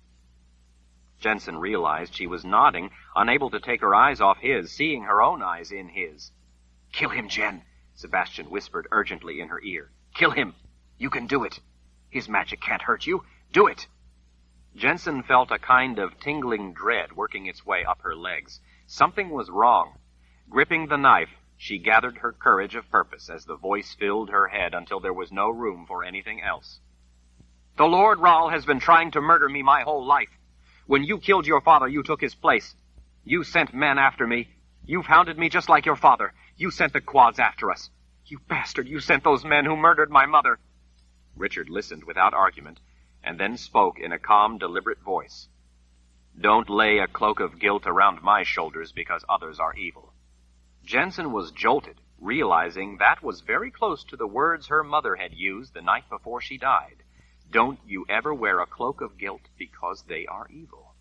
A: Jensen realized she was nodding, unable to take her eyes off his, seeing her own eyes in his. "Kill him, Jen," Sebastian whispered urgently in her ear. "Kill him. You can do it. His magic can't hurt you. Do it." Jensen felt a kind of tingling dread working its way up her legs. Something was wrong. Gripping the knife, she gathered her courage of purpose as the voice filled her head until there was no room for anything else. "The Lord Rahl has been trying to murder me my whole life. When you killed your father, you took his place. You sent men after me. You've hounded me just like your father. You sent the quads after us. You bastard, you sent those men who murdered my mother." Richard listened without argument, and then spoke in a calm, deliberate voice. "Don't lay a cloak of guilt around my shoulders because others are evil." Jensen was jolted, realizing that was very close to the words her mother had used the night before she died. "Don't you ever wear a cloak of guilt because they are evil."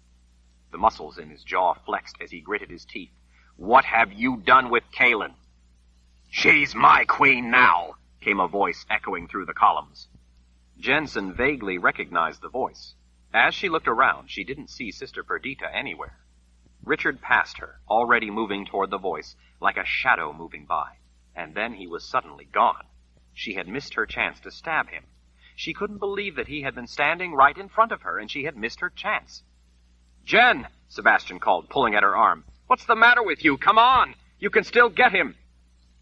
A: The muscles in his jaw flexed as he gritted his teeth. "What have you done with Kalen?" "She's my queen now," came a voice echoing through the columns. Jensen vaguely recognized the voice. As she looked around, she didn't see Sister Perdita anywhere. Richard passed her, already moving toward the voice, like a shadow moving by. And then he was suddenly gone. She had missed her chance to stab him.
B: She couldn't believe that he had been standing right in front of her, and she had missed her chance.
C: Jen, Sebastian called, pulling at her arm. What's the matter with you? Come on! You can still get him!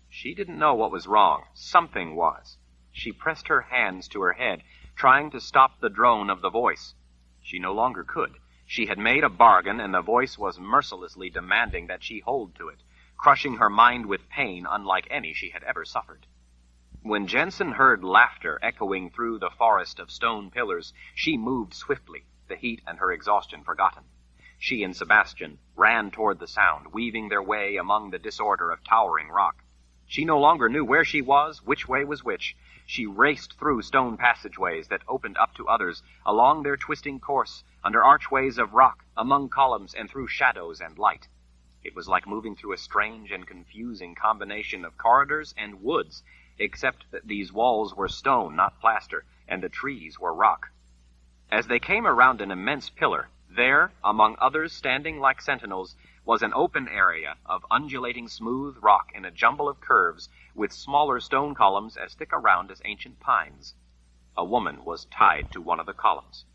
B: She didn't know what was wrong. Something was. She pressed her hands to her head, trying to stop the drone of the voice. She no longer could. She had made a bargain, and the voice was mercilessly demanding that she hold to it, crushing her mind with pain unlike any she had ever suffered. When Jensen heard laughter echoing through the forest of stone pillars, she moved swiftly, the heat and her exhaustion forgotten. She and Sebastian ran toward the sound, weaving their way among the disorder of towering rock. She no longer knew where she was, which way was which. She raced through stone passageways that opened up to others, along their twisting course, under archways of rock, among columns, and through shadows and light. It was like moving through a strange and confusing combination of corridors and woods, except that these walls were stone, not plaster, and the trees were rock. As they came around an immense pillar, there, among others standing like sentinels, was an open area of undulating smooth rock in a jumble of curves, with smaller stone columns as thick around as ancient pines. A woman was tied to one of the columns.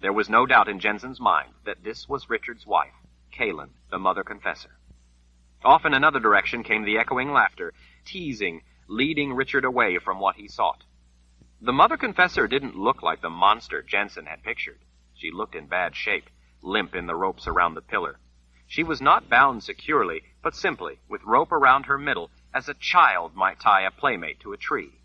B: There was no doubt in Jensen's mind that this was Richard's wife, Kaylin, the mother confessor. Off in another direction came the echoing laughter, teasing, leading Richard away from what he sought. The mother confessor didn't look like the monster Jensen had pictured. She looked in bad shape, limp in the ropes around the pillar. She was not bound securely, but simply, with rope around her middle, as a child might tie a playmate to a tree.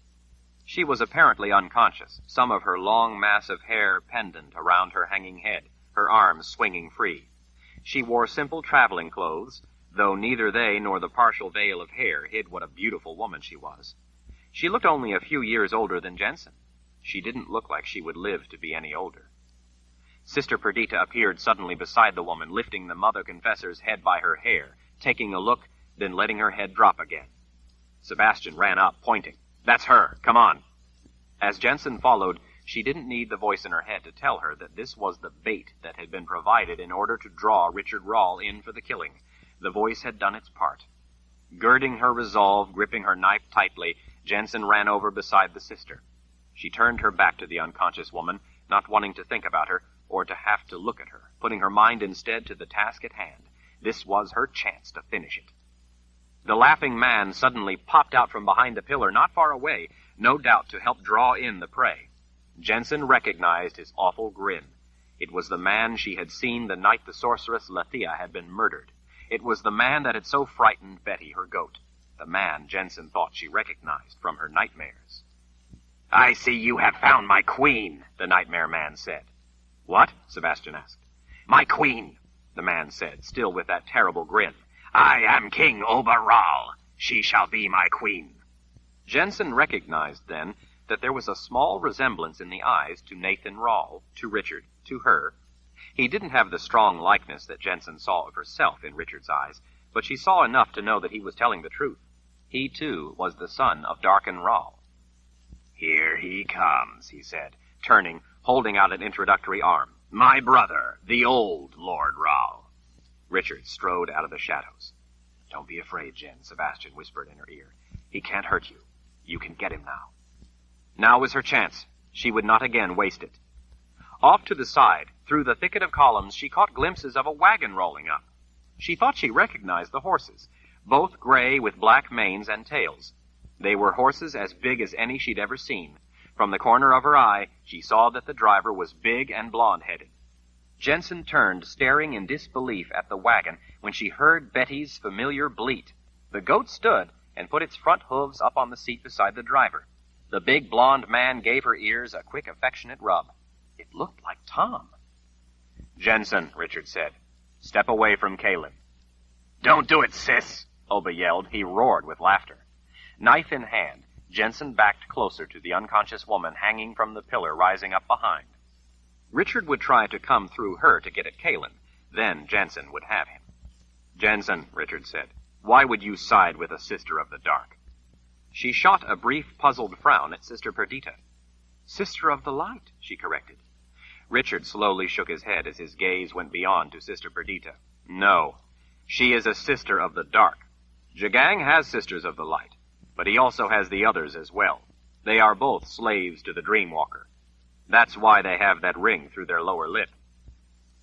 B: She was apparently unconscious, some of her long mass of hair pendant around her hanging head, her arms swinging free. She wore simple traveling clothes, though neither they nor the partial veil of hair hid what a beautiful woman she was. She looked only a few years older than Jensen. She didn't look like she would live to be any older. Sister Perdita appeared suddenly beside the woman, lifting the mother confessor's head by her hair, taking a look, then letting her head drop again. Sebastian ran up, pointing. That's her. Come on. As Jensen followed, she didn't need the voice in her head to tell her that this was the bait that had been provided in order to draw Richard Rawle in for the killing. The voice had done its part. Girding her resolve, gripping her knife tightly, Jensen ran over beside the sister. She turned her back to the unconscious woman, not wanting to think about her, or to have to look at her, putting her mind instead to the task at hand. This was her chance to finish it. The laughing man suddenly popped out from behind a pillar not far away, no doubt to help draw in the prey. Jensen recognized his awful grin. It was the man she had seen the night the sorceress Lethia had been murdered. It was the man that had so frightened Betty, her goat. The man Jensen thought she recognized from her nightmares. I see you have found my queen, the nightmare man said. What? Sebastian asked. My queen, the man said, still with that terrible grin. I am King Oberal. She shall be my queen. Jensen recognized then that there was a small resemblance in the eyes to Nathan Rawle, to Richard, to her. He didn't have the strong likeness that Jensen saw of herself in Richard's eyes, but she saw enough to know that he was telling the truth. He, too, was the son of Darken Rawle. Here he comes, he said, turning, holding out an introductory arm. My brother, the old Lord Rawle. Richard strode out of the shadows. Don't be afraid, Jen, Sebastian whispered in her ear. He can't hurt you. You can get him now. Now was her chance. She would not again waste it. Off to the side, through the thicket of columns, she caught glimpses of a wagon rolling up. She thought she recognized the horses, both gray with black manes and tails. They were horses as big as any she'd ever seen. From the corner of her eye, she saw that the driver was big and blonde-headed. Jensen turned, staring in disbelief at the wagon, when she heard Betty's familiar bleat. The goat stood and put its front hooves up on the seat beside the driver. The big blonde man gave her ears a quick, affectionate rub. It looked like Tom. Jensen, Richard said. Step away from Kaylin. Don't do it, sis, Oba yelled. He roared with laughter. Knife in hand, Jensen backed closer to the unconscious woman hanging from the pillar rising up behind. Richard would try to come through her to get at Kaylin. Then Jensen would have him. Jensen, Richard said, why would you side with a sister of the dark? She shot a brief, puzzled frown at Sister Perdita. Sister of the light, she corrected. Richard slowly shook his head as his gaze went beyond to Sister Perdita. No, she is a sister of the dark. Jagang has sisters of the light, but he also has the others as well. They are both slaves to the Dreamwalker. That's why they have that ring through their lower lip.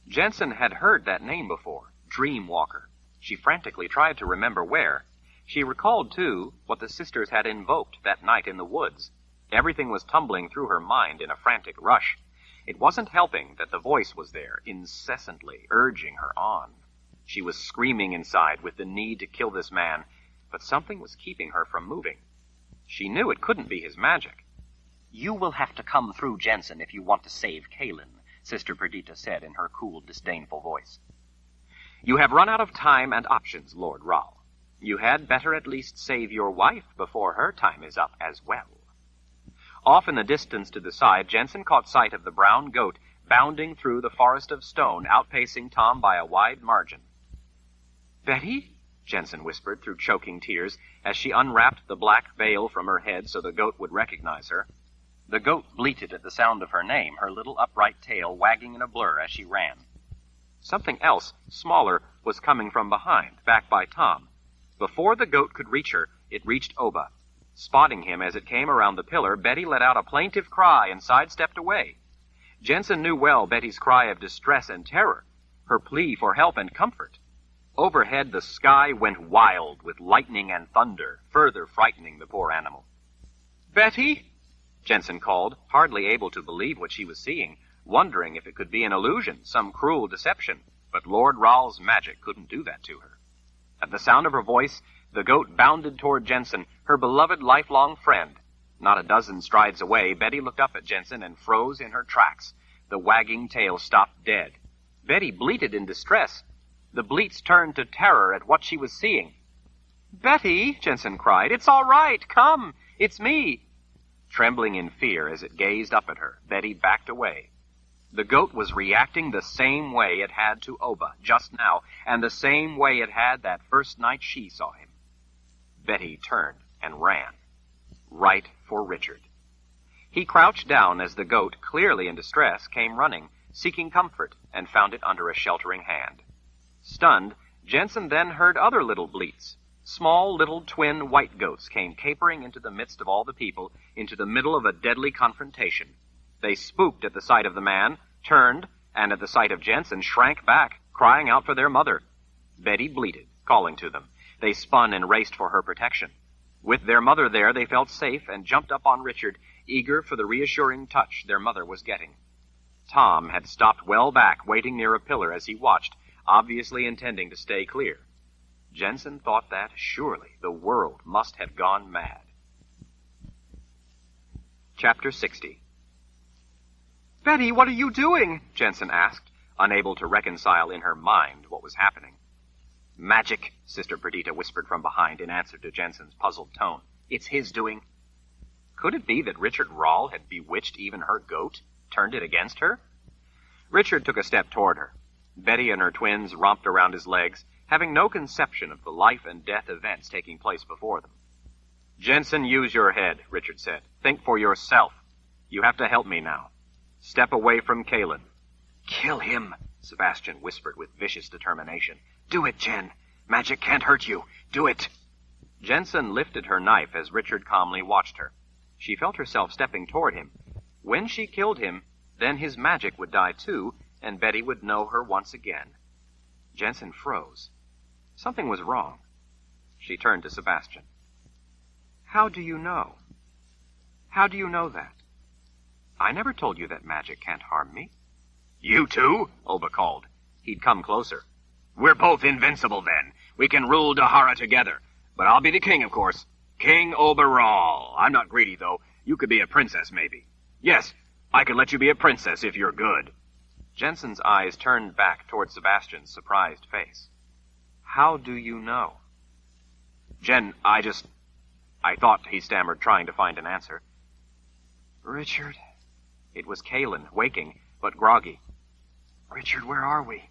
B: Jensen had heard that name before, Dreamwalker. She frantically tried to remember where. She recalled, too, what the sisters had invoked that night in the woods. Everything was tumbling through her mind in a frantic rush. It wasn't helping that the voice was there, incessantly urging her on. She was screaming inside with the need to kill this man, but something was keeping her from moving. She knew it couldn't be his magic.
A: You will have to come through Jensen if you want to save Kalin, Sister Perdita said in her cool, disdainful voice.
B: You have run out of time and options, Lord Rahl. You had better at least save your wife before her time is up as well. Off in the distance to the side, Jensen caught sight of the brown goat bounding through the forest of stone, outpacing Tom by a wide margin. "Betty?" Jensen whispered through choking tears as she unwrapped the black veil from her head so the goat would recognize her.
A: The goat bleated at the sound of her name, her little upright tail wagging in a blur as she ran.
B: Something else, smaller, was coming from behind, back by Tom. Before the goat could reach her, it reached Oba. Spotting him as it came around the pillar, Betty let out a plaintive cry and sidestepped away. Jensen knew well Betty's cry of distress and terror, her plea for help and comfort. Overhead, the sky went wild with lightning and thunder, further frightening the poor animal. "Betty?" Jensen called, hardly able to believe what she was seeing, wondering if it could be an illusion, some cruel deception. But Lord Rahl's magic couldn't do that to her. At the sound of her voice, the goat bounded toward Jensen, her beloved lifelong friend. Not a dozen strides away, Betty looked up at Jensen and froze in her tracks. The wagging tail stopped dead. Betty bleated in distress. The bleats turned to terror at what she was seeing. "Betty," Jensen cried, "it's all right. Come. It's me." Trembling in fear as it gazed up at her, Betty backed away. The goat was reacting the same way it had to Oba just now, and the same way it had that first night she saw him. Betty turned and ran, right for Richard. He crouched down as the goat, clearly in distress, came running, seeking comfort, and found it under a sheltering hand. Stunned, Jensen then heard other little bleats. Small little twin white goats came capering into the midst of all the people, into the middle of a deadly confrontation. They spooked at the sight of the man, turned, and at the sight of Jensen shrank back, crying out for their mother. Betty bleated, calling to them. They spun and raced for her protection. With their mother there, they felt safe and jumped up on Richard, eager for the reassuring touch their mother was getting. Tom had stopped well back, waiting near a pillar as he watched, obviously intending to stay clear. Jensen thought that, surely, the world must have gone mad. Chapter 60. "Betty, what are you doing?" Jensen asked, unable to reconcile in her mind what was happening. "Magic," Sister Perdita whispered from behind in answer to Jensen's puzzled tone. "It's his doing." Could it be that Richard Rahl had bewitched even her goat, turned it against her? Richard took a step toward her. Betty and her twins romped around his legs, having no conception of the life and death events taking place before them. "Jensen, use your head," Richard said. "Think for yourself. You have to help me now. Step away from Kalin." "Kill him," Sebastian whispered with vicious determination. "Do it, Jen. Magic can't hurt you. Do it." Jensen lifted her knife as Richard calmly watched her. She felt herself stepping toward him. When she killed him, then his magic would die too, and Betty would know her once again. Jensen froze. Something was wrong. She turned to Sebastian. "How do you know? How do you know that? I never told you that magic can't harm me." "You too?" Oba called. He'd come closer. "We're both invincible then. We can rule Dahara together. But I'll be the king, of course. King Oba Rahl. I'm not greedy, though. You could be a princess, maybe. Yes, I could let you be a princess if you're good." Jensen's eyes turned back toward Sebastian's surprised face. "How do you know?" "Jen, I thought," he stammered, trying to find an answer. "Richard." It was Kalin, waking, but groggy. "Richard, where are we?"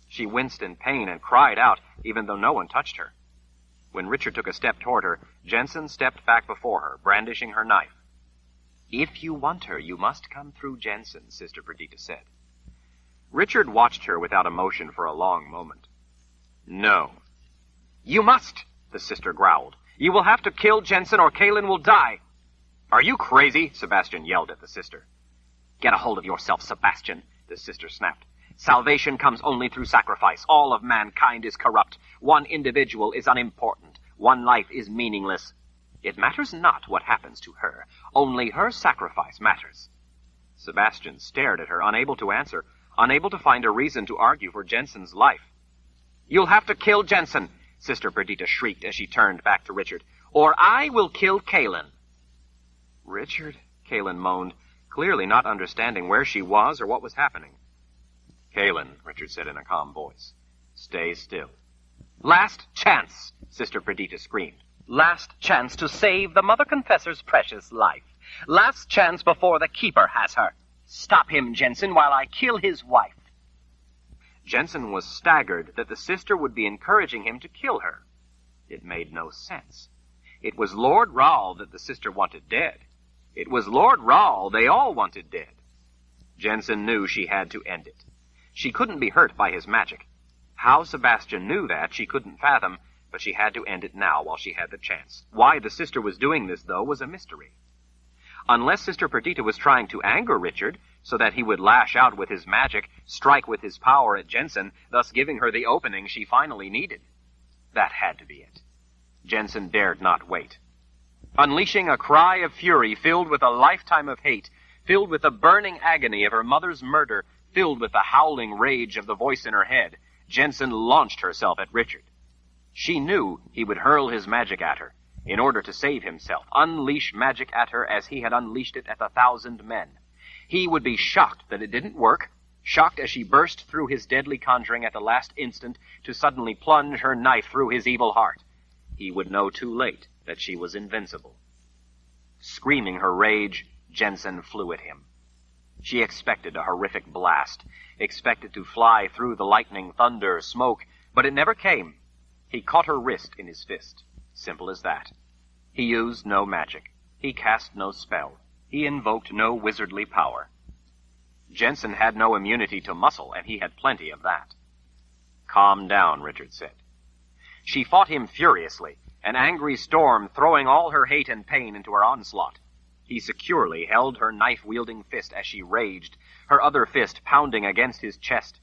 B: She winced in pain and cried out, even though no one touched her. When Richard took a step toward her, Jensen stepped back before her, brandishing her knife. "If you want her, you must come through Jensen," Sister Perdita said. Richard watched her without emotion for a long moment. "No." "You must," the sister growled. "You will have to kill Jensen or Kalin will die." "Are you crazy?" Sebastian yelled at the sister.
D: Get a hold of yourself, Sebastian, the sister snapped. Salvation comes only through sacrifice. All of mankind is corrupt. One individual is unimportant. One life is meaningless. It matters not what happens to her. Only her sacrifice matters. Sebastian stared at her, unable to answer, unable to find a reason to argue for Jensen's life. You'll have to kill Jensen, Sister Perdita shrieked as she turned back to Richard, or I will kill Kalen. Richard, Kalen moaned, clearly not understanding where she was or what was happening.
B: Kalen, Richard said in a calm voice, stay still.
D: Last chance, Sister Perdita screamed. Last chance to save the Mother Confessor's precious life. Last chance before the Keeper has her. Stop him, Jensen, while I kill his wife. Jensen was staggered that the sister would be encouraging him to kill her. It made no sense. It was Lord Rahl that the sister wanted dead. It was Lord Rahl they all wanted dead. Jensen knew she had to end it. She couldn't be hurt by his magic. How Sebastian knew that, she couldn't fathom, but she had to end it now while she had the chance. Why the sister was doing this, though, was a mystery. Unless Sister Perdita was trying to anger Richard, so that he would lash out with his magic, strike with his power at Jensen, thus giving her the opening she finally needed. That had to be it. Jensen dared not wait. Unleashing a cry of fury filled with a lifetime of hate, filled with the burning agony of her mother's murder, filled with the howling rage of the voice in her head, Jensen launched herself at Richard. She knew he would hurl his magic at her, in order to save himself, unleash magic at her as he had unleashed it at 1,000 men. He would be shocked that it didn't work, shocked as she burst through his deadly conjuring at the last instant to suddenly plunge her knife through his evil heart. He would know too late that she was invincible. Screaming her rage, Jensen flew at him. She expected a horrific blast, expected to fly through the lightning, thunder, smoke, but it never came. He caught her wrist in his fist. Simple as that. He used no magic. He cast no spell. He invoked no wizardly power. Jensen had no immunity to muscle, and he had plenty of that. Calm down, Richard said. She fought him furiously, an angry storm throwing all her hate and pain into her onslaught. He securely held her knife-wielding fist as she raged, her other fist pounding against his chest.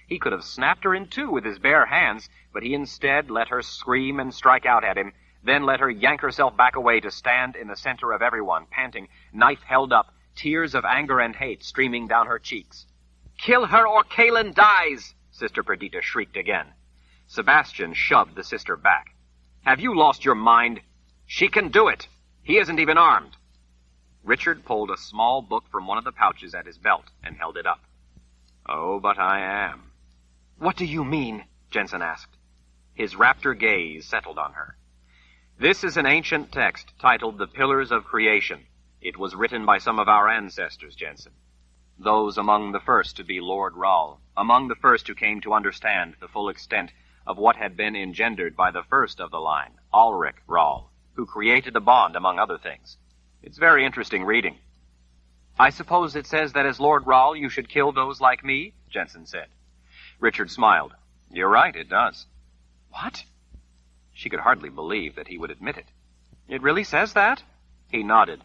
D: He could have snapped her in two with his bare hands, but he instead let her scream and strike out at him, then let her yank herself back away to stand in the center of everyone, panting, knife held up, tears of anger and hate streaming down her cheeks. Kill her or Kalen dies, Sister Perdita shrieked again. Sebastian shoved the sister back. Have you lost your mind? She can do it. He isn't even armed. Richard pulled a small book from one of the pouches at his belt and held it up. Oh, but I am. What do you mean? Jensen asked. His raptor gaze settled on her. This is an ancient text titled The Pillars of Creation. It was written by some of our ancestors, Jensen. Those among the first to be Lord Rahl, among the first who came to understand the full extent of what had been engendered by the first of the line, Ulrich Rahl, who created the bond, among other things. It's very interesting reading. I suppose it says that as Lord Rahl you should kill those like me? Jensen said. Richard smiled. You're right, it does. What? She could hardly believe that he would admit it. It really says that? He nodded.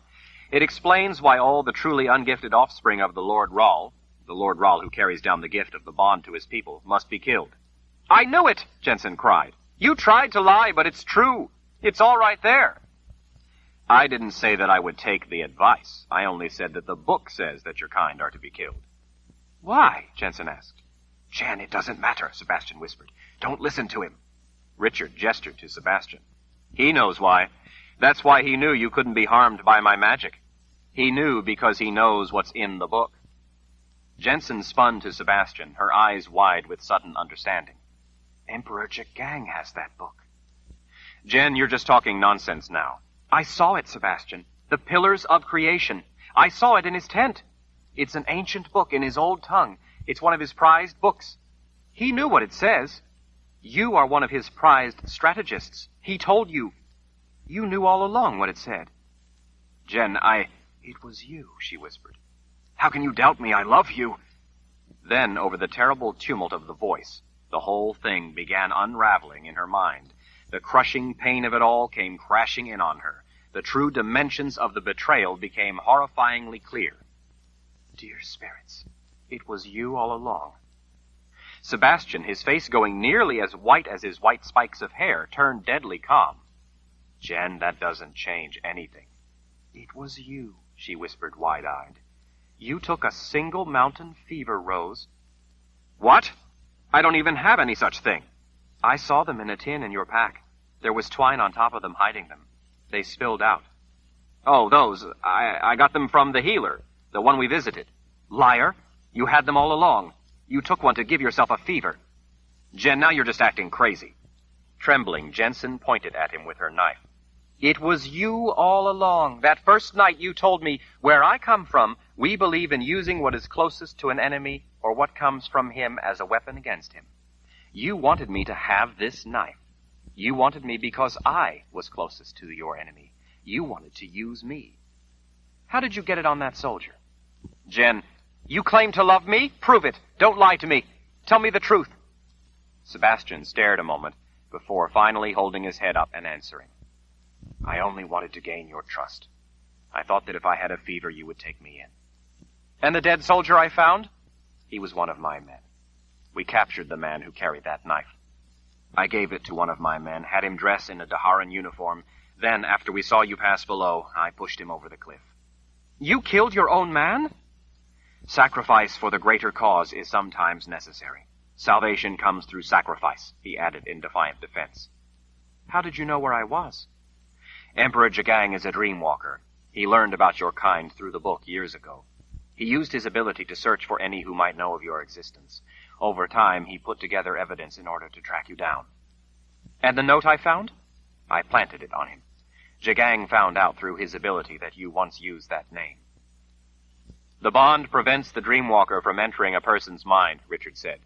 D: It explains why all the truly ungifted offspring of the Lord Rahl who carries down the gift of the bond to his people, must be killed. I knew it, Jensen cried. You tried to lie, but it's true. It's all right there. I didn't say that I would take the advice. I only said that the book says that your kind are to be killed. Why? Jensen asked. Jen, it doesn't matter, Sebastian whispered. Don't listen to him. Richard gestured to Sebastian. He knows why. That's why he knew you couldn't be harmed by my magic. He knew because he knows what's in the book. Jensen spun to Sebastian, her eyes wide with sudden understanding. Emperor Jagang has that book. Jen, you're just talking nonsense now. I saw it, Sebastian. The Pillars of Creation. I saw it in his tent. It's an ancient book in his old tongue. It's one of his prized books. He knew what it says. You are one of his prized strategists. He told you. You knew all along what it said. Jen, It was you, she whispered. How can you doubt me? I love you. Then, over the terrible tumult of the voice, the whole thing began unraveling in her mind. The crushing pain of it all came crashing in on her. The true dimensions of the betrayal became horrifyingly clear.
A: dear spirits, it was you all along. Sebastian, his face going nearly as white as his white spikes of hair, turned deadly calm. Jen, that doesn't change anything. It was you, she whispered wide-eyed. You took a single mountain fever rose.
C: What? I don't even have any such thing.
A: I saw them in a tin in your pack. There was twine on top of them hiding them. They spilled out.
C: Oh, those. I got them from the healer, the one we visited.
A: Liar! You had them all along. You took one to give yourself a fever.
C: Jen, now you're just acting crazy.
A: Trembling, Jensen pointed at him with her knife. It was you all along. That first night you told me, where I come from, we believe in using what is closest to an enemy or what comes from him as a weapon against him. You wanted me to have this knife. You wanted me because I was closest to your enemy. You wanted to use me. How did you get it on that soldier?
C: Jen, you claim to love me? Prove it. Don't lie to me. Tell me the truth.
A: Sebastian stared a moment before finally holding his head up and answering. I only wanted to gain your trust. I thought that if I had a fever, you would take me in.
C: And the dead soldier I found?
A: He was one of my men. We captured the man who carried that knife. I gave it to one of my men, had him dress in a Daharan uniform. Then, after we saw you pass below, I pushed him over the cliff.
C: You killed your own man?
A: Sacrifice for the greater cause is sometimes necessary. Salvation comes through sacrifice, he added in defiant defense. How did you know where I was? Emperor Jagang is a dream walker. He learned about your kind through the book years ago. He used his ability to search for any who might know of your existence. Over time, he put together evidence in order to track you down.
C: And the note I found?
A: I planted it on him. Jagang found out through his ability that you once used that name. The bond prevents the dreamwalker from entering a person's mind, Richard said.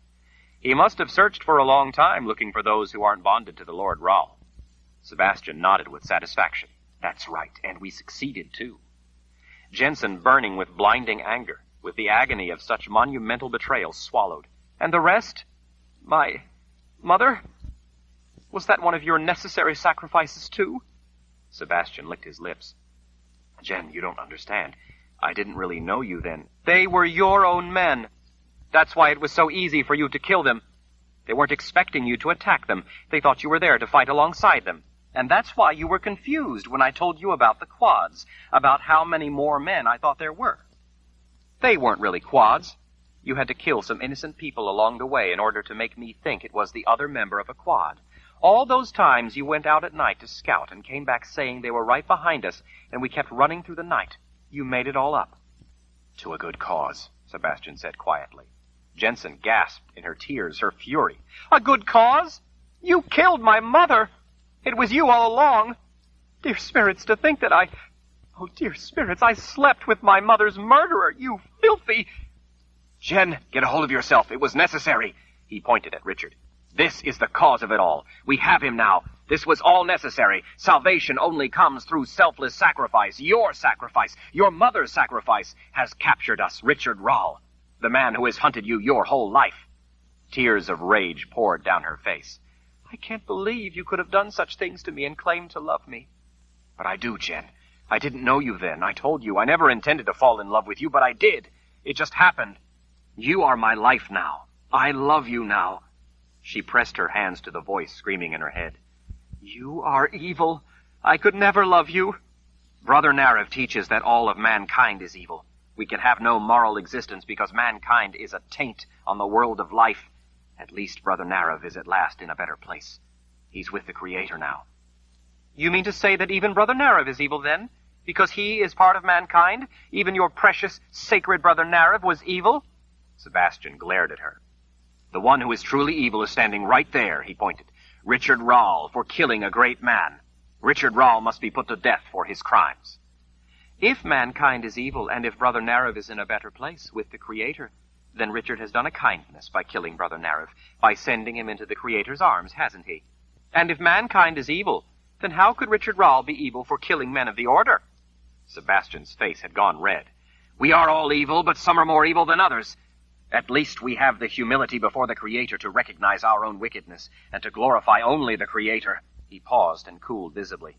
A: He must have searched for a long time looking for those who aren't bonded to the Lord Rahl. Sebastian nodded with satisfaction. That's right, and we succeeded too. Jensen, burning with blinding anger, with the agony of such monumental betrayal, swallowed.
C: And the rest? My mother? Was that one of your necessary sacrifices too?
A: Sebastian licked his lips. Jen, you don't understand. I didn't really know you then.
C: They were your own men. That's why it was so easy for you to kill them. They weren't expecting you to attack them. They thought you were there to fight alongside them. And that's why you were confused when I told you about the quads, about how many more men I thought there were. They weren't really quads. You had to kill some innocent people along the way in order to make me think it was the other member of a quad. All those times you went out at night to scout and came back saying they were right behind us, and we kept running through the night. You made it all up.
A: To a good cause, Sebastian said quietly. Jensen gasped in her tears, her fury.
C: A good cause? You killed my mother! It was you all along. Dear spirits, to think that Oh, dear spirits, I slept with my mother's murderer, you filthy...
A: Jen, get a hold of yourself. It was necessary. He pointed at Richard. This is the cause of it all. We have him now. This was all necessary. Salvation only comes through selfless sacrifice. Your mother's sacrifice, has captured us, Richard Rahl, the man who has hunted you your whole life. Tears of rage poured down her face.
C: I can't believe you could have done such things to me and claimed to love me.
A: But I do, Jen. I didn't know you then. I told you I never intended to fall in love with you, but I did. It just happened. You are my life now. I love you now. She pressed her hands to the voice screaming in her head.
C: You are evil. I could never love you.
A: Brother Narav teaches that all of mankind is evil. We can have no moral existence because mankind is a taint on the world of life. At least Brother Narav is at last in a better place. He's with the Creator now.
C: You mean to say that even Brother Narav is evil then? Because he is part of mankind? Even your precious, sacred Brother Narav was evil?
A: Sebastian glared at her. The one who is truly evil is standing right there, he pointed. Richard Rahl, for killing a great man. Richard Rahl must be put to death for his crimes.
C: If mankind is evil, and if Brother Narav is in a better place with the Creator, then Richard has done a kindness by killing Brother Narav, by sending him into the Creator's arms, hasn't he? And if mankind is evil, then how could Richard Rahl be evil for killing men of the Order?
A: Sebastian's face had gone red. We are all evil, but some are more evil than others. At least we have the humility before the Creator to recognize our own wickedness and to glorify only the Creator. He paused and cooled visibly.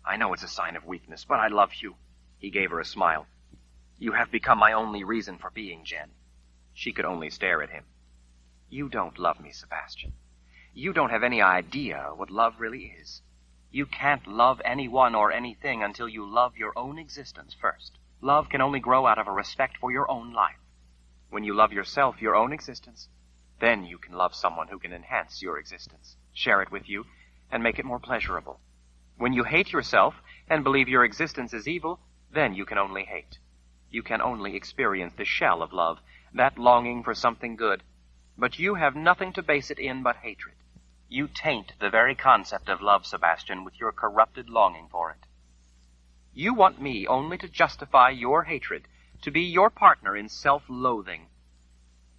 A: I know it's a sign of weakness, but I love you. He gave her a smile. You have become my only reason for being, Jen. She could only stare at him. You don't love me, Sebastian. You don't have any idea what love really is. You can't love anyone or anything until you love your own existence first. Love can only grow out of a respect for your own life. When you love yourself, your own existence, then you can love someone who can enhance your existence, share it with you, and make it more pleasurable. When you hate yourself and believe your existence is evil, then you can only hate. You can only experience the shell of love, that longing for something good. But you have nothing to base it in but hatred. You taint the very concept of love, Sebastian, with your corrupted longing for it. You want me only to justify your hatred, to be your partner in self-loathing.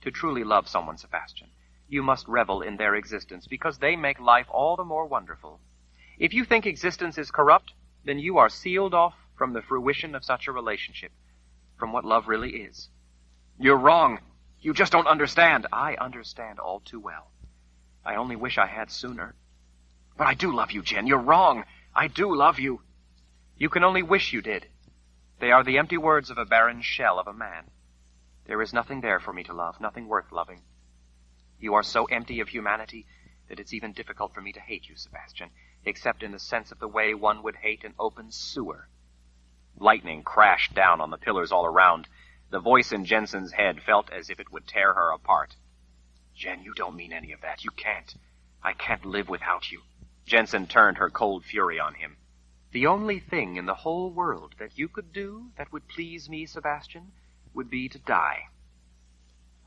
A: To truly love someone, Sebastian, you must revel in their existence, because they make life all the more wonderful. If you think existence is corrupt, then you are sealed off from the fruition of such a relationship, from what love really is.
C: You're wrong. You just don't understand.
A: I understand all too well. I only wish I had sooner.
C: But I do love you, Jen. You're wrong. I do love you.
A: You can only wish you did. They are the empty words of a barren shell of a man. There is nothing there for me to love, nothing worth loving. You are so empty of humanity that it's even difficult for me to hate you, Sebastian, except in the sense of the way one would hate an open sewer. Lightning crashed down on the pillars all around. The voice in Jensen's head felt as if it would tear her apart. Jen, you don't mean any of that. You can't. I can't live without you. Jensen turned her cold fury on him. The only thing in the whole world that you could do that would please me, Sebastian, would be to die.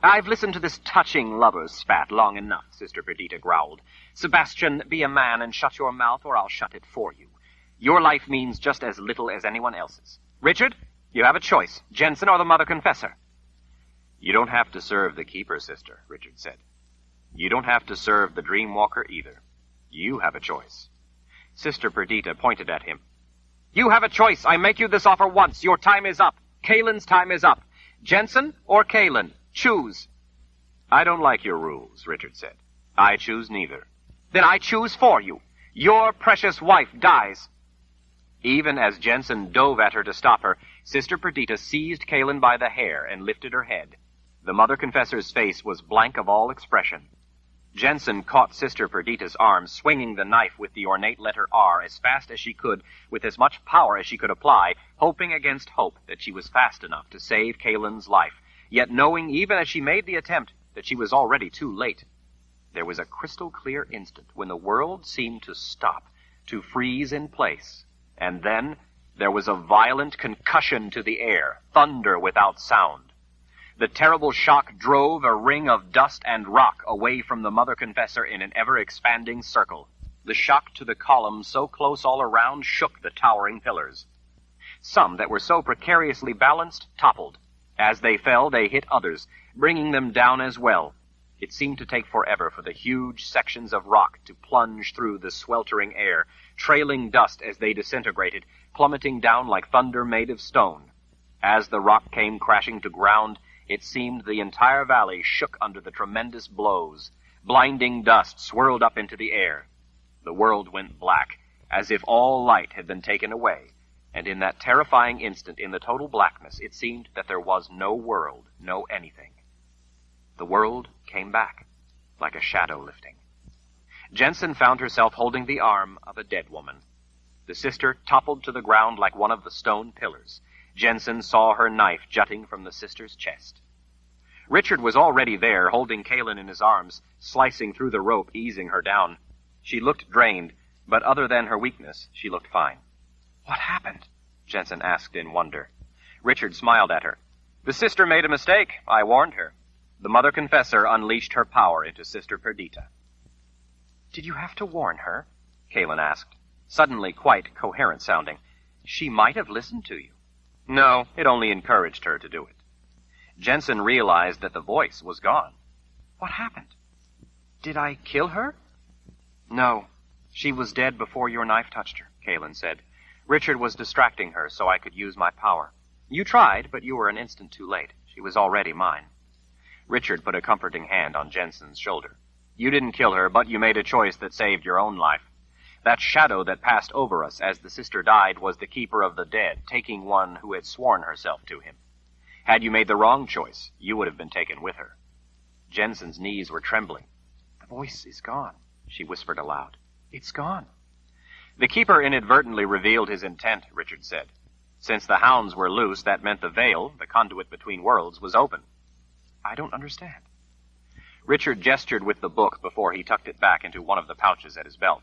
A: I've listened to this touching lover's spat long enough, Sister Perdita growled. Sebastian, be a man and shut your mouth, or I'll shut it for you. Your life means just as little as anyone else's. Richard, you have a choice, Jensen or the Mother Confessor. You don't have to serve the Keeper, Sister, Richard said. You don't have to serve the Dreamwalker either. You have a choice. Sister Perdita pointed at him. You have a choice. I make you this offer once. Your time is up. Kalen's time is up. Jensen or Kalen? Choose. I don't like your rules, Richard said. I choose neither. Then I choose for you. Your precious wife dies. Even as Jensen dove at her to stop her, Sister Perdita seized Kalen by the hair and lifted her head. The Mother Confessor's face was blank of all expression. Jensen caught Sister Perdita's arm, swinging the knife with the ornate letter R as fast as she could, with as much power as she could apply, hoping against hope that she was fast enough to save Kalen's life, yet knowing, even as she made the attempt, that she was already too late. There was a crystal-clear instant when the world seemed to stop, to freeze in place, and then there was a violent concussion to the air, thunder without sound. The terrible shock drove a ring of dust and rock away from the Mother Confessor in an ever-expanding circle. The shock to the columns so close all around shook the towering pillars. Some that were so precariously balanced toppled. As they fell, they hit others, bringing them down as well. It seemed to take forever for the huge sections of rock to plunge through the sweltering air, trailing dust as they disintegrated, plummeting down like thunder made of stone. As the rock came crashing to ground, it seemed the entire valley shook under the tremendous blows. Blinding dust swirled up into the air. The world went black, as if all light had been taken away, and in that terrifying instant in the total blackness it seemed that there was no world, no anything. The world came back, like a shadow lifting. Jensen found herself holding the arm of a dead woman. The sister toppled to the ground like one of the stone pillars. Jensen saw her knife jutting from the sister's chest. Richard was already there, holding Kalen in his arms, slicing through the rope, easing her down. She looked drained, but other than her weakness, she looked fine. What happened? Jensen asked in wonder. Richard smiled at her. The sister made a mistake. I warned her. The Mother Confessor unleashed her power into Sister Perdita. Did you have to warn her? Kalen asked, suddenly quite coherent sounding. She might have listened to you. No, it only encouraged her to do it. Jensen realized that the voice was gone. What happened? Did I kill her? No, she was dead before your knife touched her, Kalen said. Richard was distracting her so I could use my power. You tried, but you were an instant too late. She was already mine. Richard put a comforting hand on Jensen's shoulder. You didn't kill her, but you made a choice that saved your own life. That shadow that passed over us as the sister died was the keeper of the dead, taking one who had sworn herself to him.
B: Had you made the wrong choice, you would have been taken with her. Jensen's knees were trembling.
A: The voice is gone, she whispered aloud. It's gone.
B: The keeper inadvertently revealed his intent, Richard said. Since the hounds were loose, that meant the veil, the conduit between worlds, was open.
A: I don't understand.
B: Richard gestured with the book before he tucked it back into one of the pouches at his belt.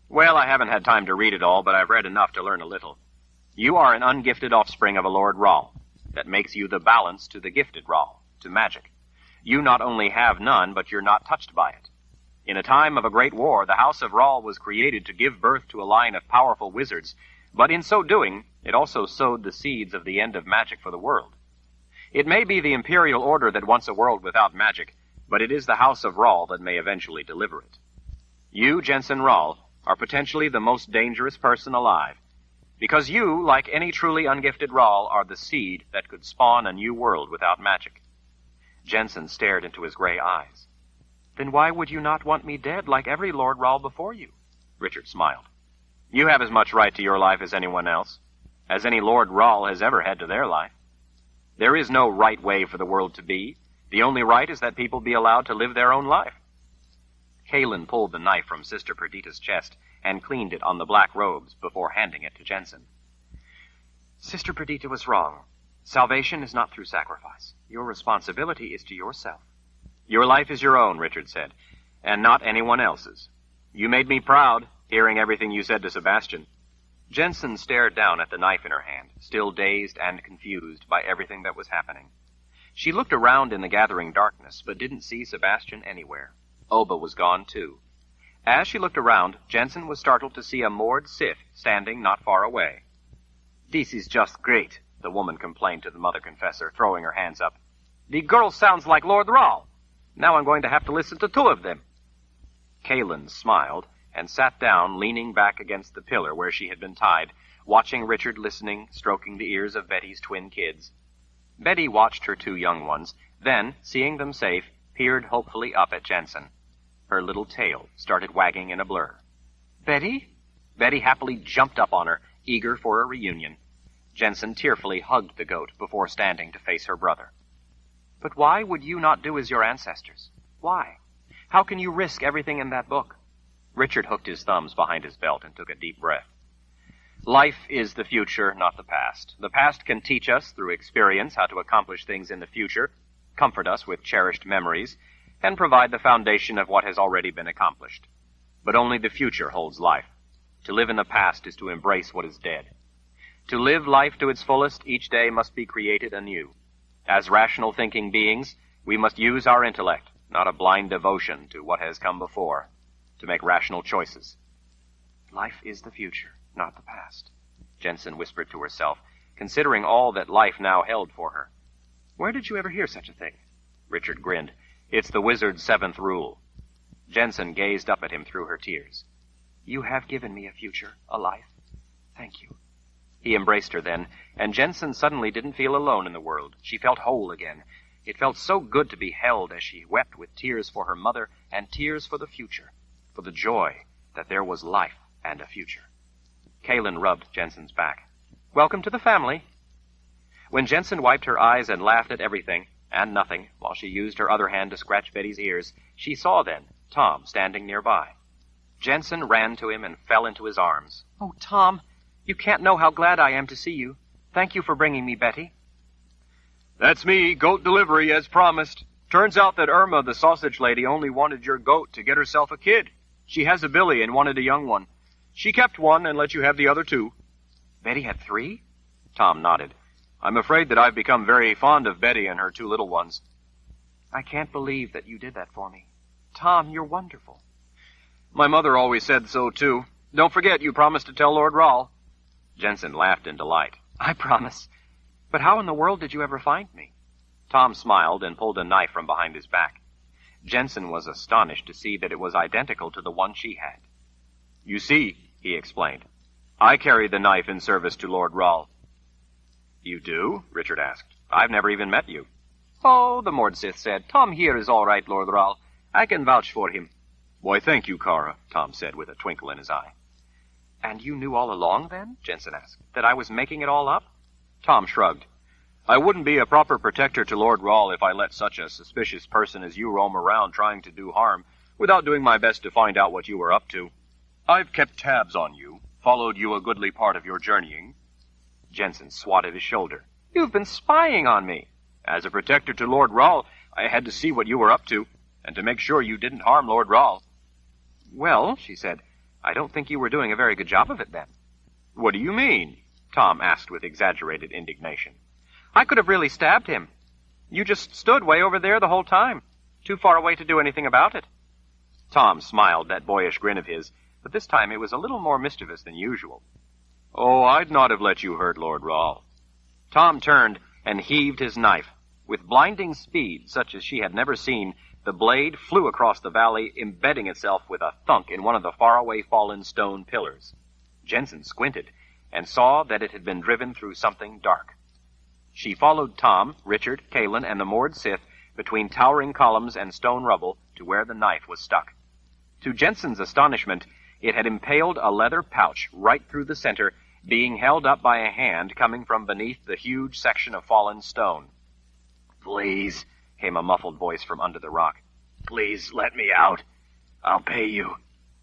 B: Well, I haven't had time to read it all, but I've read enough to learn a little. You are an ungifted offspring of a Lord Rahl. That makes you the balance to the gifted Rahl, to magic. You not only have none, but you're not touched by it. In a time of a great war, the House of Rahl was created to give birth to a line of powerful wizards, but in so doing, it also sowed the seeds of the end of magic for the world. It may be the imperial order that wants a world without magic, but it is the House of Rahl that may eventually deliver it. You, Jensen Rahl, are potentially the most dangerous person alive, because you, like any truly ungifted Rahl, are the seed that could spawn a new world without magic. Jensen stared into his gray eyes.
A: Then why would you not want me dead like every Lord Rahl before you?
B: Richard smiled. You have as much right to your life as anyone else, as any Lord Rahl has ever had to their life. There is no right way for the world to be. The only right is that people be allowed to live their own life. Kalen pulled the knife from Sister Perdita's chest and cleaned it on the black robes before handing it to Jensen.
A: Sister Perdita was wrong. Salvation is not through sacrifice. Your responsibility is to yourself.
B: Your life is your own, Richard said, and not anyone else's. You made me proud, hearing everything you said to Sebastian. Jensen stared down at the knife in her hand, still dazed and confused by everything that was happening. She looked around in the gathering darkness, but didn't see Sebastian anywhere. Oba was gone, too. As she looked around, Jensen was startled to see a moored Sith standing not far away.
A: This is just great, the woman complained to the Mother Confessor, throwing her hands up.
D: The girl sounds like Lord Rahl. Now I'm going to have to listen to two of them.
B: Kalen smiled and sat down, leaning back against the pillar where she had been tied, watching Richard listening, stroking the ears of Betty's twin kids. Betty watched her two young ones, then, seeing them safe, peered hopefully up at Jensen. Her little tail started wagging in a blur.
A: Betty?
B: Betty happily jumped up on her, eager for a reunion. Jensen tearfully hugged the goat before standing to face her brother.
A: But why would you not do as your ancestors? Why? How can you risk everything in that book?
B: Richard hooked his thumbs behind his belt and took a deep breath. Life is the future, not the past. The past can teach us, through experience, how to accomplish things in the future, comfort us with cherished memories, and provide the foundation of what has already been accomplished. But only the future holds life. To live in the past is to embrace what is dead. To live life to its fullest, each day must be created anew. As rational thinking beings, we must use our intellect, not a blind devotion to what has come before, to make rational choices.
A: Life is the future, not the past,
B: Jensen whispered to herself, considering all that life now held for her.
A: Where did you ever hear such a thing?
B: Richard grinned. It's the wizard's 7th rule. Jensen gazed up at him through her tears.
A: You have given me a future, a life. Thank you.
B: He embraced her then, and Jensen suddenly didn't feel alone in the world. She felt whole again. It felt so good to be held as she wept with tears for her mother and tears for the future, for the joy that there was life and a future. Kalen rubbed Jensen's back. Welcome to the family. When Jensen wiped her eyes and laughed at everything and nothing while she used her other hand to scratch Betty's ears, she saw then Tom standing nearby. Jensen ran to him and fell into his arms.
A: Oh, Tom, you can't know how glad I am to see you. Thank you for bringing me Betty.
C: That's me, goat delivery, as promised. Turns out that Irma, the sausage lady, only wanted your goat to get herself a kid. She has a billy and wanted a young one. She kept one and let you have the other 2.
A: Betty had 3?
C: Tom nodded. I'm afraid that I've become very fond of Betty and her 2 little ones.
A: I can't believe that you did that for me. Tom, you're wonderful.
C: My mother always said so, too. Don't forget, you promised to tell Lord Rahl.
B: Jensen laughed in delight.
A: I promise. But how in the world did you ever find me?
B: Tom smiled and pulled a knife from behind his back. Jensen was astonished to see that it was identical to the one she had.
C: You see, he explained, I carried the knife in service to Lord Rahl.
B: You do? Richard asked. I've never even met you.
D: Oh, the Mordsith said, Tom here is all right, Lord Rahl. I can vouch for him.
C: Why, thank you, Kara, Tom said with a twinkle in his eye.
B: And you knew all along, then? Jensen asked. That I was making it all up? Tom shrugged.
C: I wouldn't be a proper protector to Lord Rawl if I let such a suspicious person as you roam around trying to do harm without doing my best to find out what you were up to. I've kept tabs on you, followed you a goodly part of your journeying."
A: Jensen swatted his shoulder. "You've been spying on me."
C: "As a protector to Lord Rawl, I had to see what you were up to, and to make sure you didn't harm Lord Rawl."
A: "Well," she said, "I don't think you were doing a very good job of it then."
C: "What do you mean?" Tom asked with exaggerated indignation.
A: "I could have really stabbed him. You just stood way over there the whole time, too far away to do anything about it." Tom smiled that boyish grin of his, but this time it was a little more mischievous than usual.
C: "Oh, I'd not have let you hurt Lord Rawl."
A: Tom turned and heaved his knife. With blinding speed, such as she had never seen, the blade flew across the valley, embedding itself with a thunk in one of the faraway fallen stone pillars. Jensen squinted and saw that it had been driven through something dark. She followed Tom, Richard, Kalen, and the moored Sith between towering columns and stone rubble to where the knife was stuck. To Jensen's astonishment, it had impaled a leather pouch right through the center, being held up by a hand coming from beneath the huge section of fallen stone.
B: "Please,"
A: came a muffled voice from under the rock.
B: "Please let me out. I'll pay you.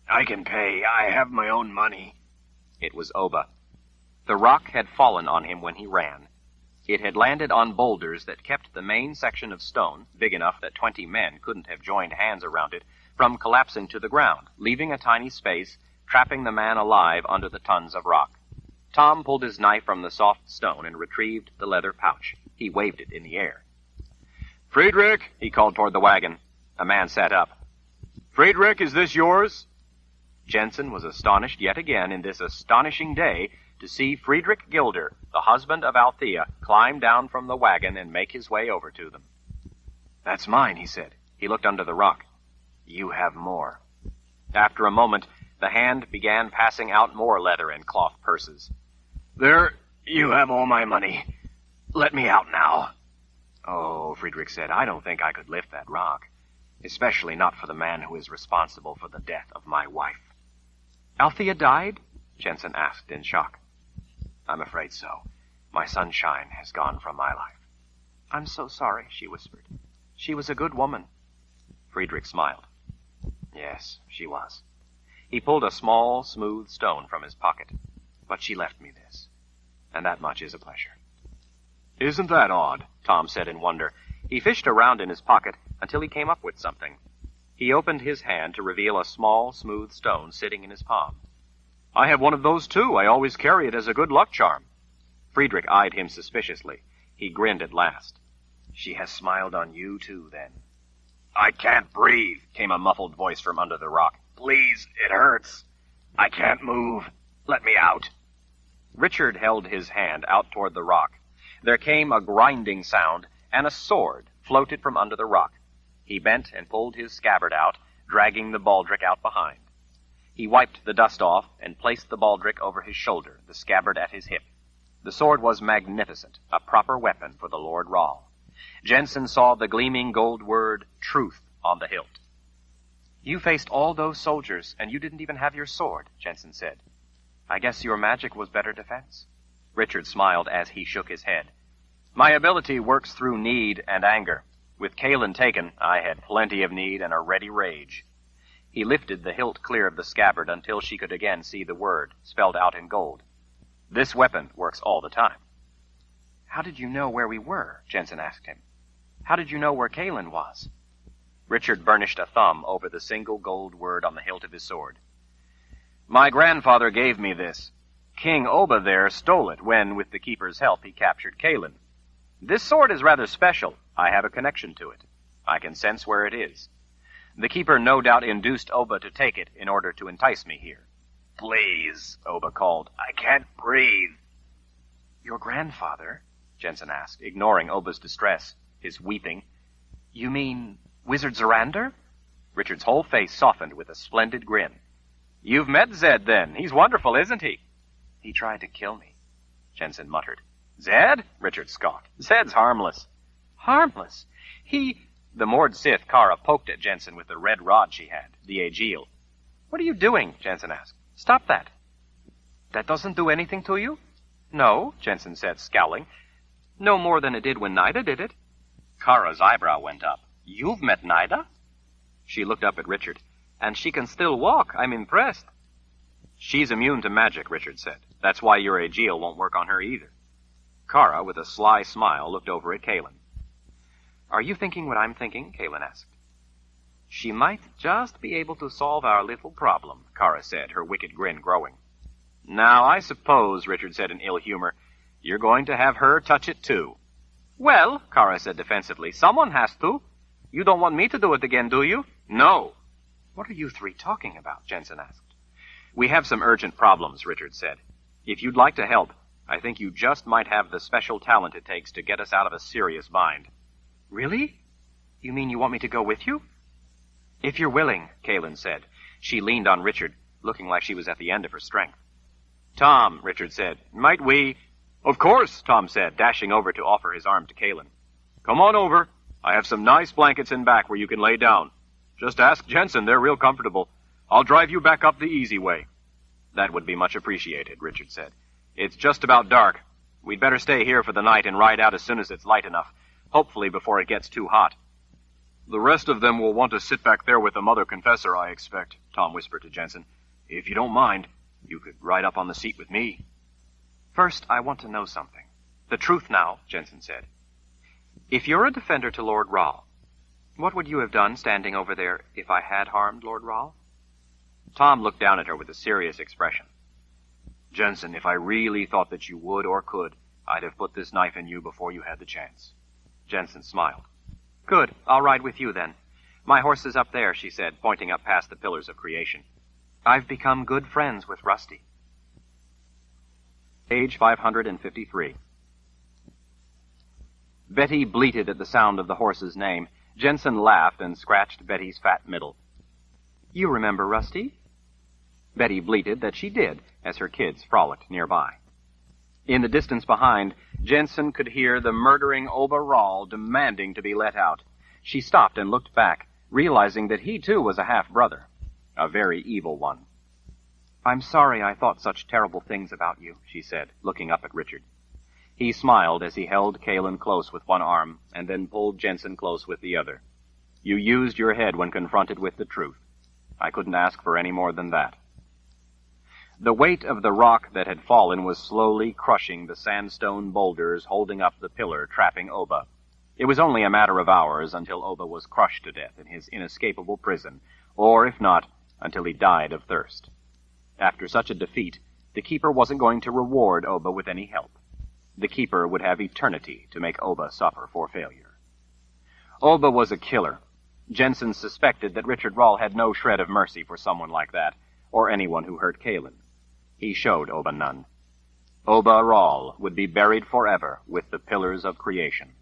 B: I can pay. I have my own money."
A: It was Oba. The rock had fallen on him when he ran. It had landed on boulders that kept the main section of stone, big enough that 20 men couldn't have joined hands around it, from collapsing to the ground, leaving a tiny space, trapping the man alive under the tons of rock. Tom pulled his knife from the soft stone and retrieved the leather pouch. He waved it in the air.
C: "Friedrich,"
A: He called toward the wagon. A man sat up.
C: "Friedrich, is this yours?"
A: Jensen was astonished yet again in this astonishing day to see Friedrich Gilder, the husband of Althea, climb down from the wagon and make his way over to them. "That's mine," he said. He looked under the rock. "You have more." After a moment, the hand began passing out more leather and cloth purses.
B: "There, you have all my money. Let me out now."
A: "Oh," Friedrich said, "I don't think I could lift that rock, especially not for the man who is responsible for the death of my wife." "Althea died?" Jensen asked in shock. "I'm afraid so. My sunshine has gone from my life." "I'm so sorry," she whispered. "She was a good woman." Friedrich smiled. "Yes, she was." He pulled a small, smooth stone from his pocket. "But she left me this, and that much is a pleasure."
C: "Isn't that odd?"
A: Tom said in wonder. He fished around in his pocket until he came up with something. He opened his hand to reveal a small, smooth stone sitting in his palm.
C: "I have one of those, too. I always carry it as a good luck charm."
A: Friedrich eyed him suspiciously. He grinned at last. "She has smiled on you, too, then."
B: "I can't breathe,"
A: came a muffled voice from under the rock.
B: "Please, it hurts. I can't move. Let me out."
A: Richard held his hand out toward the rock. There came a grinding sound, and a sword floated from under the rock. He bent and pulled his scabbard out, dragging the baldric out behind. He wiped the dust off and placed the baldric over his shoulder, the scabbard at his hip. The sword was magnificent, a proper weapon for the Lord Rawl. Jensen saw the gleaming gold word, Truth, on the hilt. "You faced all those soldiers, and you didn't even have your sword," Jensen said. "I guess your magic was better defense." Richard smiled as he shook his head. "My ability works through need and anger. With Kalen taken, I had plenty of need and a ready rage." He lifted the hilt clear of the scabbard until she could again see the word, spelled out in gold. "This weapon works all the time." "How did you know where we were?" Jensen asked him. "How did you know where Kalen was?" Richard burnished a thumb over the single gold word on the hilt of his sword. "My grandfather gave me this. King Oba there stole it when, with the keeper's help, he captured Kalen. This sword is rather special. I have a connection to it. I can sense where it is. The keeper no doubt induced Oba to take it in order to entice me here."
B: "Please,"
A: Oba called.
B: "I can't breathe."
A: "Your grandfather?" Jensen asked, ignoring Oba's distress, his weeping. "You mean Wizard Zorander?" Richard's whole face softened with a splendid grin. "You've met Zed, then. He's wonderful, isn't he?" "He tried to kill me," Jensen muttered. "Zed?" Richard scoffed. "Zed's harmless." "Harmless? He—" The moored Sith, Kara, poked at Jensen with the red rod she had, the Aegil. "What are you doing?" Jensen asked. "Stop that." "That doesn't do anything to you?" "No," Jensen said, scowling.
B: No more than it did when Nida did it.
A: Kara's eyebrow went up. You've met Nida?
B: She looked up at Richard. And she can still walk. I'm impressed.
A: She's immune to magic, Richard said. That's why your Aegeal won't work on her either. Kara, with a sly smile, looked over at Kaelin.
B: Are you thinking what I'm thinking? Kaelin asked. She might just be able to solve our little problem, Kara said, her wicked grin growing.
A: Now, I suppose, Richard said in ill humor, you're going to have her touch it too.
B: Well, Kara said defensively, someone has to. You don't want me to do it again, do you?
A: No.
B: What are you three talking about? Jensen asked.
A: We have some urgent problems, Richard said. If you'd like to help, I think you just might have the special talent it takes to get us out of a serious bind.
B: Really? You mean you want me to go with you?
A: If you're willing, Kaelin said. She leaned on Richard, looking like she was at the end of her strength. Tom, Richard said, might we... Of course, Tom said, dashing over to offer his arm to Kaelin. Come on over. I have some nice blankets in back where you can lay down. Just ask Jensen, they're real comfortable. I'll drive you back up the easy way. That would be much appreciated, Richard said. It's just about dark. We'd better stay here for the night and ride out as soon as it's light enough, hopefully before it gets too hot. The rest of them will want to sit back there with the Mother Confessor, I expect, Tom whispered to Jensen. If you don't mind, you could ride up on the seat with me.
B: First, I want to know something. The truth now, Jensen said. If you're a defender to Lord Rahl, what would you have done standing over there if I had harmed Lord Rahl?
A: Tom looked down at her with a serious expression. Jensen, if I really thought that you would or could, I'd have put this knife in you before you had the chance.
B: Jensen smiled. Good. I'll ride with you then. My horse is up there, she said, pointing up past the pillars of creation. I've become good friends with Rusty.
A: Page 553. Betty bleated at the sound of the horse's name. Jensen laughed and scratched Betty's fat middle.
B: You remember Rusty?
A: Betty bleated that she did, as her kids frolicked nearby. In the distance behind, Jensen could hear the murdering Oba Rahl demanding to be let out. She stopped and looked back, realizing that he too was a half-brother, a very evil one.
B: I'm sorry I thought such terrible things about you, she said, looking up at Richard.
A: He smiled as he held Kaelin close with one arm and then pulled Jensen close with the other. You used your head when confronted with the truth. I couldn't ask for any more than that. The weight of the rock that had fallen was slowly crushing the sandstone boulders holding up the pillar trapping Oba. It was only a matter of hours until Oba was crushed to death in his inescapable prison, or, if not, until he died of thirst. After such a defeat, the Keeper wasn't going to reward Oba with any help. The Keeper would have eternity to make Oba suffer for failure. Oba was a killer. Jensen suspected that Richard Rahl had no shred of mercy for someone like that, or anyone who hurt Kaelin. He showed Oba none. Oba Rahl would be buried forever with the pillars of creation.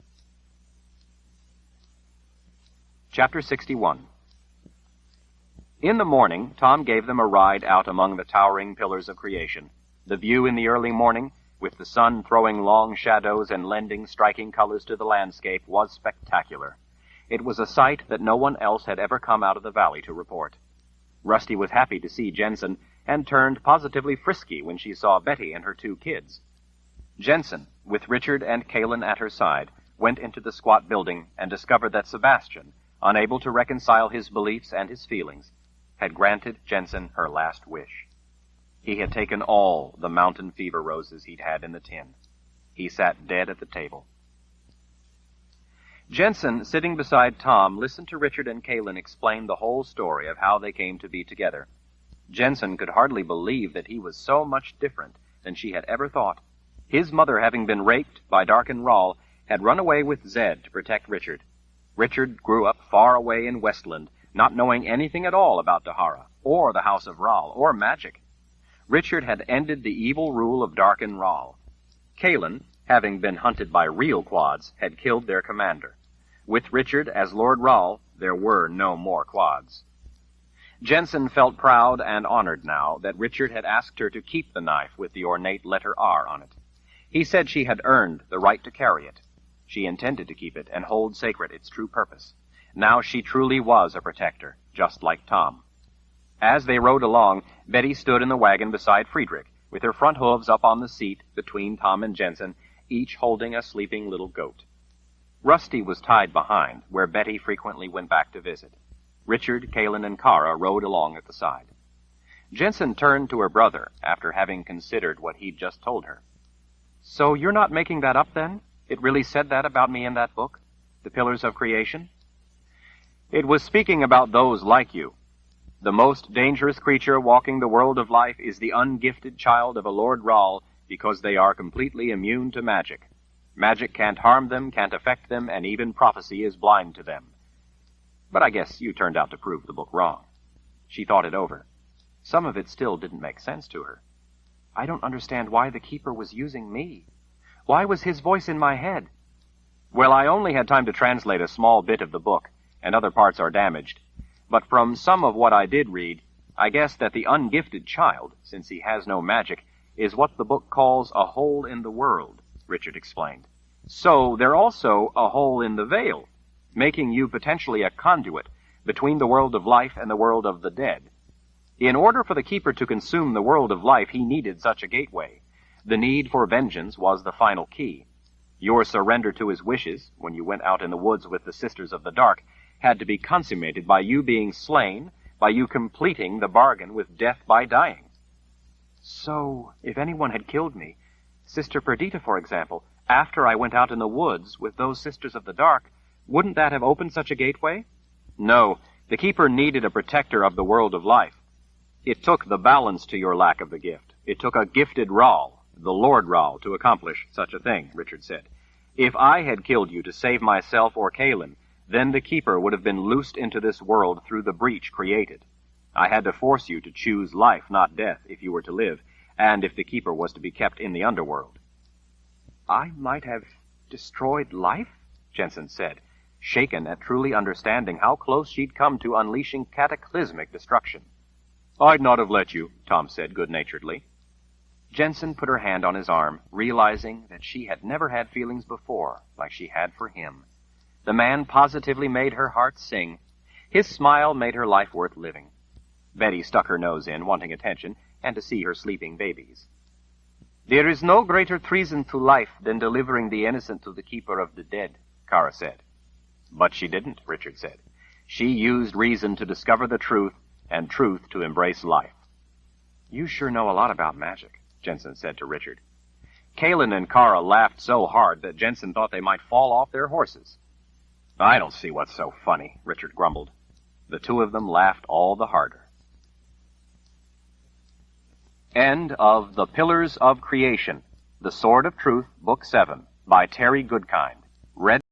A: Chapter 61. In the morning, Tom gave them a ride out among the towering pillars of creation. The view in the early morning, with the sun throwing long shadows and lending striking colors to the landscape, was spectacular. It was a sight that no one else had ever come out of the valley to report. Rusty was happy to see Jensen, and turned positively frisky when she saw Betty and her two kids. Jensen, with Richard and Kaelin at her side, went into the squat building and discovered that Sebastian, unable to reconcile his beliefs and his feelings, had granted Jensen her last wish. He had taken all the mountain fever roses he'd had in the tin. He sat dead at the table. Jensen, sitting beside Tom, listened to Richard and Kaelin explain the whole story of how they came to be together. Jensen could hardly believe that he was so much different than she had ever thought. His mother, having been raped by Darken Rahl, had run away with Zed to protect Richard. Richard grew up far away in Westland, not knowing anything at all about Dahara, or the House of Rahl, or magic. Richard had ended the evil rule of Darken Rahl. Kaelin, having been hunted by real quads, had killed their commander. With Richard as Lord Rahl, there were no more quads. Jensen felt proud and honored now that Richard had asked her to keep the knife with the ornate letter R on it. He said she had earned the right to carry it. She intended to keep it and hold sacred its true purpose. Now she truly was a protector, just like Tom. As they rode along, Betty stood in the wagon beside Friedrich, with her front hooves up on the seat between Tom and Jensen, each holding a sleeping little goat. Rusty was tied behind, where Betty frequently went back to visit. Richard, Kalin, and Kara rode along at the side. Jensen turned to her brother after having considered what he'd just told her. "So you're not making that up, then? It really said that about me in that book? The Pillars of Creation?" "It was speaking about those like you. The most dangerous creature walking the world of life is the ungifted child of a Lord Rahl because they are completely immune to magic. Magic can't harm them, can't affect them, and even prophecy is blind to them. But I guess you turned out to prove the book wrong." She thought it over. Some of it still didn't make sense to her. "I don't understand why the Keeper was using me. Why was his voice in my head?" "Well, I only had time to translate a small bit of the book, and other parts are damaged. But from some of what I did read, I guess that the ungifted child, since he has no magic, is what the book calls a hole in the world," Richard explained. "So they're also a hole in the veil, making you potentially a conduit between the world of life and the world of the dead. In order for the Keeper to consume the world of life, he needed such a gateway. The need for vengeance was the final key. Your surrender to his wishes, when you went out in the woods with the Sisters of the Dark, had to be consummated by you being slain, by you completing the bargain with death by dying." "So, if anyone had killed me, Sister Perdita, for example, after I went out in the woods with those Sisters of the Dark, wouldn't that have opened such a gateway?" "No, the Keeper needed a protector of the world of life. It took the balance to your lack of the gift. It took a gifted Rahl, the Lord Rahl, to accomplish such a thing," Richard said. "If I had killed you to save myself or Kalin, then the Keeper would have been loosed into this world through the breach created. I had to force you to choose life, not death, if you were to live, and if the Keeper was to be kept in the underworld." "I might have destroyed life?" Jensen said, shaken at truly understanding how close she'd come to unleashing cataclysmic destruction. "I'd not have let you," Tom said good-naturedly. Jensen put her hand on his arm, realizing that she had never had feelings before like she had for him. The man positively made her heart sing. His smile made her life worth living. Betty stuck her nose in, wanting attention, and to see her sleeping babies. "There is no greater treason to life than delivering the innocent to the Keeper of the Dead," Kara said. "But she didn't," Richard said. "She used reason to discover the truth, and truth to embrace life." "You sure know a lot about magic," Jensen said to Richard. Kalin and Kara laughed so hard that Jensen thought they might fall off their horses. "I don't see what's so funny," Richard grumbled. The two of them laughed all the harder. End of The Pillars of Creation, The Sword of Truth, Book 7, by Terry Goodkind. Read